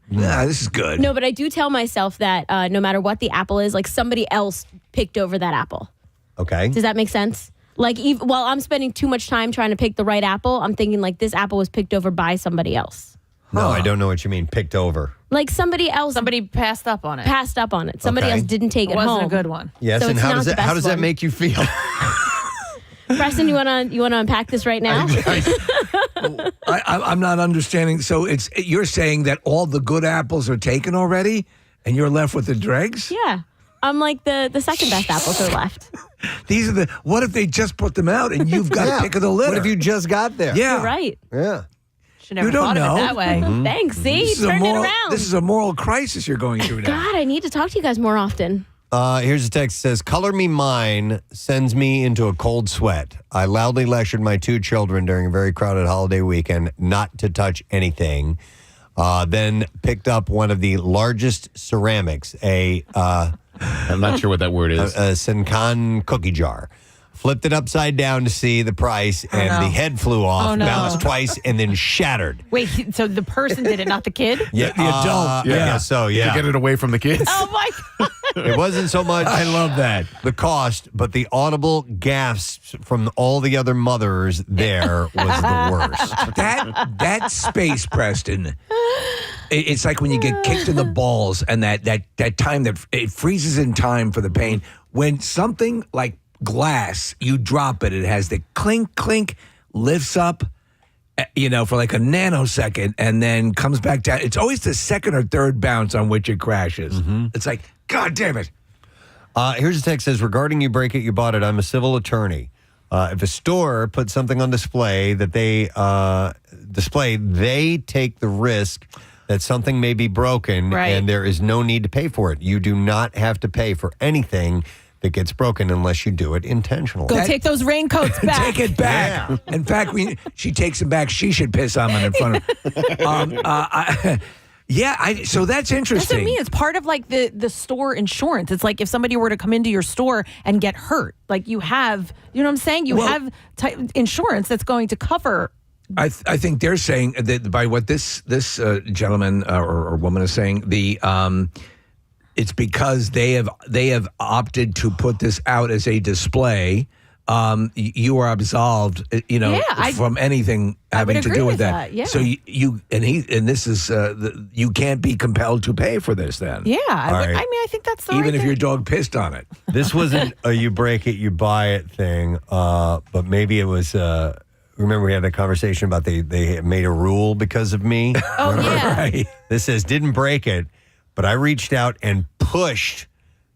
Nah, this is good. No, but I do tell myself that no matter what the apple is, somebody else picked over that apple. Okay. Does that make sense? While I'm spending too much time trying to pick the right apple, I'm thinking this apple was picked over by somebody else. No, I don't know what you mean. Picked over. Somebody else. Somebody passed up on it. Somebody Okay. else didn't take it It wasn't home. a good one. Yes, So and it's how not does the that how best does that one. make you feel? Preston, you want to unpack this right now? I'm not understanding. So you're saying that all the good apples are taken already, and you're left with the dregs? Yeah. I'm the second best apples are left. These are what if they just put them out and you've got pick of the litter? What if you just got there? Yeah. You're right. Yeah. Should never You don't thought of know. it that way. Thanks. See, This you is a turned it moral. around. This is a moral crisis you're going through now. God, I need to talk to you guys more often. Here's a text that says, Color Me Mine sends me into a cold sweat. I loudly lectured my 2 children during a very crowded holiday weekend not to touch anything. Then picked up one of the largest ceramics, I'm not sure what that word is. a Senkan cookie jar. Flipped it upside down to see the price, and the head flew off, bounced twice, and then shattered. Wait, so the person did it, not the kid? Yeah, the adult. I guess so, yeah. To get it away from the kids. Oh my God. It wasn't so much I love that. the cost, but the audible gasps from all the other mothers there was the worst. That space, Preston. It's like when you get kicked in the balls, and that time that it freezes in time for the pain. When something like glass, you drop it, it has the clink, clink, lifts up, for like a nanosecond, and then comes back down. It's always the second or third bounce on which it crashes. It's like, God damn it. Here's a text that says, regarding you break it, you bought it. I'm a civil attorney. If a store puts something on display that they they take the risk that something may be broken, and there is no need to pay for it. You do not have to pay for anything that gets broken unless you do it intentionally. Go take those raincoats back. Take it back. Yeah. In fact, she takes them back. She should piss on them in front of her. So that's That's interesting. what I mean. It's part of the store insurance. It's like if somebody were to come into your store and get hurt, you have, you know what I'm saying? You have insurance that's going to cover. I think they're saying that by what this gentleman or woman is saying, it's because they have opted to put this out as a display. You are absolved, from anything having to do with that. Yeah. So you can't be compelled to pay for this then. Yeah, right. I think that's the Even right if thing. your dog pissed on it. This wasn't a you break it, you buy it thing, but maybe it was. Remember, we had that conversation about they made a rule because of me. Oh, yeah. Right. This says didn't break it, but I reached out and pushed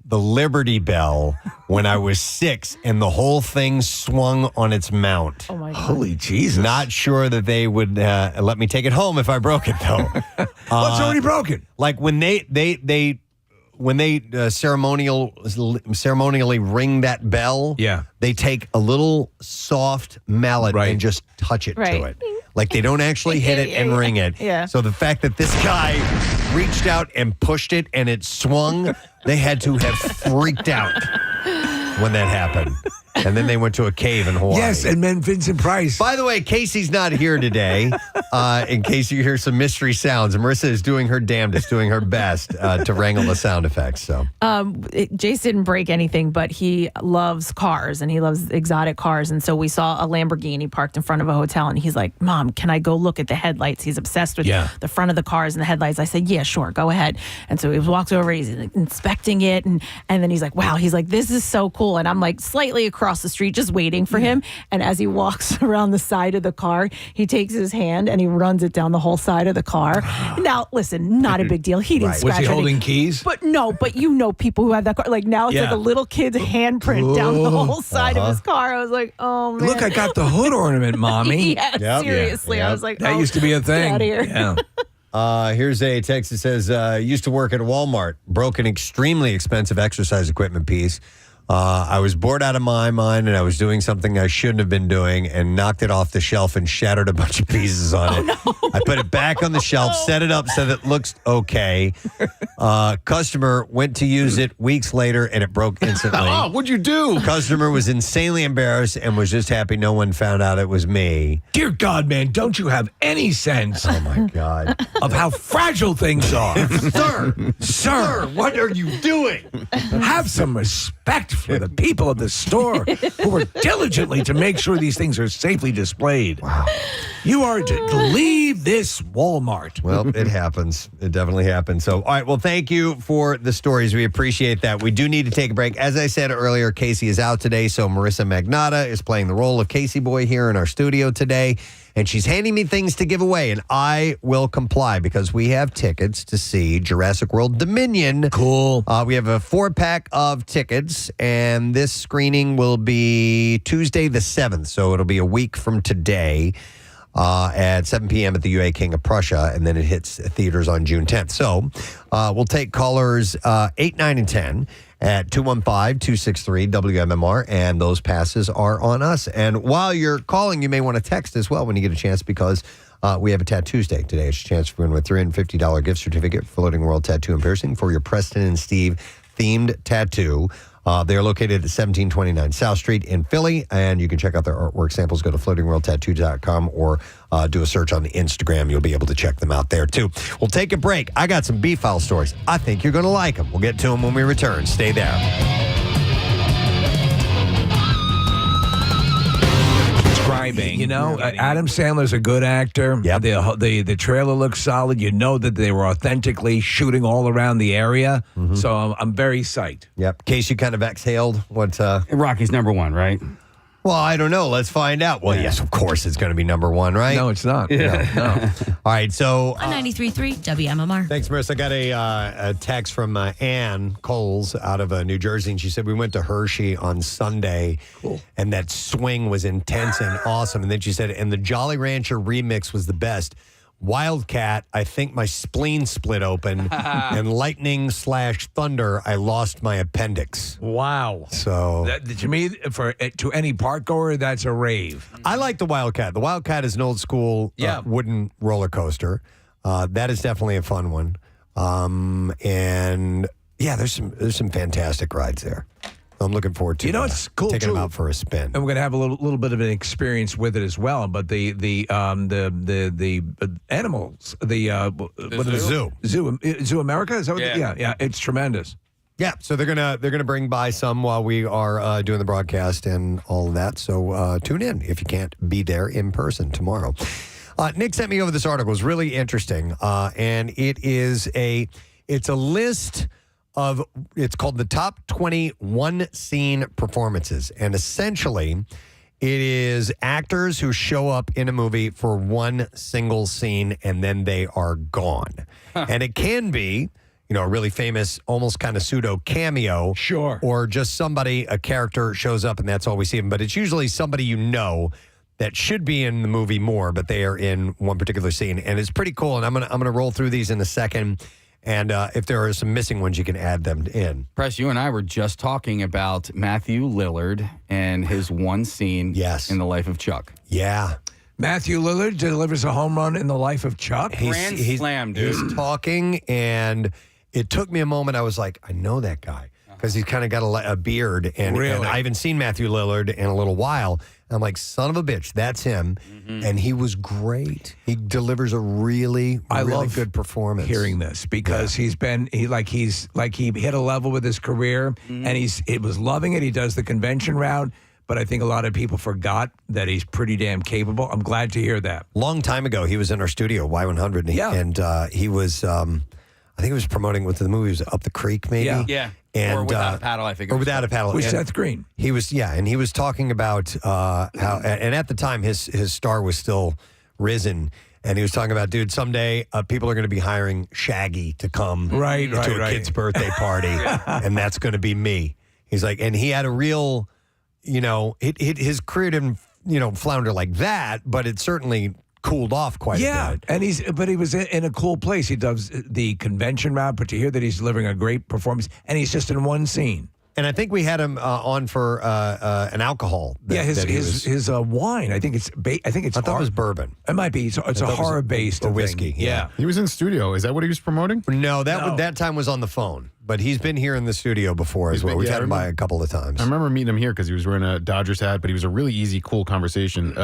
the Liberty Bell when I was 6, and the whole thing swung on its mount. Oh my God. Holy Jesus. Not sure that they would let me take it home if I broke it, though. Well, it's already broken. Like when they ceremonially ring that bell, they take a little soft mallet and just touch it to it. Like they don't actually hit it and ring it. Yeah. So the fact that this guy reached out and pushed it and it swung, they had to have freaked out when that happened. and then they went to a cave in Hawaii. Yes, and then Vincent Price. By the way, Casey's not here today. In case you hear some mystery sounds, Marissa is doing her damnedest, doing her best to wrangle the sound effects. So, Jace didn't break anything, but he loves cars and he loves exotic cars. And so we saw a Lamborghini parked in front of a hotel, and he's like, "Mom, can I go look at the headlights?" He's obsessed with the front of the cars and the headlights. I said, "Yeah, sure, go ahead." And so he walks over, he's inspecting it, and then he's like, "Wow," he's like, "This is so cool." And I'm like slightly across the street just waiting for him. And as he walks around the side of the car, he takes his hand and he runs it down the whole side of the car. Now, listen, not a big deal. He didn't scratch Was he holding anything. keys? But no, but you know people who have that car. Like now it's like a little kid's handprint down the whole side of his car. I was like, oh, man. Look, I got the hood ornament, Mommy. Yeah, seriously. I was like, that used to be a thing. Get out of here. Yeah. Here's a text that says, used to work at Walmart, broke an extremely expensive exercise equipment piece. I was bored out of my mind, and I was doing something I shouldn't have been doing, and knocked it off the shelf and shattered a bunch of pieces on it. No. I put it back on the shelf, set it up so that it looks okay. Customer went to use it weeks later, and it broke instantly. Oh, what'd you do? Customer was insanely embarrassed and was just happy no one found out it was me. Dear God, man, don't you have any sense Oh, my God. of how fragile things are? Sir, what are you doing? Have some respect for the people of the store who work diligently to make sure these things are safely displayed. Wow. You are to leave this Walmart. Well, it happens. It definitely happens. So, all right. Well, thank you for the stories. We appreciate that. We do need to take a break. As I said earlier, Casey is out today, so Marissa Magnotta is playing the role of Casey Boy here in our studio today. And she's handing me things to give away, and I will comply because we have tickets to see Jurassic World Dominion. Cool. We have a 4-pack of tickets, and this screening will be Tuesday the 7th, so it'll be a week from today at 7 p.m. at the UA King of Prussia, and then it hits theaters on June 10th. So we'll take callers 8, 9, and 10 at 215-263-WMMR, and those passes are on us. And while you're calling, you may want to text as well when you get a chance, because we have a Tattoo Day today. It's a chance for win with $350 gift certificate for Floating World Tattoo and Piercing for your Preston and Steve themed tattoo. They're located at 1729 South Street in Philly, and you can check out their artwork samples. Go to floatingworldtattoo.com or do a search on Instagram. You'll be able to check them out there, too. We'll take a break. I got some B-File stories. I think you're going to like them. We'll get to them when we return. Stay there. You know, Adam Sandler's a good actor. Yep. The trailer looks solid. You know that they were authentically shooting all around the area. So I'm very psyched. Yep. Case you kind of exhaled. What? Rocky's number one, right? Well, I don't know. Let's find out. Well, yes, of course it's going to be number one, right? No, it's not. No. All right, so... On 93.3 WMMR. Thanks, Marissa. I got a text from Ann Coles out of New Jersey, and she said, we went to Hershey on Sunday, and that swing was intense and awesome. And then she said, and the Jolly Rancher remix was the best. Wildcat, I think my spleen split open, and lightning/thunder, I lost my appendix. Wow. So to me, to any park goer, that's a rave. I like the Wildcat. The Wildcat is an old school wooden roller coaster. That is definitely a fun one. And yeah, there's some fantastic rides there. I'm looking forward to it's cool taking too. them out for a spin. And we're going to have a little bit of an experience with it as well. But the animals, the Zoo America, is that what yeah, it's tremendous. Yeah, so they're gonna bring by some while we are doing the broadcast and all of that. So tune in if you can't be there in person tomorrow. Nick sent me over this article. It's really interesting, and it's a list of, it's called the top 20 one-scene performances. And essentially, it is actors who show up in a movie for one single scene and then they are gone. And it can be, a really famous, almost kind of pseudo cameo. Sure. Or just a character shows up and that's all we see them. But it's usually somebody that should be in the movie more, but they are in one particular scene. And it's pretty cool. And I'm gonna roll through these in a second. And if there are some missing ones, you can add them in. Press, you and I were just talking about Matthew Lillard and his one scene in the life of Chuck. Yeah. Matthew Lillard delivers a home run in the life of Chuck. Grand slam, dude. He's talking, and it took me a moment. I was like, I know that guy. because he's kind of got a beard. And I haven't seen Matthew Lillard in a little while. I'm like, son of a bitch, that's him. And he was great. He delivers a really good performance. Hearing this because he hit a level with his career and he was loving it. He does the convention route. But I think a lot of people forgot that he's pretty damn capable. I'm glad to hear that. Long time ago, he was in our studio, Y100, and he was, I think he was promoting with the movie, was Up the Creek, maybe? Yeah. And, or Without a Paddle, I think. Or Without a Paddle. With Seth Green. He was, and he was talking about how, and at the time, his star was still risen. And he was talking about, dude, someday people are going to be hiring Shaggy to come to a kid's birthday party, and that's going to be me. He's like, and he had a real... his career didn't, flounder like that, but it certainly cooled off quite a bit. And he was in a cool place. He does the convention route, but to hear that he's delivering a great performance, and he's just in one scene. And I think we had him on for an alcohol. His wine. I think it's. I thought it was bourbon. It might be. It's a horror based whiskey. Yeah. He was in studio. Is that what he was promoting? No, that time was on the phone. But he's been here in the studio before as well. We've had him by a couple of times. I remember meeting him here because he was wearing a Dodgers hat, but he was a really easy, cool conversation.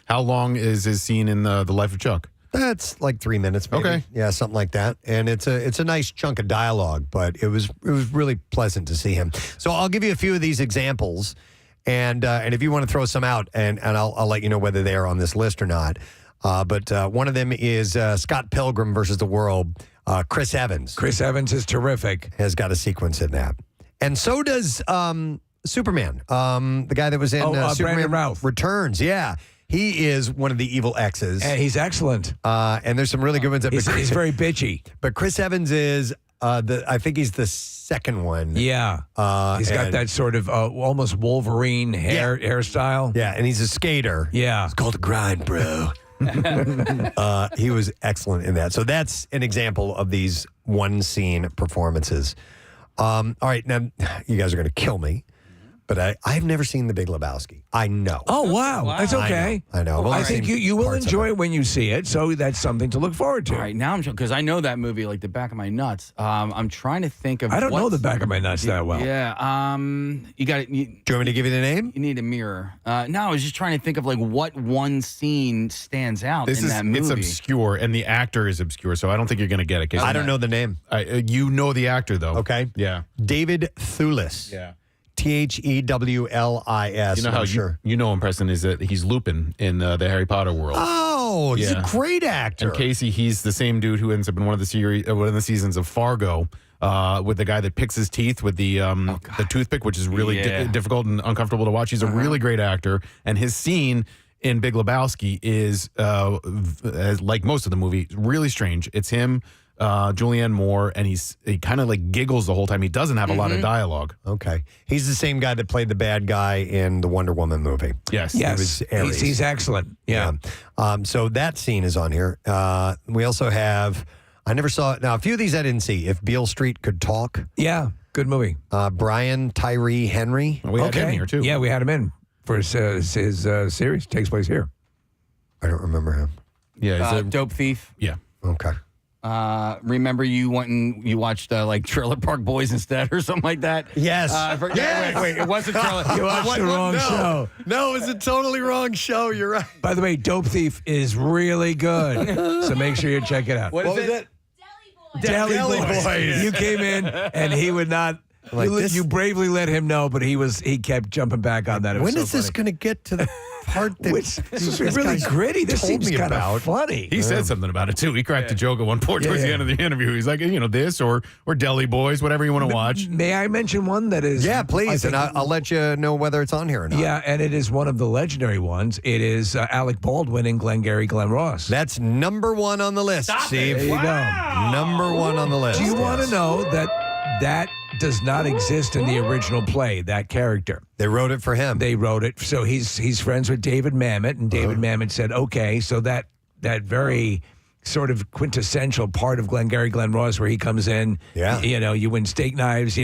How long is his scene in the Life of Chuck? That's like 3 minutes, maybe. Okay. Yeah, something like that. And it's a nice chunk of dialogue, but it was really pleasant to see him. So I'll give you a few of these examples, and if you want to throw some out, and I'll let you know whether they are on this list or not. But one of them is Scott Pilgrim versus the World. Chris Evans. Chris Evans is terrific. Has got a sequence in that. And so does Superman. The guy that was in Superman Brandon Routh. Returns. Yeah. He is one of the evil exes. And he's excellent. And there's some really good ones. He's very bitchy. But Chris Evans is, I think he's the second one. Yeah. He's got that sort of almost Wolverine hairstyle. Yeah, and he's a skater. Yeah. It's called a grind, bro. He was excellent in that. So that's an example of these one scene performances. All right, now you guys are going to kill me, but I've never seen The Big Lebowski. I know. Oh, wow. That's okay. I know. I think you will enjoy it when you see it, so that's something to look forward to. All right, now because I know that movie like the back of my nuts. I'm trying to think of. I don't know the back of my nuts that well. Yeah. You got it. Do you want me to give you the name? You need a mirror. No, I was just trying to think of like what one scene stands out in that movie. It's obscure, and the actor is obscure, so I don't think you're going to get it. I don't know the name. You know the actor though. Okay. Yeah. David Thewlis. Yeah. Thewlis. You know how you know him, Preston, is that he's Lupin in the Harry Potter world. Oh, he's a great actor. And Casey, he's the same dude who ends up in one of the seasons of Fargo. With the guy that picks his teeth with the toothpick, which is really difficult and uncomfortable to watch. He's a really great actor, and his scene in Big Lebowski is like most of the movie, really strange. It's him, Julianne Moore, and he kind of like giggles the whole time. He doesn't have a lot of dialogue. Okay, he's the same guy that played the bad guy in the Wonder Woman movie. Yes, he was Ares. He's excellent. Yeah. So that scene is on here. We also have. I never saw it. Now, a few of these I didn't see. If Beale Street Could Talk. Yeah, good movie. Brian Tyree Henry. We had him here, too. Yeah, we had him in for his series. Takes place here. I don't remember him. Yeah, Dope Thief. Yeah. Okay. Remember you went and you watched like Trailer Park Boys instead or something like that? Yes. Wait, it wasn't Trailer. You watched the wrong show. No, it was a totally wrong show. You're right. By the way, Dope Thief is really good. So make sure you check it out. What was it? Deli Boys. You came in and he would not. You bravely let him know, but he kept jumping back on that. When is this going to get to the part that this is really gritty? This seems kind of funny. He said something about it too. He cracked a joke at one point towards the end of the interview. He's like, this or Deli Boys, whatever you want to watch. May I mention one that is? Yeah, please, and I'll let you know whether it's on here or not. Yeah, and it is one of the legendary ones. It is Alec Baldwin in Glengarry Glen Ross. That's number one on the list, Steve. There you go. Number one on the list. Do you want to know that does not exist in the original play, that character? They wrote it for him. They wrote it. So he's friends with David Mamet, and David Mamet said, okay, so that very sort of quintessential part of Glengarry Glen Ross where he comes in, you win steak knives,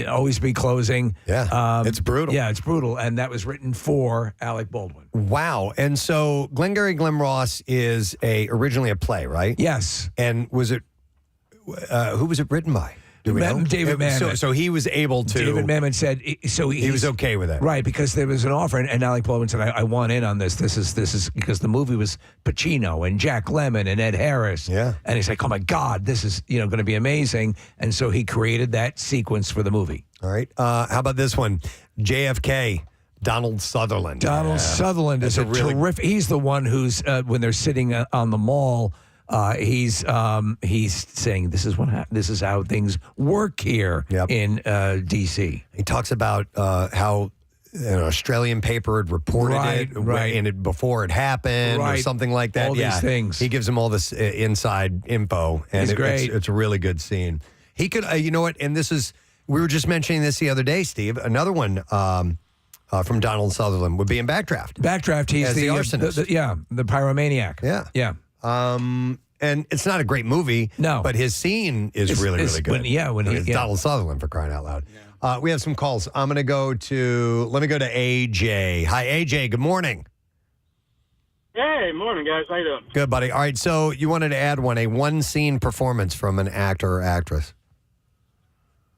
always be closing. Yeah, it's brutal. Yeah, it's brutal. And that was written for Alec Baldwin. Wow. And so Glengarry Glen Ross is originally a play, right? Yes. And was it, who was it written by? Do we know? David Mamet. So he was able to. David Mamet said he was okay with it, right? Because there was an offer, and Alec Baldwin said, "I want in on this. This is because the movie was Pacino and Jack Lemmon and Ed Harris." Yeah, and he's like, "Oh my God, this is going to be amazing." And so he created that sequence for the movie. All right. How about this one? JFK. Donald Sutherland. Donald Sutherland is a really terrific. He's the one who's when they're sitting on the mall. He's saying this is how things work here in D.C. He talks about how an Australian paper had reported it before it happened or something like that. All these things. He gives them all this inside info, and great. It's a really good scene. He could, you know what? And we were just mentioning this the other day, Steve. Another one. From Donald Sutherland would be in Backdraft. Backdraft, he's the arsonist. The pyromaniac. Yeah. And it's not a great movie. No, but his scene is really good. When it's Donald Sutherland, for crying out loud. Yeah. We have some calls. Let me go to AJ. Hi, AJ. Good morning. Hey, morning, guys. How you doing? Good, buddy. All right, so you wanted to add a one scene performance from an actor or actress.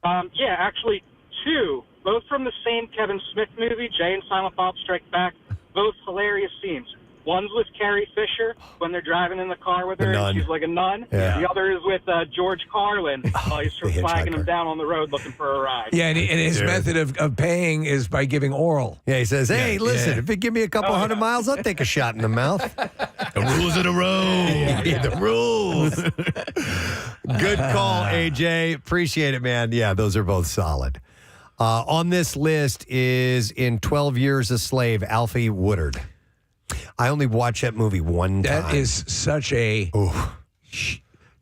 Yeah, actually two. Both from the same Kevin Smith movie, Jay and Silent Bob Strike Back. Both hilarious scenes. One's with Carrie Fisher when they're driving in the car with her and she's like a nun. Yeah. The other is with George Carlin while he's flagging him down on the road looking for a ride. Yeah, and his method of paying is by giving oral. Yeah, he says, hey, listen, if you give me a couple 100 miles, I'll take a shot in the mouth. The rules of the road. The rules. Good call, AJ. Appreciate it, man. Yeah, those are both solid. On this list is in 12 Years a Slave, Alfie Woodard. I only watched that movie one time. That is such a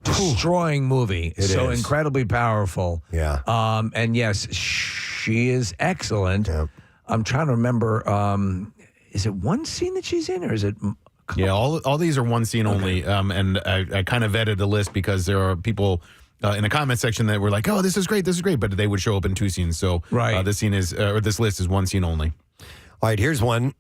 destroying movie. It so is. incredibly powerful. Yeah. And yes, she is excellent. Yep. I'm trying to remember. Is it one scene that she's in, or is it? Yeah, all these are one scene only. And I kind of vetted the list because there are people in the comment section that were like, "Oh, this is great, but they would show up in two scenes. So this scene is, or this list is one scene only. All right, here's one.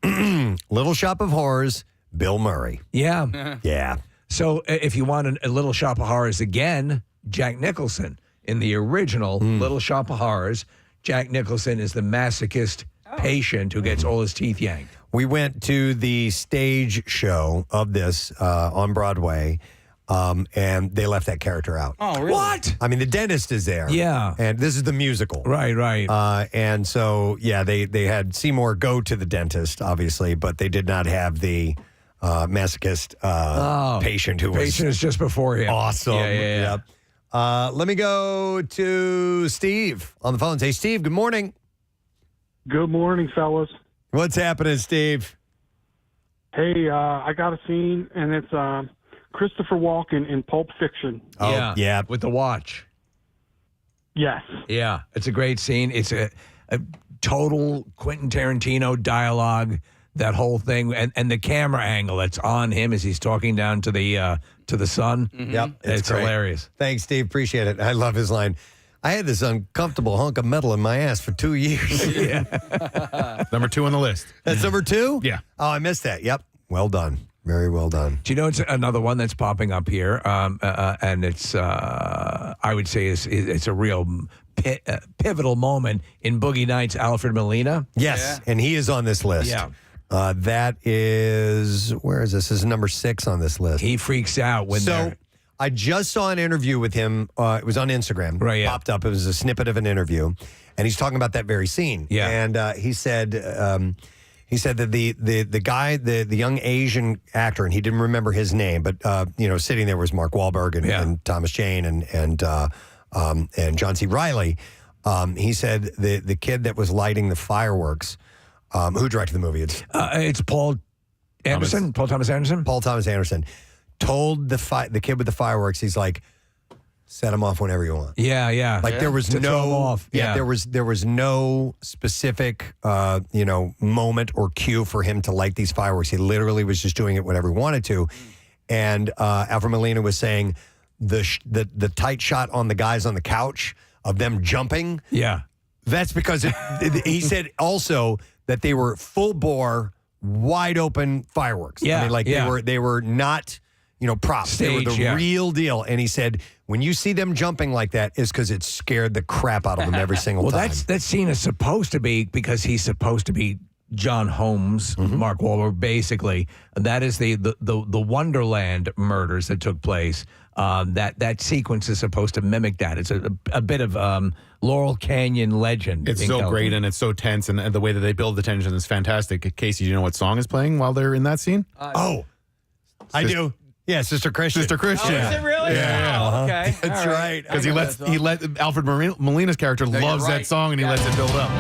Little Shop of Horrors, Bill Murray. Yeah. Yeah. So if you want a Little Shop of Horrors again, Jack Nicholson in the original Little Shop of Horrors. Jack Nicholson is the masochist patient who gets all his teeth yanked. We went to the stage show of this on Broadway. And they left that character out. Oh, really? What? I mean, the dentist is there. Yeah. And this is the musical. Right. And so, yeah, they had Seymour go to the dentist, obviously, but they did not have the masochist patient who was... Patient is just before him. Awesome. Yeah. Yep. Let me go to Steve on the phone. Hey, Steve, good morning. Good morning, fellas. What's happening, Steve? Hey, I got a scene, and it's... Christopher Walken in Pulp Fiction. Oh, yeah. With the watch. Yes. Yeah, it's a great scene. It's a total Quentin Tarantino dialogue, that whole thing, and the camera angle that's on him as he's talking down to the sun. Mm-hmm. Yep. It's hilarious. Thanks, Steve. Appreciate it. I love his line. I had this uncomfortable hunk of metal in my ass for 2 years. Number 2 on the list. That's number 2? Yeah. Oh, I missed that. Yep. Well done. Very well done. Do you know it's another one that's popping up here, and it's I would say it's a real pivotal moment in Boogie Nights. Alfred Molina. Yes, and he is on this list. Yeah. That is, where is this? This is number 6 on this list. He freaks out when they're... I just saw an interview with him. It was on Instagram. Right, yeah. Popped up. It was a snippet of an interview, and he's talking about that very scene. Yeah. And he said that the guy, the young Asian actor, and he didn't remember his name, but sitting there was Mark Wahlberg and Thomas Jane and John C. Reilly. He said the kid that was lighting the fireworks, who directed the movie? It's Paul Anderson. Paul Thomas Anderson. Paul Thomas Anderson told the kid with the fireworks, he's like, set them off whenever you want. Yeah. Like there was to throw 'em off. Yeah, there was no specific moment or cue for him to light these fireworks. He literally was just doing it whenever he wanted to. And Alfred Molina was saying the tight shot on the guys on the couch of them jumping. Yeah. That's because he said also that they were full bore, wide open fireworks. Yeah. I mean, like they were not props. They were Stage, the yeah. real deal. And he said, when you see them jumping like that, it's because it scared the crap out of them every single time. That scene is supposed to be because he's supposed to be John Holmes, Mark Wahlberg, basically. That is the Wonderland murders that took place. That sequence is supposed to mimic that. It's a bit of Laurel Canyon legend. It's so great and it's so tense, and the way that they build the tension is fantastic. Casey, do you know what song is playing while they're in that scene? I do. Yeah, Sister Christian. Sister Christian. Oh, is it really? Yeah. Oh, okay. That's All right. Because he let Alfred Molina's character you're loves right. that song, and he lets it build up.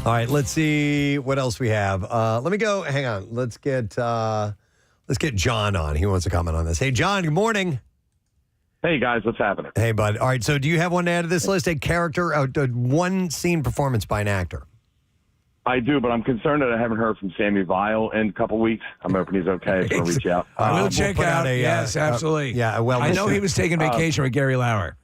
All right, let's see what else we have. Let me go. Hang on. Let's get John on. He wants to comment on this. Hey, John. Good morning. Hey, guys. What's happening? Hey, bud. All right. So, do you have one to add to this list? A character, one scene performance by an actor. I do, but I'm concerned that I haven't heard from Sammy Vile in a couple weeks. I'm hoping he's okay. So I'll reach out. We'll check put out. out a, yes, absolutely. yeah, well, I know he was taking vacation with Gary Lauer.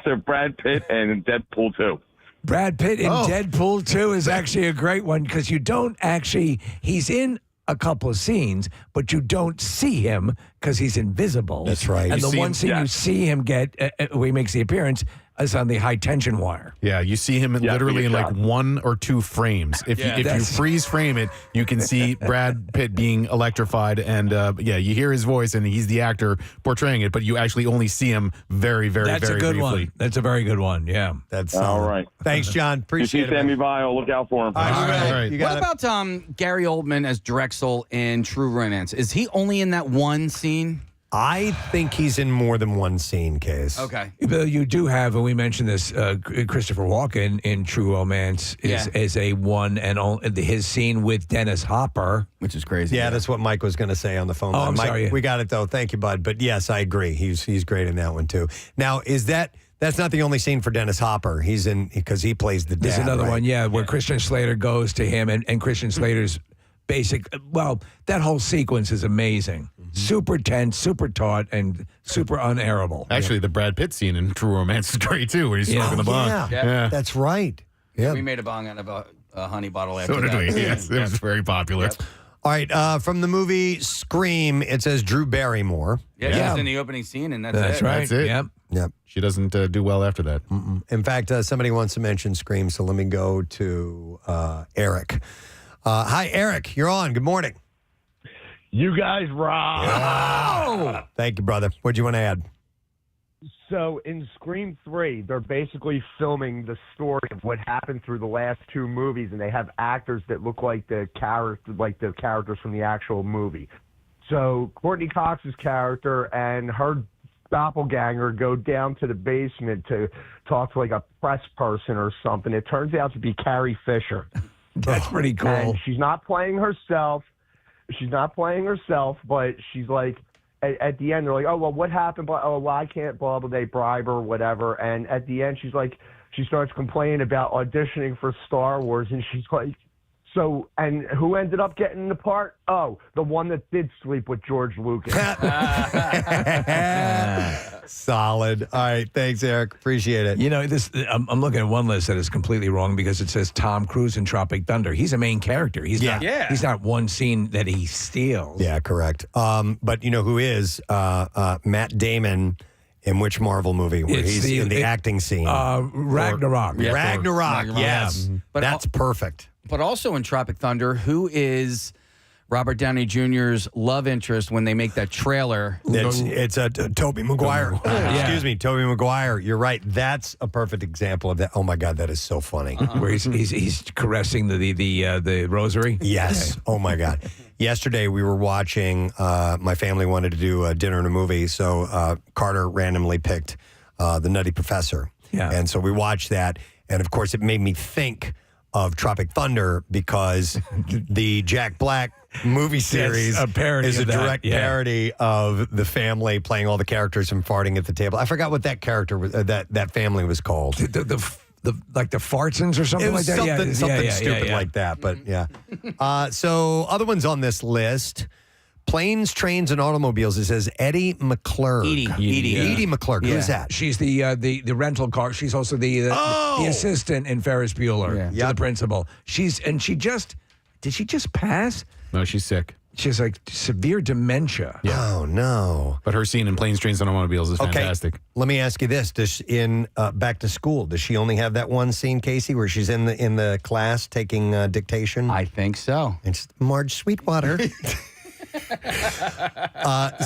So Brad Pitt and Deadpool 2. Brad Pitt in Deadpool 2 is actually a great one because you don't actually, he's in a couple of scenes, but you don't see him because he's invisible. That's right. And You the see one him- scene you see him get where he makes the appearance is on the high tension wire. Yeah, you see him literally in like 1 or 2 frames. If you freeze frame it, you can see Brad Pitt being electrified, and you hear his voice, and he's the actor portraying it, but you actually only see him very, very, That's very a good briefly. one. That's a very good one. Yeah. That's All right. Thanks, John. You Appreciate see it. Sammy Vile, look out for him. All right. You got What about Gary Oldman as Drexel in True Romance? Is he only in that one scene? I think he's in more than one scene, Case. Okay. But you do have, and we mentioned this, Christopher Walken in True Romance is a one and only, his scene with Dennis Hopper. Which is crazy. Yeah, that's what Mike was going to say on the phone. Oh, line. I'm Mike, sorry. we got it, though. Thank you, bud. But yes, I agree. He's great in that one, too. Now, that's not the only scene for Dennis Hopper. He's in, because he plays the dad. There's another right? one, where Christian Slater goes to him, and Christian Slater's that whole sequence is amazing. Super tense, super taut, and super unairable. Actually, the Brad Pitt scene in True Romance is great, too, where he's smoking the bong. Yeah, that's right. Yeah. We made a bong out of a honey bottle after So did that. we. Yes, it was very popular. All right, from the movie Scream, it says Drew Barrymore. Yeah, she's in the opening scene, and that's it. right. That's it. Yep. She doesn't do well after that. In fact, somebody wants to mention Scream, so let me go to Eric. Hi, Eric. You're on. Good morning. You guys rock. Oh! Thank you, brother. What do you want to add? So in Scream 3, they're basically filming the story of what happened through the last 2 movies, and they have actors that look like the characters from the actual movie. So Courtney Cox's character and her doppelganger go down to the basement to talk to like a press person or something. It turns out to be Carrie Fisher. That's pretty cool. And she's not playing herself. But she's like, at the end, they're like, oh, well, what happened? Oh, well, I can't, blah, blah, they bribe her, whatever. And at the end, she's like, she starts complaining about auditioning for Star Wars. And she's like, so, and who ended up getting the part? Oh, the one that did sleep with George Lucas. Solid. All right. Thanks, Eric. Appreciate it. You know, I'm looking at one list that is completely wrong because it says Tom Cruise in Tropic Thunder. He's a main character. He's not one scene that he steals. Yeah, correct. But you know who is? Matt Damon in which Marvel movie where he's in the acting scene? Ragnarok. Ragnarok. Yes. But that's perfect. But also in Tropic Thunder, who is Robert Downey Jr.'s love interest when they make that trailer? It's Tobey Maguire. Excuse me, Tobey Maguire. You're right. That's a perfect example of that. Oh my God, that is so funny. Where he's caressing the rosary. Yes. Oh my God. Yesterday we were watching. My family wanted to do a dinner and a movie, so Carter randomly picked The Nutty Professor. Yeah. And so we watched that, and of course it made me think of Tropic Thunder because the Jack Black movie series a parody is a of that, direct parody of the family playing all the characters and farting at the table. I forgot what that character was, that family was called. The like the Fartsons or something It was like that. something stupid like that. But yeah. So other ones on this list. Planes, Trains, and Automobiles. It says Eddie McClurg. Edie McClurg. Who's that? She's the rental car. She's also the assistant in Ferris Bueller to the principal. Did she just pass? No, she's sick. She has like severe dementia. Yeah. Oh no! But her scene in Planes, Trains, and Automobiles is fantastic. Let me ask you this: in Back to School, does she only have that one scene, Casey, where she's in the class taking dictation? I think so. It's Marge Sweetwater.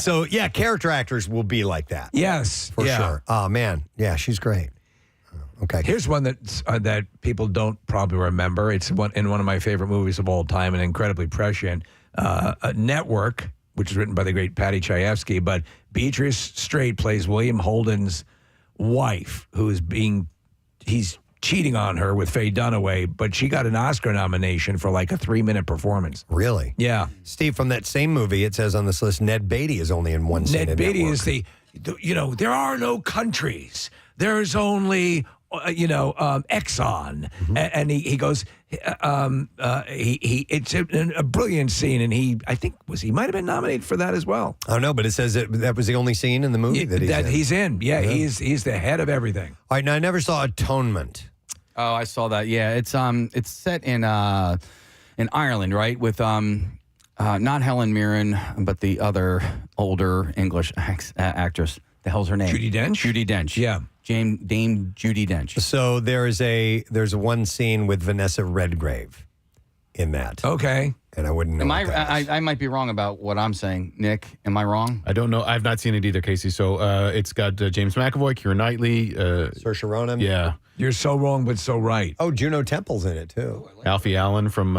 So yeah, character actors will be like that. Yes, for sure. Oh man, yeah, she's great. Okay, here's one that people don't probably remember. It's in one of my favorite movies of all time, and incredibly prescient. A Network, which is written by the great Patty Chayefsky, but Beatrice Straight plays William Holden's wife, he's cheating on her with Faye Dunaway, but she got an Oscar nomination for like a 3-minute performance. Really? Yeah. Steve, from that same movie, it says on this list, Ned Beatty is only in one scene. Ned Beatty is there are no countries. There's only Exxon, and he goes, it's a brilliant scene, and he might have been nominated for that as well. Oh no, but it says that was the only scene in the movie that he's in. Yeah, he's the head of everything. All right, now I never saw Atonement. Oh, I saw that. Yeah, it's set in Ireland, right? With not Helen Mirren, but the other older English actress. The hell's her name? Judi Dench. Judi Dench. Yeah. Dame Judi Dench. So there's one scene with Vanessa Redgrave in that. Okay. And I wouldn't know. I might be wrong about what I'm saying. Nick, am I wrong? I don't know. I've not seen it either, Casey. So it's got James McAvoy, Keira Knightley, Saoirse Ronan. Yeah. You're so wrong, but so right. Oh, Juno Temple's in it too. Alfie Allen from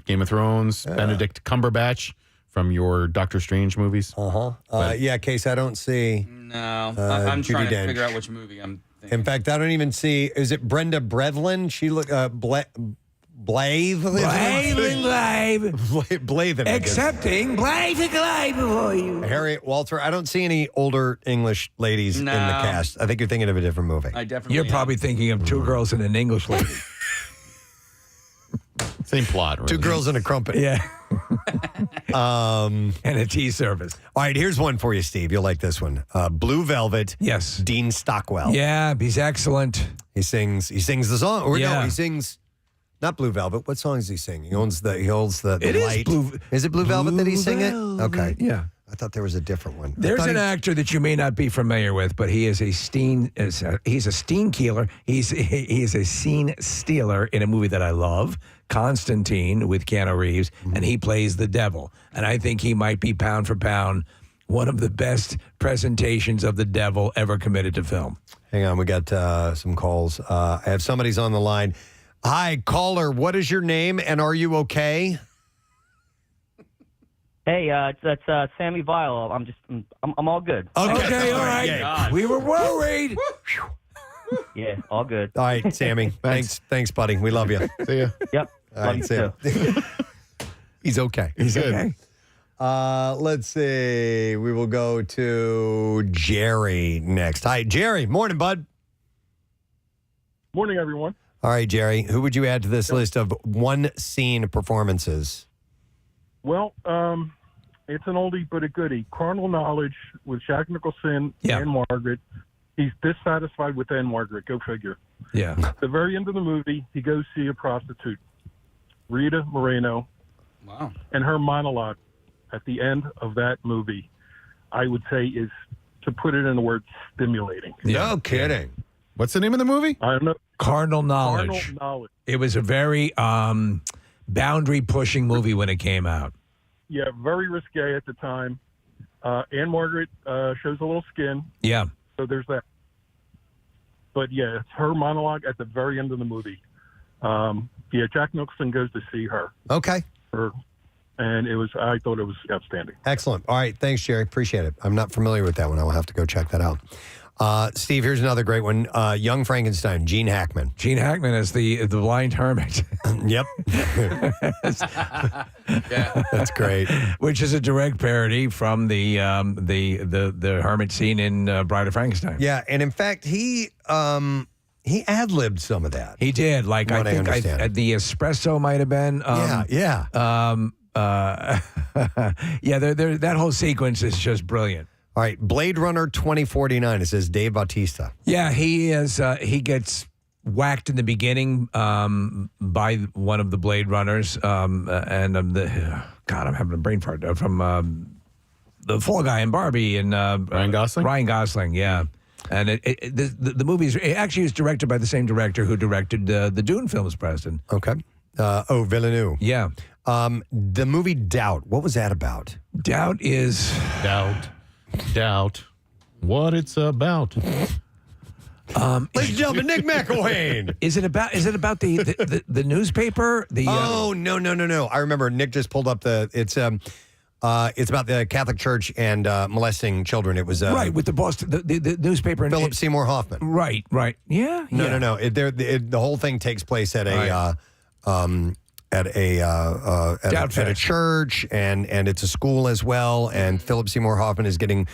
Game of Thrones. Benedict Cumberbatch from your Doctor Strange movies. Yeah, Case, I don't see. No, I'm trying to figure out which movie I'm thinking. In fact, I don't even see. Is it Brenda Brethlin? She look Blathen. Accepting Blathen before you. Harriet Walter. I don't see any older English ladies in the cast. I think you're thinking of a different movie. I definitely. You're probably thinking of Two Girls and an English Lady. Same plot, really. Two Girls and a Crumpet. Yeah. And a tea service. All right, here's one for you, Steve. You'll like this one. Blue Velvet. Yes. Dean Stockwell. Yeah, he's excellent. He sings the song. Or no, he sings not Blue Velvet. What song does he sing? He holds the light. Is it Blue Velvet that he's singing? Okay. Yeah. I thought there was a different one. There's an actor that you may not be familiar with, but he is he's a scene killer. He's a scene stealer in a movie that I love, Constantine, with Keanu Reeves, and he plays the devil. And I think he might be pound for pound one of the best presentations of the devil ever committed to film. Hang on, we got some calls. I have somebody's on the line. Hi, caller. What is your name, and are you okay? Hey, it's Sammy Vile. I'm all good. Okay, all right. We were worried. Yeah, all good. All right, Sammy. Thanks, buddy. We love you. See ya. Yep. All right, see ya. He's okay. He's okay. Let's see. We will go to Jerry next. Hi, Jerry. Morning, bud. Morning, everyone. All right, Jerry. Who would you add to this list of one scene performances? Well, it's an oldie but a goodie. Carnal Knowledge with Jack Nicholson and Margaret. He's dissatisfied with Anne Margaret. Go figure. Yeah. At the very end of the movie, he goes see a prostitute, Rita Moreno. Wow. And her monologue at the end of that movie, I would say, is, to put it in the word, stimulating. No kidding. What's the name of the movie? I don't know. Carnal Knowledge. Carnal Knowledge. It was a very boundary-pushing movie when it came out. Yeah, very risque at the time. Anne Margaret shows a little skin. Yeah. So there's that. But yeah, it's her monologue at the very end of the movie. Jack Nicholson goes to see her. Okay. And I thought it was outstanding. Excellent. All right. Thanks, Jerry. Appreciate it. I'm not familiar with that one. I will have to go check that out. Steve, here's another great one. Young Frankenstein, Gene Hackman. Gene Hackman as the blind hermit. Yep. Yeah. That's great. Which is a direct parody from the hermit scene in Bride of Frankenstein. Yeah, and in fact, he ad-libbed some of that. He did. Like, I think the espresso might have been. yeah, that whole sequence is just brilliant. All right, Blade Runner 2049. It says Dave Bautista. Yeah, he is. He gets whacked in the beginning by one of the Blade Runners, and I'm having a brain fart from the Fall Guy and Barbie and Ryan Gosling. Ryan Gosling, yeah. And the movie actually is directed by the same director who directed the Dune films, Preston. Okay. Villeneuve. Yeah. The movie Doubt. What was that about? Doubt is Doubt what it's about. Ladies and gentlemen, Nick McElwain. Is it about the newspaper? No. I remember Nick just pulled up it's about the Catholic Church and molesting children. It was right with the Boston the newspaper. Philip Seymour Hoffman. Right. Yeah. No. The whole thing takes place at a church, and it's a school as well. And Philip Seymour Hoffman is getting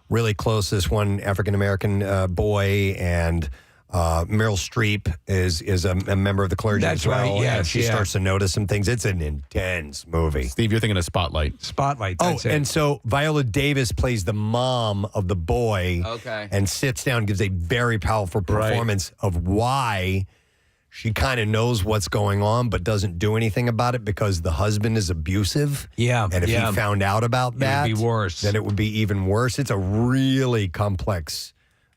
really close to this one African American boy, and Meryl Streep is a member of the clergy That's as well. right, yes, and she starts to notice some things. It's an intense movie. Steve, you're thinking of Spotlight. That's it. And so Viola Davis plays the mom of the boy, and sits down and gives a very powerful performance of why she kind of knows what's going on, but doesn't do anything about it because the husband is abusive. Yeah. And if he found out about that, it would be worse. Then it would be even worse. It's a really complex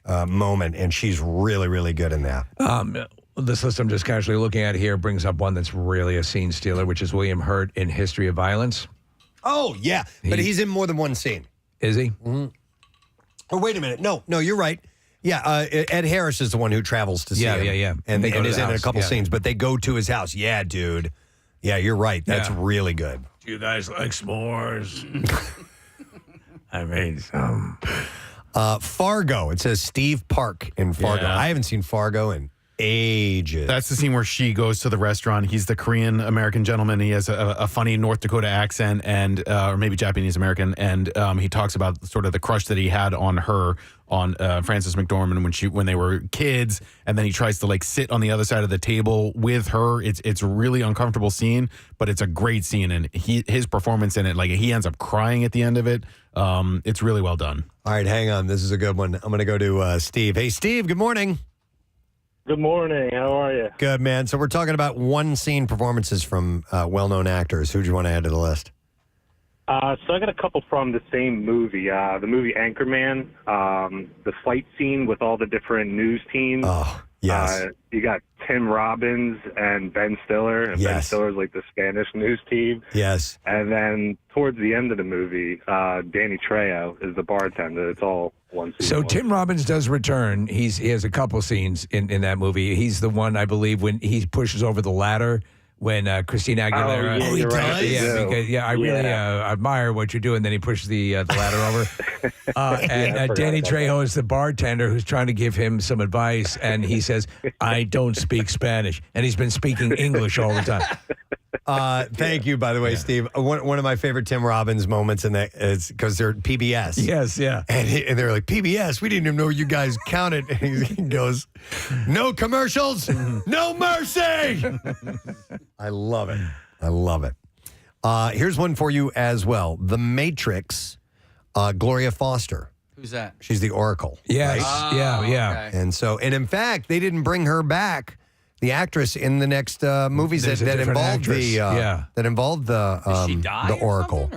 moment, and she's really, really good in that. This list I'm just casually looking at here brings up one that's really a scene stealer, which is William Hurt in History of Violence. Oh, yeah. But he's in more than one scene. Is he? Mm-hmm. Oh, wait a minute. No, you're right. Yeah, Ed Harris is the one who travels to see him. Yeah. And They go to is the in a house, couple yeah. scenes, but they go to his house. Yeah, dude. Yeah, you're right. That's really good. Do you guys like s'mores? I made some. Fargo. It says Steve Park in Fargo. Yeah. I haven't seen Fargo in ages. That's the scene where she goes to the restaurant. He's the Korean American gentleman. He has a funny North Dakota accent, and or maybe Japanese American, and he talks about sort of the crush that he had on her, on Frances McDormand when they were kids, and then he tries to like sit on the other side of the table with her. It's a really uncomfortable scene, but it's a great scene, and his performance in it, like he ends up crying at the end of it. It's really well done. All right, hang on. This is a good one. I'm going to go to Steve. Hey, Steve, good morning. Good morning. How are you? Good, man. So we're talking about one scene performances from well-known actors. Who do you want to add to the list? So I got a couple from the same movie. The movie Anchorman, the fight scene with all the different news teams. Oh, yes. You got Tim Robbins and Ben Stiller. And Ben Stiller's like the Spanish news team. Yes. And then towards the end of the movie, Danny Trejo is the bartender. It's all one scene. So Tim Robbins does return. He has a couple scenes in that movie. He's the one, I believe, when he pushes over the ladder when Christina Aguilera. Oh, you're right. Yeah, because I really admire what you're doing. Then he pushes the ladder over. And Danny Trejo is the bartender who's trying to give him some advice, and he says, "I don't speak Spanish," and he's been speaking English all the time. Thank you, by the way, Steve. One of my favorite Tim Robbins moments in that is because they're PBS. Yes, yeah. And they're like, PBS, we didn't even know you guys counted. And he goes, no commercials, no mercy. I love it. I love it. Here's one for you as well. The Matrix, Gloria Foster. Who's that? She's the Oracle. Yes. Right? Yeah. Okay. And in fact, they didn't bring her back, the actress, in the next movies There's a that different involved actress. that involved the Oracle.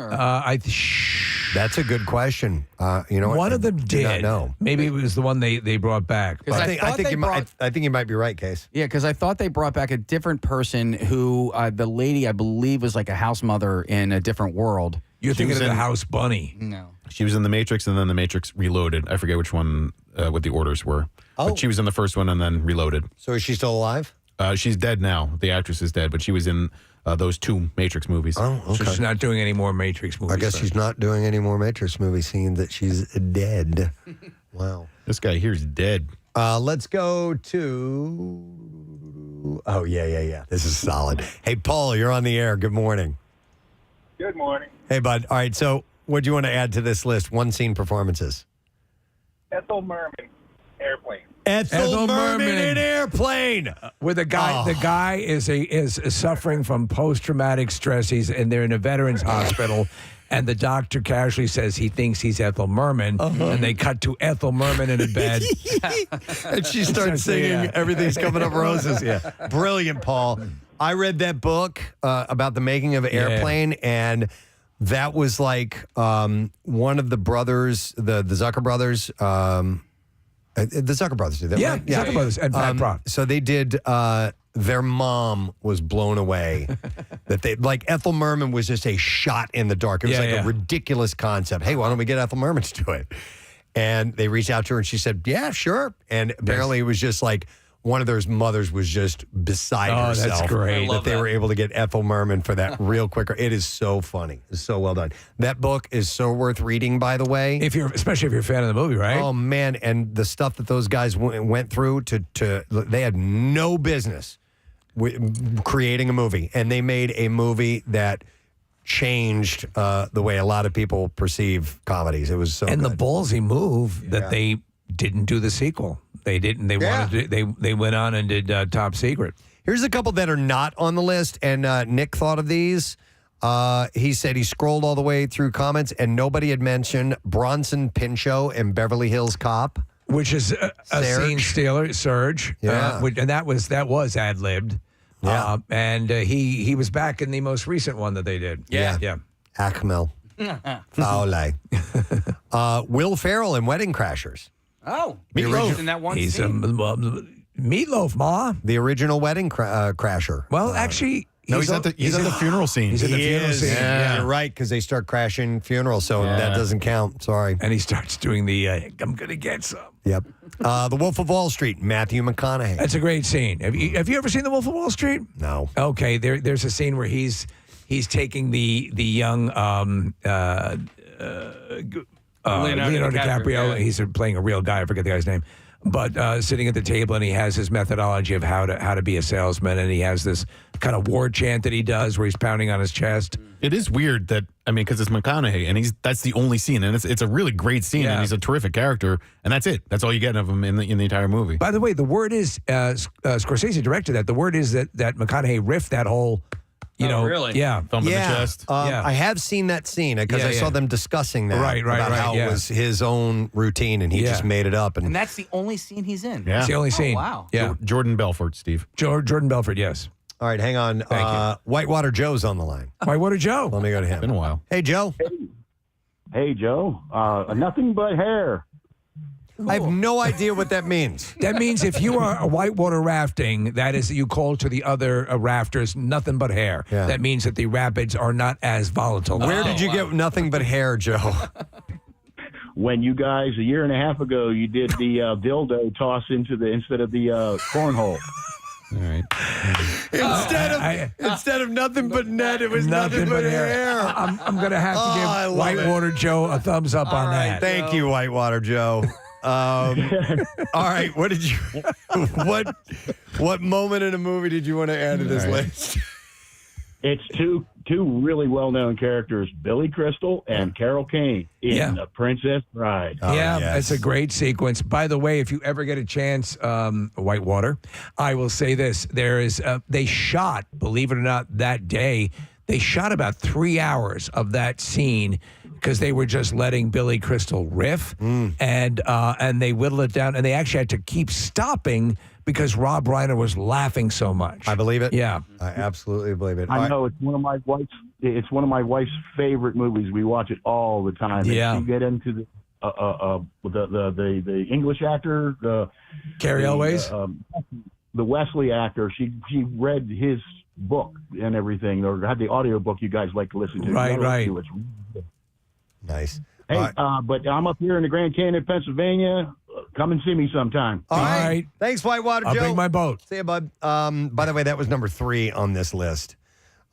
That's a good question. You know, one of them do not did. know. Maybe it was the one they brought back. I think you might be right, Case. Yeah, because I thought they brought back a different person who, the lady, I believe, was like a house mother in a different world. You're thinking of the House Bunny. No. She was in The Matrix, and then The Matrix Reloaded. I forget which one, what the orders were. Oh. But she was in the first one and then Reloaded. So is she still alive? She's dead now. The actress is dead, but she was in those two Matrix movies. Oh, okay. So she's not doing any more Matrix movies. I guess she's not doing any more Matrix movies, seeing that she's dead. Wow. This guy here's dead. Let's go to... Oh, yeah. This is solid. Hey, Paul, you're on the air. Good morning. Good morning. Hey, bud. All right, so what do you want to add to this list? One scene performances. Ethel Merman, Airplane. Ethel Merman in Airplane. Where the guy is suffering from post-traumatic stress. They're in a veterans hospital. And the doctor casually says he thinks he's Ethel Merman, and they cut to Ethel Merman in a bed. And she starts singing Everything's Coming Up Roses. Yeah. Brilliant, Paul. I read that book about the making of Airplane, and that was like one of the brothers, the Zucker brothers. The Zucker brothers did that, right? Zucker brothers and Pat Proft. So they did. Their mom was blown away that they Ethel Merman was just a shot in the dark. It was a ridiculous concept. Hey, why don't we get Ethel Merman to do it? And they reached out to her and she said, yeah, sure. And apparently it was just like one of their mothers was just beside herself. That's great. That they were able to get Ethel Merman for that real quick. It is so funny. It's so well done. That book is so worth reading, by the way. Especially if you're a fan of the movie, right? Oh, man. And the stuff that those guys went through they had no business creating a movie, and they made a movie that changed the way a lot of people perceive comedies. It was so and good. the ballsy move that they didn't do the sequel. They didn't. They wanted to. They went on and did Top Secret. Here's a couple that are not on the list, and Nick thought of these. He said he scrolled all the way through comments, and nobody had mentioned Bronson Pinchot in Beverly Hills Cop, which is a scene stealer, Surge. And that was ad-libbed. Yeah. And he was back in the most recent one that they did. Yeah. Akmel. Faole. Will Ferrell in Wedding Crashers. Oh, Meatloaf in that one He's scene. Meatloaf, Ma. The original Wedding Crasher. Well, actually... He's at the funeral scene. He's in the funeral scene. Yeah, you're right, because they start crashing funerals, so that doesn't count. Sorry. And he starts doing the, I'm going to get some. Yep. The Wolf of Wall Street, Matthew McConaughey. That's a great scene. Have you ever seen The Wolf of Wall Street? No. Okay, there's a scene where he's taking the young Leonardo DiCaprio. He's playing a real guy. I forget the guy's name. But sitting at the table, and he has his methodology of how to be a salesman, and he has this kind of war chant that he does where he's pounding on his chest. It is weird that, because it's McConaughey, and that's the only scene, and it's a really great scene, and he's a terrific character, and that's it. That's all you get of him in the entire movie. By the way, the word is Scorsese directed that. The word is that McConaughey riffed that whole. Really? Yeah. Thumb in the chest. I have seen that scene because I saw them discussing that. Right, about how it was his own routine and he just made it up. And that's the only scene he's in. Yeah. It's the only scene. Wow. Yeah. Jordan Belfort, Steve. Jordan Belfort, yes. All right, hang on. Thank you. Whitewater Joe's on the line. Whitewater Joe. Let me go to him. Been a while. Hey, Joe. Hey, Joe. Nothing but hair. I have no idea what that means. That means if you are whitewater rafting, that is, you call to the other rafters nothing but hair. Yeah. That means that the rapids are not as volatile. Where did you get nothing but hair, Joe? When you guys, a year and a half ago, you did the dildo toss instead of the cornhole. All right. Instead of nothing but net, it was nothing but hair. I'm going to have to give Whitewater Joe a thumbs up on that. Thank you, Whitewater Joe. All right, what moment in a movie did you want to add to this list? It's two really well-known characters, Billy Crystal and Carol Kane in The Princess Bride. It's a great sequence. By the way, if you ever get a chance, Whitewater, I will say this. They shot, believe it or not, that day, they shot about 3 hours of that scene because they were just letting Billy Crystal riff, and they whittled it down, and they actually had to keep stopping because Rob Reiner was laughing so much. I believe it. Yeah, I absolutely believe it. I know it's one of my wife's favorite movies. We watch it all the time. Yeah, and you get into the English actor, Cary Elwes, the Wesley actor. She read his book and everything, or had the audio book you guys like to listen to. Right. It's nice. Hey, but I'm up here in the Grand Canyon, Pennsylvania. Come and see me sometime. All right. Thanks, Whitewater Joe. I'll bring my boat. See you, bud. By the way, that was number 3 on this list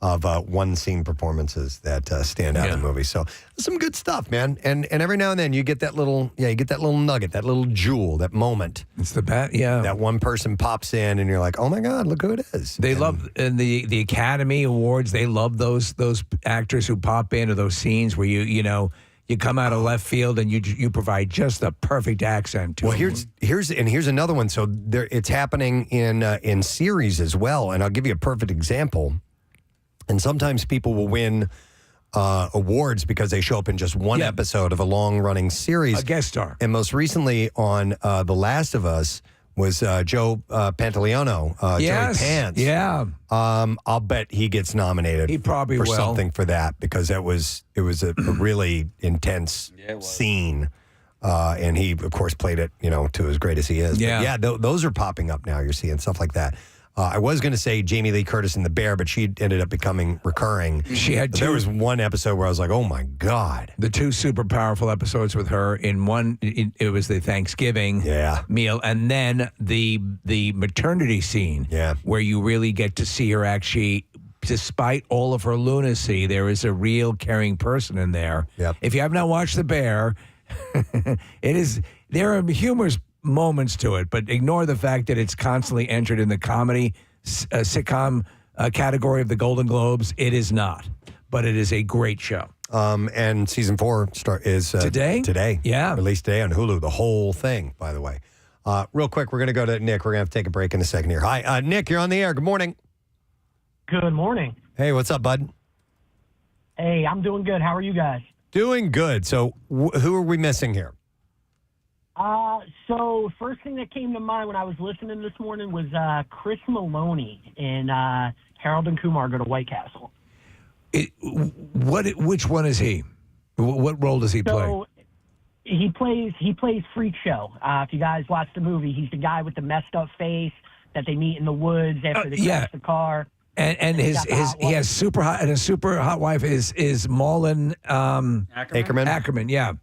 of one scene performances that stand out in the movie. So some good stuff, man. And every now and then you get that little nugget, that little jewel, that moment. It's the bat, that one person pops in and you're like, oh my God, look who it is. They love in the Academy Awards. They love those actors who pop in, or those scenes where you You come out of left field and you provide just the perfect accent to Well, them. here's another one. So it's happening in series as well, and I'll give you a perfect example. And sometimes people will win awards because they show up in just one episode of a long-running series. A guest star. And most recently on The Last of Us was Joe Pantoliano, Joey Pants. Yeah. I'll bet he gets nominated. He probably for will. something for that because it was a really intense scene. And he, of course, played it, to as great as he is. Yeah. But those are popping up now. You're seeing stuff like that. I was going to say Jamie Lee Curtis in The Bear, but she ended up becoming recurring. She had There was one episode where I was like, oh, my God. The two super powerful episodes with her. In one, it was the Thanksgiving meal, and then the maternity scene where you really get to see her actually, despite all of her lunacy, there is a real caring person in there. Yep. If you have not watched The Bear, there are humorous moments to it, but ignore the fact that it's constantly entered in the comedy sitcom category of the Golden Globes. It is not, but it is a great show. And season 4 is today. Today, yeah, released today on Hulu. The whole thing, by the way. Real quick, we're going to go to Nick. We're going to have to take a break in a second here. Hi, Nick. You're on the air. Good morning. Good morning. Hey, what's up, bud? Hey, I'm doing good. How are you guys? Doing good. So, who are we missing here? So first thing that came to mind when I was listening this morning was Chris Maloney in Harold and Kumar Go to White Castle. Which one is he? What role does he play? He plays Freak Show. If you guys watch the movie, he's the guy with the messed up face that they meet in the woods after they crash the car. And he has super hot, and his super hot wife is Malin Ackerman. Ackerman, yeah.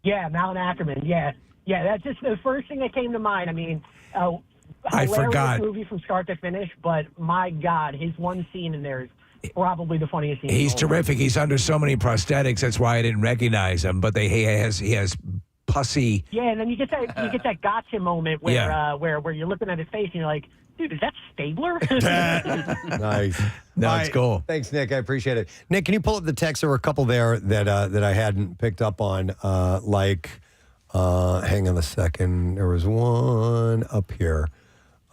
Yeah, Malin Ackerman. Yeah. That's just the first thing that came to mind. I mean, I forgot. Movie from start to finish, but my God, his one scene in there is probably the funniest scene. He's terrific. He's under so many prosthetics. That's why I didn't recognize him. But he has pussy. Yeah, and then you get that gotcha moment where you're looking at his face and you're like, dude, is that Stabler? Nice. No, it's cool. Thanks, Nick. I appreciate it. Nick, can you pull up the text? There were a couple there that I hadn't picked up on. Hang on a second. There was one up here.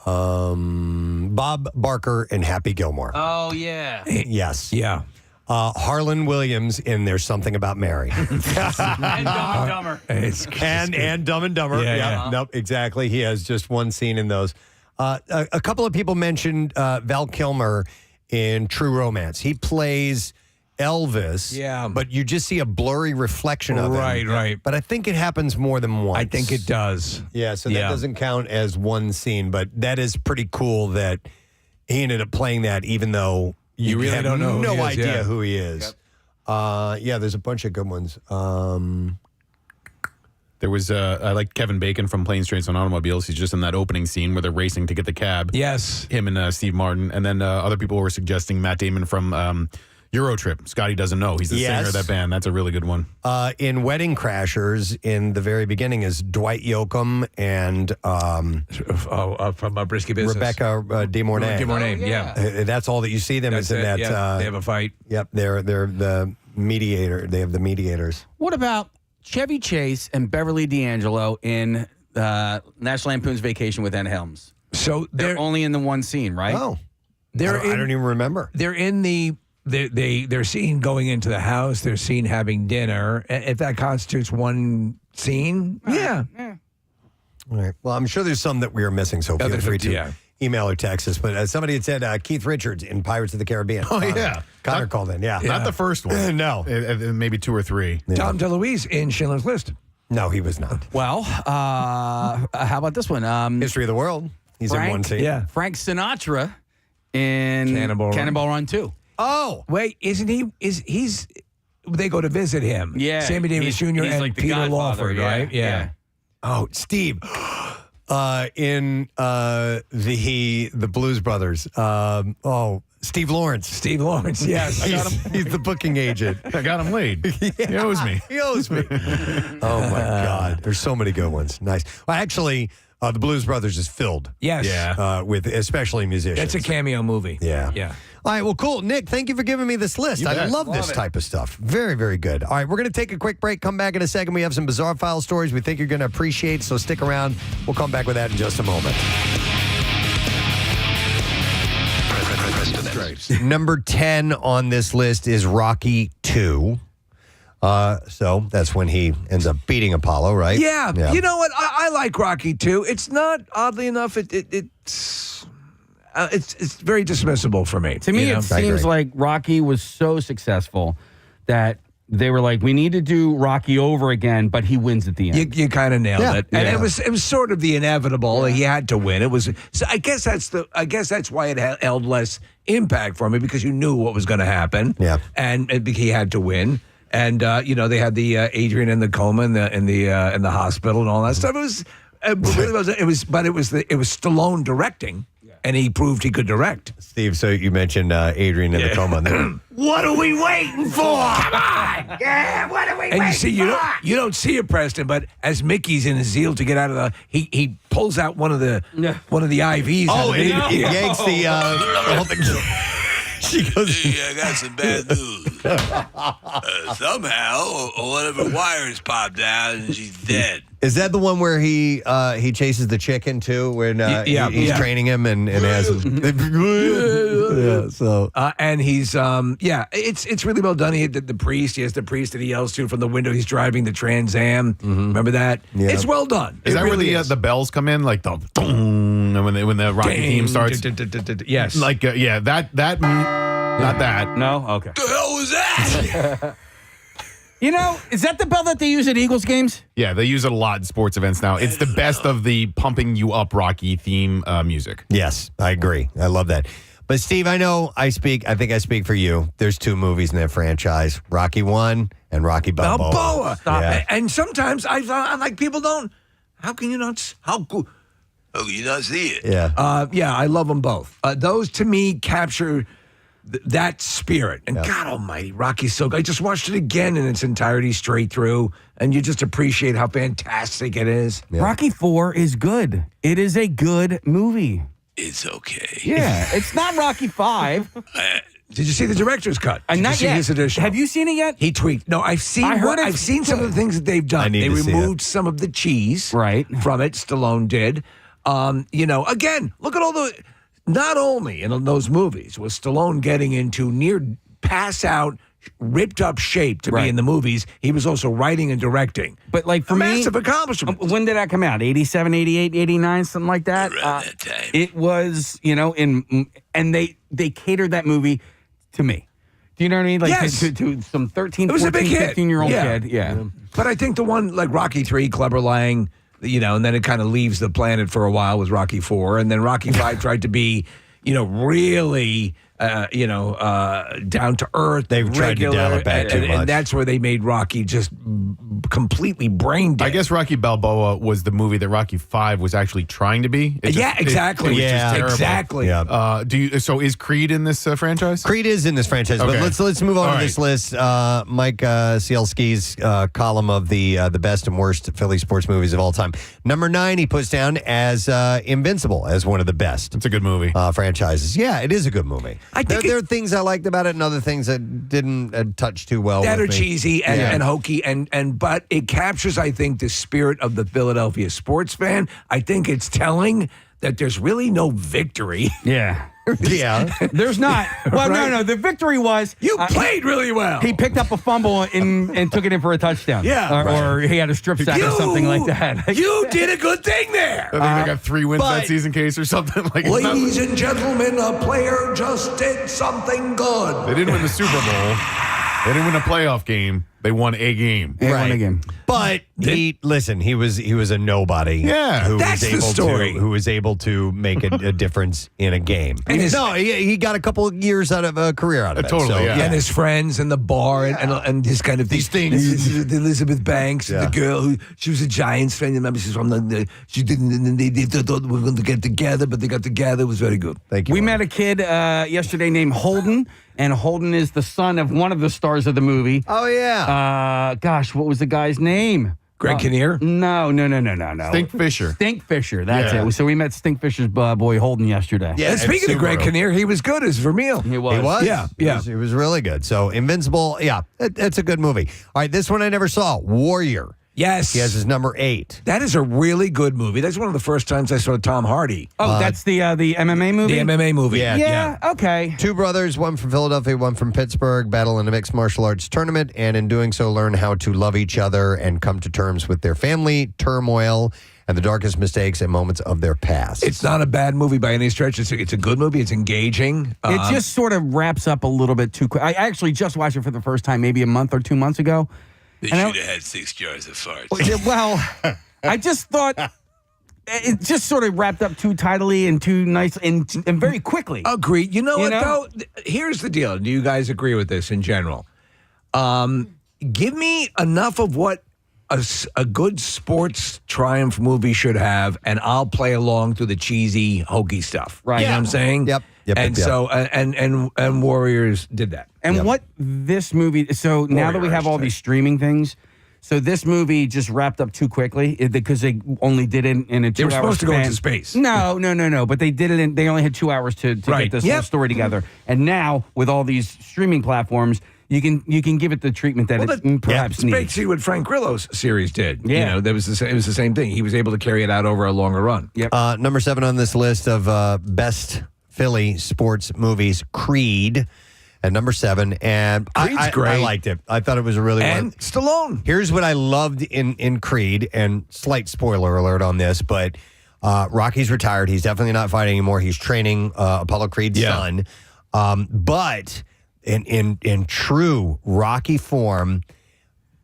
Bob Barker and Happy Gilmore. Oh, yeah. Yes. Yeah. Harlan Williams in There's Something About Mary. And Dumb and Dumber. And Dumb and Dumber. Yeah. Nope, exactly. He has just one scene in those. A couple of people mentioned Val Kilmer in True Romance. He plays Elvis, but you just see a blurry reflection of him. Right. But I think it happens more than once. I think it does. Yeah, so that doesn't count as one scene, but that is pretty cool that he ended up playing that even though you really have don't know who no he is, idea who he is. Yep. There's a bunch of good ones. There was, I like Kevin Bacon from Planes, Trains, and Automobiles. He's just in that opening scene where they're racing to get the cab. Yes. Him and Steve Martin. And then other people were suggesting Matt Damon from Eurotrip. Scotty Doesn't Know. He's the singer of that band. That's a really good one. In Wedding Crashers, in the very beginning, is Dwight Yoakam and from Brisky Business. Rebecca De Mornay. De Mornay, yeah. That's all that you see them is in that. They have a fight. Yep, they're the mediator. They have the mediators. What about Chevy Chase and Beverly D'Angelo in National Lampoon's Vacation with Ed Helms? So they're only in the one scene, right? Oh, I don't even remember. They're in the. They're seen going into the house. They're seen having dinner. If that constitutes one scene, yeah. All right. Well, I'm sure there's some that we are missing, so feel free to email or text us. But somebody had said Keith Richards in Pirates of the Caribbean. Oh, yeah. Connor called in, Not the first one. No. Maybe 2 or 3. Yeah. Tom DeLuise in Schindler's List. No, he was not. Well, how about this one? History of the World. He's in one scene. Yeah. Frank Sinatra in Cannonball Run 2. Oh, wait, isn't he? He's? They go to visit him. Yeah, Sammy Davis Jr. he's and like the Peter Godfather, Lawford, right? Yeah. Oh, Steve. In the Blues Brothers. Steve Lawrence. Steve Lawrence. Yes, he's the booking agent. I got him laid. He owes me. He owes me. Oh my God, there's so many good ones. Nice. Well, actually, The Blues Brothers is filled. Yes. With especially musicians. That's a cameo movie. Yeah. Yeah. All right, well, cool. Nick, thank you for giving me this list. I love this type of stuff. Very, very good. All right, we're going to take a quick break. Come back in a second. We have some bizarre file stories we think you're going to appreciate, so stick around. We'll come back with that in just a moment. Number 10 on this list is Rocky 2. So that's when he ends up beating Apollo, right? Yeah. You know what? I like Rocky too. It's not, oddly enough, it's very dismissible for me. To me, it seems like Rocky was so successful that they were like, we need to do Rocky over again, but he wins at the end. You kind of nailed it, and it was sort of the inevitable. He had to win. It was. So I guess that's why it held less impact for me, because you knew what was going to happen. Yeah, and he had to win. And they had the Adrian in the coma in the hospital and all that stuff. It was Stallone directing, and he proved he could direct. Steve, so you mentioned Adrian in the coma. What are we waiting for? Come on! Yeah, what are we waiting for? And you don't see it, Preston, but as Mickey's in his zeal to get out of he pulls out one of the IVs. Oh, and he yanks the whole thing. She goes, hey, I got some bad news. Somehow, one of her wires popped out and she's dead. Is that the one where he chases the chicken too? When he's training him and has him. And he's it's really well done. He had the priest. He has the priest that he yells to from the window. He's driving the Trans Am. Remember that? Yeah. It's well done. Is that really where the bells come in, like the and when the Rocky theme starts? Yes. Like not that. No. Okay. The hell was that? Is that the bell that they use at Eagles games? Yeah, they use it a lot in sports events now. It's the best of the pumping you up Rocky theme music. Yes, I agree. I love that. But Steve, I think I speak for you. There's 2 movies in that franchise, Rocky 1 and Rocky Balboa. Stop it. And sometimes I'm like, people don't, how can you not, how cool? Oh, you not see it? Yeah. I love them both. Those to me capture that spirit. And God almighty, Rocky's so good. I just watched it again in its entirety straight through, and you just appreciate how fantastic it is. Yeah. Rocky 4 is good. It is a good movie. It's okay. Yeah, it's not Rocky 5. Did you see the director's cut? Not yet. His edition? Have you seen it yet? He tweaked. No, I've seen some of the things that they've done. They removed some of the cheese from it. Stallone did. Again, look at all the. Not only in those movies was Stallone getting into near pass out, ripped up shape to be in the movies, he was also writing and directing. But like for me, massive accomplishment. When did that come out? 87, 88, 89, something like that? Around that time. It was, and they catered that movie to me. Do you know what I mean? Like yes. to some 13, it was 14, a big 15-year-old kid. Yeah. But I think the one like Rocky 3, Clubber Lang, and then it kind of leaves the planet for a while with Rocky 4. And then Rocky 5 tried to be, really, down to earth. They've tried to dial it back too much. And that's where they made Rocky just completely brain dead. I guess Rocky Balboa was the movie that Rocky 5 was actually trying to be. Exactly. Exactly. Yeah. So is Creed in this franchise? Creed is in this franchise, okay. But let's move on to this list. Mike Cielski's column of the best and worst Philly sports movies of all time. Number 9, he puts down as Invincible as one of the best. It's a good movie. Franchises. Yeah, it is a good movie. There are things I liked about it and other things that didn't touch too well. That with are me. cheesy and hokey but it captures, I think, the spirit of the Philadelphia sports fan. I think it's telling that there's really no victory. Yeah. Yeah. There's not. Well, no. The victory was you played really well. He picked up a fumble and took it in for a touchdown. Yeah. Or he had a strip sack or something like that. You did a good thing there. I think they got 3 wins that season, case or something like that. Ladies and gentlemen, a player just did something good. They didn't win the Super Bowl. They didn't win a playoff game. They won a game. They won a game. But he was a nobody. Yeah. Who was able to make a difference in a game. And he got a couple of years out of a career out of it. Totally. So, And his friends and the bar and his kind of these things. Elizabeth Banks, the girl who she was a Giants fan. Remember, she's from she didn't. And they thought we were going to get together, but they got together. It was very good. Thank you. We met a kid yesterday named Holden, and Holden is the son of one of the stars of the movie. Oh yeah. Gosh, what was the guy's name? Greg Kinnear? No. Stink Fisher. Stink Fisher. That's Yeah. it. So we met Stink Fisher's boy Holden yesterday. Yeah, And speaking of Greg Kinnear, he was good as Vermeil. He was. He was? Yeah. It was really good. So Invincible, it's a good movie. All right, this one I never saw, Warrior. Yes. He has his number 8. That is a really good movie. That's one of the first times I saw Tom Hardy. Oh, that's the MMA movie? The MMA movie. Yeah, okay. 2 brothers, one from Philadelphia, one from Pittsburgh, battle in a mixed martial arts tournament, and in doing so learn how to love each other and come to terms with their family, turmoil, and the darkest mistakes and moments of their past. It's not a bad movie by any stretch. It's a good movie. It's engaging. It just sort of wraps up a little bit too quick. I actually just watched it for the first time maybe a month or 2 months ago. They should have had 6 jars of farts. Well, I just thought it just sort of wrapped up too tidily and too nice and very quickly. Agreed. You know what, though? Here's the deal. Do you guys agree with this in general? Give me enough of what a good sports triumph movie should have, and I'll play along through the cheesy, hokey stuff. Right. You know what I'm saying? Yep. And so, and Warriors did that. And what this movie, so now that we have all these streaming things, so this movie just wrapped up too quickly because they only did it in a 2 hour They were supposed to go span. into space. No. But they did it they only had 2 hours to get this whole story together. And now, with all these streaming platforms, you can give it the treatment that it perhaps needs. Basically what Frank Grillo's series did. Yeah. You know, it was the same thing. He was able to carry it out over a longer run. Yep. Number 7 on this list of best Philly sports movies, Creed at number 7. And Creed's great. I liked it. I thought it was a really And Stallone. Here's what I loved in Creed, and slight spoiler alert on this, but Rocky's retired. He's definitely not fighting anymore. He's training Apollo Creed's son. But in true Rocky form,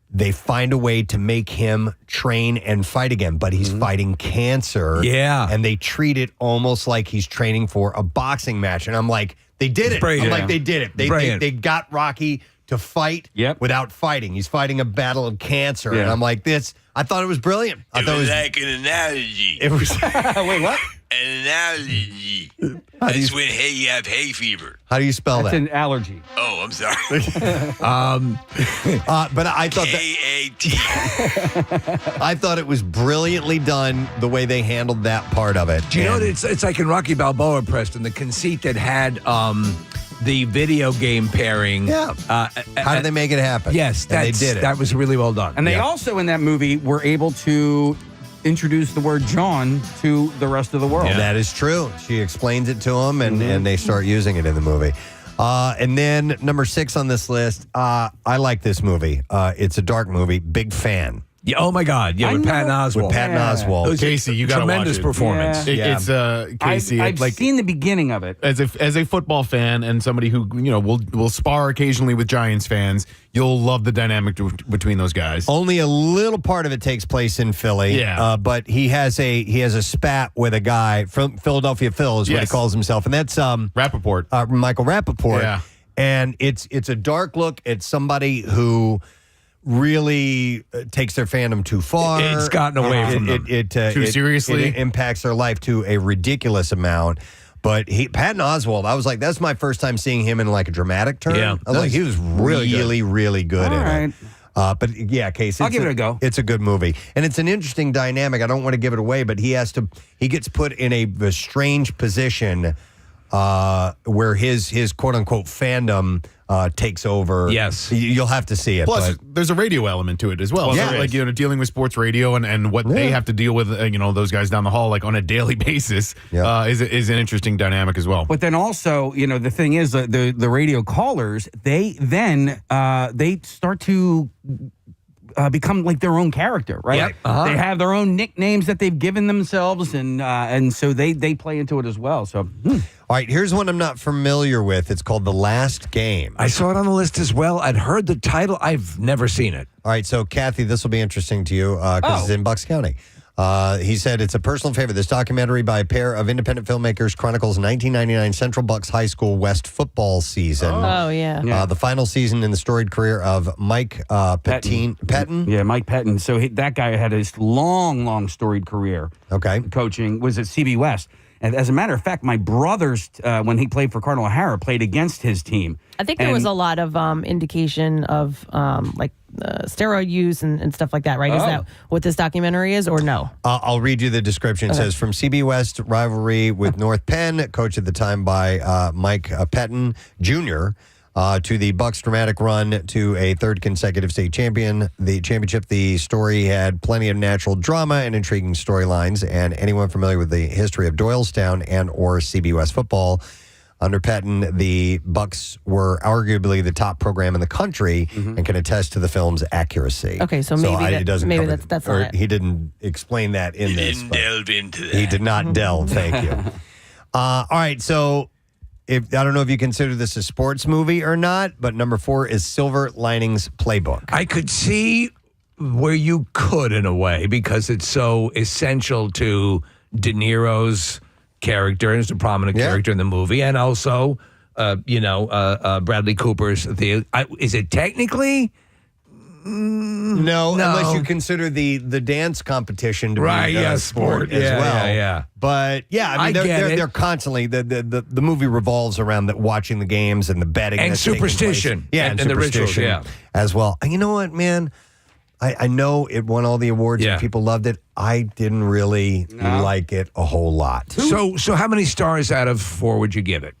they find a way to make him train and fight again, but he's fighting cancer. Yeah. And they treat it almost like he's training for a boxing match. And I'm like, they did it. Brilliant. I'm like, they did it. They got Rocky to fight without fighting. He's fighting a battle of cancer. And I'm like, I thought it was brilliant. I thought it was like an analogy. It was. Wait, what? An analogy. That's when you have hay fever. How do you spell That's that? an allergy. Oh, I'm sorry. But I thought K-A-T. I thought it was brilliantly done the way they handled that part of it. Do you know what it's like in Rocky Balboa, Preston, the conceit that had the video game pairing. Yeah. How did they make it happen? Yes, and they did it. That was really well done. And they also, in that movie, were able to introduce the word John to the rest of the world. That is true. She explains it to them, and they start using it in the movie. And then number 6 on this list, I like this movie. It's a dark movie. Big fan. Yeah, oh my God! Yeah, with Patton Oswalt. With Patton Oswalt. It was Casey, you got to watch tremendous it. performance. It's Casey. I've seen the beginning of it. As a football fan and somebody who will spar occasionally with Giants fans, you'll love the dynamic between those guys. Only a little part of it takes place in Philly. Yeah. But he has a spat with a guy from Philadelphia Phil is what he calls himself, and that's Rappaport. Michael Rappaport. Yeah. And it's a dark look at somebody who really takes their fandom too far. It's gotten away from them. Too seriously. It impacts their life to a ridiculous amount. But Patton Oswalt, I was like, that's my first time seeing him in like a dramatic turn. Yeah. I was like, he was really good All in right. it. But yeah, Casey, I'll give it a go. It's a good movie, and it's an interesting dynamic. I don't want to give it away, but he gets put in a strange position where his quote unquote fandom takes over. Yes. You'll have to see it. Plus, but there's a radio element to it as well. Yeah. So, like, dealing with sports radio and what they have to deal with, those guys down the hall, like on a daily basis, is an interesting dynamic as well. But then also, the thing is, the radio callers, they then they start to become like their own character, right? Yep. Uh-huh. They have their own nicknames that they've given themselves, and so they play into it as well. So. All right, here's one I'm not familiar with. It's called The Last Game. I saw it on the list as well. I'd heard the title. I've never seen it. All right, so Kathy, this will be interesting to you because it's in Bucks County. He said it's a personal favorite. This documentary by a pair of independent filmmakers chronicles 1999 Central Bucks High School West football season. Oh, yeah. The final season in the storied career of Mike Pettin. Yeah, Mike Pettin. So that guy had this long storied career. Okay. Coaching was at CB West. And as a matter of fact, my brother's, when he played for Cardinal O'Hara, played against his team. I think there was a lot of indication of steroid use and stuff like that, right? Is that what this documentary is, or no? I'll read you the description. It says, from CB West rivalry with North Penn, coached at the time by Mike Pettin Jr., to the Bucks' dramatic run to a third consecutive state championship. The story had plenty of natural drama and intriguing storylines, and anyone familiar with the history of Doylestown and or CB West football, under Pettin, the Bucks were arguably the top program in the country and can attest to the film's accuracy. Okay, so maybe that's not it. He didn't explain that in this. Didn't delve into that. He did not delve. Thank you. All right, so I don't know if you consider this a sports movie or not, but number 4 is Silver Linings Playbook. I could see where you could in a way because it's so essential to De Niro's character, and it's a prominent character in the movie, and also, Bradley Cooper's. Is it technically? No, unless you consider the dance competition to be a sport as well. Yeah. But I mean, they're constantly the movie revolves around watching the games and the betting and superstition. And the rituals, as well. And you know what, man? I know it won all the awards and people loved it. I didn't really like it a whole lot. So how many stars out of 4 would you give it?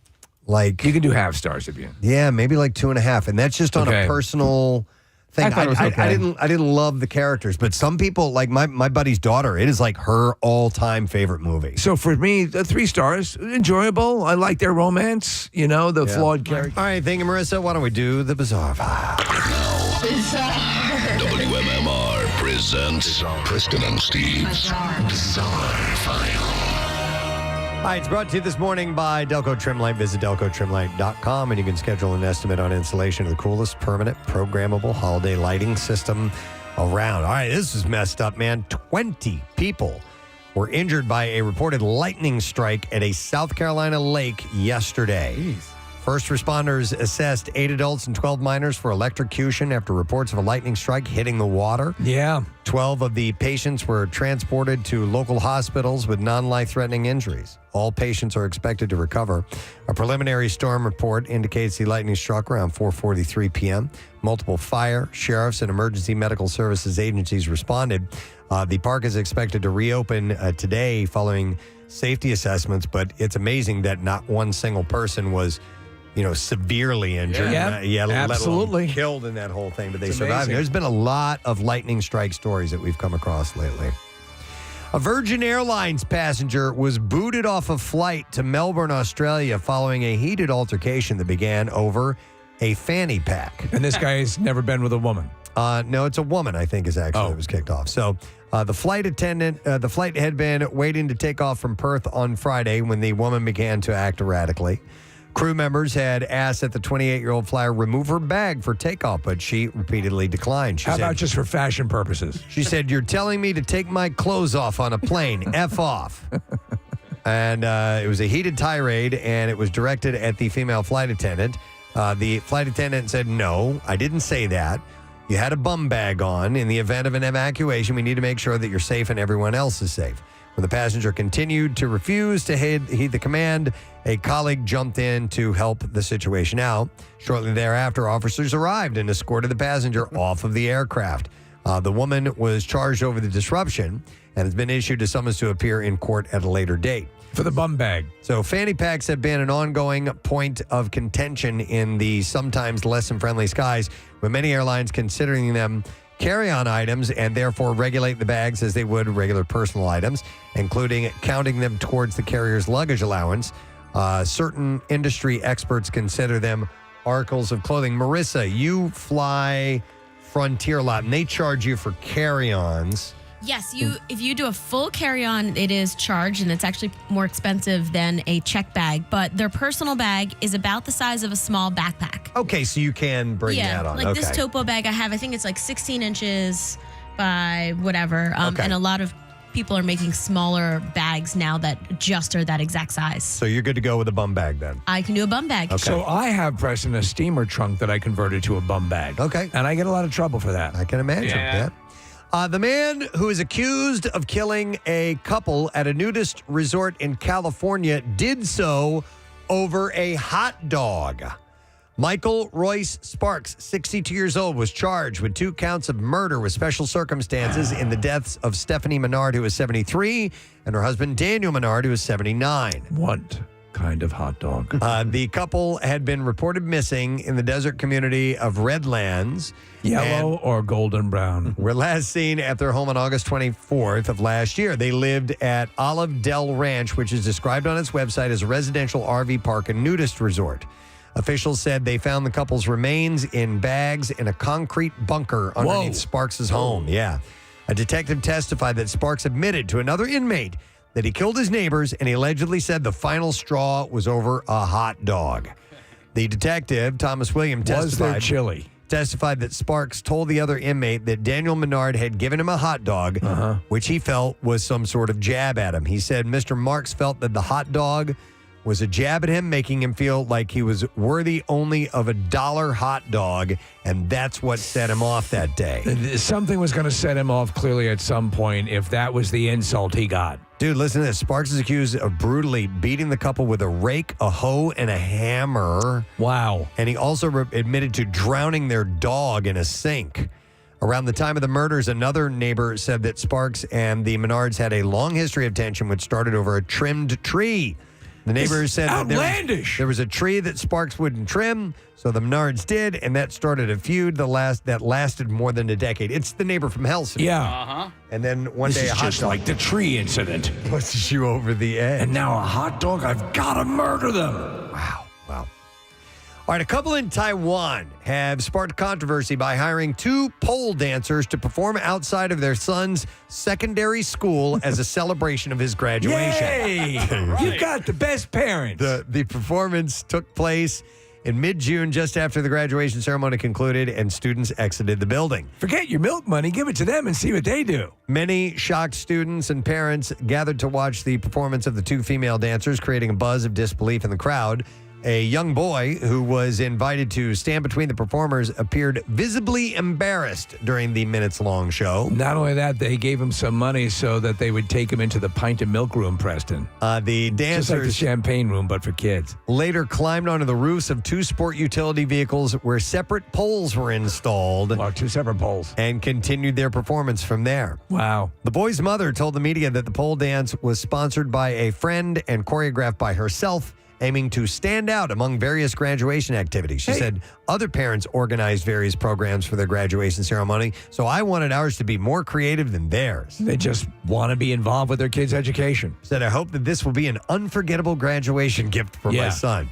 Like, you can do half stars if you. Yeah, maybe like 2.5, and that's just on a personal thing. I didn't love the characters, but some people, like my buddy's daughter, it is like her all-time favorite movie. So for me, 3 stars, enjoyable. I like their romance, the flawed character. All right, thank you, Marissa. Why don't we do the Bizarre File? WMMR presents Preston and Steve's Bizarre File. All right, it's brought to you this morning by Delco Trim Light. Visit delcotrimlight.com and you can schedule an estimate on installation of the coolest permanent programmable holiday lighting system around. All right, this is messed up, man. 20 people were injured by a reported lightning strike at a South Carolina lake yesterday. Jeez. First responders assessed 8 adults and 12 minors for electrocution after reports of a lightning strike hitting the water. Yeah. 12 of the patients were transported to local hospitals with non-life-threatening injuries. All patients are expected to recover. A preliminary storm report indicates the lightning struck around 4:43 p.m. Multiple fire, sheriffs, and emergency medical services agencies responded. The park is expected to reopen today following safety assessments, but it's amazing that not one single person was severely injured. Yeah, let alone killed in that whole thing, but they survived. Amazing. There's been a lot of lightning strike stories that we've come across lately. A Virgin Airlines passenger was booted off a flight to Melbourne, Australia following a heated altercation that began over a fanny pack. And this guy has never been with a woman. No, it's a woman, I think, is actually that was kicked off. So the flight had been waiting to take off from Perth on Friday when the woman began to act erratically. Crew members had asked that the 28-year-old flyer remove her bag for takeoff, but she repeatedly declined. How about just for fashion purposes? She said, "You're telling me to take my clothes off on a plane. F off." And it was a heated tirade, and it was directed at the female flight attendant. The flight attendant said, "No, I didn't say that. You had a bum bag on. In the event of an evacuation, we need to make sure that you're safe and everyone else is safe." When the passenger continued to refuse to heed the command, a colleague jumped in to help the situation out. Shortly thereafter, officers arrived and escorted the passenger off of the aircraft. The woman was charged over the disruption and has been issued a summons to appear in court at a later date. For the bum bag. So fanny packs have been an ongoing point of contention in the sometimes less than friendly skies, with many airlines considering them carry-on items and therefore regulate the bags as they would regular personal items, including counting them towards the carrier's luggage allowance. Certain industry experts consider them articles of clothing. Marissa, you fly Frontier a lot, and they charge you for carry-ons. Yes, if you do a full carry-on, it is charged, and it's actually more expensive than a check bag. But their personal bag is about the size of a small backpack. Okay, so you can bring that on. Like this Topo bag I have, I think it's like 16 inches by whatever. And a lot of people are making smaller bags now that just are that exact size. So you're good to go with a bum bag then? I can do a bum bag. Okay. So I have, Preston, a steamer trunk that I converted to a bum bag. Okay. And I get a lot of trouble for that. I can imagine. Yeah. The man who is accused of killing a couple at a nudist resort in California did so over a hot dog. Michael Royce Sparks, 62 years old, was charged with 2 counts of murder with special circumstances in the deaths of Stephanie Menard, who was 73, and her husband Daniel Menard, who was 79. What kind of hot dog? The couple had been reported missing in the desert community of Redlands. Yellow or golden brown? Were last seen at their home on August 24th of last year. They lived at Olive Del Ranch, which is described on its website as a residential RV park and nudist resort. Officials said they found the couple's remains in bags in a concrete bunker underneath Sparks' home. Yeah. A detective testified that Sparks admitted to another inmate that he killed his neighbors, and he allegedly said the final straw was over a hot dog. The detective, Thomas William, testified that Sparks told the other inmate that Daniel Menard had given him a hot dog, which he felt was some sort of jab at him. He said Mr. Marks felt that the hot dog was a jab at him, making him feel like he was worthy only of $1 hot dog, and that's what set him off that day. Something was going to set him off clearly at some point if that was the insult he got. Dude, listen to this. Sparks is accused of brutally beating the couple with a rake, a hoe, and a hammer. Wow. And he also admitted to drowning their dog in a sink. Around the time of the murders, another neighbor said that Sparks and the Menards had a long history of tension, which started over a trimmed tree. The neighbors said that there was a tree that Sparks wouldn't trim, so the Menards did, and that started a feud that lasted more than a decade. It's the neighbor from Helsinki. Yeah. And then one day, a hot just dog like the tree incident pushes you over the edge. And now a hot dog, I've got to murder them. Wow. All right, a couple in Taiwan have sparked controversy by hiring 2 pole dancers to perform outside of their son's secondary school as a celebration of his graduation. Yay! You got the best parents. The performance took place in mid-June, just after the graduation ceremony concluded and students exited the building. Forget your milk money. Give it to them and see what they do. Many shocked students and parents gathered to watch the performance of the 2 female dancers, creating a buzz of disbelief in the crowd. A young boy who was invited to stand between the performers appeared visibly embarrassed during the minutes-long show. Not only that, they gave him some money so that they would take him into the pint and milk room, Preston. The dancers, just like the champagne room, but for kids, later climbed onto the roofs of 2 sport utility vehicles where separate poles were installed. Wow, 2 separate poles. And continued their performance from there. Wow. The boy's mother told the media that the pole dance was sponsored by a friend and choreographed by herself, aiming to stand out among various graduation activities. She said other parents organized various programs for their graduation ceremony, so I wanted ours to be more creative than theirs. They just want to be involved with their kids' education. Said, I hope that this will be an unforgettable graduation gift for my son.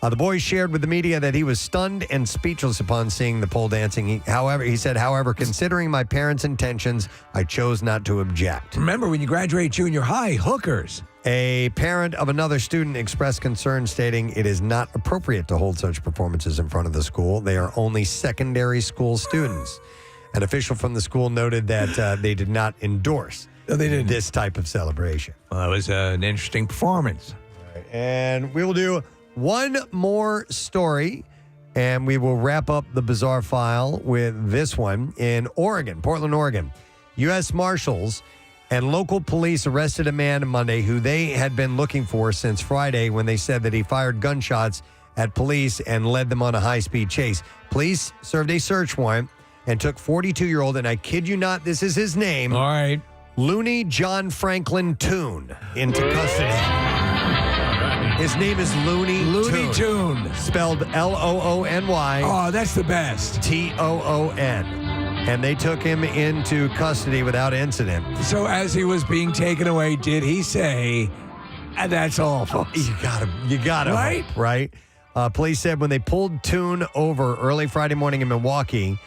The boy shared with the media that he was stunned and speechless upon seeing the pole dancing. He said, however, considering my parents' intentions, I chose not to object. Remember, when you graduate junior high, hookers. A parent of another student expressed concern, stating it is not appropriate to hold such performances in front of the school. They are only secondary school students. An official from the school noted that they did not endorse this type of celebration. Well, that was an interesting performance. All right, and we will do one more story, and we will wrap up the bizarre file with this one. In Oregon, Portland, Oregon, U.S. Marshals and local police arrested a man Monday who they had been looking for since Friday, when they said that he fired gunshots at police and led them on a high-speed chase. Police served a search warrant and took 42-year-old, and I kid you not, this is his name. All right. Looney John Franklin Toon into custody. His name is Looney Toon. Spelled Loony. Oh, that's the best. Toon. And they took him into custody without incident. So as he was being taken away, did he say, that's all, folks? You gotta right? hope, right? Police said when they pulled Toon over early Friday morning in Milwaukee,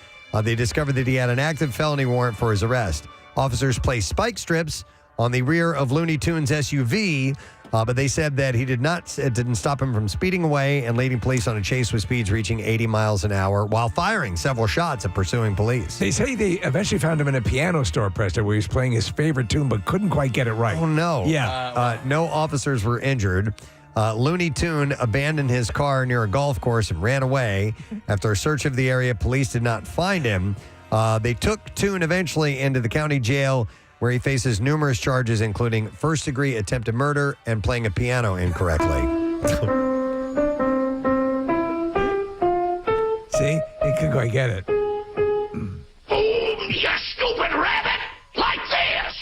they discovered that he had an active felony warrant for his arrest. Officers placed spike strips on the rear of Looney Toon's SUV, but they said that it didn't stop him from speeding away and leading police on a chase with speeds reaching 80 miles an hour while firing several shots at pursuing police. They say they eventually found him in a piano store, Preston, where he was playing his favorite tune but couldn't quite get it right. Oh, no. Yeah. No officers were injured. Looney Toon abandoned his car near a golf course and ran away. After a search of the area, police did not find him. They took Toon eventually into the county jail where he faces numerous charges, including first-degree attempted murder and playing a piano incorrectly. See? He could go get it. You stupid rabbit! Like this!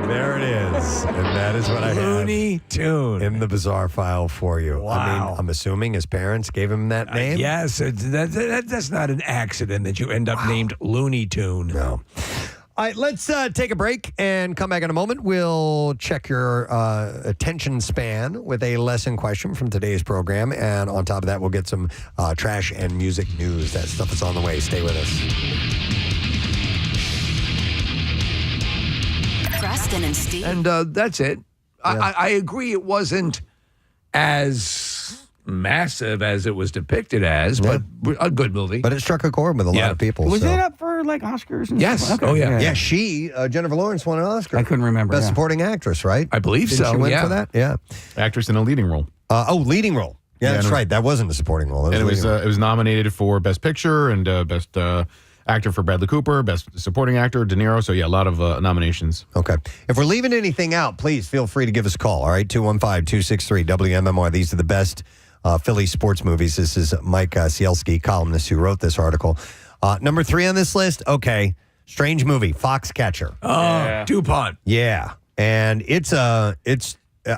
There it is. And that is what I have Looney Tune in the bizarre file for you. Wow. I mean, I'm assuming his parents gave him that name? Yes, that's not an accident that you end up named Looney Tune. No. All right, let's take a break and come back in a moment. We'll check your attention span with a lesson question from today's program. And on top of that, we'll get some trash and music news. That stuff is on the way. Stay with us. Preston and Steve. And that's it. Yeah. I agree it wasn't as massive as it was depicted as, but a good movie. But it struck a chord with a lot of people. Was so. it up for like Oscars? And Yes. stuff? Okay. Oh, yeah. Yeah, she, Jennifer Lawrence, won an Oscar. I couldn't remember. Best yeah. supporting actress, right? I believe Didn't so, she win yeah. for that? Yeah. Actress in a leading role. Leading role. Yeah, that's right. That wasn't a supporting role. And it was nominated for Best Picture and Best Actor for Bradley Cooper, Best Supporting Actor, De Niro. So, yeah, a lot of nominations. Okay. If we're leaving anything out, please feel free to give us a call. All right, 215-263-WMMR. These are the best Philly sports movies. This is Mike Cielski, columnist who wrote this article. Number 3 on this list, okay, strange movie, Foxcatcher. DuPont. Yeah, and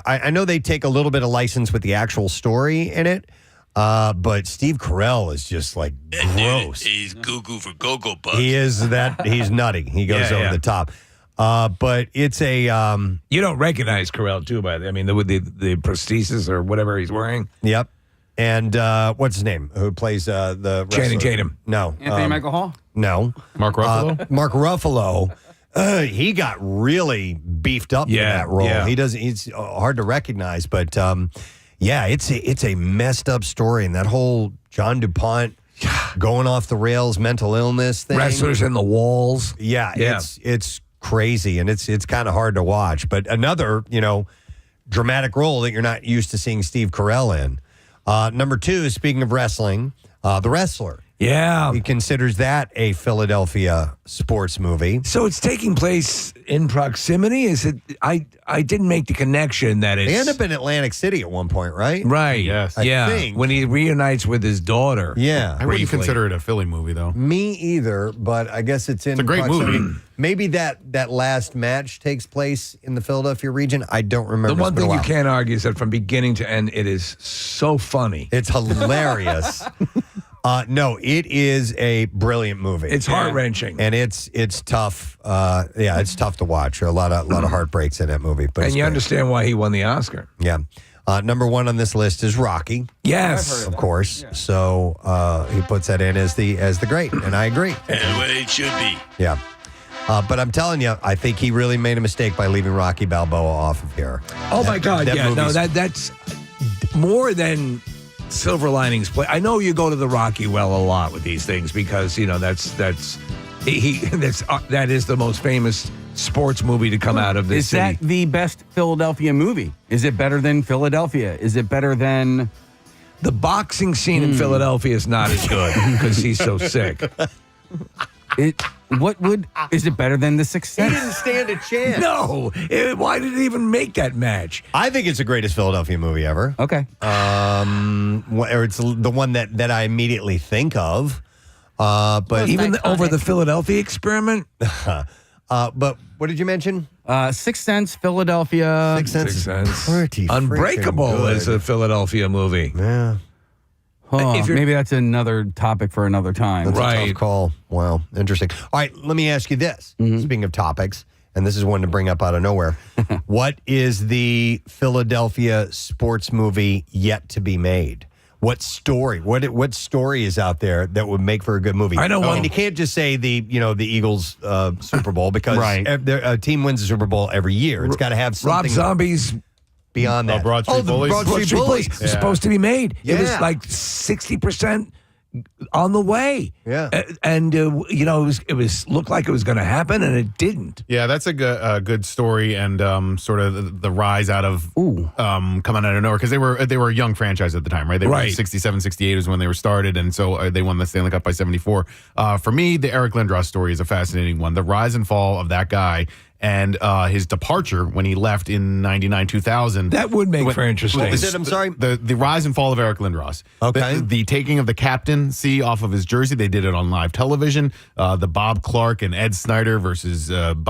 I know they take a little bit of license with the actual story in it, but Steve Carell is just like gross. He's goo-goo for Cocoa Puffs. He is that. He's nutty. He goes over the top. But it's a you don't recognize Carell too, by the I mean the prosthesis or whatever he's wearing. Yep. And what's his name? Who plays the Channing wrestler? Tatum? No. Anthony Michael Hall? No. Mark Ruffalo? Mark Ruffalo. He got really beefed up in that role. Yeah. He's hard to recognize, but it's a messed up story, and that whole John DuPont going off the rails mental illness thing. Wrestlers in the walls. Yeah. It's crazy, and it's kind of hard to watch. But another, dramatic role that you're not used to seeing Steve Carell in. Number 2, speaking of wrestling, The Wrestler. Yeah. He considers that a Philadelphia sports movie. So it's taking place in proximity? Is it? I didn't make the connection that it's... They end up in Atlantic City at one point, right? Right. Yes. I think. When he reunites with his daughter. Yeah. I wouldn't consider it a Philly movie, though. Me either, but I guess it's in It's a great proximity. movie. Maybe that last match takes place in the Philadelphia region. I don't remember. The one It's been a thing you while. can't argue is that from beginning to end, it is so funny. It's hilarious. No, it is a brilliant movie. It's heart-wrenching. And it's tough. It's tough to watch. A lot of heartbreaks in that movie. But And it's you great. understand why he won the Oscar. Yeah. Number 1 on this list is Rocky. Yes. Of course. Yeah. So he puts that in as the great, and I agree. And the way it should be. Yeah. But I'm telling you, I think he really made a mistake by leaving Rocky Balboa off of here. Oh, my God. that movie's- That's more than Silver Linings Play. I know you go to the Rocky well a lot with these things because, that is the most famous sports movie to come out of this city. Is that the best Philadelphia movie? Is it better than Philadelphia? Is it better than... The boxing scene in Philadelphia is not as good because he's so sick. Is it better than The Sixth Sense? He didn't stand a chance. No. Why did it even make that match? I think it's the greatest Philadelphia movie ever. Okay. Or it's the one that I immediately think of. But even over the Philadelphia Experiment? But what did you mention? Sixth Sense, Philadelphia. Sixth Sense. Pretty Unbreakable freaking good. is a Philadelia movie. Yeah. Maybe that's another topic for another time. That's a tough call. Wow, interesting. All right, let me ask you this. Speaking of topics, and this is one to bring up out of nowhere. What is the Philadelphia sports movie yet to be made? What story? What story is out there that would make for a good movie? I know one. And you can't just say the Eagles Super Bowl because a team wins the Super Bowl every year. It's got to have something. Rob Zombie's beyond that. Broad Street Bullies? Broad Street Bullies was supposed to be made. Yeah. It was like 60% on the way. Yeah. And it was looked like it was going to happen, and it didn't. Yeah, that's a good story, and sort of the rise out of coming out of nowhere, because they were a young franchise at the time, right? They were 67, 68 was when they were started, and so they won the Stanley Cup by 74. For me, the Eric Lindros story is a fascinating one. The rise and fall of that guy, and his departure when he left in 99, 2000. That would make for interesting. What was it? I'm sorry? The rise and fall of Eric Lindros. Okay. The taking of the captaincy off of his jersey. They did it on live television. The Bob Clark and Ed Snyder versus Eric's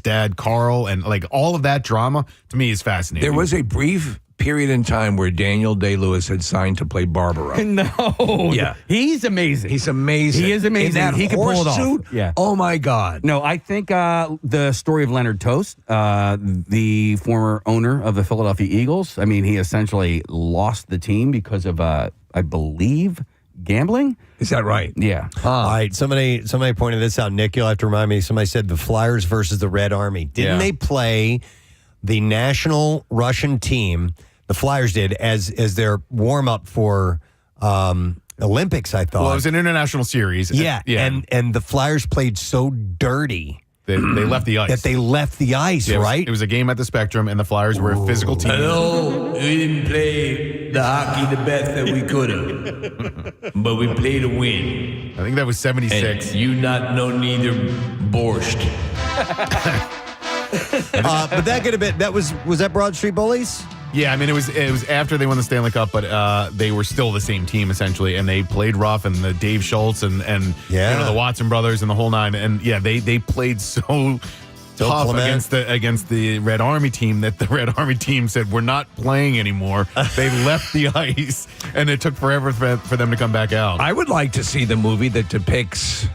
dad, Carl, and like all of that drama to me is fascinating. There was a brief period in time where Daniel Day-Lewis had signed to play Barbaro. No. Yeah. He's amazing. He's amazing. He is amazing. In that he can pull it off. suit? Yeah. Oh, my God. No, I think the story of Leonard Tost, the former owner of the Philadelphia Eagles, I mean, he essentially lost the team because of, I believe, gambling. Is that right? Yeah. All right. Somebody pointed this out. Nick, you'll have to remind me. Somebody said the Flyers versus the Red Army. Didn't they play the national Russian team? The Flyers did as their warm up for Olympics. I thought. Well, it was an international series. Yeah. And the Flyers played so dirty. They left the ice. That they left the ice, right? It was a game at the Spectrum, and the Flyers were a physical team. No, we didn't play the hockey the best that we could have, but we played to win. I think that was 76. And you not know neither borscht. But that could have been. Was that Broad Street Bullies? Yeah, I mean, it was after they won the Stanley Cup, but they were still the same team, essentially, and they played rough, and the Dave Schultz and the Watson brothers and the whole nine, and they played so tough against the Red Army team that the Red Army team said, we're not playing anymore. They left the ice, and it took forever for them to come back out. I would like to see the movie that depicts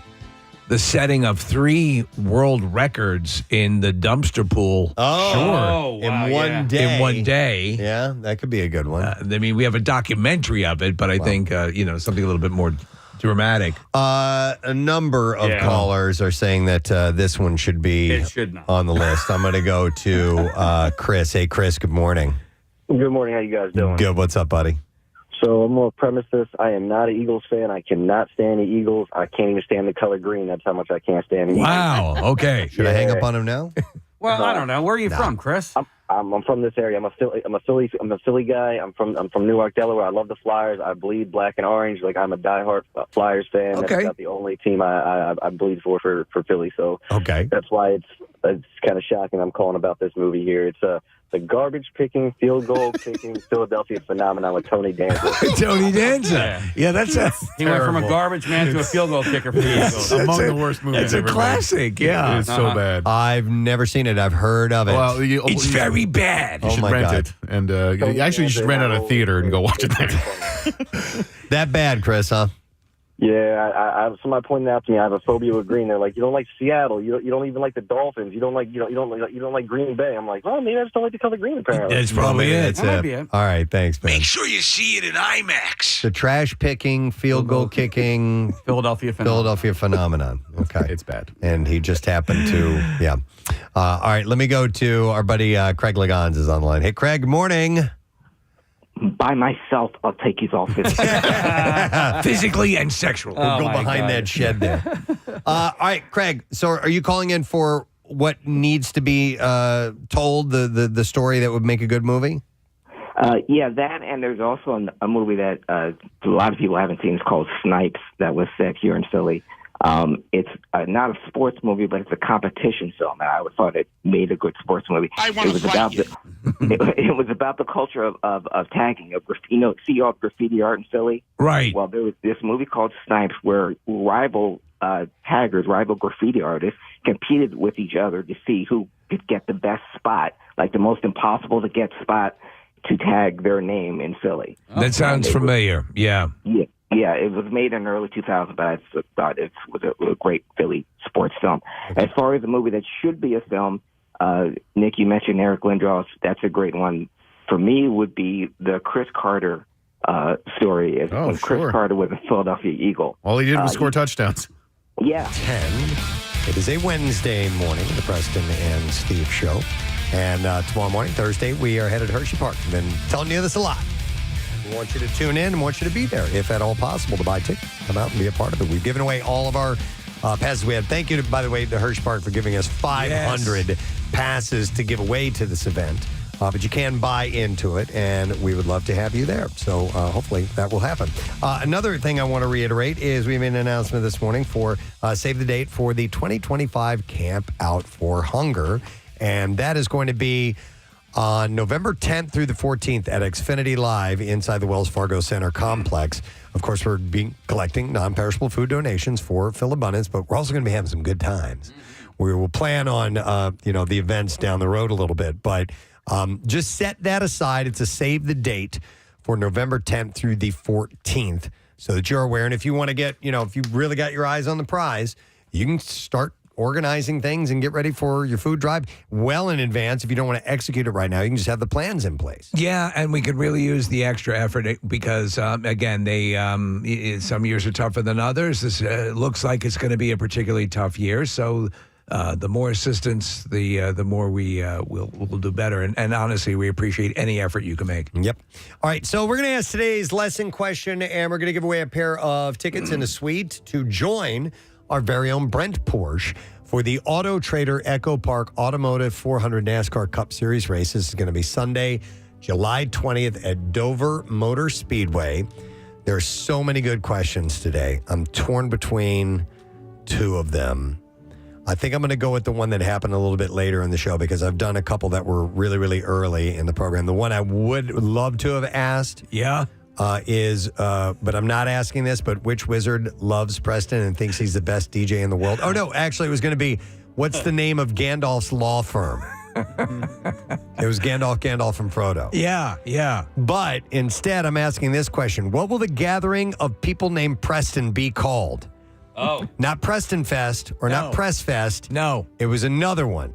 the setting of 3 world records in the dumpster pool. Oh, sure. Wow, in one day. Yeah, that could be a good one. I mean, we have a documentary of it, but I think, something a little bit more dramatic. A number of callers are saying that this one should be on the list. I'm going to go to Chris. Hey, Chris, good morning. Good morning. How you guys doing? Good. What's up, buddy? So I'm going to premise this. I am not an Eagles fan. I cannot stand the Eagles. I can't even stand the color green. That's how much I can't stand the Eagles. Wow. Okay. Should I hang up on him now? Well, I don't know. Where are you from, Chris? I'm from this area. I'm a Philly guy. I'm from Newark, Delaware. I love the Flyers. I bleed black and orange. Like, I'm a diehard Flyers fan. Okay. That's not the only team I bleed for Philly. So that's why it's kind of shocking. I'm calling about this movie here. It's the garbage-picking, field goal-kicking Philadelphia phenomenon with Tony Danza. Tony Danza. Yeah, that's He went from a garbage man to a field goal kicker for the Eagles. Among the worst movies It's a classic, yeah. It's so bad. I've never seen it. I've heard of it. Well, it's very bad. You should rent it. And actually, you should rent out a theater and go watch it there. That bad, Chris, huh? Yeah, somebody pointed out to me I have a phobia with green. They're like, you don't like Seattle, you don't even like the Dolphins, you don't like Green Bay. I'm like, well, maybe I just don't like the color green. Apparently, that's probably it. That's it. All right, thanks, man. Make sure you see it in IMAX. The trash picking, field goal kicking, Philadelphia phenomenon. Okay, it's bad, and he just happened to all right, let me go to our buddy Craig Legans is on the line. Hey, Craig, good morning. By myself, I'll take his office. Physically and sexually. We'll go behind that shed there. All right, Craig. So are you calling in for what needs to be told, the story that would make a good movie? Yeah, that, and there's also a movie that a lot of people haven't seen. It's called Snipes, that was set here in Philly. It's not a sports movie, but it's a competition film, and I thought it made a good sports movie. It was about the culture of tagging. See all graffiti art in Philly? Right. Well, there was this movie called Snipes where rival taggers, rival graffiti artists, competed with each other to see who could get the best spot, like the most impossible to get spot to tag their name in Philly. That sounds familiar. Yeah. Yeah, it was made in the early 2000s, but I thought it was a great Philly sports film. As far as a movie that should be a film, Nick, you mentioned Eric Lindros. That's a great one. For me, would be the Chris Carter story. When Chris Carter was a Philadelphia Eagle. All he did was score touchdowns. Yeah. 10. It is a Wednesday morning, the Preston and Steve show. And tomorrow morning, Thursday, we are headed to Hershey Park. I've been telling you this a lot. We want you to tune in and want you to be there, if at all possible, to buy tickets. Come out and be a part of it. We've given away all of our passes we had. Thank you, by the way, to Hirsch Park for giving us 500 passes to give away to this event. But you can buy into it, and we would love to have you there. So hopefully that will happen. Another thing I want to reiterate is we made an announcement this morning for save the date for the 2025 Camp Out for Hunger. And that is going to be on November 10th through the 14th at Xfinity Live inside the Wells Fargo Center complex. Of course, we're collecting non-perishable food donations for Phil Abundance, but we're also going to be having some good times. We will plan on, the events down the road a little bit, but just set that aside. It's a save the date for November 10th through the 14th so that you're aware. And if you want to get, if you really got your eyes on the prize, you can start organizing things and get ready for your food drive well in advance. If you don't want to execute it right now, you can just have the plans in place. Yeah, and we could really use the extra effort because, again, some years are tougher than others. This looks like it's going to be a particularly tough year, so the more assistance, the more we'll do better. And honestly, we appreciate any effort you can make. Yep. All right, so we're going to ask today's lesson question, and we're going to give away a pair of tickets and a suite to join our very own Brent Porsche for the Auto Trader Echo Park Automotive 400 NASCAR Cup Series race. This is going to be Sunday, July 20th at Dover Motor Speedway. There are so many good questions today. I'm torn between two of them. I think I'm going to go with the one that happened a little bit later in the show because I've done a couple that were really, really early in the program. The one I would love to have asked but I'm not asking this, but which wizard loves Preston and thinks he's the best DJ in the world? Oh, no, actually, it was going to be, what's the name of Gandalf's law firm? It was Gandalf and Frodo. Yeah. But instead, I'm asking this question. What will the gathering of people named Preston be called? Oh. Not Preston Fest or not Press Fest. No. It was another one.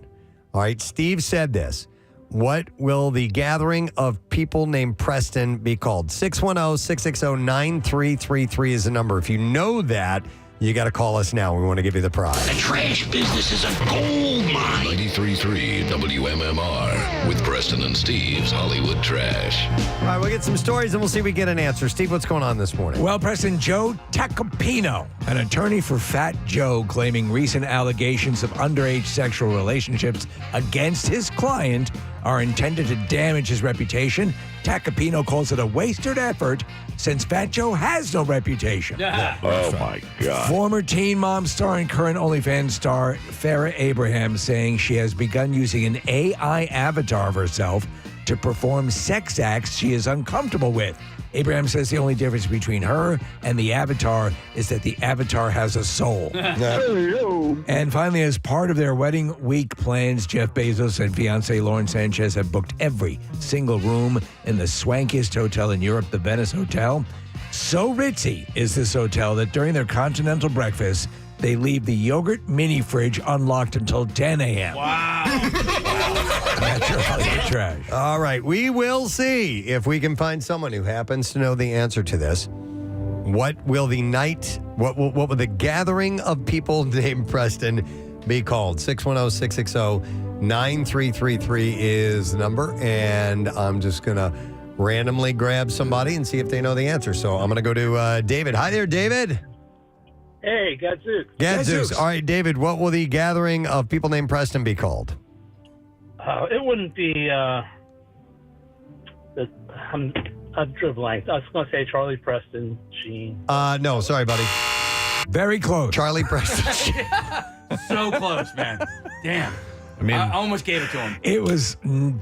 All right, Steve said this. What will the gathering of people named Preston be called? 610-660-9333 is the number. If you know that, you got to call us now. We want to give you the prize. The trash business is a gold mine. 93.3 WMMR with Preston and Steve's Hollywood Trash. All right, we'll get some stories and we'll see if we get an answer. Steve, what's going on this morning? Well, Preston, Joe Tacopino, an attorney for Fat Joe, claiming recent allegations of underage sexual relationships against his client are intended to damage his reputation. Tacopino calls it a wasted effort since Fat Joe has no reputation. Oh, my God. Former Teen Mom star and current OnlyFans star Farrah Abraham saying she has begun using an AI avatar of herself to perform sex acts she is uncomfortable with. Abraham says the only difference between her and the avatar is that the avatar has a soul. And finally, as part of their wedding week plans, Jeff Bezos and fiancée Lauren Sanchez have booked every single room in the swankiest hotel in Europe, the Venice Hotel. So ritzy is this hotel that during their continental breakfast, they leave the yogurt mini fridge unlocked until 10 a.m. Wow. That's your Hollywood Trash. All right, we will see if we can find someone who happens to know the answer to this. What will the gathering of people named Preston be called? 610-660-9333 is the number, and I'm just going to randomly grab somebody and see if they know the answer. So I'm going to go to David. Hi there, David. Hey, Gadzooks. Gadzooks. All right, David, what will the gathering of people named Preston be called? It wouldn't be. I'm dribbling. I was going to say Charlie Preston Sheen. No, sorry, buddy. Very close. Charlie Preston. So close, man. Damn. I almost gave it to him. It was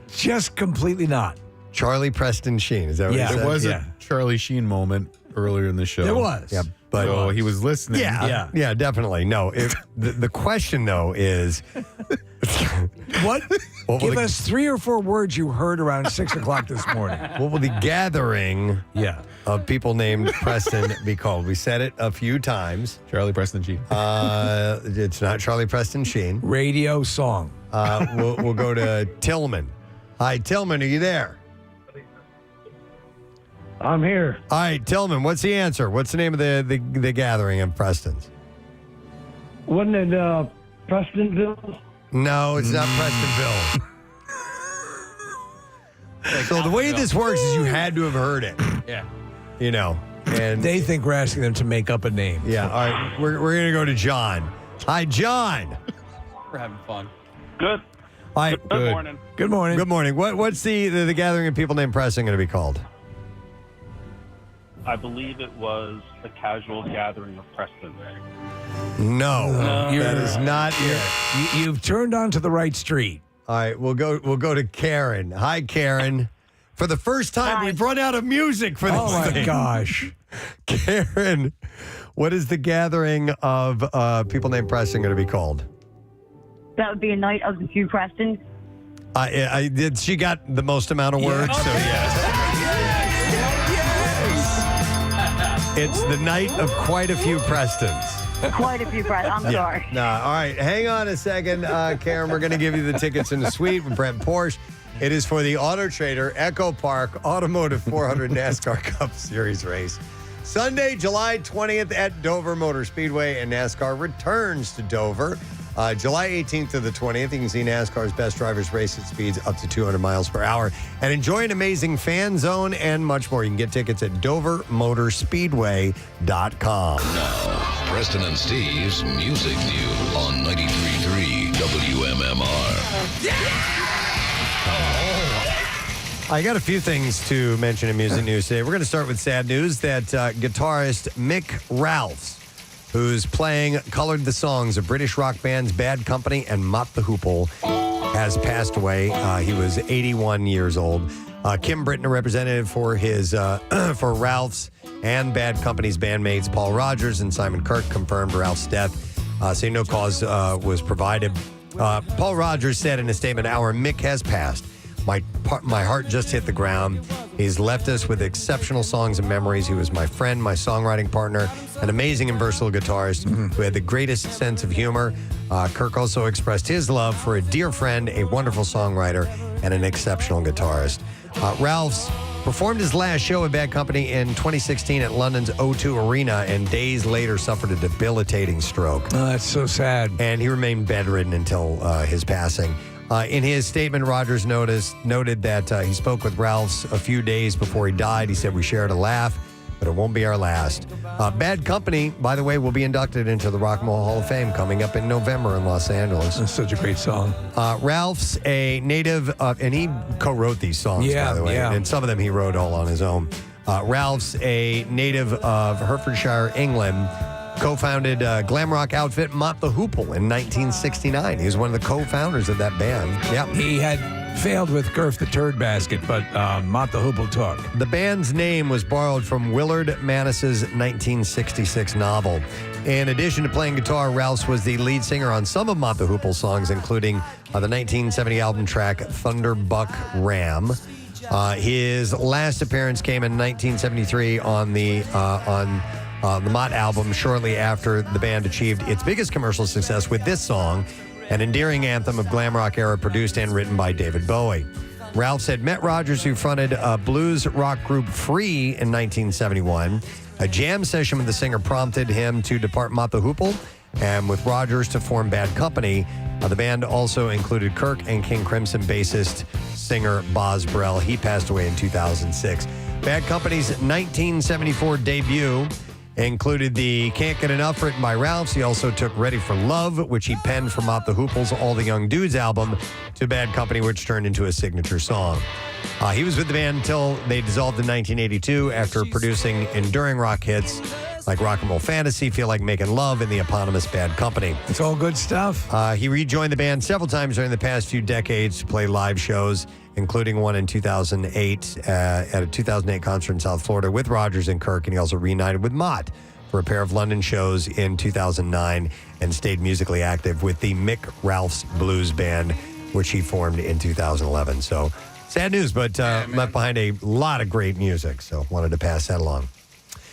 just completely not. Charlie Preston Sheen. Is that what you said? There was a Charlie Sheen moment earlier in the show. There was. Yeah, but so he was listening. Yeah, definitely. No, the question, though, is... What? Give us 3 or 4 words you heard around 6 o'clock this morning. What will the gathering of people named Preston be called? We said it a few times. Charlie Preston Sheen. It's not Charlie Preston Sheen. Radio song. We'll go to Tillman. Hi, Tillman, are you there? I'm here. All right, Tillman, what's the answer? What's the name of the gathering of Prestons? Wasn't it Prestonville? No, it's not Prestonville. So the way this works is you had to have heard it. Yeah. You know, and they think we're asking them to make up a name. Yeah. All right. We're going to go to John. Hi, John. We're having fun. Good. All right. Good morning. Good morning. Good morning. What's the gathering of people named Preston going to be called? I believe it was a casual gathering of Preston. No, that is not it. You've turned onto the right street. All right, we'll go to Karen. Hi, Karen. For the first time, we've run out of music for this Oh my thing. gosh. Karen, what is the gathering of people named Preston going to be called? That would be a night of the few Prestons. I did. She got the most amount of words, so yes. It's the night of quite a few Prestons. Quite a few Prestons. I'm sorry. No, all right. Hang on a second, Karen. We're going to give you the tickets in the suite with Brent Porsche. It is for the Auto Trader Echo Park Automotive 400 NASCAR Cup Series race. Sunday, July 20th at Dover Motor Speedway, and NASCAR returns to Dover. July 18th to the 20th, you can see NASCAR's best drivers race at speeds up to 200 miles per hour and enjoy an amazing fan zone and much more. You can get tickets at DoverMotorspeedway.com. Now, Preston and Steve's Music News on 93.3 WMMR. I got a few things to mention in music news today. We're going to start with sad news that guitarist Mick Ralphs, who's playing Colored the Songs of British rock bands Bad Company and Mott the Hoople, has passed away. He was 81 years old. Kim Britton, a representative for his for Ralphs and Bad Company's bandmates Paul Rogers and Simon Kirke, confirmed Ralph's death, saying no cause was provided. Paul Rogers said in a statement, "Our Mick has passed. My heart just hit the ground. He's left us with exceptional songs and memories. He was my friend, my songwriting partner, an amazing and versatile guitarist who had the greatest sense of humor." Kirke also expressed his love for a dear friend, a wonderful songwriter, and an exceptional guitarist. Ralphs performed his last show at Bad Company in 2016 at London's O2 Arena and days later suffered a debilitating stroke. Oh, that's so sad. And he remained bedridden until his passing. In his statement, Rogers noted that he spoke with Ralphs a few days before he died. He said, "We shared a laugh, but it won't be our last." Bad Company, by the way, will be inducted into the Rock and Roll Hall of Fame coming up in November in Los Angeles. That's such a great song. Ralph's a native of, and he co-wrote these songs, by the way, and some of them he wrote all on his own. Ralph's a native of Hertfordshire, England, co-founded glam rock outfit Mott the Hoople in 1969. He was one of the co-founders of that band. Yeah, he had failed with Gurf the Turd Basket, but Mott the Hoople took. The band's name was borrowed from Willard Mannis's 1966 novel. In addition to playing guitar, Ralphs was the lead singer on some of Mott the Hoople songs, including the 1970 album track Thunderbuck Ram. His last appearance came in 1973 on the Mott album, shortly after the band achieved its biggest commercial success with this song, an endearing anthem of glam rock era produced and written by David Bowie. Ralphs had met Rogers, who fronted a blues rock group Free in 1971. A jam session with the singer prompted him to depart Mott the Hoople, and with Rogers to form Bad Company. The band also included Kirke and King Crimson bassist singer Boz Brell. He passed away in 2006. Bad Company's 1974 debut included the Can't Get Enough, written by Ralphs. He also took Ready for Love, which he penned for Mott the Hoople's All the Young Dudes album, to Bad Company, which turned into a signature song. He was with the band until they dissolved in 1982 after producing enduring rock hits like Rock and Roll Fantasy, Feel Like Making Love, and the eponymous Bad Company. It's all good stuff. He rejoined the band several times during the past few decades to play live shows, including one in 2008 at a 2008 concert in South Florida with Rogers and Kirke, and he also reunited with Mott for a pair of London shows in 2009 and stayed musically active with the Mick Ralphs Blues Band, which he formed in 2011. So sad news, but left behind a lot of great music, so wanted to pass that along.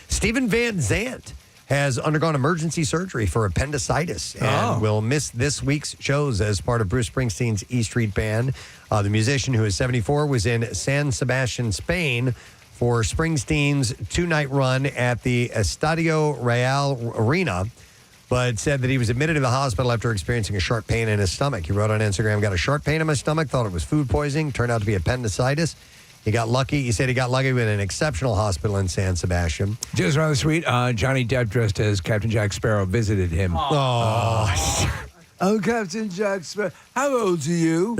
Stephen Van Zandt has undergone emergency surgery for appendicitis and will miss this week's shows as part of Bruce Springsteen's E Street Band. The musician, who is 74, was in San Sebastian, Spain for Springsteen's two-night run at the Estadio Real Arena, but said that he was admitted to the hospital after experiencing a sharp pain in his stomach. He wrote on Instagram, "Got a sharp pain in my stomach, thought it was food poisoning, turned out to be appendicitis." He got lucky. He said he got lucky with an exceptional hospital in San Sebastian. Just rather sweet. Johnny Depp, dressed as Captain Jack Sparrow, visited him. Oh, Captain Jack Sparrow. How old are you?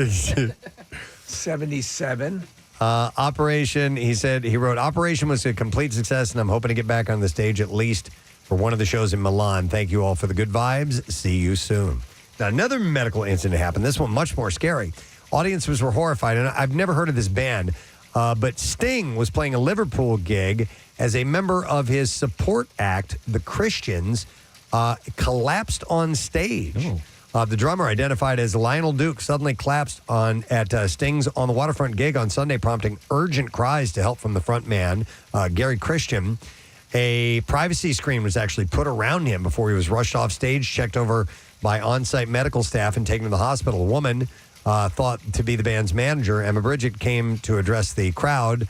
77. Operation, he said, he wrote, Operation was a complete success, and I'm hoping to get back on the stage at least for one of the shows in Milan. Thank you all for the good vibes. See you soon. Now, another medical incident happened. This one much more scary. Audiences were horrified, and I've never heard of this band, but Sting was playing a Liverpool gig as a member of his support act, the Christians, collapsed on stage. The drummer, identified as Lionel Duke, suddenly collapsed at Sting's On the Waterfront gig on Sunday, prompting urgent cries to help from the front man, Gary Christian. A privacy screen was actually put around him before he was rushed off stage, checked over by on-site medical staff, and taken to the hospital. A woman thought to be the band's manager, Emma Bridget, came to address the crowd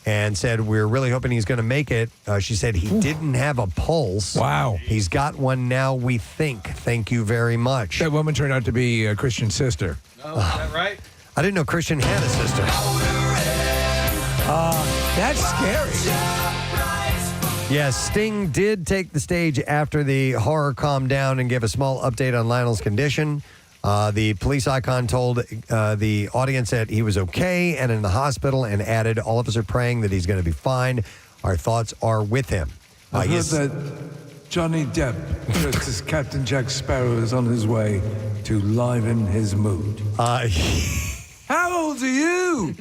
and said, we're really hoping he's going to make it. She said he didn't have a pulse. Wow. He's got one now, we think. Thank you very much. That woman turned out to be Christian's sister. Oh, is that right? I didn't know Christian had a sister. That's scary. Yes, Sting did take the stage after the horror calmed down and gave a small update on Lionel's condition. The police icon told the audience that he was okay and in the hospital, and added, all of us are praying that he's going to be fine. Our thoughts are with him. I heard that Johnny Depp, dressed as Captain Jack Sparrow, is on his way to liven his mood. How old are you?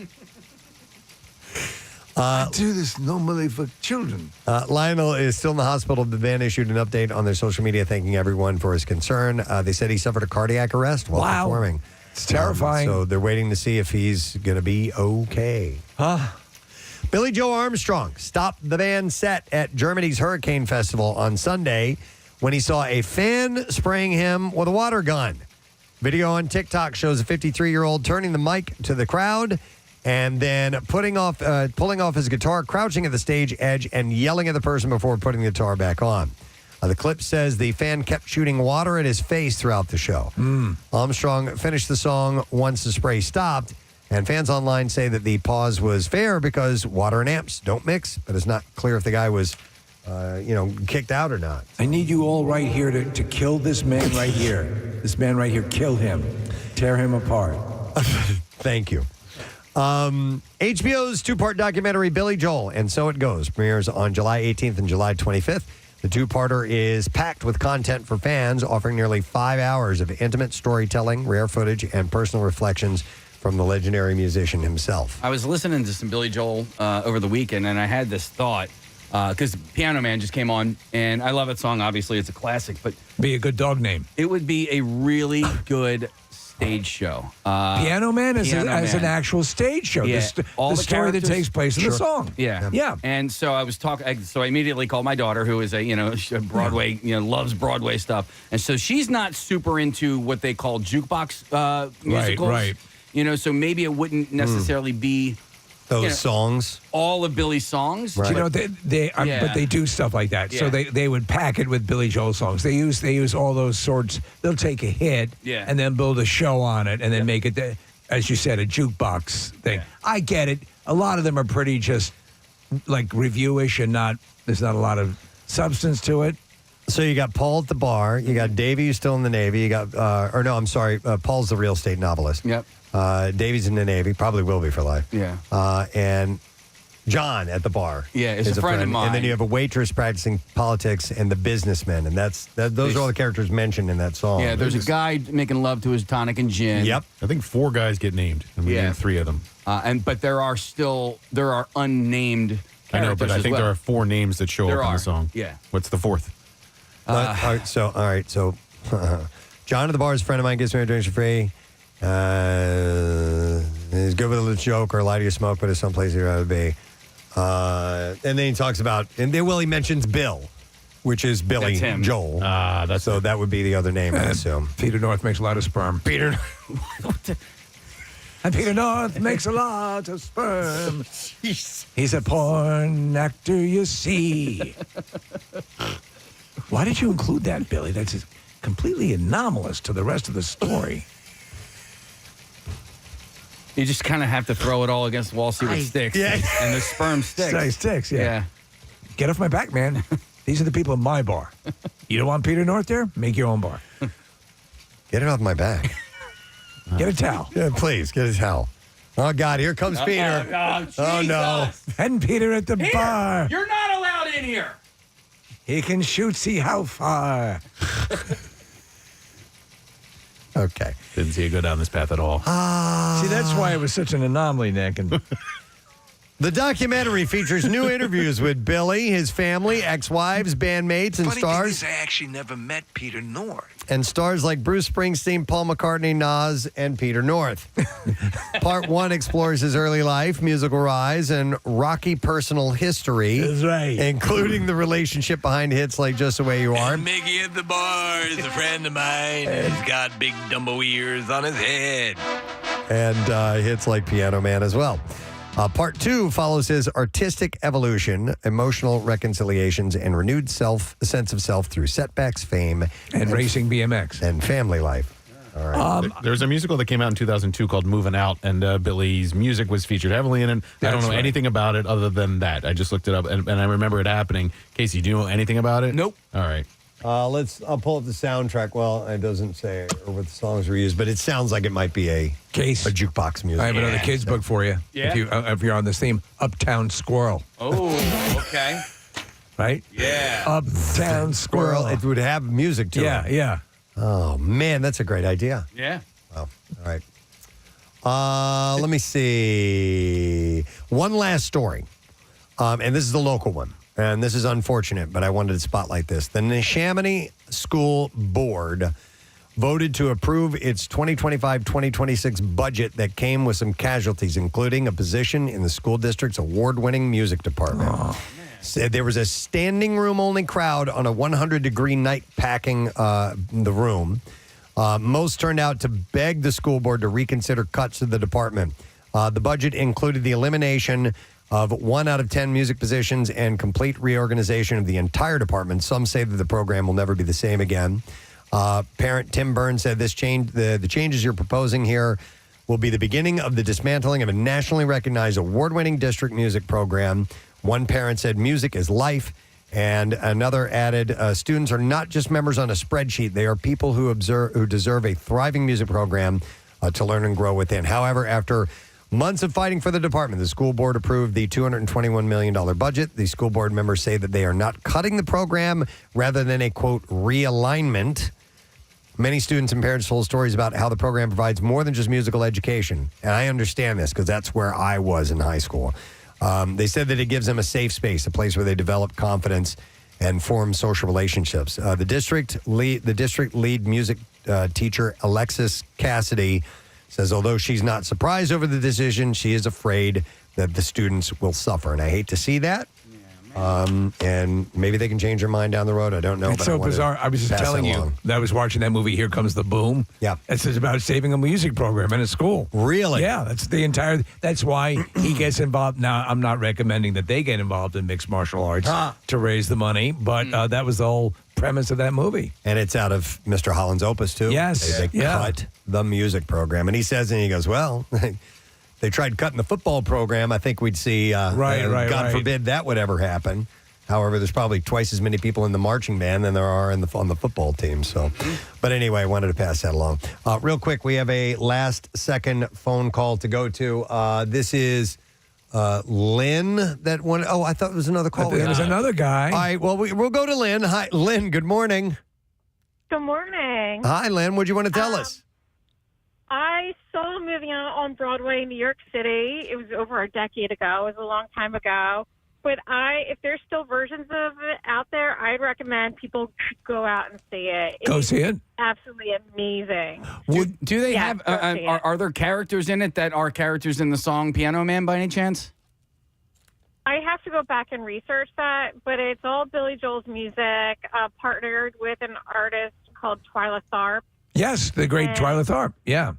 I do this normally for children. Lionel is still in the hospital. The band issued an update on their social media thanking everyone for his concern. They said he suffered a cardiac arrest while performing. It's terrifying. So they're waiting to see if he's going to be okay. Billy Joe Armstrong stopped the band set at Germany's Hurricane Festival on Sunday when he saw a fan spraying him with a water gun. Video on TikTok shows a 53-year-old turning the mic to the crowd and then pulling off his guitar, crouching at the stage edge, and yelling at the person before putting the guitar back on. The clip says the fan kept shooting water at his face throughout the show. Armstrong finished the song once the spray stopped, and fans online say that the pause was fair because water and amps don't mix, but it's not clear if the guy was, kicked out or not. I need you all right here to kill this man right here. This man right here, kill him. Tear him apart. Thank you. HBO's two-part documentary, Billy Joel, and So It Goes, premieres on July 18th and July 25th. The two-parter is packed with content for fans, offering nearly 5 hours of intimate storytelling, rare footage, and personal reflections from the legendary musician himself. I was listening to some Billy Joel over the weekend, and I had this thought, because Piano Man just came on, and I love that song. Obviously, it's a classic, but be a good dog name. It would be a really good stage show. Piano Man is as an actual stage show. Yeah. The story that takes place in the song. Yeah. And so I was talking. So I immediately called my daughter, who is a Broadway, loves Broadway stuff, and so she's not super into what they call jukebox musicals. Right. So maybe it wouldn't necessarily be those songs, all of Billy's songs. Right. But they do stuff like that. So they would pack it with Billy Joel songs. They use all those sorts. They'll take a hit and then build a show on it and then make it, as you said, a jukebox thing. I get it. A lot of them are pretty just like reviewish and there's not a lot of substance to it. So you got Paul at the bar. You got Davey, who's still in the Navy. You got, Paul's the real estate novelist. Yep. Davy's in the Navy, probably will be for life. Yeah. And John at the bar. Yeah, is a friend of mine. And then you have a waitress practicing politics and the businessman. And those are all the characters mentioned in that song. Yeah, there's a guy making love to his tonic and gin. Yep. I think 4 guys get named. And we named 3 of them. But there are unnamed characters. I know, but I think there are 4 names that show up in the song. Yeah. What's the 4th? All right. So John at the bar is a friend of mine, gives me a drink for free. He's good with a joke or a light of your smoke, but it's someplace you'd rather be. And then he talks about, he mentions Bill, which is Billy Joel. So that would be the other name, I assume. Peter North makes a lot of sperm. And Peter North makes a lot of sperm. He's a porn actor, you see. Why did you include that, Billy? That's completely anomalous to the rest of the story. You just kind of have to throw it all against the wall, see what sticks. Yeah. And the sperm sticks. Sticks, yeah. Get off my back, man. These are the people in my bar. You don't want Peter North there? Make your own bar. Get it off my back. Get a towel. Yeah, please, get a towel. Oh, God, here comes Peter. Oh, no. And Peter at the bar. You're not allowed in here. He can shoot, see how far. Okay. Didn't see it go down this path at all. See, that's why it was such an anomaly, Nick. And the documentary features new interviews with Billy, his family, ex-wives, bandmates, and Funny stars. thing is, I actually never met Peter North. And stars like Bruce Springsteen, Paul McCartney, Nas, and Peter North. Part 1 explores his early life, musical rise, and rocky personal history. That's right. Including the relationship behind hits like Just the Way You Are. And Mickey at the bar is a friend of mine. He's got big Dumbo ears on his head. And hits like Piano Man as well. Part 2 follows his artistic evolution, emotional reconciliations, and renewed sense of self through setbacks, fame, and racing BMX. And family life. All right. There's a musical that came out in 2002 called Moving Out, and Billy's music was featured heavily in it. I don't know anything about it other than that. I just looked it up, and I remember it happening. Casey, do you know anything about it? Nope. All right. I'll pull up the soundtrack. Well, it doesn't say or what the songs were used, but it sounds like it might be a jukebox music. I have another kid's book for you. Yeah. If you're on this theme, Uptown Squirrel. Oh, okay. Right? Yeah. Uptown Squirrel. It would have music to it. Yeah. Oh, man, that's a great idea. Yeah. Wow. All right. Let me see. One last story. And this is the local one. And this is unfortunate, but I wanted to spotlight this. The Neshaminy School Board voted to approve its 2025-2026 budget that came with some casualties, including a position in the school district's award-winning music department. Said there was a standing room only crowd on a 100-degree night packing the room. Most turned out to beg the school board to reconsider cuts to the department. The budget included the elimination of 1 out of 10 music positions and complete reorganization of the entire department. Some say that the program will never be the same again. Parent Tim Burns said this change, the changes you're proposing here will be the beginning of the dismantling of a nationally recognized award-winning district music program. One parent said music is life, and another added, students are not just members on a spreadsheet. They are people who deserve a thriving music program to learn and grow within. However, after months of fighting for the department, the school board approved the $221 million budget. The school board members say that they are not cutting the program rather than a, quote, realignment. Many students and parents told stories about how the program provides more than just musical education. And I understand this because that's where I was in high school. They said that it gives them a safe space, a place where they develop confidence and form social relationships. The district lead music teacher, Alexis Cassidy, says although she's not surprised over the decision, she is afraid that the students will suffer. And I hate to see that. And maybe they can change their mind down the road. I don't know. It's so bizarre. I was just telling you that I was watching that movie, Here Comes the Boom. Yeah. It's about saving a music program in a school. Really? Yeah. That's why he gets involved. Now, I'm not recommending that they get involved in mixed martial arts to raise the money, but that was the whole premise of that movie. And it's out of Mr. Holland's opus, too. Yes. They cut the music program. And he says, and he goes, well, they tried cutting the football program. I think we'd see, God forbid that would ever happen. However, there's probably twice as many people in the marching band than there are on the football team. So, but anyway, I wanted to pass that along. Real quick, we have a last-second phone call to go to. This is Lynn that one. Oh, I thought it was another call. There was another guy. All right, well, we'll go to Lynn. Hi, Lynn, good morning. Good morning. Hi, Lynn. What do you want to tell us? I saw a movie on Broadway in New York City. It was over a decade ago. It was a long time ago. But if there's still versions of it out there, I'd recommend people go out and see it. Go see it? Absolutely amazing. Do they have, are there characters in it that are characters in the song Piano Man by any chance? I have to go back and research that, but it's all Billy Joel's music, partnered with an artist called Twyla Tharp. Yes, the great Twyla Tharp. Yeah.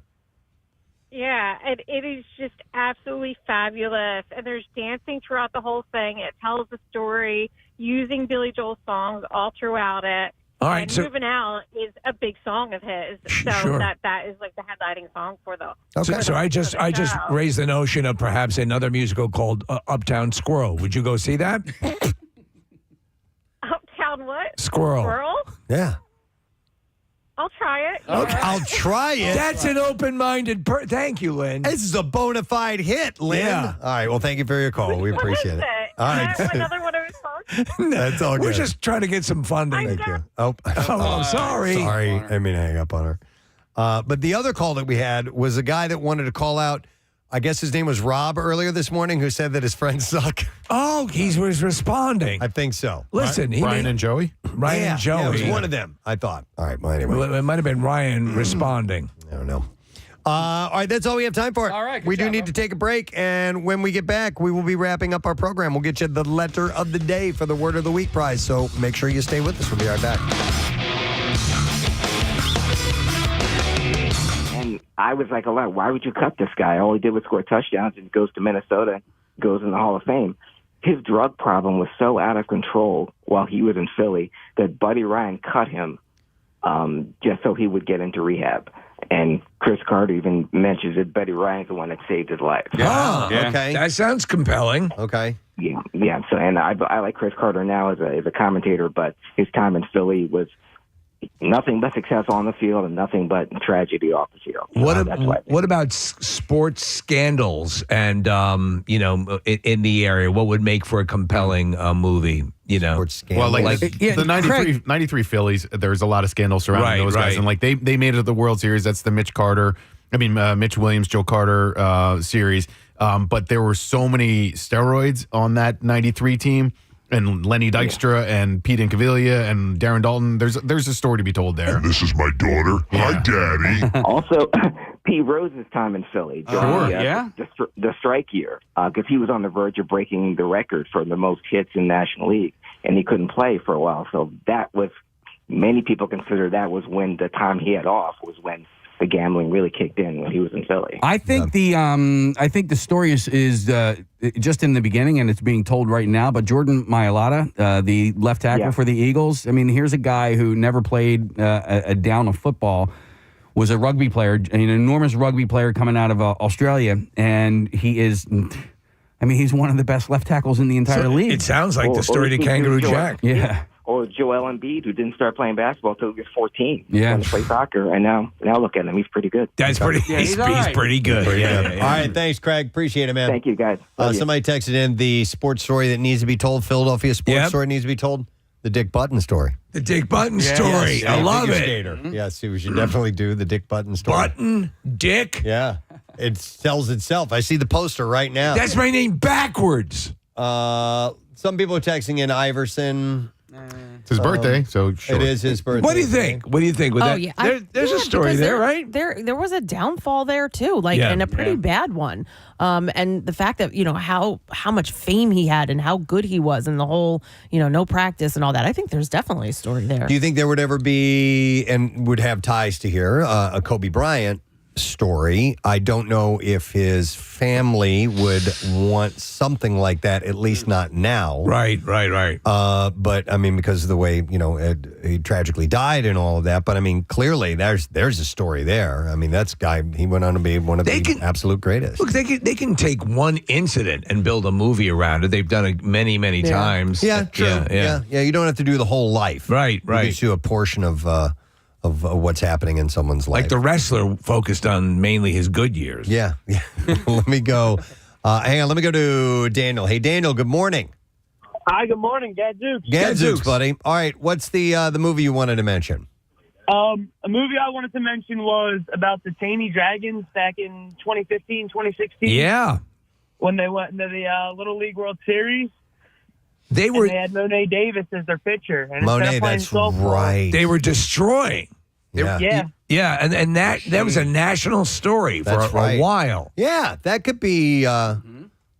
Yeah, it is just absolutely fabulous. And there's dancing throughout the whole thing. It tells the story using Billy Joel songs all throughout it. All right, And so Moving Out is a big song of his. So Sure. that is like the headlining song for the. So I just raised the notion of perhaps another musical called Uptown Squirrel. Would you go see that? Uptown what? Squirrel. Squirrel? Yeah. I'll try it. Okay, I'll try it. That's an open-minded Thank you, Lynn. This is a bona fide hit, Lynn. Yeah. All right. Well, thank you for your call. We appreciate it. All right. Another one of his songs? That's all good. We're just trying to get some funding. Thank you. Oh, I'm sorry. Sorry. I mean, hang up on her. But the other call that we had was a guy that wanted to call out. I guess his name was Rob earlier this morning, who said that his friends suck. Oh, he was responding. I think so. Listen, Ryan and Joey? Ryan and Joey. Yeah, it was one of them, I thought. All right, well, anyway. Well, it might have been Ryan responding. I don't know. All right, that's all we have time for. All right, good we job, do need to take a break, and when we get back, we will be wrapping up our program. We'll get you the letter of the day for the Word of the Week prize, so make sure you stay with us. We'll be right back. And I was like, why would you cut this guy? All he did was score touchdowns and goes to Minnesota, goes in the Hall of Fame. His drug problem was so out of control while he was in Philly that Buddy Ryan cut him just so he would get into rehab. And Chris Carter even mentions that Buddy Ryan's the one that saved his life. Okay. That sounds compelling. Okay. Yeah. So, and I like Chris Carter now as a commentator, but his time in Philly was nothing but success on the field and nothing but tragedy off the field. What about sports scandals and in the area? What would make for a compelling movie? Well, the 93 Phillies, there's a lot of scandals surrounding those guys. And they made it to the World Series. That's the Mitch Williams, Joe Carter series. But there were so many steroids on that 93 team. And Lenny Dykstra and Pete Incaviglia and Darren Dalton. There's a story to be told there. And this is my daughter. Hi, Daddy. Also, Pete Rose's time in Philly during the strike year, because he was on the verge of breaking the record for the most hits in National League, and he couldn't play for a while. So that was, many people consider that was when the time he had off was when the gambling really kicked in when he was in Philly. I think the story is just in the beginning, and it's being told right now. But Jordan Mailata, the left tackle for the Eagles, I mean, here's a guy who never played a down of football, was a rugby player, an enormous rugby player coming out of Australia, and he is. I mean, he's one of the best left tackles in the entire league. It sounds like the story to Kangaroo Jack. Yeah. Or Joel Embiid, who didn't start playing basketball until he was 14. Yeah. He played soccer, and now look at him. He's pretty good. That's pretty. He's pretty good. All right, thanks, Craig. Appreciate it, man. Thank you, guys. Somebody texted in the sports story that needs to be told. Philadelphia sports story needs to be told. The Dick Button story. The Dick Button story. Yes, I love it. Skater. Yes, we should definitely do the Dick Button story. Button, Dick. Yeah. It sells itself. I see the poster right now. That's my name backwards. Some people are texting in Iverson. It's his birthday, so sure. It is his birthday. What do you think? What do you think? With that? Yeah. There's a story there, right? There was a downfall there too, and a pretty bad one. And the fact that how much fame he had and how good he was, and the whole no practice and all that. I think there's definitely a story there. Do you think there would ever be, and would have ties to here, a Kobe Bryant story? I don't know if his family would want something like that, at least not now. Right. But I mean, because of the way he tragically died and all of that. But I mean, clearly there's a story there. I mean, he went on to be one of the absolute greatest. Look, they can take one incident and build a movie around it. They've done it many times. Yeah, true. Yeah. You don't have to do the whole life. Right. You can do a portion of what's happening in someone's life. Like the wrestler focused on mainly his good years. Yeah. Let me go. Hang on. Let me go to Daniel. Hey, Daniel, good morning. Hi, good morning. Gadzooks. Gadzooks, buddy. All right. What's the movie you wanted to mention? A movie I wanted to mention was about the Taney Dragons back in 2015, 2016. Yeah. When they went into the Little League World Series. They had Monet Davis as their pitcher. And Monet, that's right. They were destroying. Yeah, and that was a national story for a while. Yeah, that could be a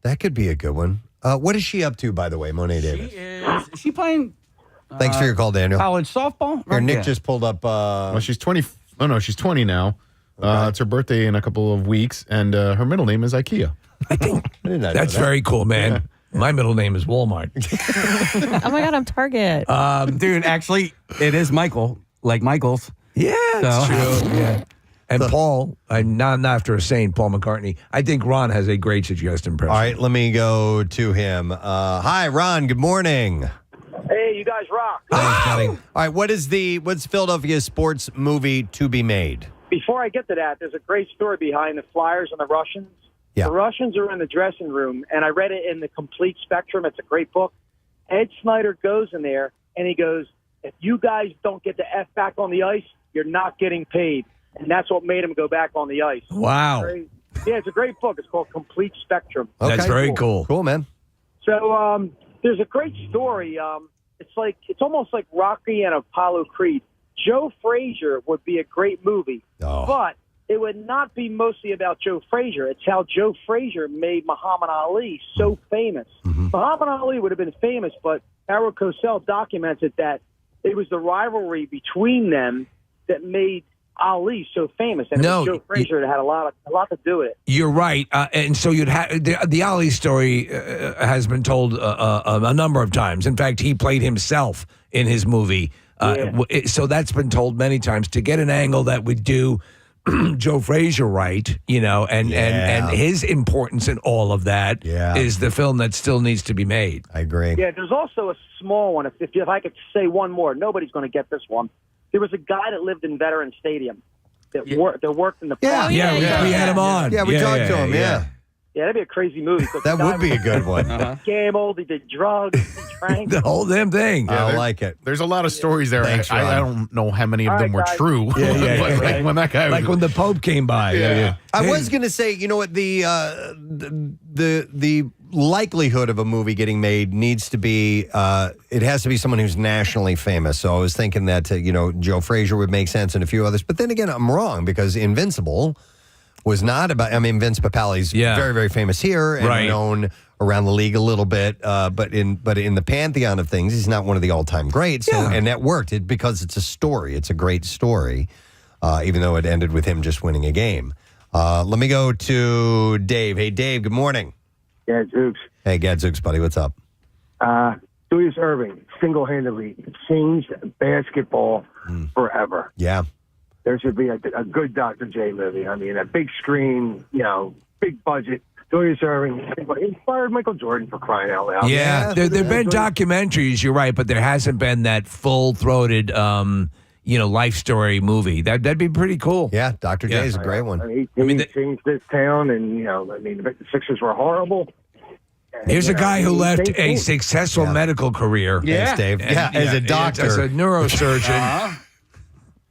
good one. What is she up to, by the way, Monet Davis? Is she playing? Thanks for your call, Daniel. College softball. Here, Nick just pulled up. Well, she's 20. Oh no, she's 20 now. It's her birthday in a couple of weeks, and her middle name is IKEA. I think that's very cool, man. My middle name is Walmart. Oh my God, I'm Target. Dude, actually, it is Michael, like Michael's. Yeah, it's true. Yeah. And Paul, I'm not after a saint, Paul McCartney. I think Ron has a great suggestion. All right, let me go to him. Hi, Ron. Good morning. Hey, you guys rock. Thanks, buddy. All right, what's Philadelphia's sports movie to be made? Before I get to that, there's a great story behind the Flyers and the Russians. Yeah. The Russians are in the dressing room, and I read it in the Complete Spectrum. It's a great book. Ed Snyder goes in there, and he goes, if you guys don't get the F back on the ice, you're not getting paid. And that's what made him go back on the ice. Wow. Yeah, it's a great book. It's called Complete Spectrum. That's very cool. Cool, man. So there's a great story. It's almost like Rocky and Apollo Creed. Joe Frazier would be a great movie, but it would not be mostly about Joe Frazier. It's how Joe Frazier made Muhammad Ali so famous. Muhammad Ali would have been famous, but Harold Cosell documented that it was the rivalry between them that made Ali so famous, and it was Joe Frazier that had a lot to do with it. You're right, and so you'd have the Ali story has been told a number of times. In fact, he played himself in his movie, so that's been told many times. To get an angle that would do Joe Frazier right, and his importance in all of that is the film that still needs to be made. I agree. Yeah, there's also a small one. If I could say one more, nobody's going to get this one. There was a guy that lived in Veterans Stadium that worked in the park. We had him on. Yeah, we talked to him. Yeah, that'd be a crazy movie. That would be a good one. He gambled, he did drugs, he drank. The whole damn thing. I like it. There's a lot of stories there. Thanks, I don't know how many of them were true. Like when that guy, when the Pope came by. I was going to say, you know what, the likelihood of a movie getting made needs to be, it has to be someone who's nationally famous. So I was thinking that, Joe Frazier would make sense and a few others. But then again, I'm wrong because Invincible was not about, Vince Papale's very, very famous here and known around the league a little bit. But in the pantheon of things, he's not one of the all-time greats. So, and that worked because it's a story. It's a great story, even though it ended with him just winning a game. Let me go to Dave. Hey, Dave, good morning. Gadzooks. Hey, Gadzooks, buddy, what's up? Julius Erving single-handedly changed basketball forever. Yeah. There should be a good Dr. J movie. I mean, a big screen, big budget. Julius Erving inspired Michael Jordan, for crying out loud. Yeah, there have been documentaries, you're right, but there hasn't been that full-throated, life story movie. That'd be pretty cool. Yeah, Dr. J is a great one. He changed this town, and, the Sixers were horrible. Here's a guy who left a successful medical career. Thanks, Dave. As a doctor. As a neurosurgeon.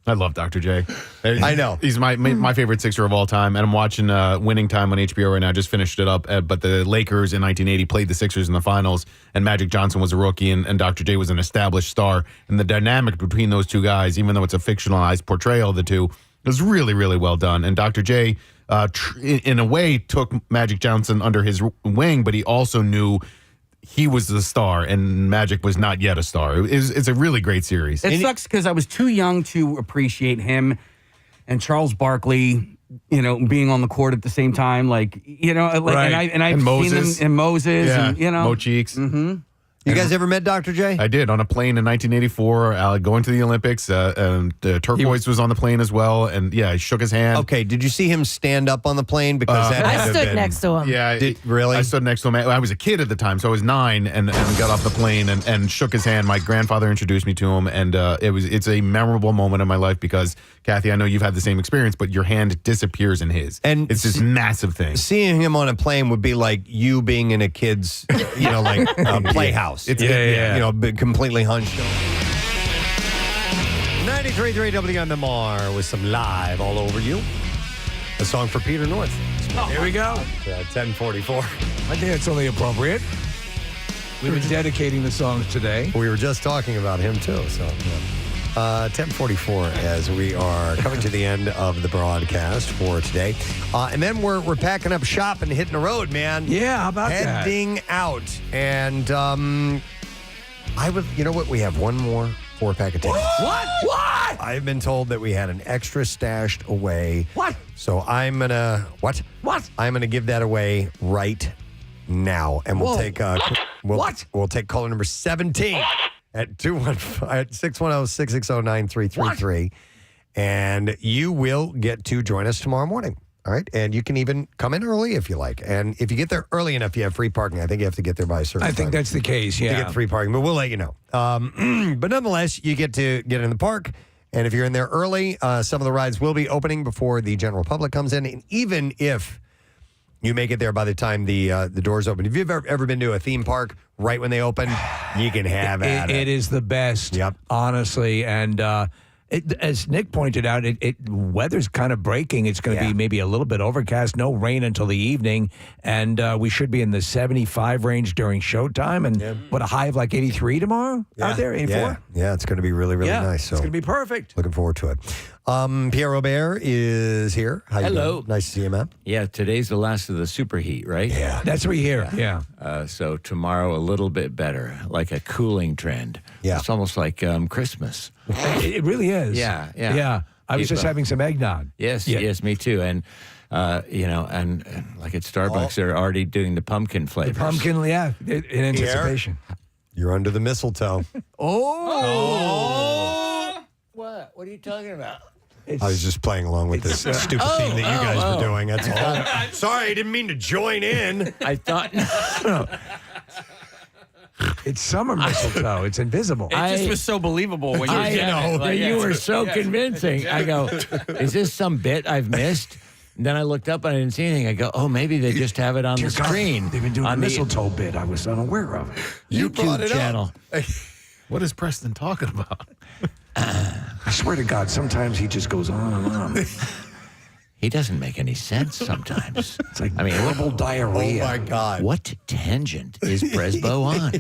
I love Dr. J. I know. He's my favorite Sixer of all time, and I'm watching Winning Time on HBO right now. I just finished it up, but the Lakers in 1980 played the Sixers in the finals, and Magic Johnson was a rookie, and Dr. J was an established star. And the dynamic between those two guys, even though it's a fictionalized portrayal of the two, was really, really well done. And Dr. J, in a way, took Magic Johnson under his wing, but he also knew he was the star and Magic was not yet a star. It's a really great series. It sucks because I was too young to appreciate him and Charles Barkley, being on the court at the same time. I've seen them in Moses, and Mo Cheeks. Mm-hmm. You guys ever met Dr. J? I did on a plane in 1984, going to the Olympics. And Turquoise was on the plane as well. And I shook his hand. Okay, did you see him stand up on the plane? Because I stood next to him. Yeah, really? I stood next to him. I was a kid at the time, so I was 9 and got off the plane and shook his hand. My grandfather introduced me to him, and it's a memorable moment in my life because, Kathy, I know you've had the same experience, but your hand disappears in his. And it's this massive thing. Seeing him on a plane would be like you being in a kid's, playhouse. It's completely hunched over. 93.3 WMMR with some live all over you. A song for Peter North. Here we go. 10:44. I think it's only appropriate. We've been dedicating the songs today. We were just talking about him too. So 10:44 as we are coming to the end of the broadcast for today. And then we're packing up shop and hitting the road, man. Yeah, how about that? Heading out. And you know what? We have one more 4-pack of tickets. What? I've been told that we had an extra stashed away. What? So I'm going to... What? What? I'm going to give that away right now. And we'll take we'll take caller number 17 at 610-660-9333. And you will get to join us tomorrow morning. All right. And you can even come in early if you like. And if you get there early enough, you have free parking. I think you have to get there by a certain time. I think that's the case, yeah. To get free parking, but we'll let you know. But nonetheless, you get to get in the park. And if you're in there early, some of the rides will be opening before the general public comes in. And even if you make it there by the time the doors open, if you've ever been to a theme park right when they open, you can have at it. It is the best, honestly. And as Nick pointed out, weather's kind of breaking. It's going to be maybe a little bit overcast, no rain until the evening, and we should be in the 75 range during showtime. And what, a high of like 83 tomorrow out there, 84? Yeah, it's going to be really, really nice. So it's going to be perfect. Looking forward to it. Pierre Robert is here. How you Hello. doing? Nice to see you, man. Yeah, today's the last of the superheat, right? Yeah. That's what we hear. Yeah. So tomorrow a little bit better, like a cooling trend. Yeah. It's almost like Christmas. It really is. Yeah. I was just having some eggnog. Yes, me too. And and like at Starbucks, they're already doing the pumpkin flavors. The pumpkin, in anticipation. You're under the mistletoe. What? What are you talking about? I was just playing along with this stupid thing that you guys were doing. That's all. Sorry, I didn't mean to join in. I thought. It's summer mistletoe. It's invisible. It just was so believable when you you were so convincing. I go, is this some bit I've missed? And then I looked up and I didn't see anything. I go, oh, maybe they just have it on the screen. They've been doing a mistletoe bit. I was unaware of it. YouTube channel. What is Preston talking about? I swear to God, sometimes he just goes on and on. He doesn't make any sense sometimes. It's like horrible diarrhea. Oh, my God. What tangent is Presbo on?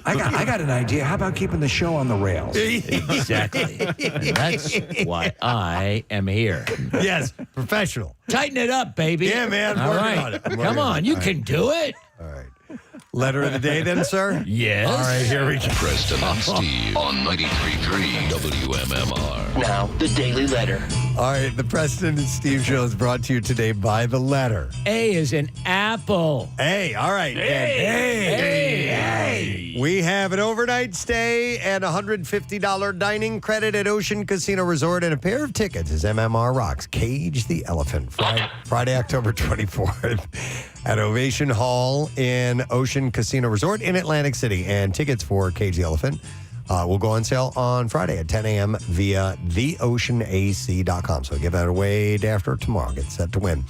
I got an idea. How about keeping the show on the rails? Exactly. And that's why I am here. Yes, professional. Tighten it up, baby. Yeah, man. All Working right. on it. Come on, you can do it. All right. Letter of the day then, sir? Yes. All right, here we go. Preston and Steve on 93.3 WMMR. Now, the Daily Letter. All right, the Preston and Steve show is brought to you today by the letter. A is in apple. A, all right. Hey. We have an overnight stay and a $150 dining credit at Ocean Casino Resort and a pair of tickets as MMR rocks Cage the Elephant Friday, October 24th at Ovation Hall in Ocean Casino Resort in Atlantic City. And tickets for Cage the Elephant will go on sale on Friday at 10 a.m. via theoceanac.com. So give that away day after tomorrow. Get set to win.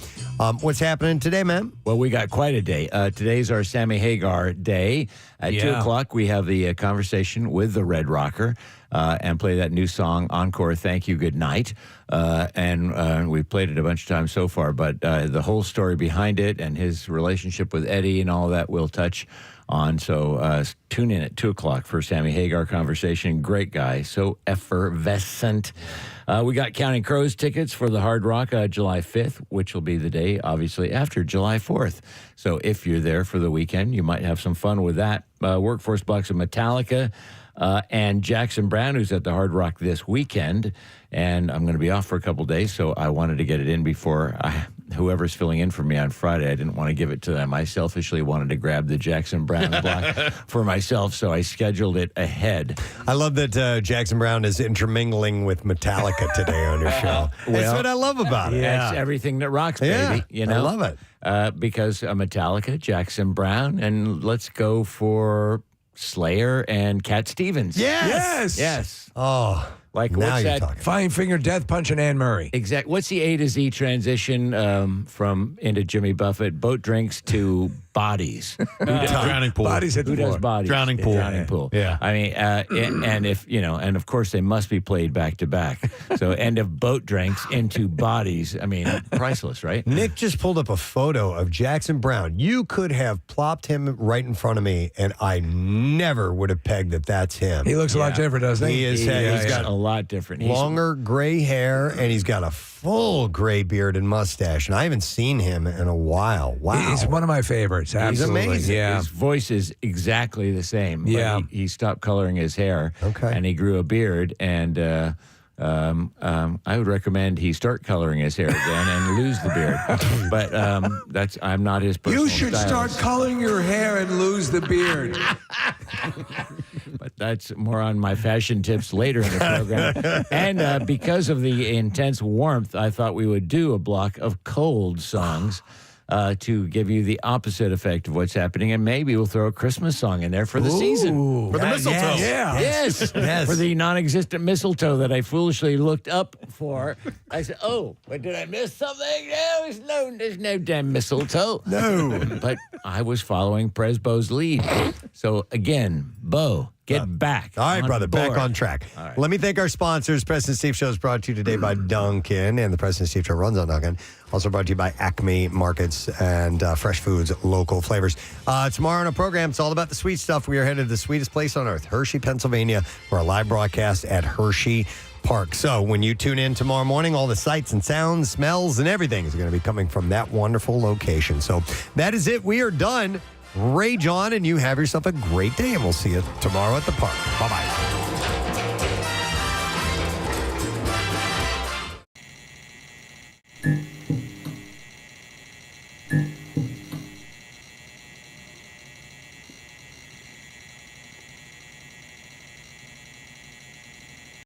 What's happening today, man? Well, we got quite a day. Today's our Sammy Hagar day. At 2 o'clock, we have the conversation with the Red Rocker and play that new song, Encore, Thank You, Good Night. And we've played it a bunch of times so far, but the whole story behind it and his relationship with Eddie and all that we'll touch on. So tune in at 2 o'clock for Sammy Hagar conversation. Great guy, so effervescent. We got Counting Crows tickets for the Hard Rock July 5th, which will be the day, obviously, after July 4th. So if you're there for the weekend, you might have some fun with that. Workforce Bucks of Metallica and Jackson Brown, who's at the Hard Rock this weekend. And I'm going to be off for a couple days, so I wanted to get it in before whoever's filling in for me on Friday. I didn't want to give it to them. I selfishly wanted to grab the Jackson Brown block for myself, so I scheduled it ahead. I love that Jackson Brown is intermingling with Metallica today on your show. That's what I love about it. Yeah. That's everything that rocks, baby. Yeah, you know? I love it. Because Metallica, Jackson Brown, and let's go for Slayer and Cat Stevens. Yes. Oh, like now what's you're that? talking. Fine Finger Death Punch and Anne Murray. Exactly. What's the A to Z transition from into Jimmy Buffett? Boat drinks to bodies. Drowning pool. Bodies at the Who does floor. bodies? Drowning pool. Drowning pool. Yeah. I mean, and if and of course they must be played back to back. So end of boat drinks into bodies. I mean, priceless, right? Nick just pulled up a photo of Jackson Brown. You could have plopped him right in front of me, and I never would have pegged that that's him. He looks a lot different, doesn't he? He's got a lot different. Longer gray hair, and he's got a full gray beard and mustache. And I haven't seen him in a while. Wow. He's one of my favorites. Absolutely. He's amazing. Yeah. His voice is exactly the same. But Yeah. he stopped coloring his hair. Okay. And he grew a beard, and I would recommend he start coloring his hair again and lose the beard. But I'm not his personal You should stylist. start coloring your hair and lose the beard. But that's more on my fashion tips later in the program. And because of the intense warmth, I thought we would do a block of cold songs to give you the opposite effect of what's happening. And maybe we'll throw a Christmas song in there for the season. For the mistletoe. Yes. Yes. For the non-existent mistletoe that I foolishly looked up for. I said, but did I miss something? There's no damn mistletoe. No. But I was following Presbo's lead. So again, Bo, get back. All right, on brother, board. back on track. All right. Let me thank our sponsors. Preston and Steve Show is brought to you today by Dunkin', and the Preston and Steve Show runs on Dunkin'. Also brought to you by Acme Markets and Fresh Foods, local flavors. Tomorrow on our program, it's all about the sweet stuff. We are headed to the sweetest place on earth, Hershey, Pennsylvania, for a live broadcast at Hershey Park. So when you tune in tomorrow morning, all the sights and sounds, smells, and everything is going to be coming from that wonderful location. So that is it. We are done. Rage on, and you have yourself a great day, and we'll see you tomorrow at the park. Bye-bye.